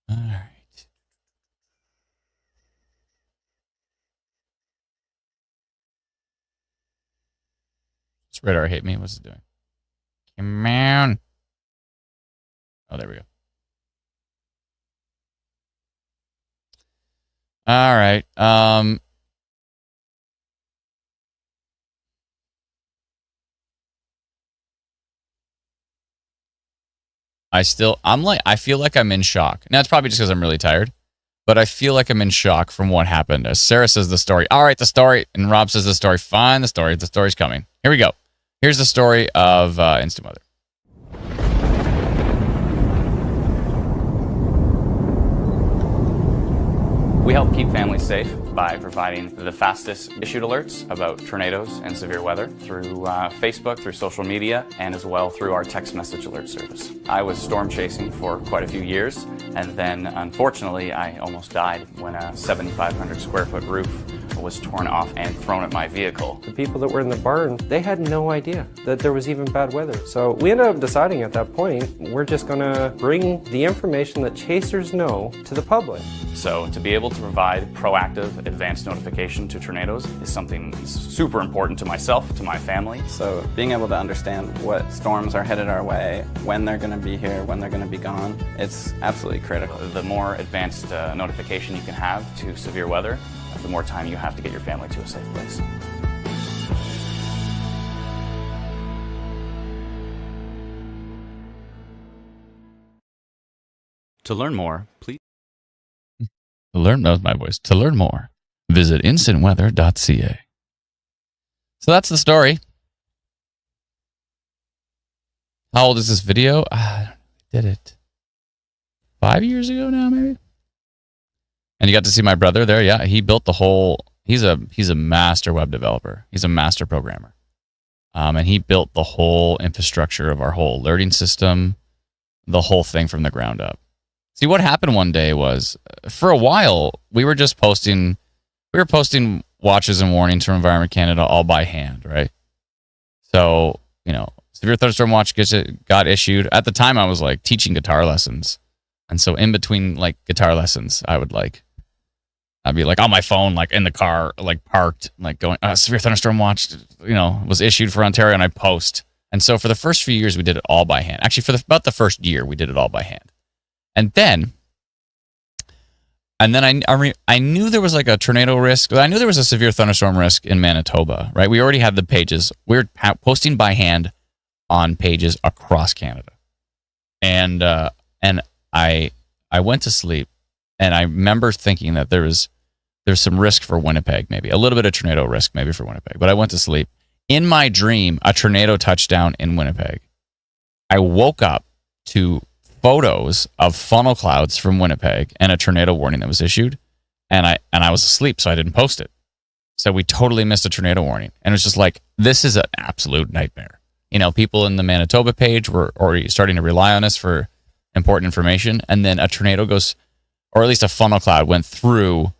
All right. Does radar hate me? What's it doing? Come on. Oh, there we go. All right. I feel like I'm in shock. Now, it's probably just because I'm really tired, but I feel like I'm in shock from what happened. As Sarah says the story. All right, the story. And Rob says the story. Fine, the story. The story's coming. Here we go. Here's the story of Instant Weather. We help keep families safe by providing the fastest issued alerts about tornadoes and severe weather through Facebook, through social media, and as well through our text message alert service. I was storm chasing for quite a few years, and then unfortunately I almost died when a 7,500 square foot roof was torn off and thrown at my vehicle. The people that were in the barn, they had no idea that there was even bad weather. So we ended up deciding at that point, we're just gonna bring the information that chasers know to the public. So to be able to provide proactive advanced notification to tornadoes is something super important to myself, to my family. So being able to understand what storms are headed our way, when they're gonna be here, when they're gonna be gone, it's absolutely critical. The more advanced notification you can have to severe weather, the more time you have to get your family to a safe place. To learn more, please. That was my voice. To learn more, visit instantweather.ca. So that's the story. How old is this video? I did it 5 years ago now, maybe. And you got to see my brother there. Yeah, he built the whole. He's a master web developer. He's a master programmer, and he built the whole infrastructure of our whole alerting system, the whole thing from the ground up. See, what happened one day was, for a while, we were posting watches and warnings from Environment Canada all by hand, right? So, severe thunderstorm watch got issued. At the time, I was like teaching guitar lessons. And so in between like guitar lessons, I'd be like on my phone, like in the car, like parked, like going, severe thunderstorm watch, was issued for Ontario, and I post. And so for the first few years, we did it all by hand. Actually, for about the first year, we did it all by hand. And then I knew there was like a tornado risk. I knew there was a severe thunderstorm risk in Manitoba, right? We already had the pages. We were posting by hand on pages across Canada. And I went to sleep, and I remember thinking that there's some risk for Winnipeg, maybe a little bit of tornado risk maybe for Winnipeg. But I went to sleep. In my dream, a tornado touched down in Winnipeg. I woke up to photos of funnel clouds from Winnipeg and a tornado warning that was issued, and I was asleep, so I didn't post it. So we totally missed a tornado warning, and it was just like, this is an absolute nightmare. People in the Manitoba page were already starting to rely on us for important information, and then a tornado goes, or at least a funnel cloud went through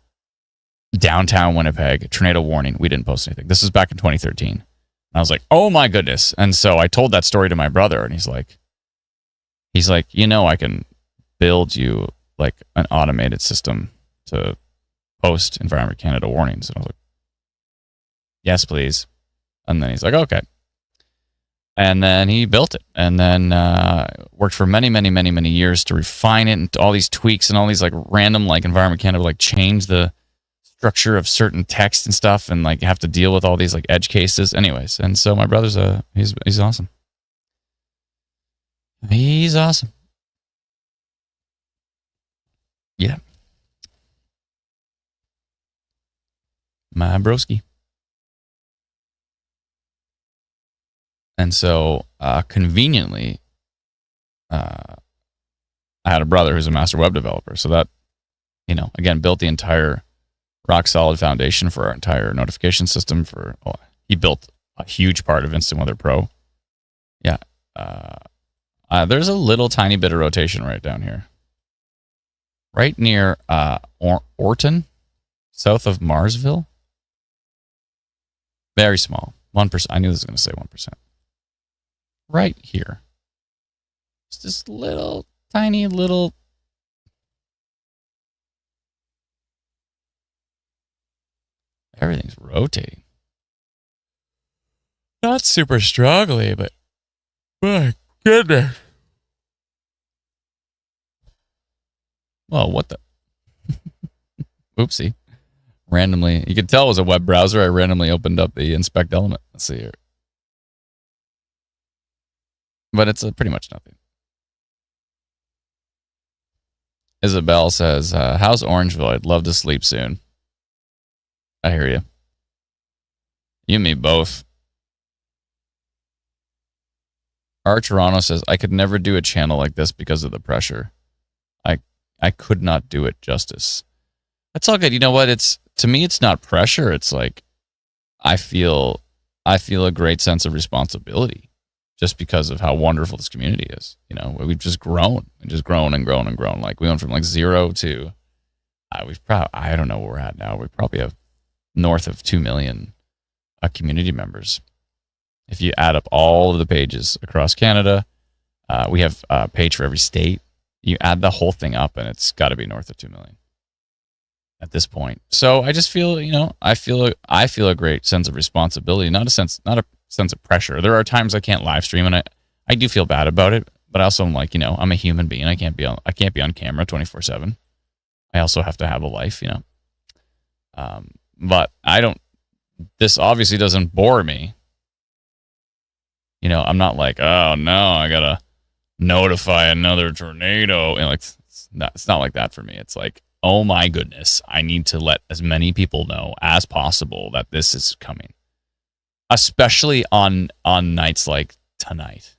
downtown Winnipeg. Tornado warning. We didn't post anything. This was back in 2013. And I was like, oh my goodness. And so I told that story to my brother, and he's like, I can build you like an automated system to post Environment Canada warnings. And I was like, yes, please. And then he's like, okay. And then he built it, and then worked for many, many, many, many years to refine it, and all these tweaks and all these like random like Environment Canada like change the structure of certain text and stuff, and like have to deal with all these like edge cases. Anyways, and so my brother's he's awesome. He's awesome. Yeah. My broski. And so, conveniently, I had a brother who's a master web developer. So that, again, built the entire rock solid foundation for our entire notification system. He built a huge part of Instant Weather Pro. Yeah. There's a little tiny bit of rotation right down here. Right near Orton, south of Marsville. Very small. 1%. I knew this was going to say 1%. Right here. It's this little, tiny little. Everything's rotating. Not super struggly, but my goodness. Well, what the? Oopsie. Randomly, you could tell it was a web browser. I randomly opened up the inspect element. Let's see here. But it's pretty much nothing. Isabel says, how's Orangeville? I'd love to sleep soon. I hear you. You and me both. Our Toronto says, I could never do a channel like this because of the pressure. I could not do it justice. That's all good. You know what? To me, it's not pressure. It's like I feel a great sense of responsibility just because of how wonderful this community is. We've just grown and just grown and grown and grown. Like we went from like 0 to I don't know where we're at now. We probably have north of 2 million community members. If you add up all of the pages across Canada, we have a page for every state. You add the whole thing up, and it's got to be north of 2 million at this point. So I just feel, I feel a great sense of responsibility, not a sense of pressure. There are times I can't live stream, and I do feel bad about it, but also I'm like, I'm a human being. I can't be on camera 24/7. I also have to have a life, But this obviously doesn't bore me. I'm not like, oh no, I gotta notify another tornado. It's not like that for me. It's like, oh my goodness, I need to let as many people know as possible that this is coming. Especially on nights like tonight,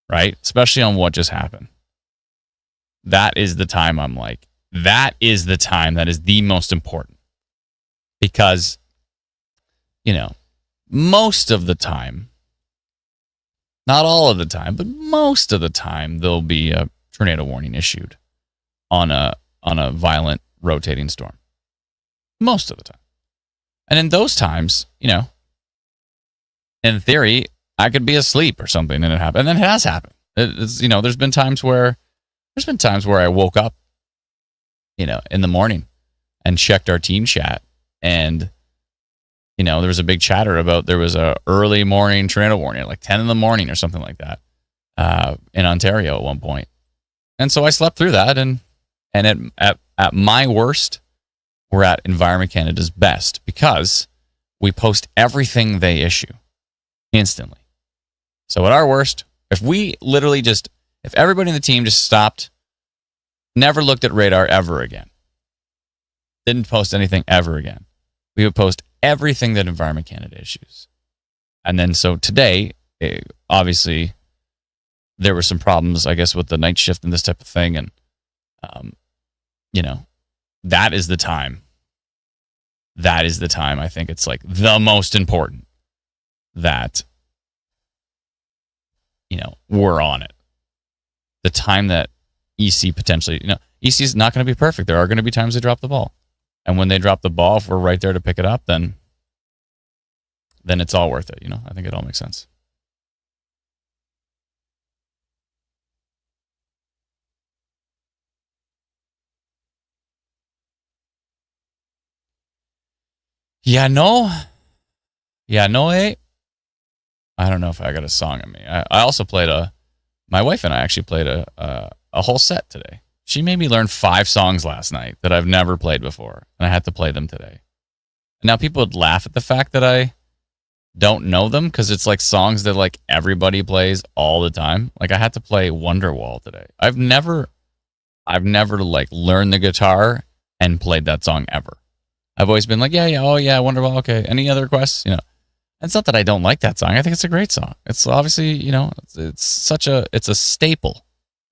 right? Especially on what just happened. That is the time I'm like, that is the time that is the most important. Because, most of the time, not all of the time, but most of the time, there'll be a tornado warning issued on a violent rotating storm. Most of the time. And in those times, in theory, I could be asleep or something and it happened. And then it has happened. There's been times where I woke up, in the morning and checked our team chat, and there was a big chatter about there was a early morning tornado warning at like 10 in the morning or something like that in Ontario at one point. And so I slept through that, and at my worst, we're at Environment Canada's best because we post everything they issue instantly. So at our worst, if everybody in the team just stopped, never looked at radar ever again, didn't post anything ever again, we would post everything that Environment Canada issues. And then so today, obviously, there were some problems, I guess, with the night shift and this type of thing. And, that is the time. That is the time I think it's like the most important that, we're on it. The time that EC potentially, EC is not going to be perfect. There are going to be times they drop the ball. And when they drop the ball, if we're right there to pick it up, then it's all worth it. I think it all makes sense. Yeah, no, I don't know if I got a song in me. I also played my wife and I actually played a whole set today. She made me learn 5 songs last night that I've never played before, and I had to play them today. Now, people would laugh at the fact that I don't know them because it's like songs that like everybody plays all the time. Like I had to play Wonderwall today. I've never like learned the guitar and played that song ever. I've always been like, yeah, Wonderwall, okay. Any other requests? It's not that I don't like that song. I think it's a great song. It's obviously, it's a staple.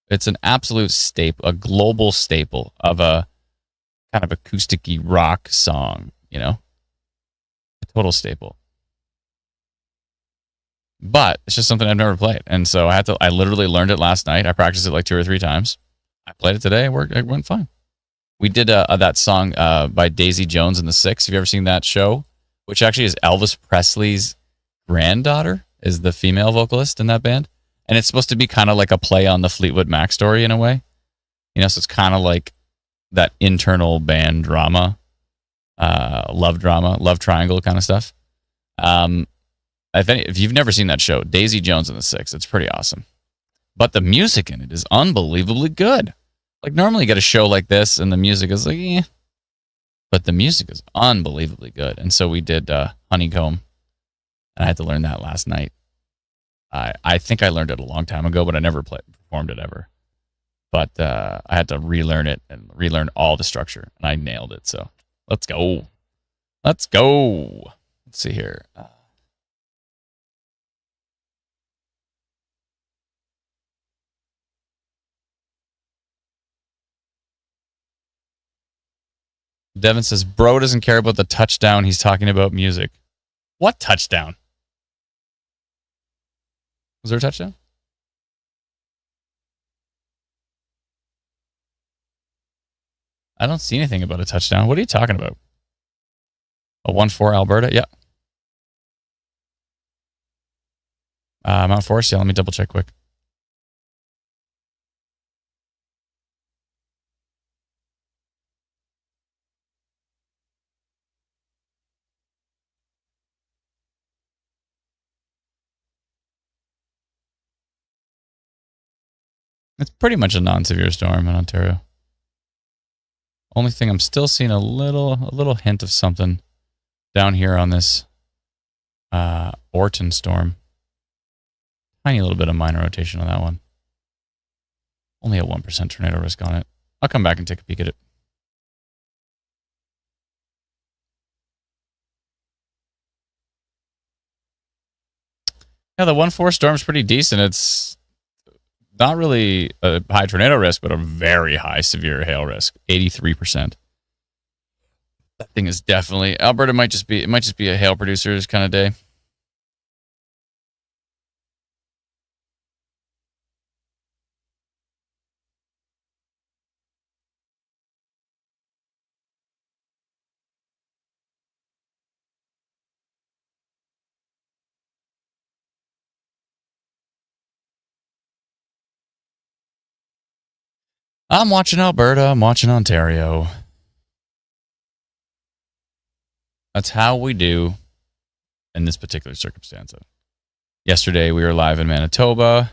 It's an absolute staple, a global staple of a kind of acoustic-y rock song, a total staple. But it's just something I've never played. And so I literally learned it last night. I practiced it like 2 or 3 times. I played it today. It went fine. We did that song by Daisy Jones and the Six. Have you ever seen that show? Which actually is Elvis Presley's granddaughter, is the female vocalist in that band. And it's supposed to be kind of like a play on the Fleetwood Mac story in a way. So it's kind of like that internal band drama, love triangle kind of stuff. If you've never seen that show, Daisy Jones and the Six, it's pretty awesome. But the music in it is unbelievably good. Like normally you get a show like this and the music is like, eh. But the music is unbelievably good. And so we did Honeycomb. And I had to learn that last night. I think I learned it a long time ago, but I never performed it ever. But I had to relearn it and relearn all the structure. And I nailed it. So let's go. Let's see here. Devin says, bro doesn't care about the touchdown. He's talking about music. What touchdown? Was there a touchdown? I don't see anything about a touchdown. What are you talking about? A 1-4 Alberta? Yeah. Mount Forest? Yeah, let me double check quick. It's pretty much a non-severe storm in Ontario. Only thing I'm still seeing a little hint of something down here on this Orton storm. Tiny little bit of minor rotation on that one. Only a 1% tornado risk on it. I'll come back and take a peek at it. Yeah, the 1-4 storm's pretty decent. It's not really a high tornado risk, but a very high severe hail risk, 83%. That thing is definitely Alberta. Might just be a hail producers kind of day. I'm watching Alberta. I'm watching Ontario. That's how we do in this particular circumstance. Yesterday, we were live in Manitoba.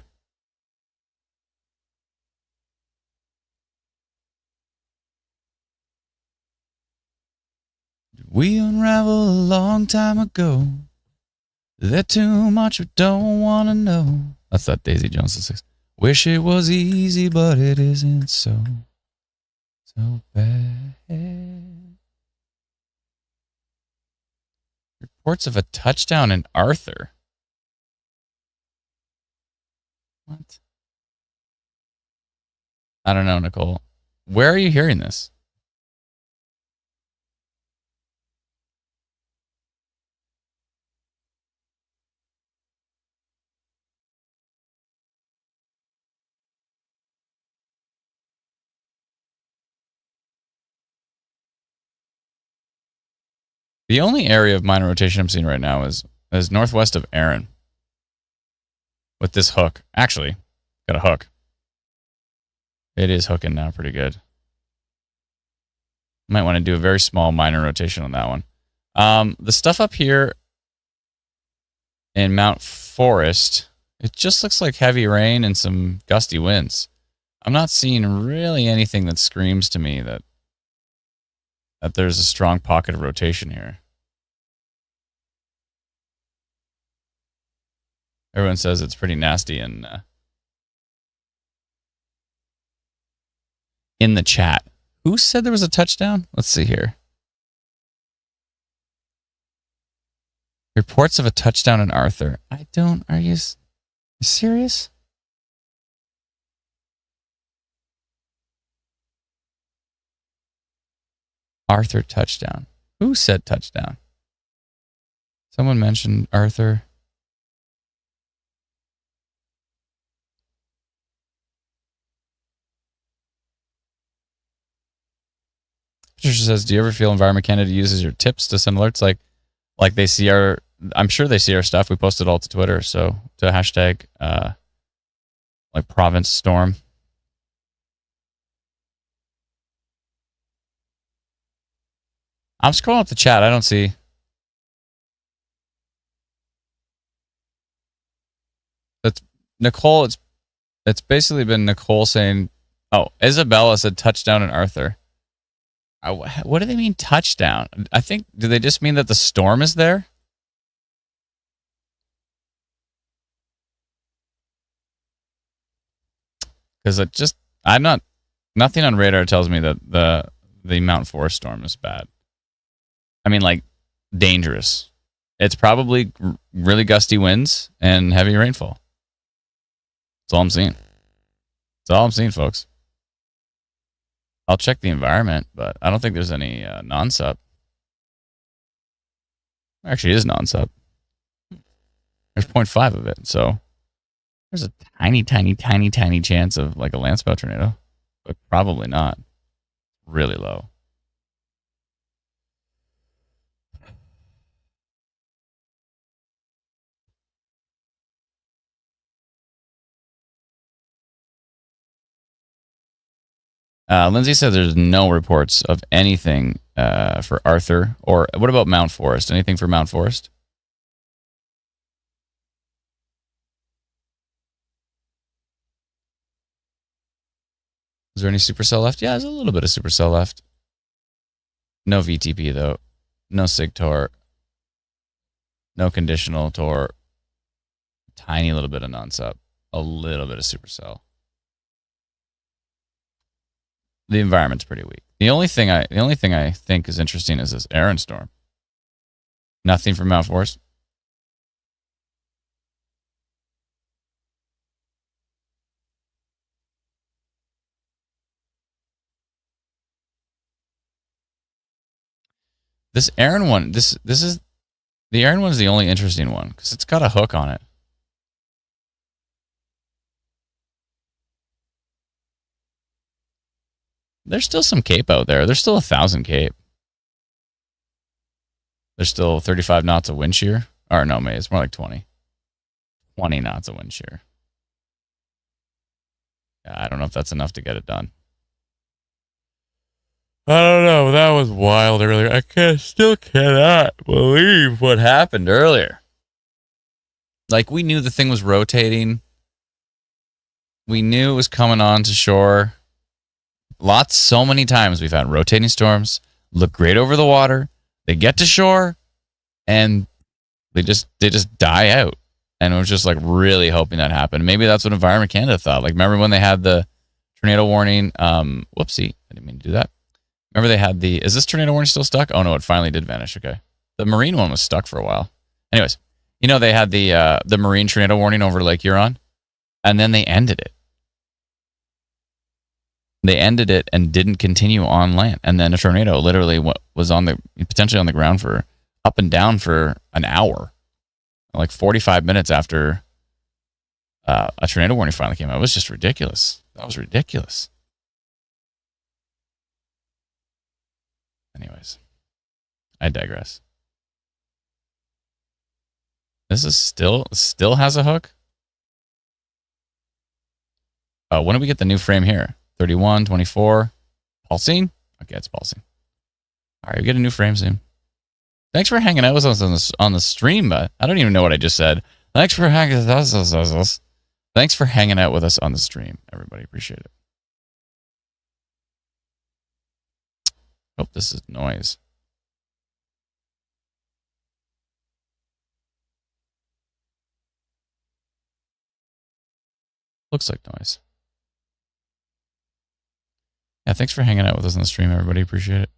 We unraveled a long time ago. There's too much we don't want to know. That's that Daisy Jones 6. Wish it was easy, but it isn't so bad. Reports of a touchdown in Arthur. What? I don't know, Nicole. Where are you hearing this? The only area of minor rotation I'm seeing right now is northwest of Aaron. With this hook. Actually, got a hook. It is hooking now pretty good. Might want to do a very small minor rotation on that one. The stuff up here in Mount Forest, it just looks like heavy rain and some gusty winds. I'm not seeing really anything that screams to me that there's a strong pocket of rotation here. Everyone says it's pretty nasty in the chat. Who said there was a touchdown? Let's see here. Reports of a touchdown in Arthur. Are you serious? Arthur touchdown. Who said touchdown? Someone mentioned Arthur. Patricia says, do you ever feel Environment Canada uses your tips to send alerts? Like they see our, I'm sure they see our stuff. We post it all to Twitter. So to hashtag like province storm. I'm scrolling up the chat. I don't see. That's Nicole. It's basically been Nicole saying, oh, Isabella said touchdown in Arthur. What do they mean touchdown? I think, do they just mean that the storm is there? Because nothing on radar tells me that the Mount Forest storm is bad. I mean, like, dangerous. It's probably really gusty winds and heavy rainfall. That's all I'm seeing. That's all I'm seeing, folks. I'll check the environment, but I don't think there's any non-sup. Actually, it is non-sup. There's 0.5 of it, so there's a tiny, tiny, tiny, tiny chance of like a landspout tornado, but probably not. Really low. Lindsay said there's no reports of anything for Arthur. Or what about Mount Forest? Anything for Mount Forest? Is there any Supercell left? Yeah, there's a little bit of Supercell left. No VTP, though. No SigTor. No conditional Tor. Tiny little bit of non-sup. A little bit of Supercell. The environment's pretty weak. The only thing I think is interesting is this Aaron storm. Nothing from Mount Forest. This Aaron one, this is the Aaron one is the only interesting one because it's got a hook on it. There's still some Cape out there. There's still 1,000 Cape. There's still 35 knots of wind shear. Or no, May, it's more like 20. 20 knots of wind shear. Yeah, I don't know if that's enough to get it done. I don't know. That was wild earlier. Still cannot believe what happened earlier. Like, we knew the thing was rotating. We knew it was coming on to shore. So many times we've had rotating storms, look great over the water. They get to shore, and they just die out. And we're just like really hoping that happened. Maybe that's what Environment Canada thought. Like, remember when they had the tornado warning? Whoopsie, I didn't mean to do that. Remember they had is this tornado warning still stuck? Oh no, it finally did vanish. Okay. The marine one was stuck for a while. Anyways, they had the marine tornado warning over Lake Huron, and then they ended it. They ended it and didn't continue on land. And then a tornado literally was potentially on the ground for up and down for an hour, like 45 minutes after a tornado warning finally came out. It was just ridiculous. That was ridiculous. Anyways, I digress. This is still has a hook. When do we get the new frame here? 31, 24. Pulsing? Okay, it's pulsing. All right, we get a new frame soon. Thanks for hanging out with us on the stream. I don't even know what I just said. Thanks for hanging out with us on the stream. Everybody, appreciate it. Hope this is noise. Looks like noise. Yeah, thanks for hanging out with us on the stream, everybody. Appreciate it.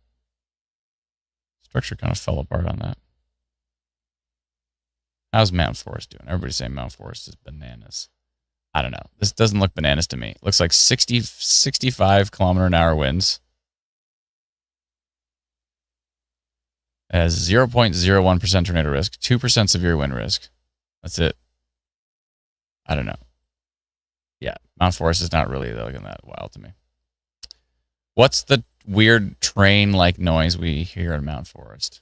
Structure kind of fell apart on that. How's Mount Forest doing? Everybody's saying Mount Forest is bananas. I don't know. This doesn't look bananas to me. It looks like 65 kilometer an hour winds. It has 0.01% tornado risk, 2% severe wind risk. That's it. I don't know. Yeah, Mount Forest is not really looking that wild to me. What's the weird train-like noise we hear in Mount Forest?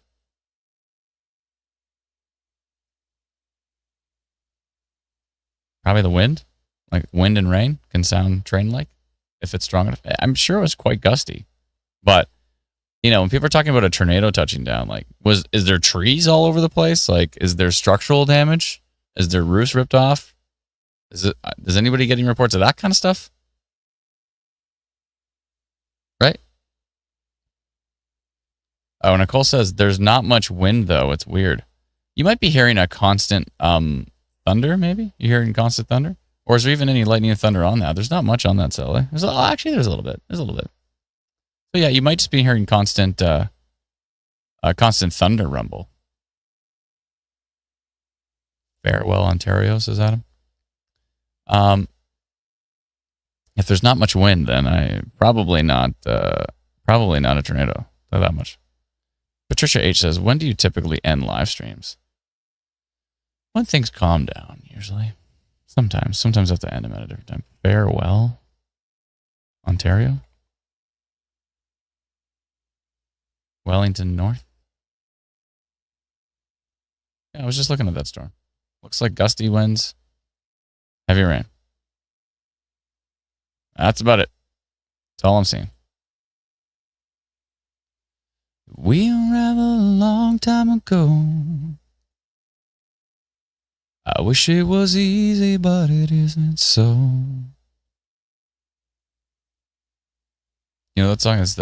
Probably the wind. Like wind and rain can sound train-like if it's strong enough. I'm sure it was quite gusty. But, when people are talking about a tornado touching down, like, is there trees all over the place? Like, is there structural damage? Is there roofs ripped off? Is anybody getting reports of that kind of stuff? Right? Oh, Nicole says there's not much wind, though. It's weird. You might be hearing a constant thunder, maybe? You're hearing constant thunder? Or is there even any lightning and thunder on that? There's not much on that cell. Actually, there's a little bit. So, yeah, you might just be hearing constant thunder rumble. Farewell, Ontario, says Adam. If there's not much wind, then probably not a tornado. Not that much. Patricia H says, when do you typically end live streams? When things calm down, usually. Sometimes I have to end them at a different time. Farewell, Ontario. Wellington North. Yeah, I was just looking at that storm. Looks like gusty winds. Heavy rain. That's about it. That's all I'm seeing. We unraveled a long time ago. I wish it was easy, but it isn't so. That song is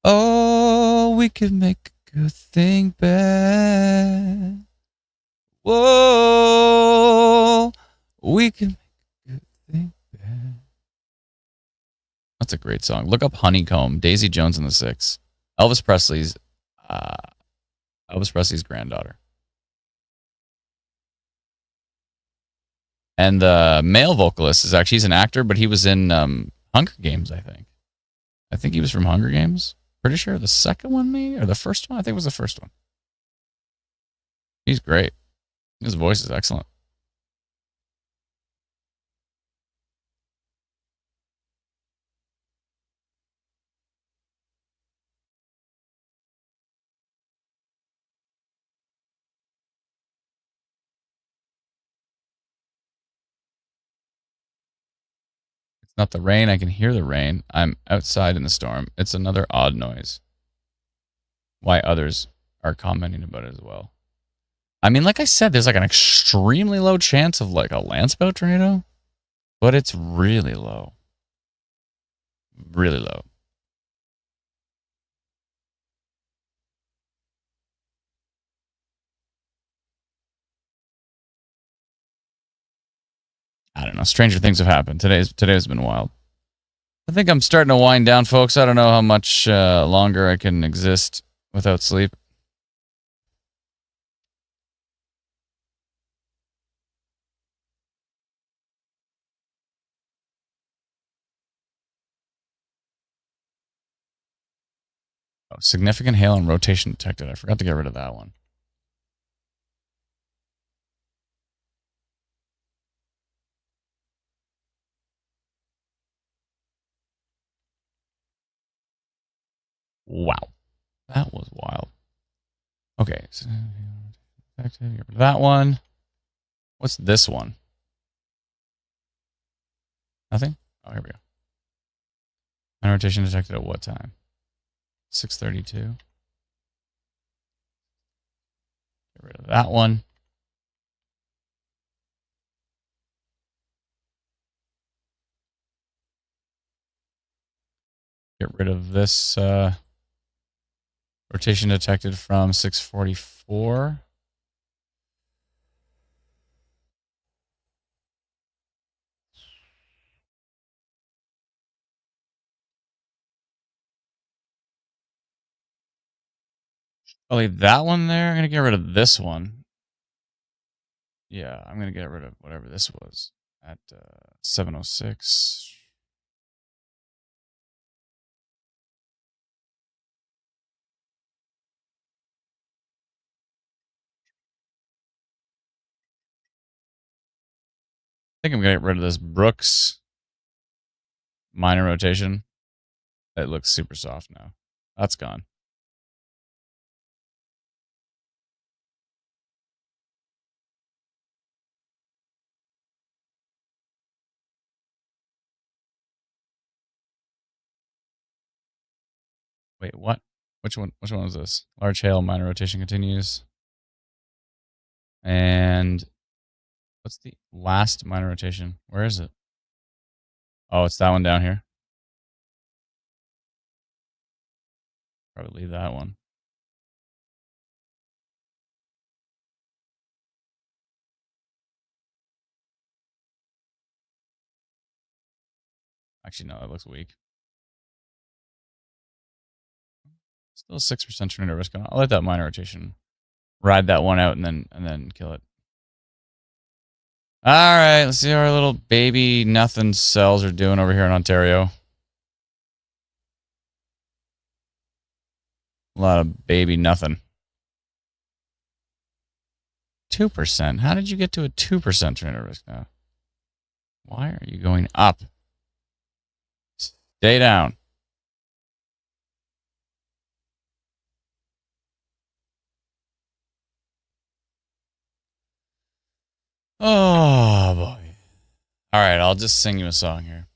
oh, we could make a good thing bad. Whoa, we can make a good thing bad. That's a great song. Look up Honeycomb, Daisy Jones and the Six. Elvis Presley's granddaughter. And the male vocalist he's an actor, but he was in Hunger Games, I think. I think he was from Hunger Games. Pretty sure the second one, maybe, or the first one. I think it was the first one. He's great. His voice is excellent. It's not the rain. I can hear the rain. I'm outside in the storm. It's another odd noise. Why others are commenting about it as well. I mean, like I said, there's like an extremely low chance of like a landspout tornado, but it's really low. Really low. I don't know. Stranger things have happened. Today's been wild. I think I'm starting to wind down, folks. I don't know how much longer I can exist without sleep. Oh, significant hail and rotation detected. I forgot to get rid of that one. Wow. That was wild. Okay. So, get rid of that one. What's this one? Nothing? Oh, here we go. And rotation detected at what time? 6:32. Get rid of that one. Get rid of this rotation detected from 6:44. I'll leave that one there. I'm going to get rid of this one. Yeah, I'm going to get rid of whatever this was at 7:06. I think I'm going to get rid of this Brooks minor rotation. It looks super soft now. That's gone. Wait, what? Which one was this? Large hail, minor rotation continues. And what's the last minor rotation? Where is it? Oh, it's that one down here. Probably leave that one. Actually, no, that looks weak. Still 6% tornado risk on. I'll let that minor rotation ride that one out and then kill it. All right, let's see how our little baby nothing cells are doing over here in Ontario. A lot of baby nothing. 2%. How did you get to a 2% tornado risk now? Why are you going up? Stay down. Oh, boy. All right, I'll just sing you a song here.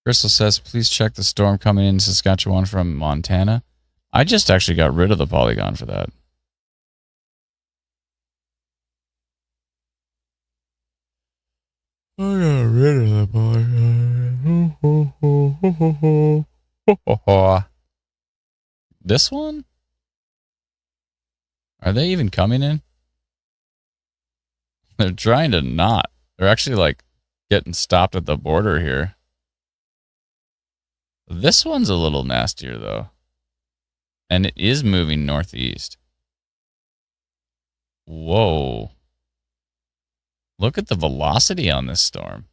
Crystal says, please check the storm coming in Saskatchewan from Montana. I just actually got rid of the polygon for that. I got rid of the polygon. This one? Are they even coming in? They're trying to not. They're actually like getting stopped at the border here. This one's a little nastier though. And it is moving northeast. Whoa. Look at the velocity on this storm.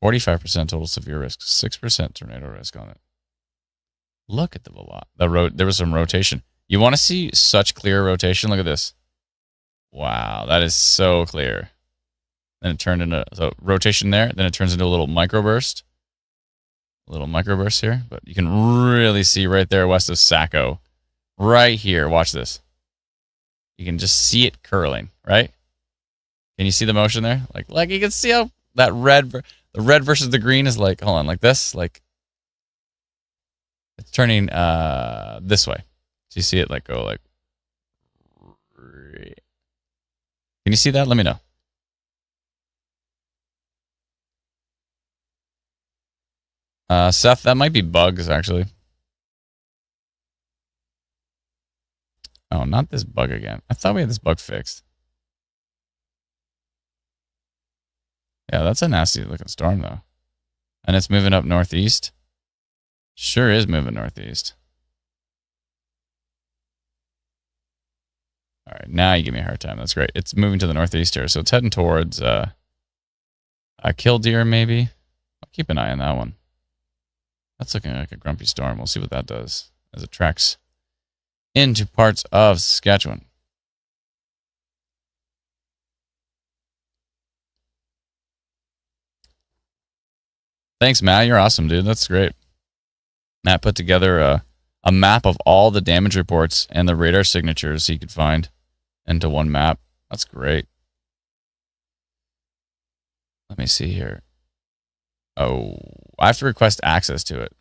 45% total severe risk, 6% tornado risk on it. Look at the velocity. There was some rotation. You want to see such clear rotation? Look at this. Wow, that is so clear. Then it turned into rotation there. Then it turns into a little microburst. A little microburst here, but you can really see right there west of Saco. Right here. Watch this. You can just see it curling, right? Can you see the motion there? Like you can see how that the red versus the green is like, hold on, like this, like it's turning this way. So you see it like go like. Can you see that? Let me know. Seth, that might be bugs actually. Oh, not this bug again. I thought we had this bug fixed. Yeah, that's a nasty looking storm though. And it's moving up northeast. Sure is moving northeast. All right, now you give me a hard time. That's great. It's moving to the northeast here, so it's heading towards a killdeer maybe. I'll keep an eye on that one. That's looking like a grumpy storm. We'll see what that does as it tracks into parts of Saskatchewan. Thanks, Matt. You're awesome, dude. That's great. Matt put together a map of all the damage reports and the radar signatures he could find into one map. That's great. Let me see here. Oh, I have to request access to it.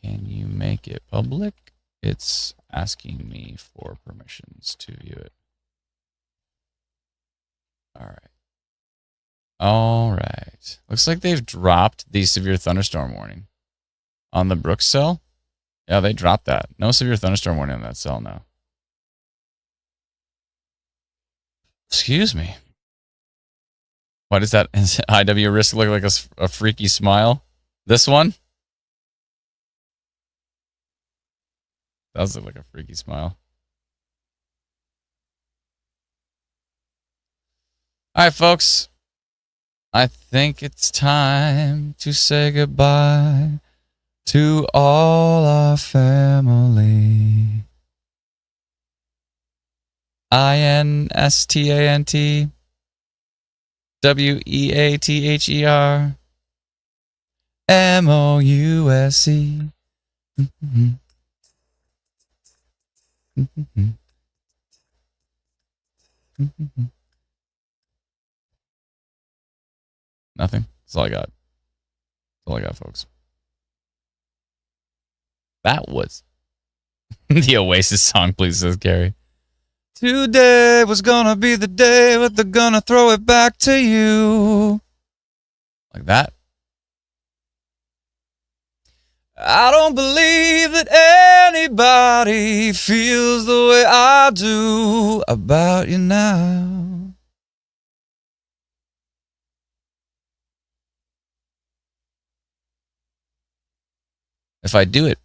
Can you make it public? It's asking me for permissions to view it. All right. All right. Looks like they've dropped the severe thunderstorm warning on the Brooks cell. Yeah, they dropped that. No severe thunderstorm warning on that cell now. Excuse me. Why does that IW risk look like a freaky smile? This one? Does look like a freaky smile. All right, folks. I think it's time to say goodbye to all our family. INSTANT WEATHER MOUSE. Nothing. That's all I got. That's all I got, folks. That was the Oasis song, please, says Gary. Today was gonna be the day, but they're gonna throw it back to you. Like that. I don't believe that anybody feels the way I do about you now. If I do it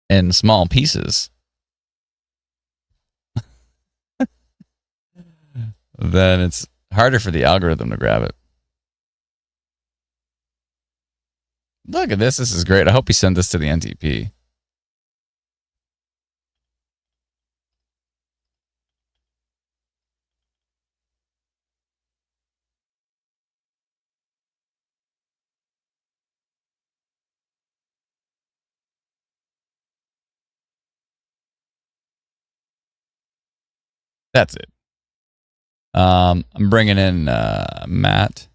in small pieces, then it's harder for the algorithm to grab it. Look at this. This is great. I hope he sent this to the NTP. That's it. I'm bringing in Matt.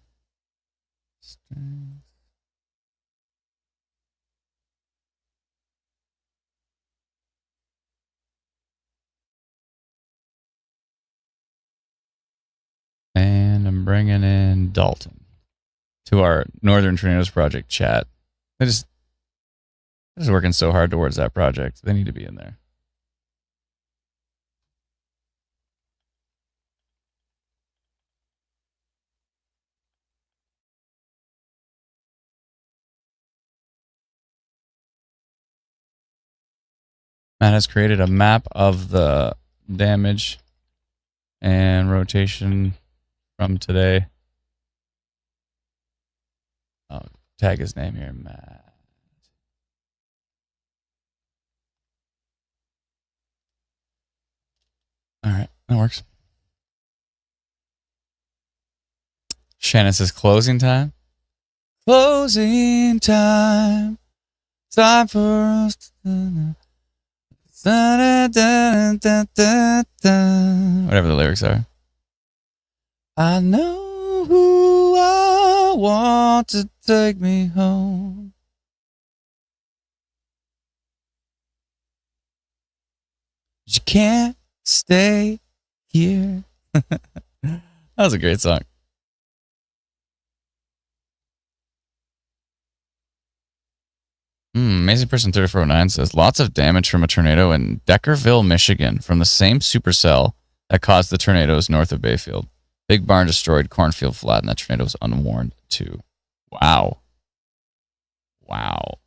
And I'm bringing in Dalton to our Northern Tornadoes Project chat. They're just working so hard towards that project. They need to be in there. Matt has created a map of the damage and rotation from today. I'll tag his name here, Matt. All right, that works. Shannon says closing time. Closing time. Time for us to... Whatever the lyrics are. I know who I want to take me home. You can't stay here. That was a great song. Amazing Person 3409 says, lots of damage from a tornado in Deckerville, Michigan, from the same supercell that caused the tornadoes north of Bayfield. Big barn destroyed, cornfield flat, and that tornado was unwarned, too. Wow. Wow.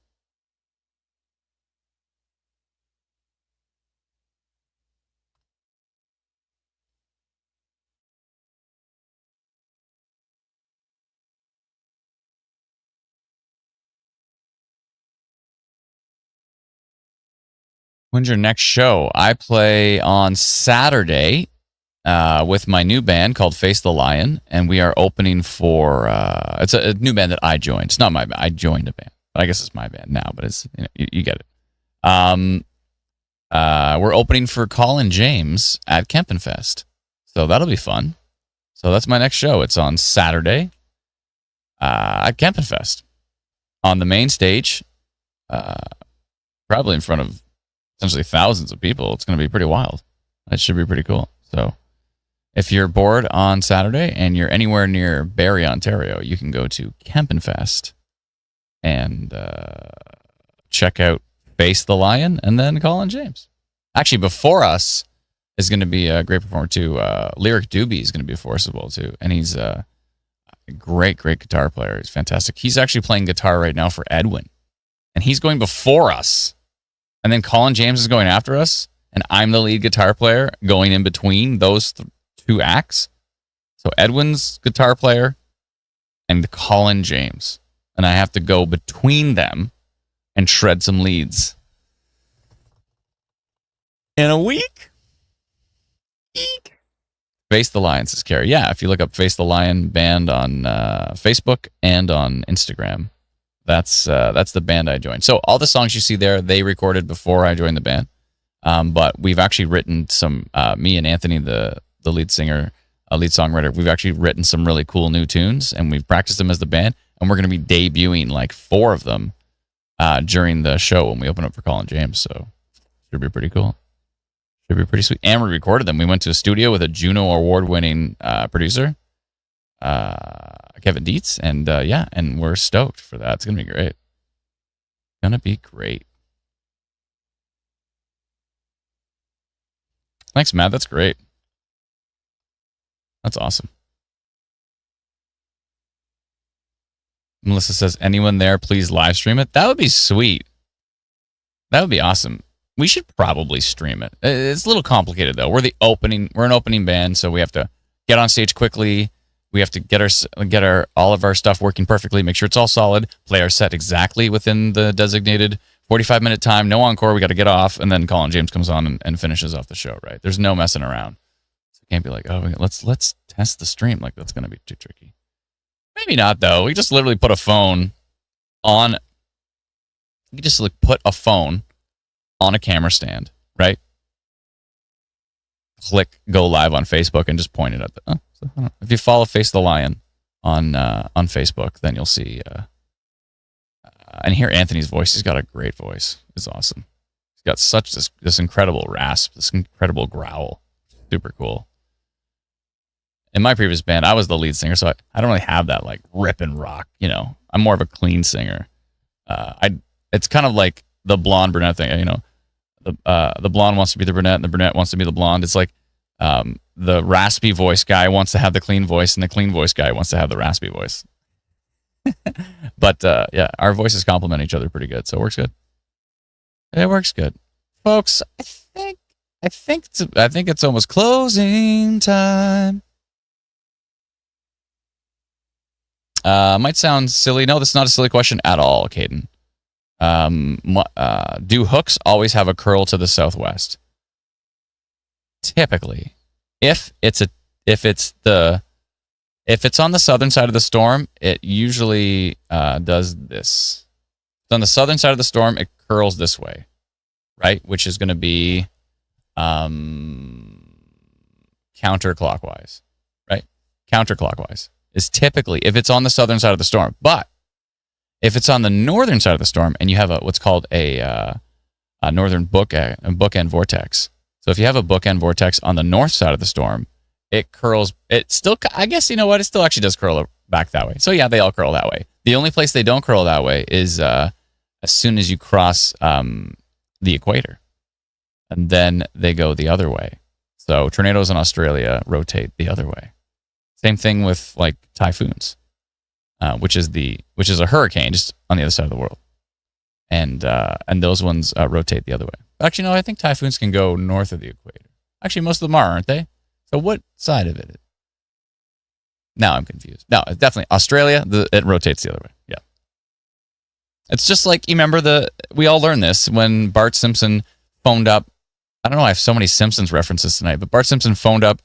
When's your next show? I play on Saturday with my new band called Face the Lion, and we are opening for it's a new band that I joined. It's not my band. I joined a band, but I guess it's my band now. But it's you get it. We're opening for Colin James at Kempenfest, so that'll be fun. So that's my next show. It's on Saturday at Kempenfest on the main stage, probably in front of essentially thousands of people. It's going to be pretty wild. It should be pretty cool. So if you're bored on Saturday and you're anywhere near Barrie, Ontario, you can go to Kempenfest and check out Face the Lion and then Colin James. Actually, before us is going to be a great performer too. Lyric Doobie is going to be before us as well too. And he's a great guitar player. He's fantastic. He's actually playing guitar right now for Edwin. And he's going before us. And then Colin James is going after us, and I'm the lead guitar player going in between those two acts. So Edwin's guitar player and Colin James. And I have to go between them and shred some leads. In a week? Eek. Face the Lion, says Carrie. Yeah, if you look up Face the Lion band on Facebook and on Instagram. That's the band I joined. So all the songs you see there, they recorded before I joined the band. But we've actually written some, me and Anthony, the lead singer, lead songwriter, we've actually written some really cool new tunes, and we've practiced them as the band, and we're going to be debuting like 4 of them during the show when we open up for Colin James. So should be pretty cool. Should be pretty sweet. And we recorded them. We went to a studio with a Juno Award-winning producer, Kevin Dietz, and and we're stoked for that. It's gonna be great. Gonna be great. Thanks, Matt. That's great. That's awesome. Melissa says, anyone there, please live stream it. That would be sweet. That would be awesome. We should probably stream it. It's a little complicated though. We're an opening band, so we have to get on stage quickly. We have to get all of our stuff working perfectly, make sure it's all solid, play our set exactly within the designated 45-minute time, no encore, we got to get off, and then Colin James comes on and finishes off the show, right? There's no messing around. So it can't be like, oh, let's test the stream. Like, that's going to be too tricky. Maybe not, though. We just literally put a phone on, you just like put a phone on a camera stand, right? Click go live on Facebook and just point it at the... if you follow Face the Lion on Facebook, then you'll see and hear Anthony's voice. He's got a great voice. It's awesome. He's got such this incredible rasp, this incredible growl. Super cool. In my previous band, I was the lead singer, so I don't really have that like rip and rock. You know, I'm more of a clean singer. It's kind of like the blonde brunette thing. You know, the blonde wants to be the brunette, and the brunette wants to be the blonde. It's like the raspy voice guy wants to have the clean voice, and the clean voice guy wants to have the raspy voice. But yeah, our voices complement each other pretty good, so it works good. It works good, folks. I think it's almost closing time. Might sound silly. No, that's not a silly question at all, Caden. Do hooks always have a curl to the southwest? Typically, if it's the If it's on the southern side of the storm, it usually does this. If it's on the southern side of the storm, it curls this way, right? Which is going to be counterclockwise, right? Counterclockwise is typically if it's on the southern side of the storm. But if it's on the northern side of the storm and you have what's called a northern bookend vortex. So if you have a bookend vortex on the north side of the storm, it curls. It still, I guess, you know what? It still actually does curl back that way. So yeah, they all curl that way. The only place they don't curl that way is as soon as you cross the equator. And then they go the other way. So tornadoes in Australia rotate the other way. Same thing with like typhoons, which is a hurricane just on the other side of the world, and those ones rotate the other way. Actually, no, I think typhoons can go north of the equator. Actually, most of them aren't they? So what side of it? Now I'm confused. No, it's definitely Australia. It rotates the other way. Yeah, it's just like you remember we all learned this when Bart Simpson phoned up. I don't know. I have so many Simpsons references tonight, but Bart Simpson phoned up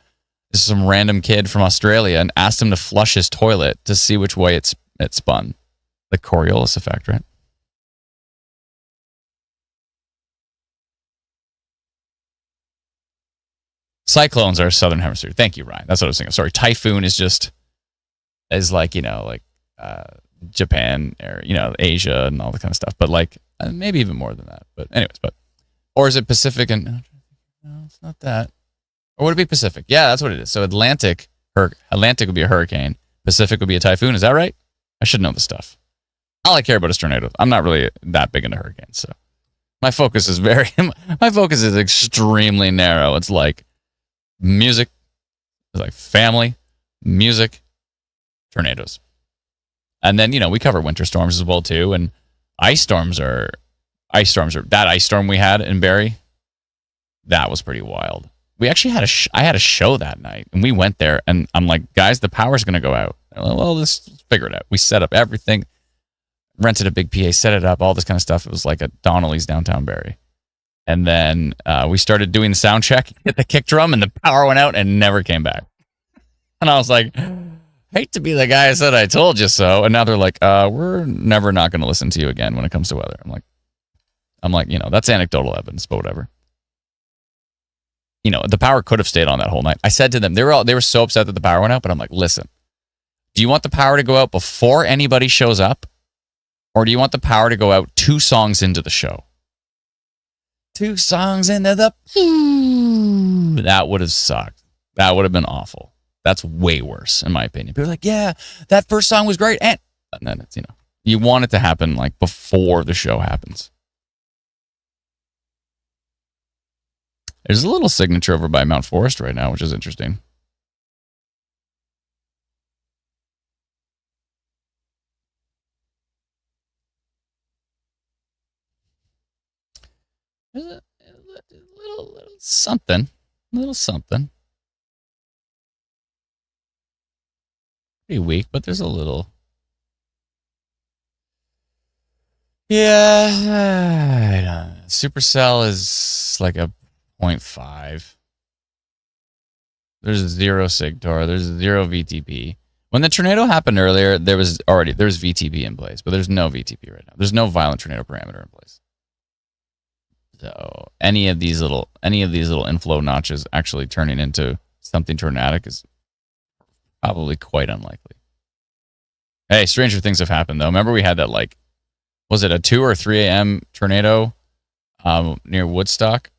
some random kid from Australia and asked him to flush his toilet to see which way it spun. The Coriolis effect, right? Cyclones are southern hemisphere. Thank you, Ryan. That's what I was thinking. Sorry, typhoon is like, you know, like Japan or, you know, Asia and all that kind of stuff. But like maybe even more than that. But anyways, or is it Pacific and no, it's not that. Or would it be Pacific? Yeah, that's what it is. So Atlantic would be a hurricane. Pacific would be a typhoon. Is that right? I should know this stuff. All I care about is tornadoes. I'm not really that big into hurricanes. So my focus is extremely narrow. It's like music, it's like family, music, tornadoes. And then, you know, we cover winter storms as well too. And ice storms are that ice storm we had in Barrie. That was pretty wild. We actually I had a show that night, and we went there, and I'm like, guys, the power's going to go out. Like, well, let's figure it out. We set up everything, rented a big PA, set it up, all this kind of stuff. It was like a Donnelly's downtown Barrie. And then we started doing the sound check, hit the kick drum, and the power went out and never came back. And I was like, hate to be the guy who said I told you so. And now they're like, we're never not going to listen to you again when it comes to weather. I'm like, you know, that's anecdotal evidence, but whatever. You know, the power could have stayed on that whole night. I said to them, they were so upset that the power went out, but I'm like, listen, do you want the power to go out before anybody shows up? Or do you want the power to go out 2 songs into the show? 2 songs into the... That would have sucked. That would have been awful. That's way worse, in my opinion. People are like, yeah, that first song was great. And then it's, you know, you want it to happen like before the show happens. There's a little signature over by Mount Forest right now, which is interesting. There's a little something. Little something. Pretty weak, but there's a little. Yeah. Supercell is like a 0.5. There's 0 SIGTOR. There's 0 VTP. When the tornado happened earlier, there was VTP in place, but there's no VTP right now. There's no violent tornado parameter in place. So any of these little inflow notches actually turning into something tornadic is probably quite unlikely. Hey, stranger things have happened though. Remember we had that, like, was it a 2 or 3 a.m. tornado near Woodstock?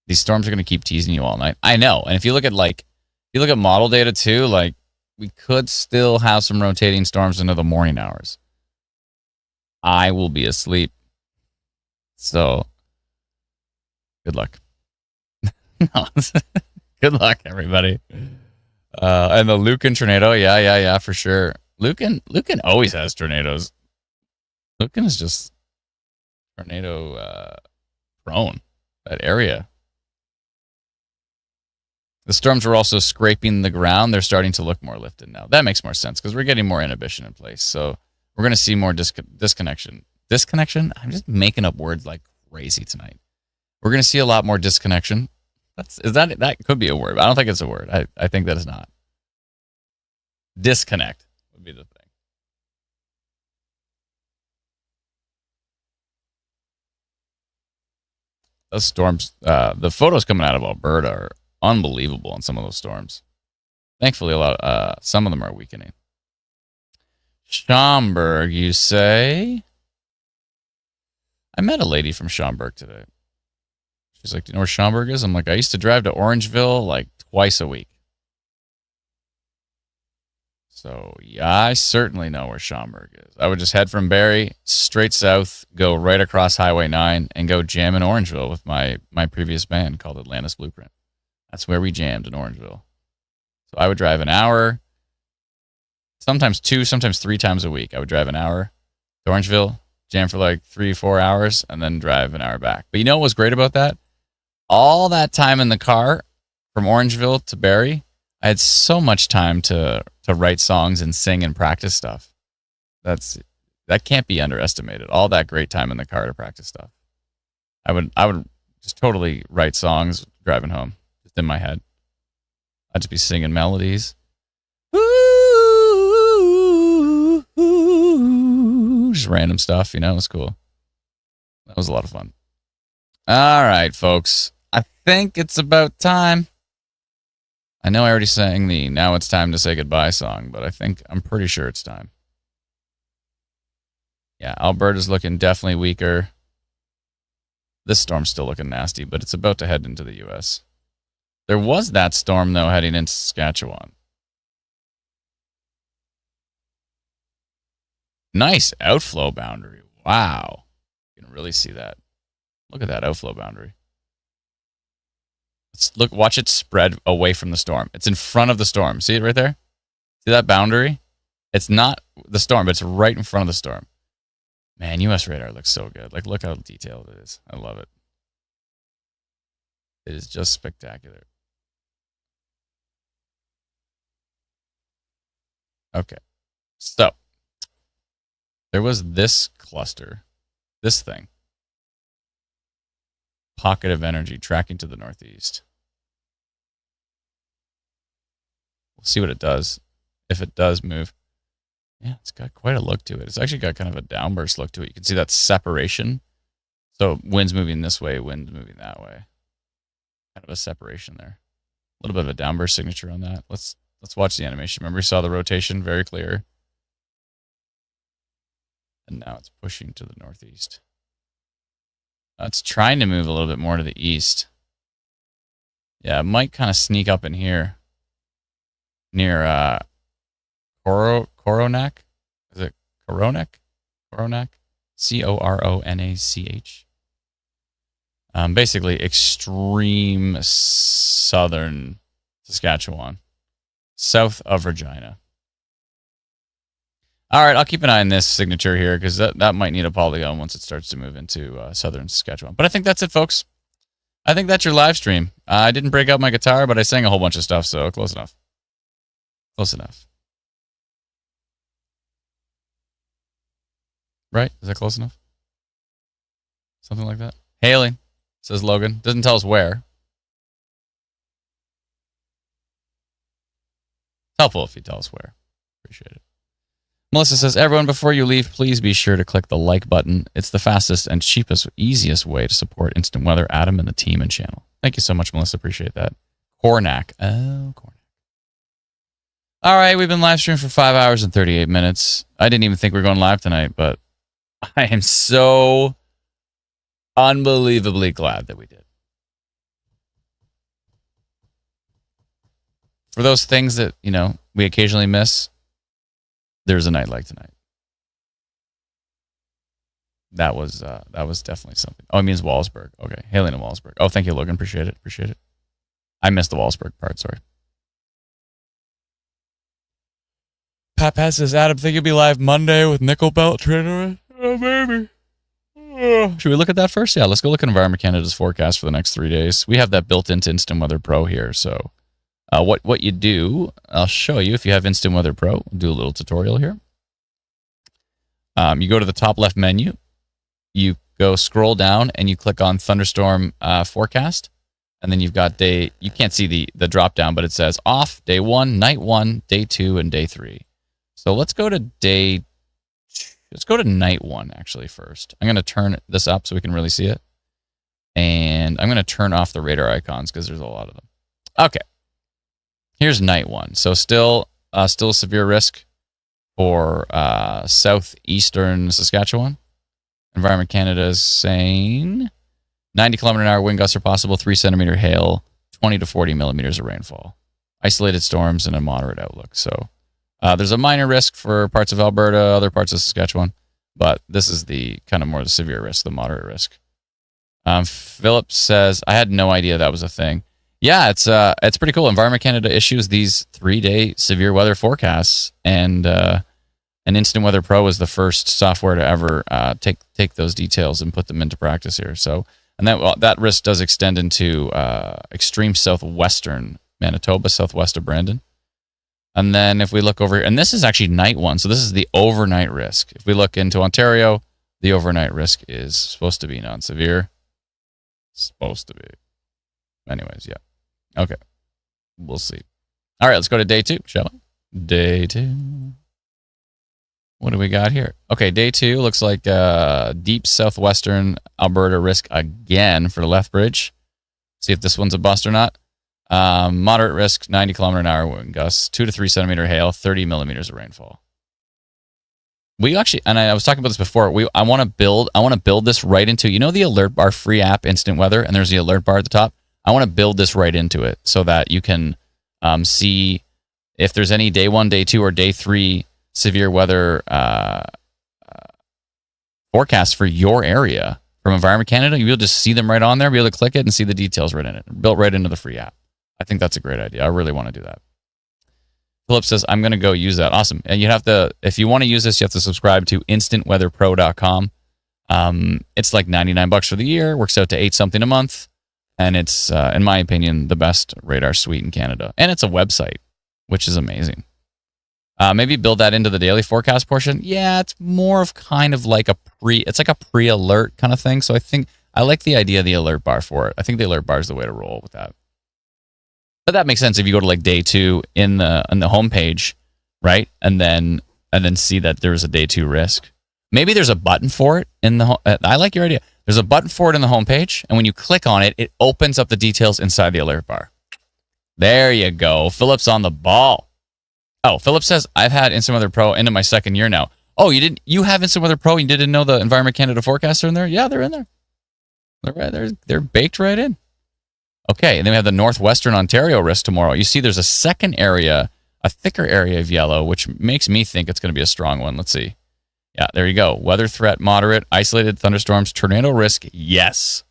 These storms are going to keep teasing you all night. I know. And if you look at model data too, like, we could still have some rotating storms into the morning hours. I will be asleep. So, good luck. Good luck, everybody. And the Lucan tornado, yeah, for sure. Lucan always has tornadoes. Lucan is just tornado prone, that area. The storms were also scraping the ground. They're starting to look more lifted now. That makes more sense because we're getting more inhibition in place. So we're going to see more disconnection. Disconnection? I'm just making up words like crazy tonight. We're going to see a lot more disconnection That could be a word. But I don't think it's a word. I think that is not. Disconnect would be the thing. Those storms, the photos coming out of Alberta are unbelievable in some of those storms. Thankfully, some of them are weakening. Schaumburg, you say? I met a lady from Schaumburg today. She's like, do you know where Schaumburg is? I'm like, I used to drive to Orangeville like twice a week. So, yeah, I certainly know where Schaumburg is. I would just head from Barrie straight south, go right across Highway 9, and go jam in Orangeville with my previous band called Atlantis Blueprint. That's where we jammed in Orangeville. So I would drive an hour, sometimes 2, sometimes 3 times a week. I would drive an hour to Orangeville, jam for like 3-4 hours, and then drive an hour back. But you know what was great about that? All that time in the car from Orangeville to Barrie, I had so much time to write songs and sing and practice stuff. That can't be underestimated. All that great time in the car to practice stuff. I would just totally write songs driving home, just in my head. I'd just be singing melodies. Just random stuff, you know, it was cool. That was a lot of fun. All right, folks. I think it's about time. I know I already sang the Now It's Time to Say Goodbye song, but I'm pretty sure it's time. Yeah, Alberta's looking definitely weaker. This storm's still looking nasty, but it's about to head into the U.S. There was that storm, though, heading into Saskatchewan. Nice outflow boundary. Wow. You can really see that. Look at that outflow boundary. Watch it spread away from the storm. It's in front of the storm. See it right there? See that boundary? It's not the storm, but it's right in front of the storm. Man, US radar looks so good. Like, look how detailed it is. I love it. It is just spectacular. Okay. So, there was this cluster, this thing. Pocket of energy tracking to the northeast. We'll see what it does. If it does move. Yeah, it's got quite a look to it. It's actually got kind of a downburst look to it. You can see that separation. So wind's moving this way, wind's moving that way. Kind of a separation there. A little bit of a downburst signature on that. Let's watch the animation. Remember, we saw the rotation very clear. And now it's pushing to the northeast. It's trying to move a little bit more to the east. Yeah, it might kind of sneak up in here. Near Coronac? Is it Coronac? Coronac? Coronach. Basically extreme southern Saskatchewan. South of Regina. All right, I'll keep an eye on this signature here because that might need a polygon once it starts to move into southern Saskatchewan. But I think that's it, folks. I think that's your live stream. I didn't break out my guitar, but I sang a whole bunch of stuff, so close enough. Close enough. Right? Is that close enough? Something like that? Hailing, says Logan. Doesn't tell us where. It's helpful if you tell us where. Appreciate it. Melissa says, everyone, before you leave, please be sure to click the like button. It's the fastest and cheapest, easiest way to support Instant Weather, Adam, and the team and channel. Thank you so much, Melissa. Appreciate that. Cornac. Oh, Cornac. All right, we've been live streaming for 5 hours and 38 minutes. I didn't even think we were going live tonight, but I am so unbelievably glad that we did. For those things that, you know, we occasionally miss, there's a night like tonight. That was definitely something. Oh, it means Wallsburg. Okay, hailing in Wallsburg. Oh, thank you, Logan. Appreciate it. Appreciate it. I missed the Wallsburg part. Sorry. Pat says, Adam, think you'll be live Monday with Nickel Belt Trainer? Oh, maybe. Should we look at that first? Yeah, let's go look at Environment Canada's forecast for the next 3 days. We have that built into Instant Weather Pro here. So what you do, I'll show you if you have Instant Weather Pro. We'll do a little tutorial here. You go to the top left menu. You go scroll down and you click on Thunderstorm forecast. And then you've got you can't see the drop down, but it says off, day 1, night 1, day 2, and day 3. So let's go to night 1 actually first. I'm going to turn this up so we can really see it. And I'm going to turn off the radar icons because there's a lot of them. Okay. Here's night 1. So still a severe risk for southeastern Saskatchewan. Environment Canada is saying 90-kilometer-an-hour wind gusts are possible, 3-centimeter hail, 20 to 40 millimeters of rainfall. Isolated storms and a moderate outlook. So there's a minor risk for parts of Alberta, other parts of Saskatchewan, but this is the kind of more the severe risk, the moderate risk. Philip says, I had no idea that was a thing. Yeah, it's pretty cool. Environment Canada issues these 3-day severe weather forecasts, and Instant Weather Pro is the first software to ever take those details and put them into practice here. So, and that risk does extend into extreme southwestern Manitoba, southwest of Brandon. And then if we look over here, and this is actually night 1, so this is the overnight risk. If we look into Ontario, the overnight risk is supposed to be non-severe. Supposed to be. Anyways, yeah. Okay. We'll see. All right, let's go to day 2, shall we? Day 2. What do we got here? Okay, day 2 looks like deep southwestern Alberta risk again for the Lethbridge. See if this one's a bust or not. Moderate risk, 90-kilometer-an-hour wind gusts, 2 to 3 centimeter hail, 30 millimeters of rainfall. We actually, and I was talking about this before. I want to build this right into, you know, the alert bar free app, Instant Weather, and there's the alert bar at the top. I want to build this right into it so that you can see if there's any day 1, day 2, or day 3 severe weather forecasts for your area from Environment Canada. You'll just see them right on there, be able to click it and see the details right in it, built right into the free app. I think that's a great idea. I really want to do that. Philip says, I'm going to go use that. Awesome. And you have to, if you want to use this, you have to subscribe to instantweatherpro.com. It's like $99 for the year, works out to $8 something a month. And it's, in my opinion, the best radar suite in Canada. And it's a website, which is amazing. Maybe build that into the daily forecast portion. Yeah, it's more of kind of like it's like a pre-alert kind of thing. So I think I like the idea of the alert bar for it. I think the alert bar is the way to roll with that. But that makes sense if you go to like day 2 in the homepage, right? And then see that there's a day 2 risk. Maybe there's a button for it in the. I like your idea. There's a button for it in the homepage, and when you click on it, it opens up the details inside the alert bar. There you go. Philip's on the ball. Oh, Philip says I've had Instant Weather Pro into my 2nd year now. Oh, you didn't? You have Instant Weather Pro, and you didn't know the Environment Canada forecasts are in there? Yeah, they're in there. They're right there. They're baked right in. Okay, and then we have the northwestern Ontario risk tomorrow. You see there's a second area, a thicker area of yellow, which makes me think it's going to be a strong one. Let's see. Yeah, there you go. Weather threat, moderate, isolated thunderstorms, tornado risk, yes.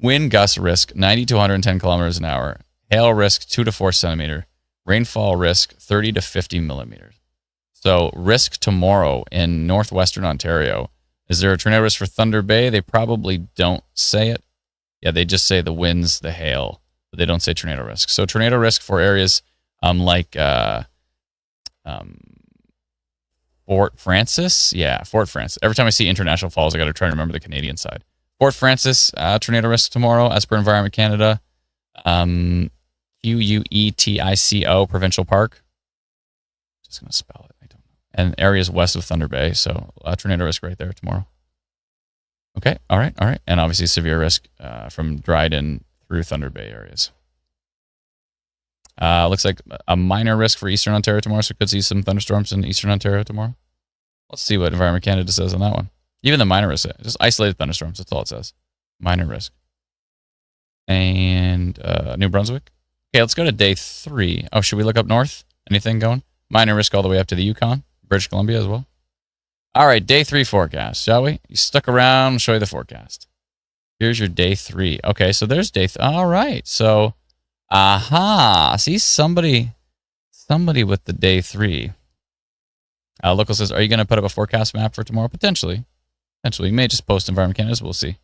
Wind gust risk, 90 to 110 kilometers an hour. Hail risk, 2 to 4 centimeter. Rainfall risk, 30 to 50 millimeters. So risk tomorrow in northwestern Ontario. Is there a tornado risk for Thunder Bay? They probably don't say it. Yeah, they just say the winds, the hail, but they don't say tornado risk. So tornado risk for areas like Fort Francis. Yeah, Fort Francis. Every time I see International Falls, I got to try to remember the Canadian side. Fort Francis, tornado risk tomorrow, as per Environment Canada. Quetico Provincial Park. Just going to spell it. I don't know. And areas west of Thunder Bay. So tornado risk right there tomorrow. Okay. All right. And obviously severe risk from Dryden through Thunder Bay areas. Looks like a minor risk for Eastern Ontario tomorrow, so we could see some thunderstorms in Eastern Ontario tomorrow. Let's see what Environment Canada says on that one. Even the minor risk, just isolated thunderstorms, that's all it says. Minor risk. And New Brunswick. Okay, let's go to day 3. Oh, should we look up north? Anything going? Minor risk all the way up to the Yukon, British Columbia as well. All right, day 3 forecast, shall we? You stuck around, I'll show you the forecast. Here's your day 3. Okay, so there's day 3. All right, so, see somebody with the day 3. Local says, are you going to put up a forecast map for tomorrow? Potentially. You may just post Environment Canada's, we'll see.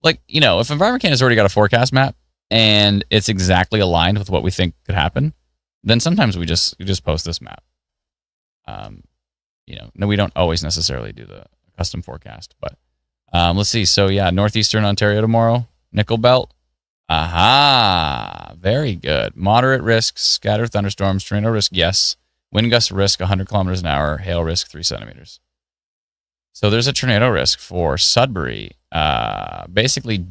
Like, you know, if Environment Canada's already got a forecast map and it's exactly aligned with what we think could happen, then sometimes we just post this map. You know, no, we don't always necessarily do the custom forecast, but let's see. So yeah, northeastern Ontario tomorrow, Nickel Belt, Aha. Very good. Moderate risk, scattered thunderstorms. Tornado risk, yes. Wind gust risk, 100 kilometers an hour. Hail risk, 3 centimeters. So there's a tornado risk for Sudbury. Basically,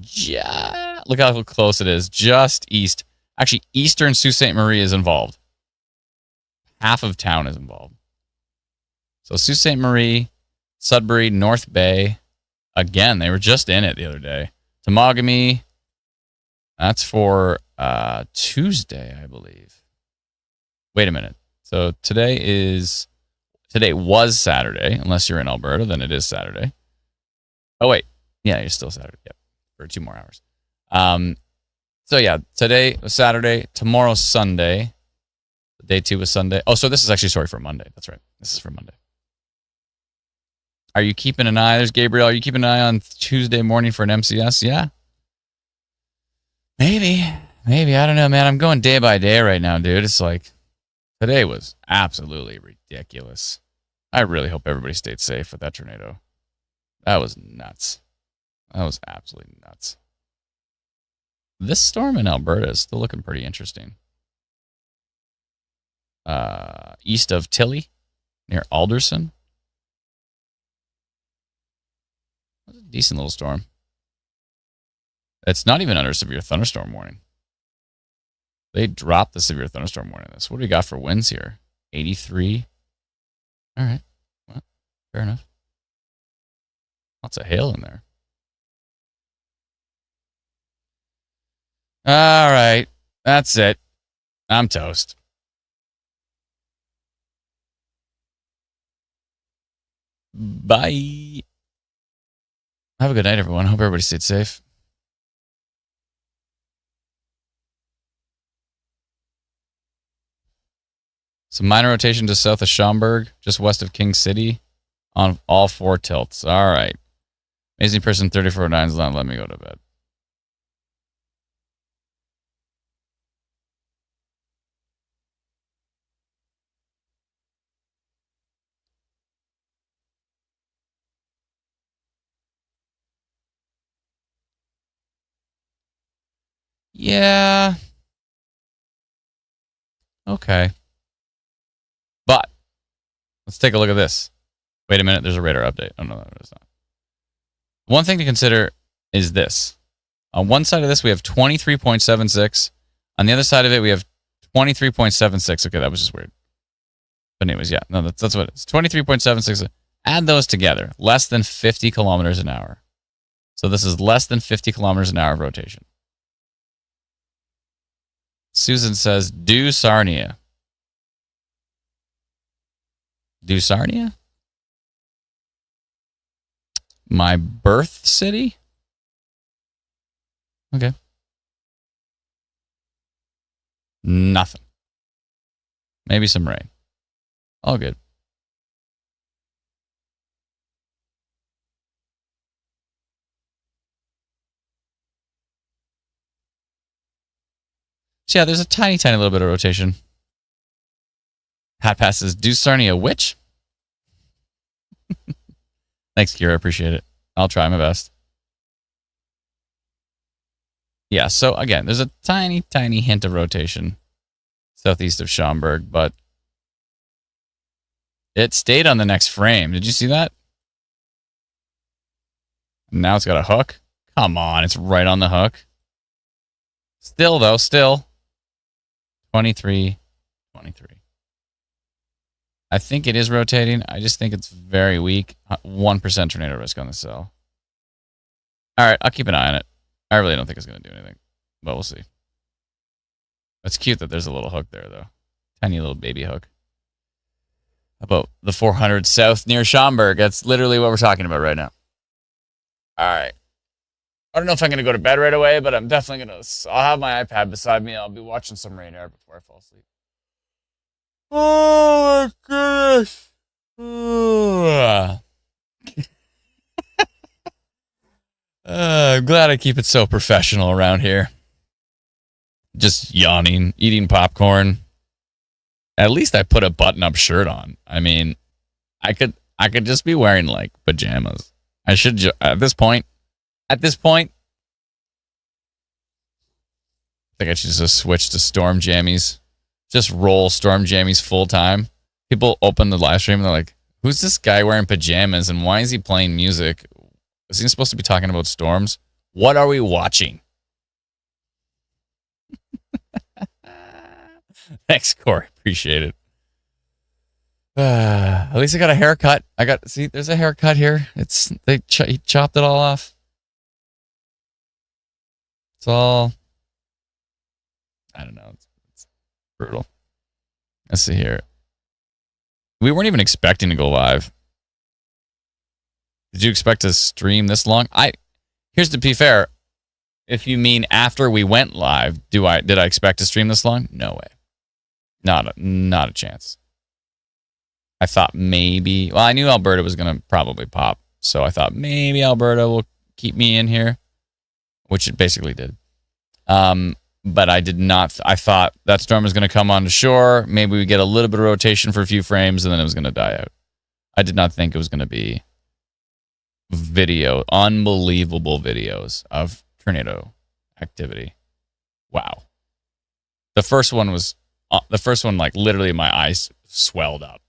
look how close it is. Just east. Actually, eastern Sault Ste. Marie is involved. Half of town is involved. So Sault Ste. Marie, Sudbury, North Bay. Again, they were just in it the other day. Temagami. That's for Tuesday, I believe. Wait a minute. So today was Saturday. Unless you're in Alberta, then it is Saturday. Oh, wait. Yeah, you're still Saturday. Yep. For 2 more hours. So, yeah, today was Saturday. Tomorrow's Sunday. Day 2 was Sunday. Oh, so this is actually, for Monday. That's right. This is for Monday. Are you keeping an eye? There's Gabriel. Are you keeping an eye on Tuesday morning for an MCS? Yeah. Maybe. I don't know, man. I'm going day by day right now, dude. It's like, today was absolutely ridiculous. I really hope everybody stayed safe with that tornado. That was nuts. That was absolutely nuts. This storm in Alberta is still looking pretty interesting. East of Tilly, near Alderson. That's a decent little storm. It's not even under a severe thunderstorm warning. They dropped the severe thunderstorm warning. This. What do we got for winds here? 83. All right. Well, fair enough. Lots of hail in there. All right. That's it. I'm toast. Bye. Have a good night, everyone. Hope everybody stayed safe. Some minor rotation just south of Schaumburg, just west of King City, on all 4 tilts. All right. Amazing person 3409 is not letting me go to bed. Yeah. Okay. But let's take a look at this. Wait a minute, there's a radar update. Oh, no, there's not. One thing to consider is this. On one side of this, we have 23.76. On the other side of it, we have 23.76. Okay, that was just weird. But anyways, yeah, no, that's what it is. 23.76. Add those together. Less than 50 kilometers an hour. So this is less than 50 kilometers an hour of rotation. Susan says, do Sarnia. Do Sarnia? My birth city? Okay. Nothing. Maybe some rain. All good. So yeah, there's a tiny little bit of rotation. Hat passes. Do Sarnia which? Thanks, Kira. Appreciate it. I'll try my best. Yeah, so again, there's a tiny hint of rotation southeast of Schaumburg, but it stayed on the next frame. Did you see that? Now it's got a hook. Come on, it's right on the hook. Still, though, 23. I think it is rotating. I just think it's very weak. 1% tornado risk on the cell. All right, I'll keep an eye on it. I really don't think it's going to do anything, but we'll see. It's cute that there's a little hook there, though. Tiny little baby hook. How about the 400 south near Schaumburg? That's literally what we're talking about right now. All right. I don't know if I'm going to go to bed right away, but I'm definitely going to. I'll have my iPad beside me. I'll be watching some radar before I fall asleep. Oh, my goodness. I'm glad I keep it so professional around here. Just yawning, eating popcorn. At least I put a button-up shirt on. I mean, I could just be wearing like pajamas. I should at this point. think I should just switch to Storm Jammies. Just roll Storm Jammies full time. People open the live stream and they're like, who's this guy wearing pajamas and why is he playing music? Is he supposed to be talking about storms? What are we watching? Thanks, Corey. Appreciate it. At least I got a haircut. See, there's a haircut here. He chopped it all off. It's all, I don't know. It's brutal. Let's see here. We weren't even expecting to go live. Did you expect to stream this long? Here's to be fair. If you mean after we went live, did I expect to stream this long? No way. Not a chance. I thought maybe, well, I knew Alberta was going to probably pop. So I thought maybe Alberta will keep me in here, which it basically did. But I did not. I thought that storm was going to come onto shore. Maybe we get a little bit of rotation for a few frames and then it was going to die out. I did not think it was going to be unbelievable videos of tornado activity. Wow. The first one, like literally my eyes swelled up.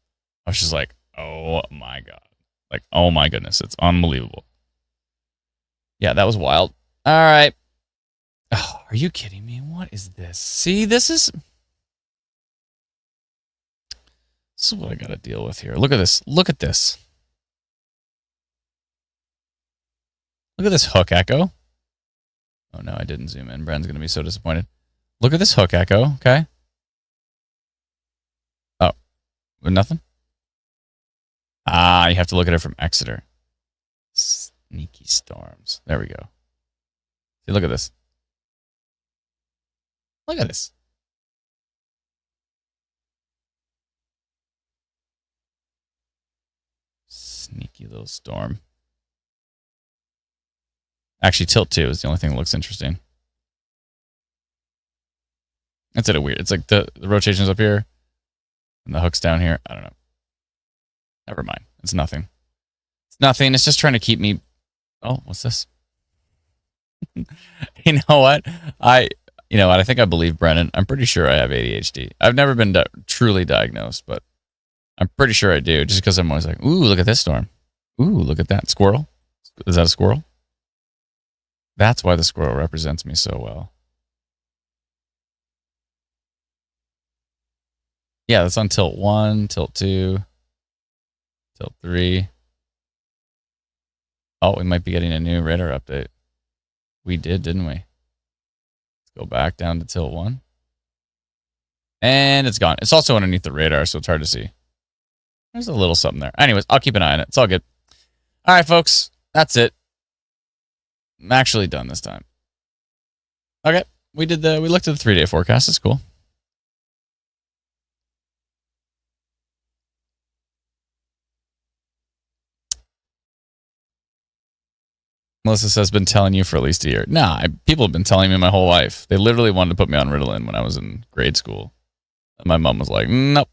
I was just like, oh my God. Like, oh my goodness. It's unbelievable. Yeah, that was wild. All right. Oh, are you kidding me? What is this? See, this is what I got to deal with here. Look at this. Look at this. Look at this hook echo. Oh, no, I didn't zoom in. Bren's going to be so disappointed. Look at this hook echo, okay? Oh, nothing? You have to look at it from Exeter. Sneaky storms. There we go. See, look at this. Look at this. Sneaky little storm. Actually, tilt 2 is the only thing that looks interesting. That's it. Weird. It's like the rotation's up here and the hook's down here. I don't know. Never mind. It's nothing. It's nothing. It's just trying to keep me. Oh, what's this? You know what? I think I believe Brennan. I'm pretty sure I have ADHD. I've never been truly diagnosed, but I'm pretty sure I do. Just because I'm always like, ooh, look at this storm. Ooh, look at that squirrel. Is that a squirrel? That's why the squirrel represents me so well. Yeah, that's on tilt 1, tilt 2, tilt 3. Oh, we might be getting a new radar update. We did, didn't we? Let's go back down to tilt 1. And it's gone. It's also underneath the radar, so it's hard to see. There's a little something there. Anyways, I'll keep an eye on it. It's all good. All right, folks. That's it. I'm actually done this time. Okay. We looked at the 3-day forecast. It's cool. Melissa says, been telling you for at least a year. Nah, people have been telling me my whole life. They literally wanted to put me on Ritalin when I was in grade school. And my mom was like, nope.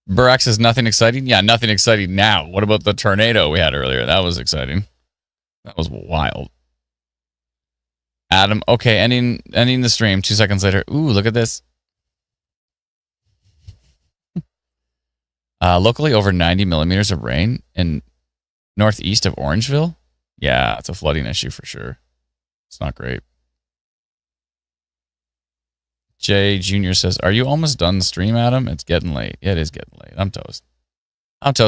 Burak says, nothing exciting? Yeah, nothing exciting now. What about the tornado we had earlier? That was exciting. That was wild. Adam, okay, ending the stream. 2 seconds later. Ooh, look at this. Locally, over 90 millimeters of rain in northeast of Orangeville. Yeah, it's a flooding issue for sure. It's not great. Jay Jr. says, are you almost done the stream, Adam? It's getting late. Yeah, it is getting late. I'm toast.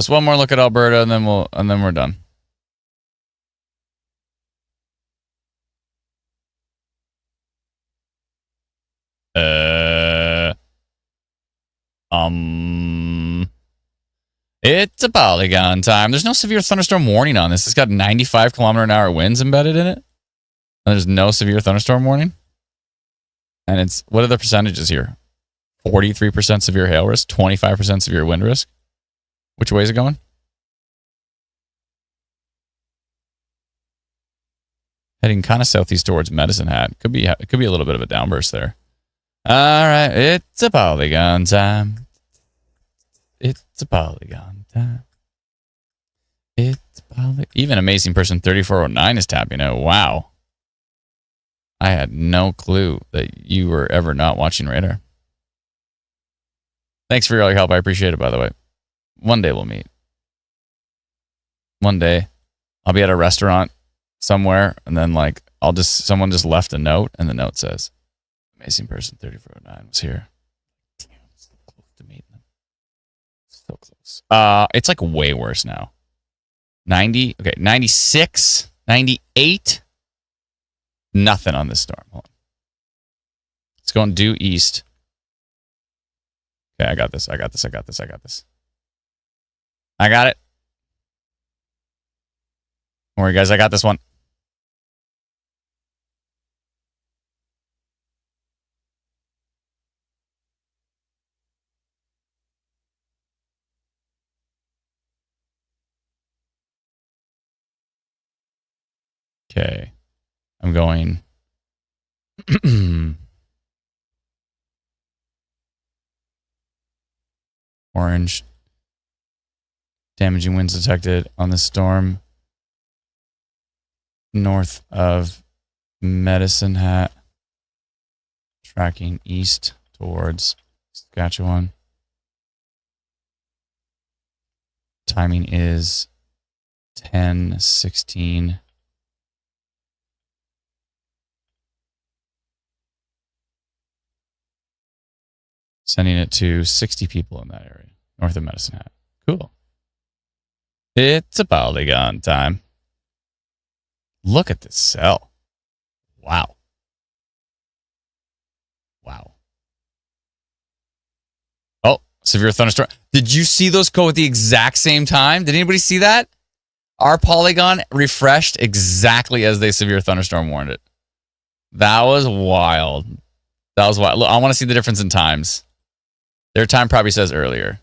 One more look at Alberta, and then we're done. It's a polygon time. There's no severe thunderstorm warning on this. It's got 95 km/h winds embedded in it. And there's no severe thunderstorm warning. And it's, what are the percentages here? 43% severe hail risk, 25% severe wind risk. Which way is it going? Heading kind of southeast towards Medicine Hat. Could be a little bit of a downburst there. All right, it's a polygon time. It's a polygon time. Even Amazing Person 3409 is tapping out. Wow. I had no clue that you were ever not watching radar. Thanks for all your help. I appreciate it, by the way. One day we'll meet. One day I'll be at a restaurant somewhere, and then like someone just left a note, and the note says, "Amazing person 3409 was here." Damn, so close to meeting them. So close. It's like way worse now. 90, okay, 96, 98. Nothing on this storm. Hold on. It's going due east. Okay, I got this. I got it. Don't worry, guys. I got this one. Okay. I'm going. Orange. Damaging winds detected on the storm. North of Medicine Hat. Tracking east towards Saskatchewan. Timing is 10:16. Sending it to 60 people in that area, north of Medicine Hat. Cool. It's a polygon time. Look at this cell. Wow. Wow. Oh, severe thunderstorm. Did you see those go at the exact same time? Did anybody see that? Our polygon refreshed exactly as they severe thunderstorm warned it. That was wild. Look, I want to see the difference in times. Their time probably says earlier,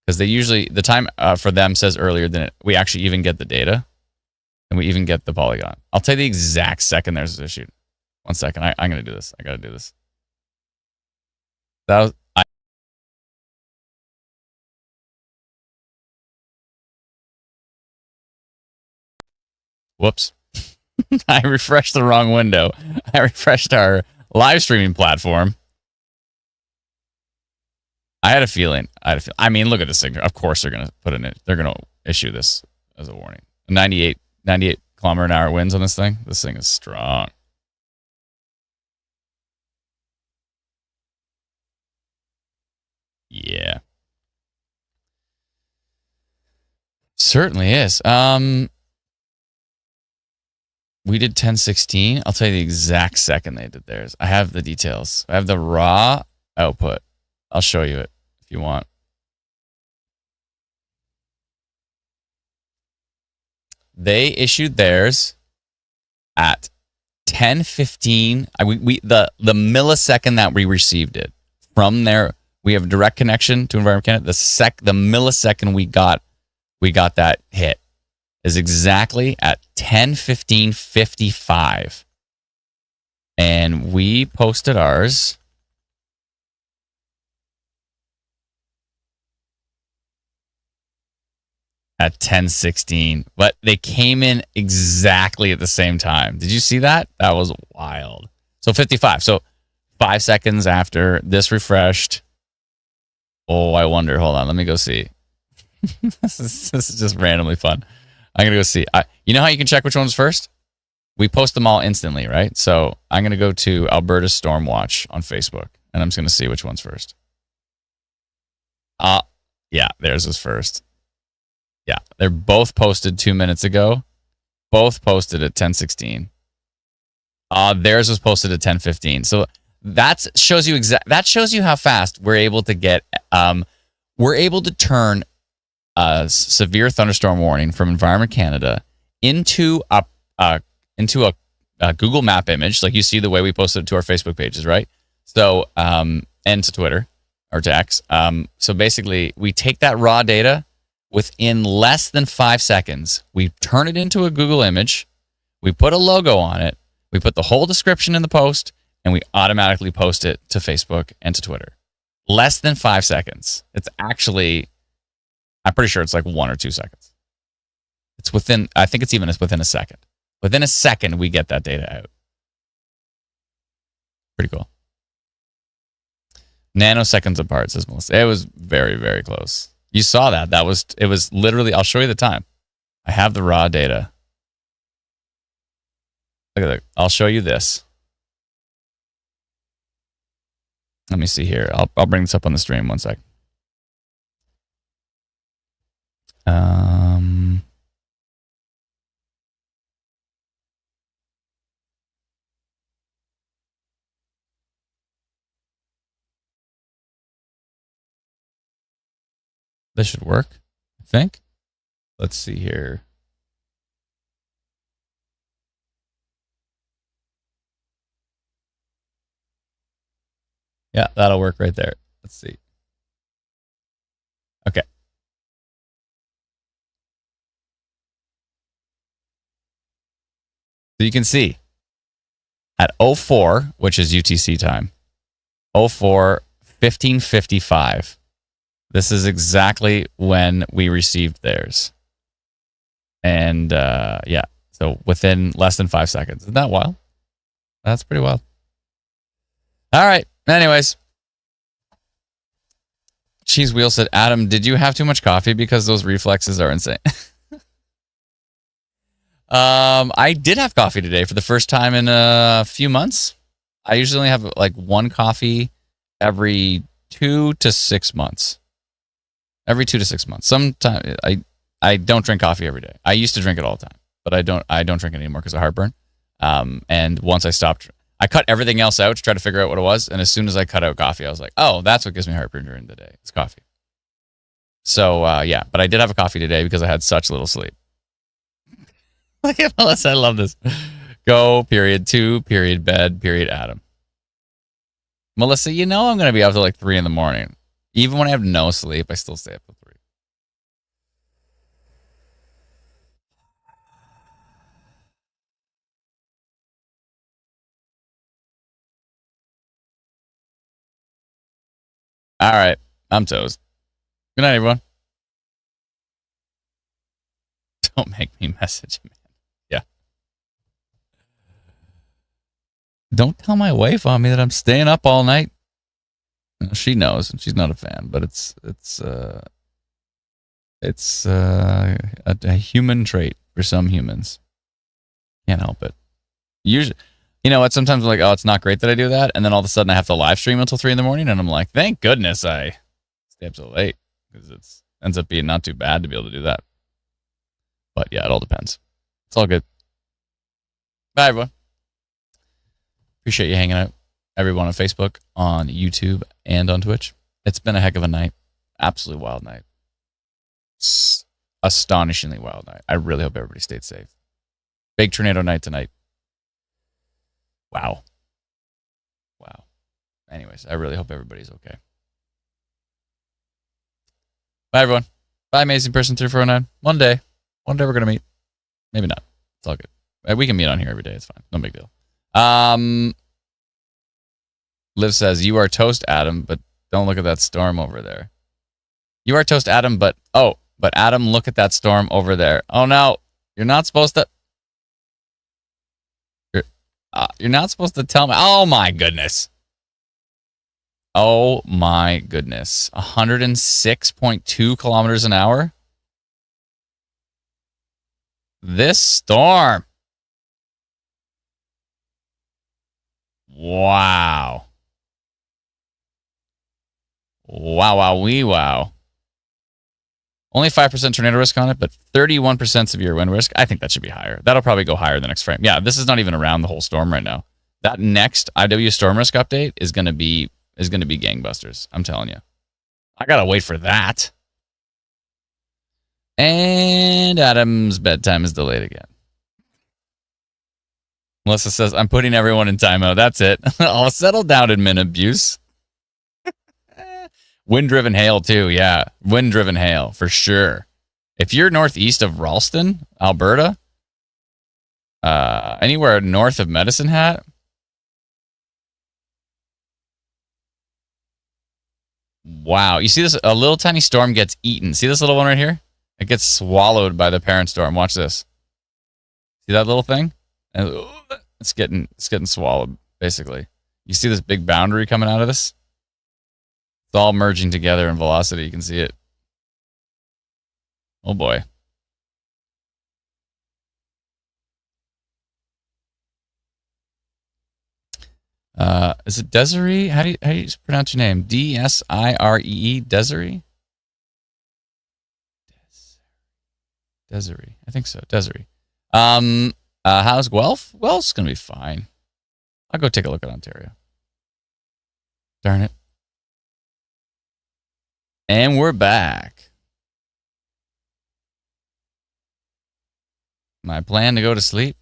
because they usually, the time for them says earlier than we actually even get the data, and we even get the polygon. I'll tell you the exact second there's an issue. 1 second. I'm going to do this. I got to do this. That was, whoops. I refreshed the wrong window. I refreshed our live streaming platform. I had a feeling. I mean, look at this thing. Of course, they're going to put in it. They're going to issue this as a warning. 98 kilometer an hour winds on this thing. This thing is strong. Yeah. Certainly is. We did 10:16. I'll tell you the exact second they did theirs. I have the details. I have the raw output. I'll show you it if you want. They issued theirs at 10:15. The millisecond that we received it from there, we have direct connection to Environment Canada. The millisecond we got that hit is exactly at 10:15:55, and we posted ours at 10:16, but they came in exactly at the same time. Did you see that? That was wild. So 55. So 5 seconds after this refreshed. Oh, I wonder. Hold on. Let me go see. This is just randomly fun. I'm going to go see. You know how you can check which one's first? We post them all instantly, right? So I'm going to go to Alberta Storm Watch on Facebook, and I'm just going to see which one's first. Yeah, theirs is first. Yeah, they're both posted 2 minutes ago. Both posted at 10:16. Theirs was posted at 10:15. So that shows you how fast we're able to get. We're able to turn a severe thunderstorm warning from Environment Canada into a Google Map image, like you see the way we posted it to our Facebook pages, right? So and to Twitter or to X. So basically, we take that raw data. Within less than 5 seconds, we turn it into a Google image, we put a logo on it, we put the whole description in the post, and we automatically post it to Facebook and to Twitter. Less than 5 seconds. It's actually, I'm pretty sure it's like 1 or 2 seconds. I think it's within a second. Within a second, we get that data out. Pretty cool. Nanoseconds apart, says Melissa. It was very, very close. You saw that. It was literally, I'll show you the time. I have the raw data. Look at that. I'll show you this. Let me see here. I'll bring this up on the stream. One sec. This should work, I think. Let's see here. Yeah, that'll work right there. Let's see. Okay. So you can see at 04, which is UTC time, 04, 15:55. This is exactly when we received theirs. And yeah, so within less than 5 seconds. Isn't that wild? That's pretty wild. All right. Anyways. Cheese Wheel said, Adam, did you have too much coffee? Because those reflexes are insane. I did have coffee today for the first time in a few months. I usually only have like one coffee every 2 to 6 months. Every 2 to 6 months. Sometimes I don't drink coffee every day. I used to drink it all the time, but I don't drink it anymore because of heartburn. And once I stopped, I cut everything else out to try to figure out what it was. And as soon as I cut out coffee, I was like, oh, that's what gives me heartburn during the day. It's coffee. So yeah, but I did have a coffee today because I had such little sleep. Look at Melissa, I love this. Go, period, 2, period, bed, period, Adam. Melissa, you know I'm going to be up till like 3 in the morning. Even when I have no sleep, I still stay up till 3. All right, I'm toast. Good night, everyone. Don't make me message him. Yeah. Don't tell my wife on me that I'm staying up all night. She knows, and she's not a fan, but it's a human trait for some humans. Can't help it. Usually, you know what? Sometimes I'm like, oh, it's not great that I do that, and then all of a sudden I have to live stream until 3 in the morning, and I'm like, thank goodness I stay up so late because it ends up being not too bad to be able to do that. But yeah, it all depends. It's all good. Bye, everyone. Appreciate you hanging out. Everyone on Facebook, on YouTube, and on Twitch. It's been a heck of a night. Absolutely wild night. Astonishingly wild night. I really hope everybody stayed safe. Big tornado night tonight. Wow. Wow. Anyways, I really hope everybody's okay. Bye, everyone. Bye, Amazing Person 3409. One day we're going to meet. Maybe not. It's all good. We can meet on here every day. It's fine. No big deal. Liv says, you are toast, Adam, but don't look at that storm over there. You are toast, Adam, but Adam, look at that storm over there. Oh, no. You're not supposed to. You're not supposed to tell me. Oh, my goodness. Oh, my goodness. 106.2 kilometers an hour. This storm. Wow. Wow. Only 5% tornado risk on it, but 31% severe wind risk. I think that should be higher. That'll probably go higher the next frame. Yeah, this is not even around the whole storm right now. That next IW storm risk update is gonna be gangbusters. I'm telling you. I gotta wait for that. And Adam's bedtime is delayed again. Melissa says, I'm putting everyone in timeout. That's it. I'll settle down, admin abuse. Wind-driven hail, too. Yeah, wind-driven hail, for sure. If you're northeast of Ralston, Alberta, anywhere north of Medicine Hat, wow. You see this? A little tiny storm gets eaten. See this little one right here? It gets swallowed by the parent storm. Watch this. See that little thing? And it's getting swallowed, basically. You see this big boundary coming out of this? It's all merging together in velocity. You can see it. Oh boy. Is it Desiree? How do you pronounce your name? Desiree? Desiree? Desiree. I think so. Desiree. How's Guelph? Guelph's gonna be fine. I'll go take a look at Ontario. Darn it. And we're back. My plan to go to sleep?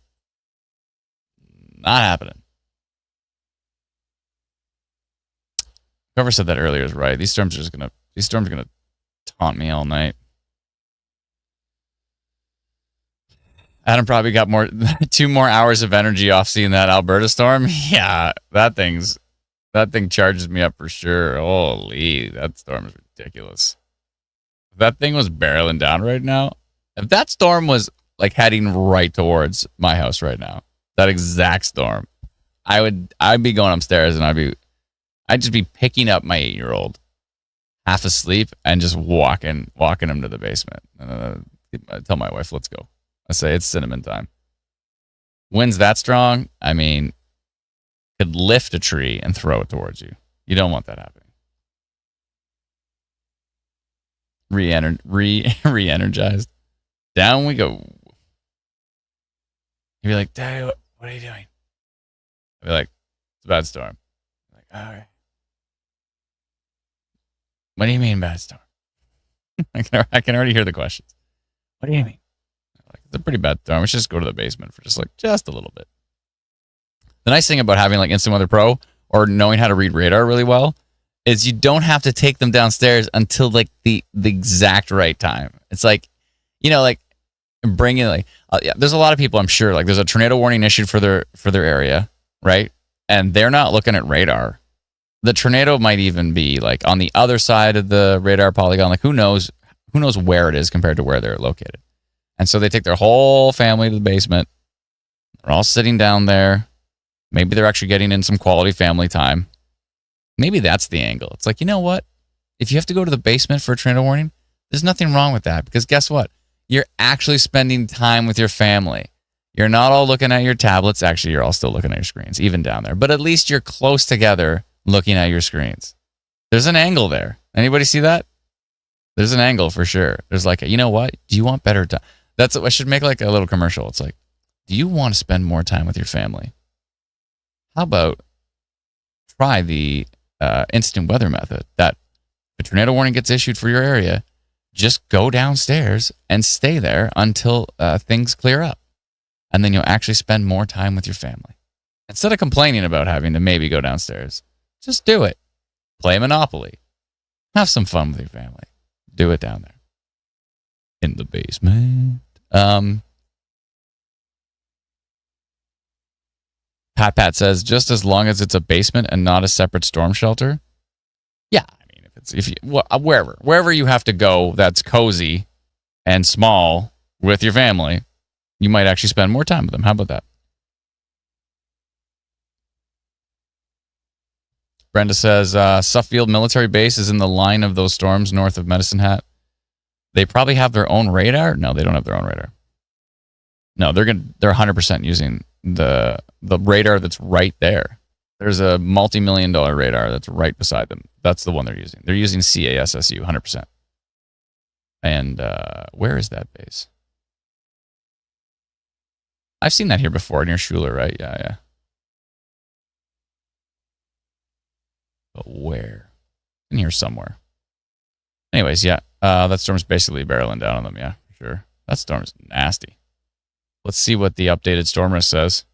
Not happening. Whoever said that earlier is right. These storms are gonna taunt me all night. Adam probably got 2 more hours of energy off seeing that Alberta storm. Yeah, that thing charges me up for sure. Holy, that storm is ridiculous. If that thing was barreling down right now, if that storm was like heading right towards my house right now, that exact storm, I'd be going upstairs and I'd just be picking up my 8-year-old half asleep and just walking him to the basement. I tell my wife, let's go. I say it's cinnamon time. Winds that strong, I mean, could lift a tree and throw it towards you. You don't want that happening. Re-energized. Down we go. You'd be like, Daddy, what are you doing? I'd be like, it's a bad storm. I'm like, all right. What do you mean bad storm? I can already hear the questions. What do you mean? Like, it's a pretty bad storm. We should just go to the basement for just a little bit. The nice thing about having like Instant Weather Pro or knowing how to read radar really well is you don't have to take them downstairs until like the exact right time. It's like, like bringing like there's a lot of people, I'm sure, like there's a tornado warning issued for their area, right? And they're not looking at radar. The tornado might even be like on the other side of the radar polygon. Like who knows where it is compared to where they're located. And so they take their whole family to the basement. They're all sitting down there. Maybe they're actually getting in some quality family time. Maybe that's the angle. It's like, you know what? If you have to go to the basement for a tornado warning, there's nothing wrong with that because guess what? You're actually spending time with your family. You're not all looking at your tablets. Actually, you're all still looking at your screens, even down there. But at least you're close together looking at your screens. There's an angle there. Anybody see that? There's an angle for sure. There's like, you know what? Do you want better time? I should make like a little commercial. It's like, do you want to spend more time with your family? How about try the instant weather method that if a tornado warning gets issued for your area, just go downstairs and stay there until things clear up. And then you'll actually spend more time with your family. Instead of complaining about having to maybe go downstairs, just do it. Play Monopoly. Have some fun with your family. Do it down there. In the basement. Pat says, just as long as it's a basement and not a separate storm shelter. Yeah, I mean, wherever you have to go that's cozy and small with your family, you might actually spend more time with them. How about that? Brenda says, Suffield Military Base is in the line of those storms north of Medicine Hat. They probably have their own radar. No, they don't have their own radar. No, they're 100% using the radar that's right there. There's a multi-million-dollar radar that's right beside them. That's the one they're using. They're using CASSU 100%. And where is that base? I've seen that here before near Schuler, right? Yeah. But where? In here somewhere. Anyways, yeah. That storm's basically barreling down on them, yeah, for sure. That storm's nasty. Let's see what the updated storm risk says.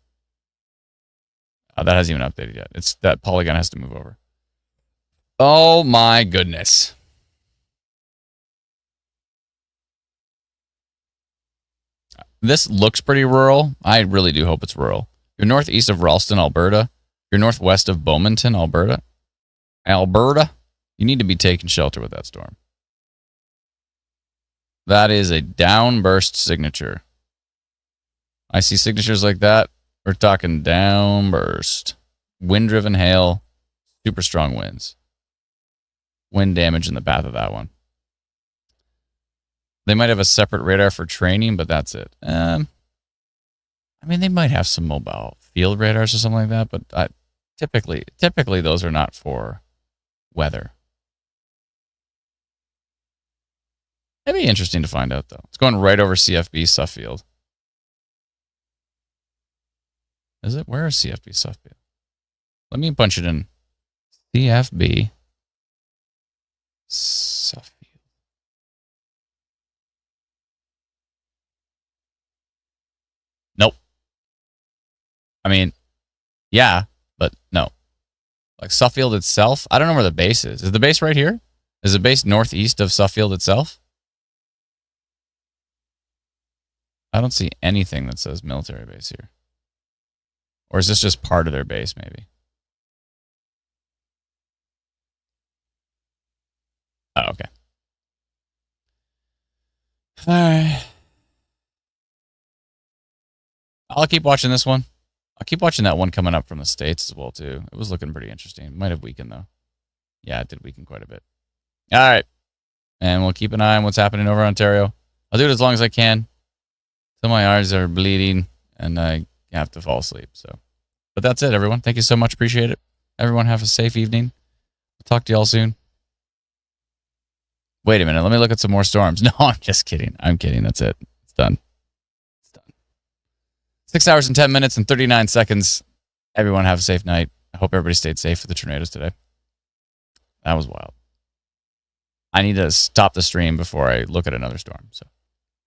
That hasn't even updated yet. That polygon has to move over. Oh my goodness. This looks pretty rural. I really do hope it's rural. You're northeast of Ralston, Alberta. You're northwest of Bowmanton, Alberta. You need to be taking shelter with that storm. That is a downburst signature. I see signatures like that. We're talking downburst. wind-driven hail, super strong winds. Wind damage in the path of that one. They might have a separate radar for training, but that's it. I mean, they might have some mobile field radars or something like that, but typically those are not for weather. That'd be interesting to find out, though. It's going right over CFB Suffield. Is it? Where is CFB Suffield? Let me punch it in. CFB Suffield. Nope. I mean, yeah, but no. Like Suffield itself, I don't know where the base is. Is the base right here? Is the base northeast of Suffield itself? I don't see anything that says military base here. Or is this just part of their base, maybe? Oh, okay. All right. I'll keep watching this one. I'll keep watching that one coming up from the States as well, too. It was looking pretty interesting. It might have weakened, though. Yeah, it did weaken quite a bit. All right. And we'll keep an eye on what's happening over in Ontario. I'll do it as long as I can. Till my eyes are bleeding and I have to fall asleep. So, but that's it, everyone. Thank you so much. Appreciate it. Everyone have a safe evening. I'll talk to y'all soon. Wait a minute. Let me look at some more storms. No, I'm just kidding. I'm kidding. That's it. It's done. 6 hours and 10 minutes and 39 seconds. Everyone have a safe night. I hope everybody stayed safe for the tornadoes today. That was wild. I need to stop the stream before I look at another storm. So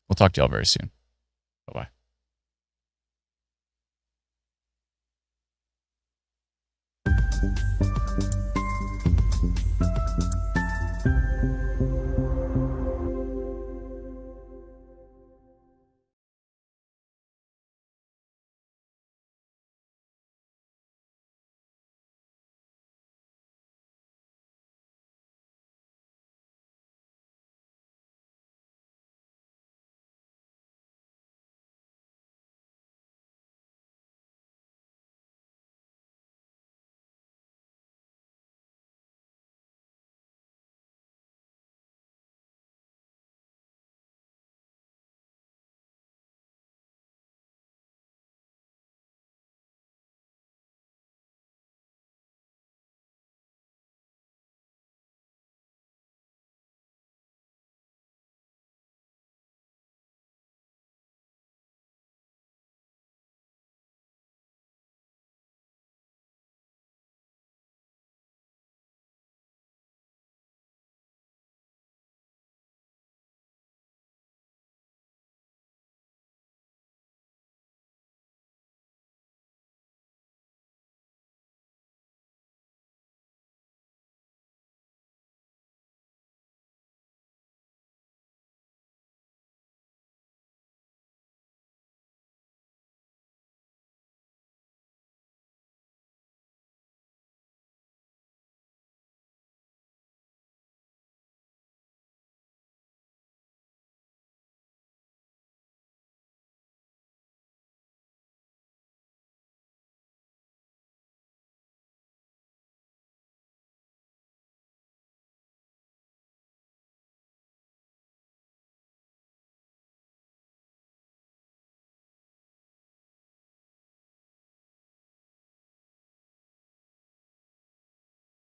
we'll talk to y'all very soon. Bye-bye.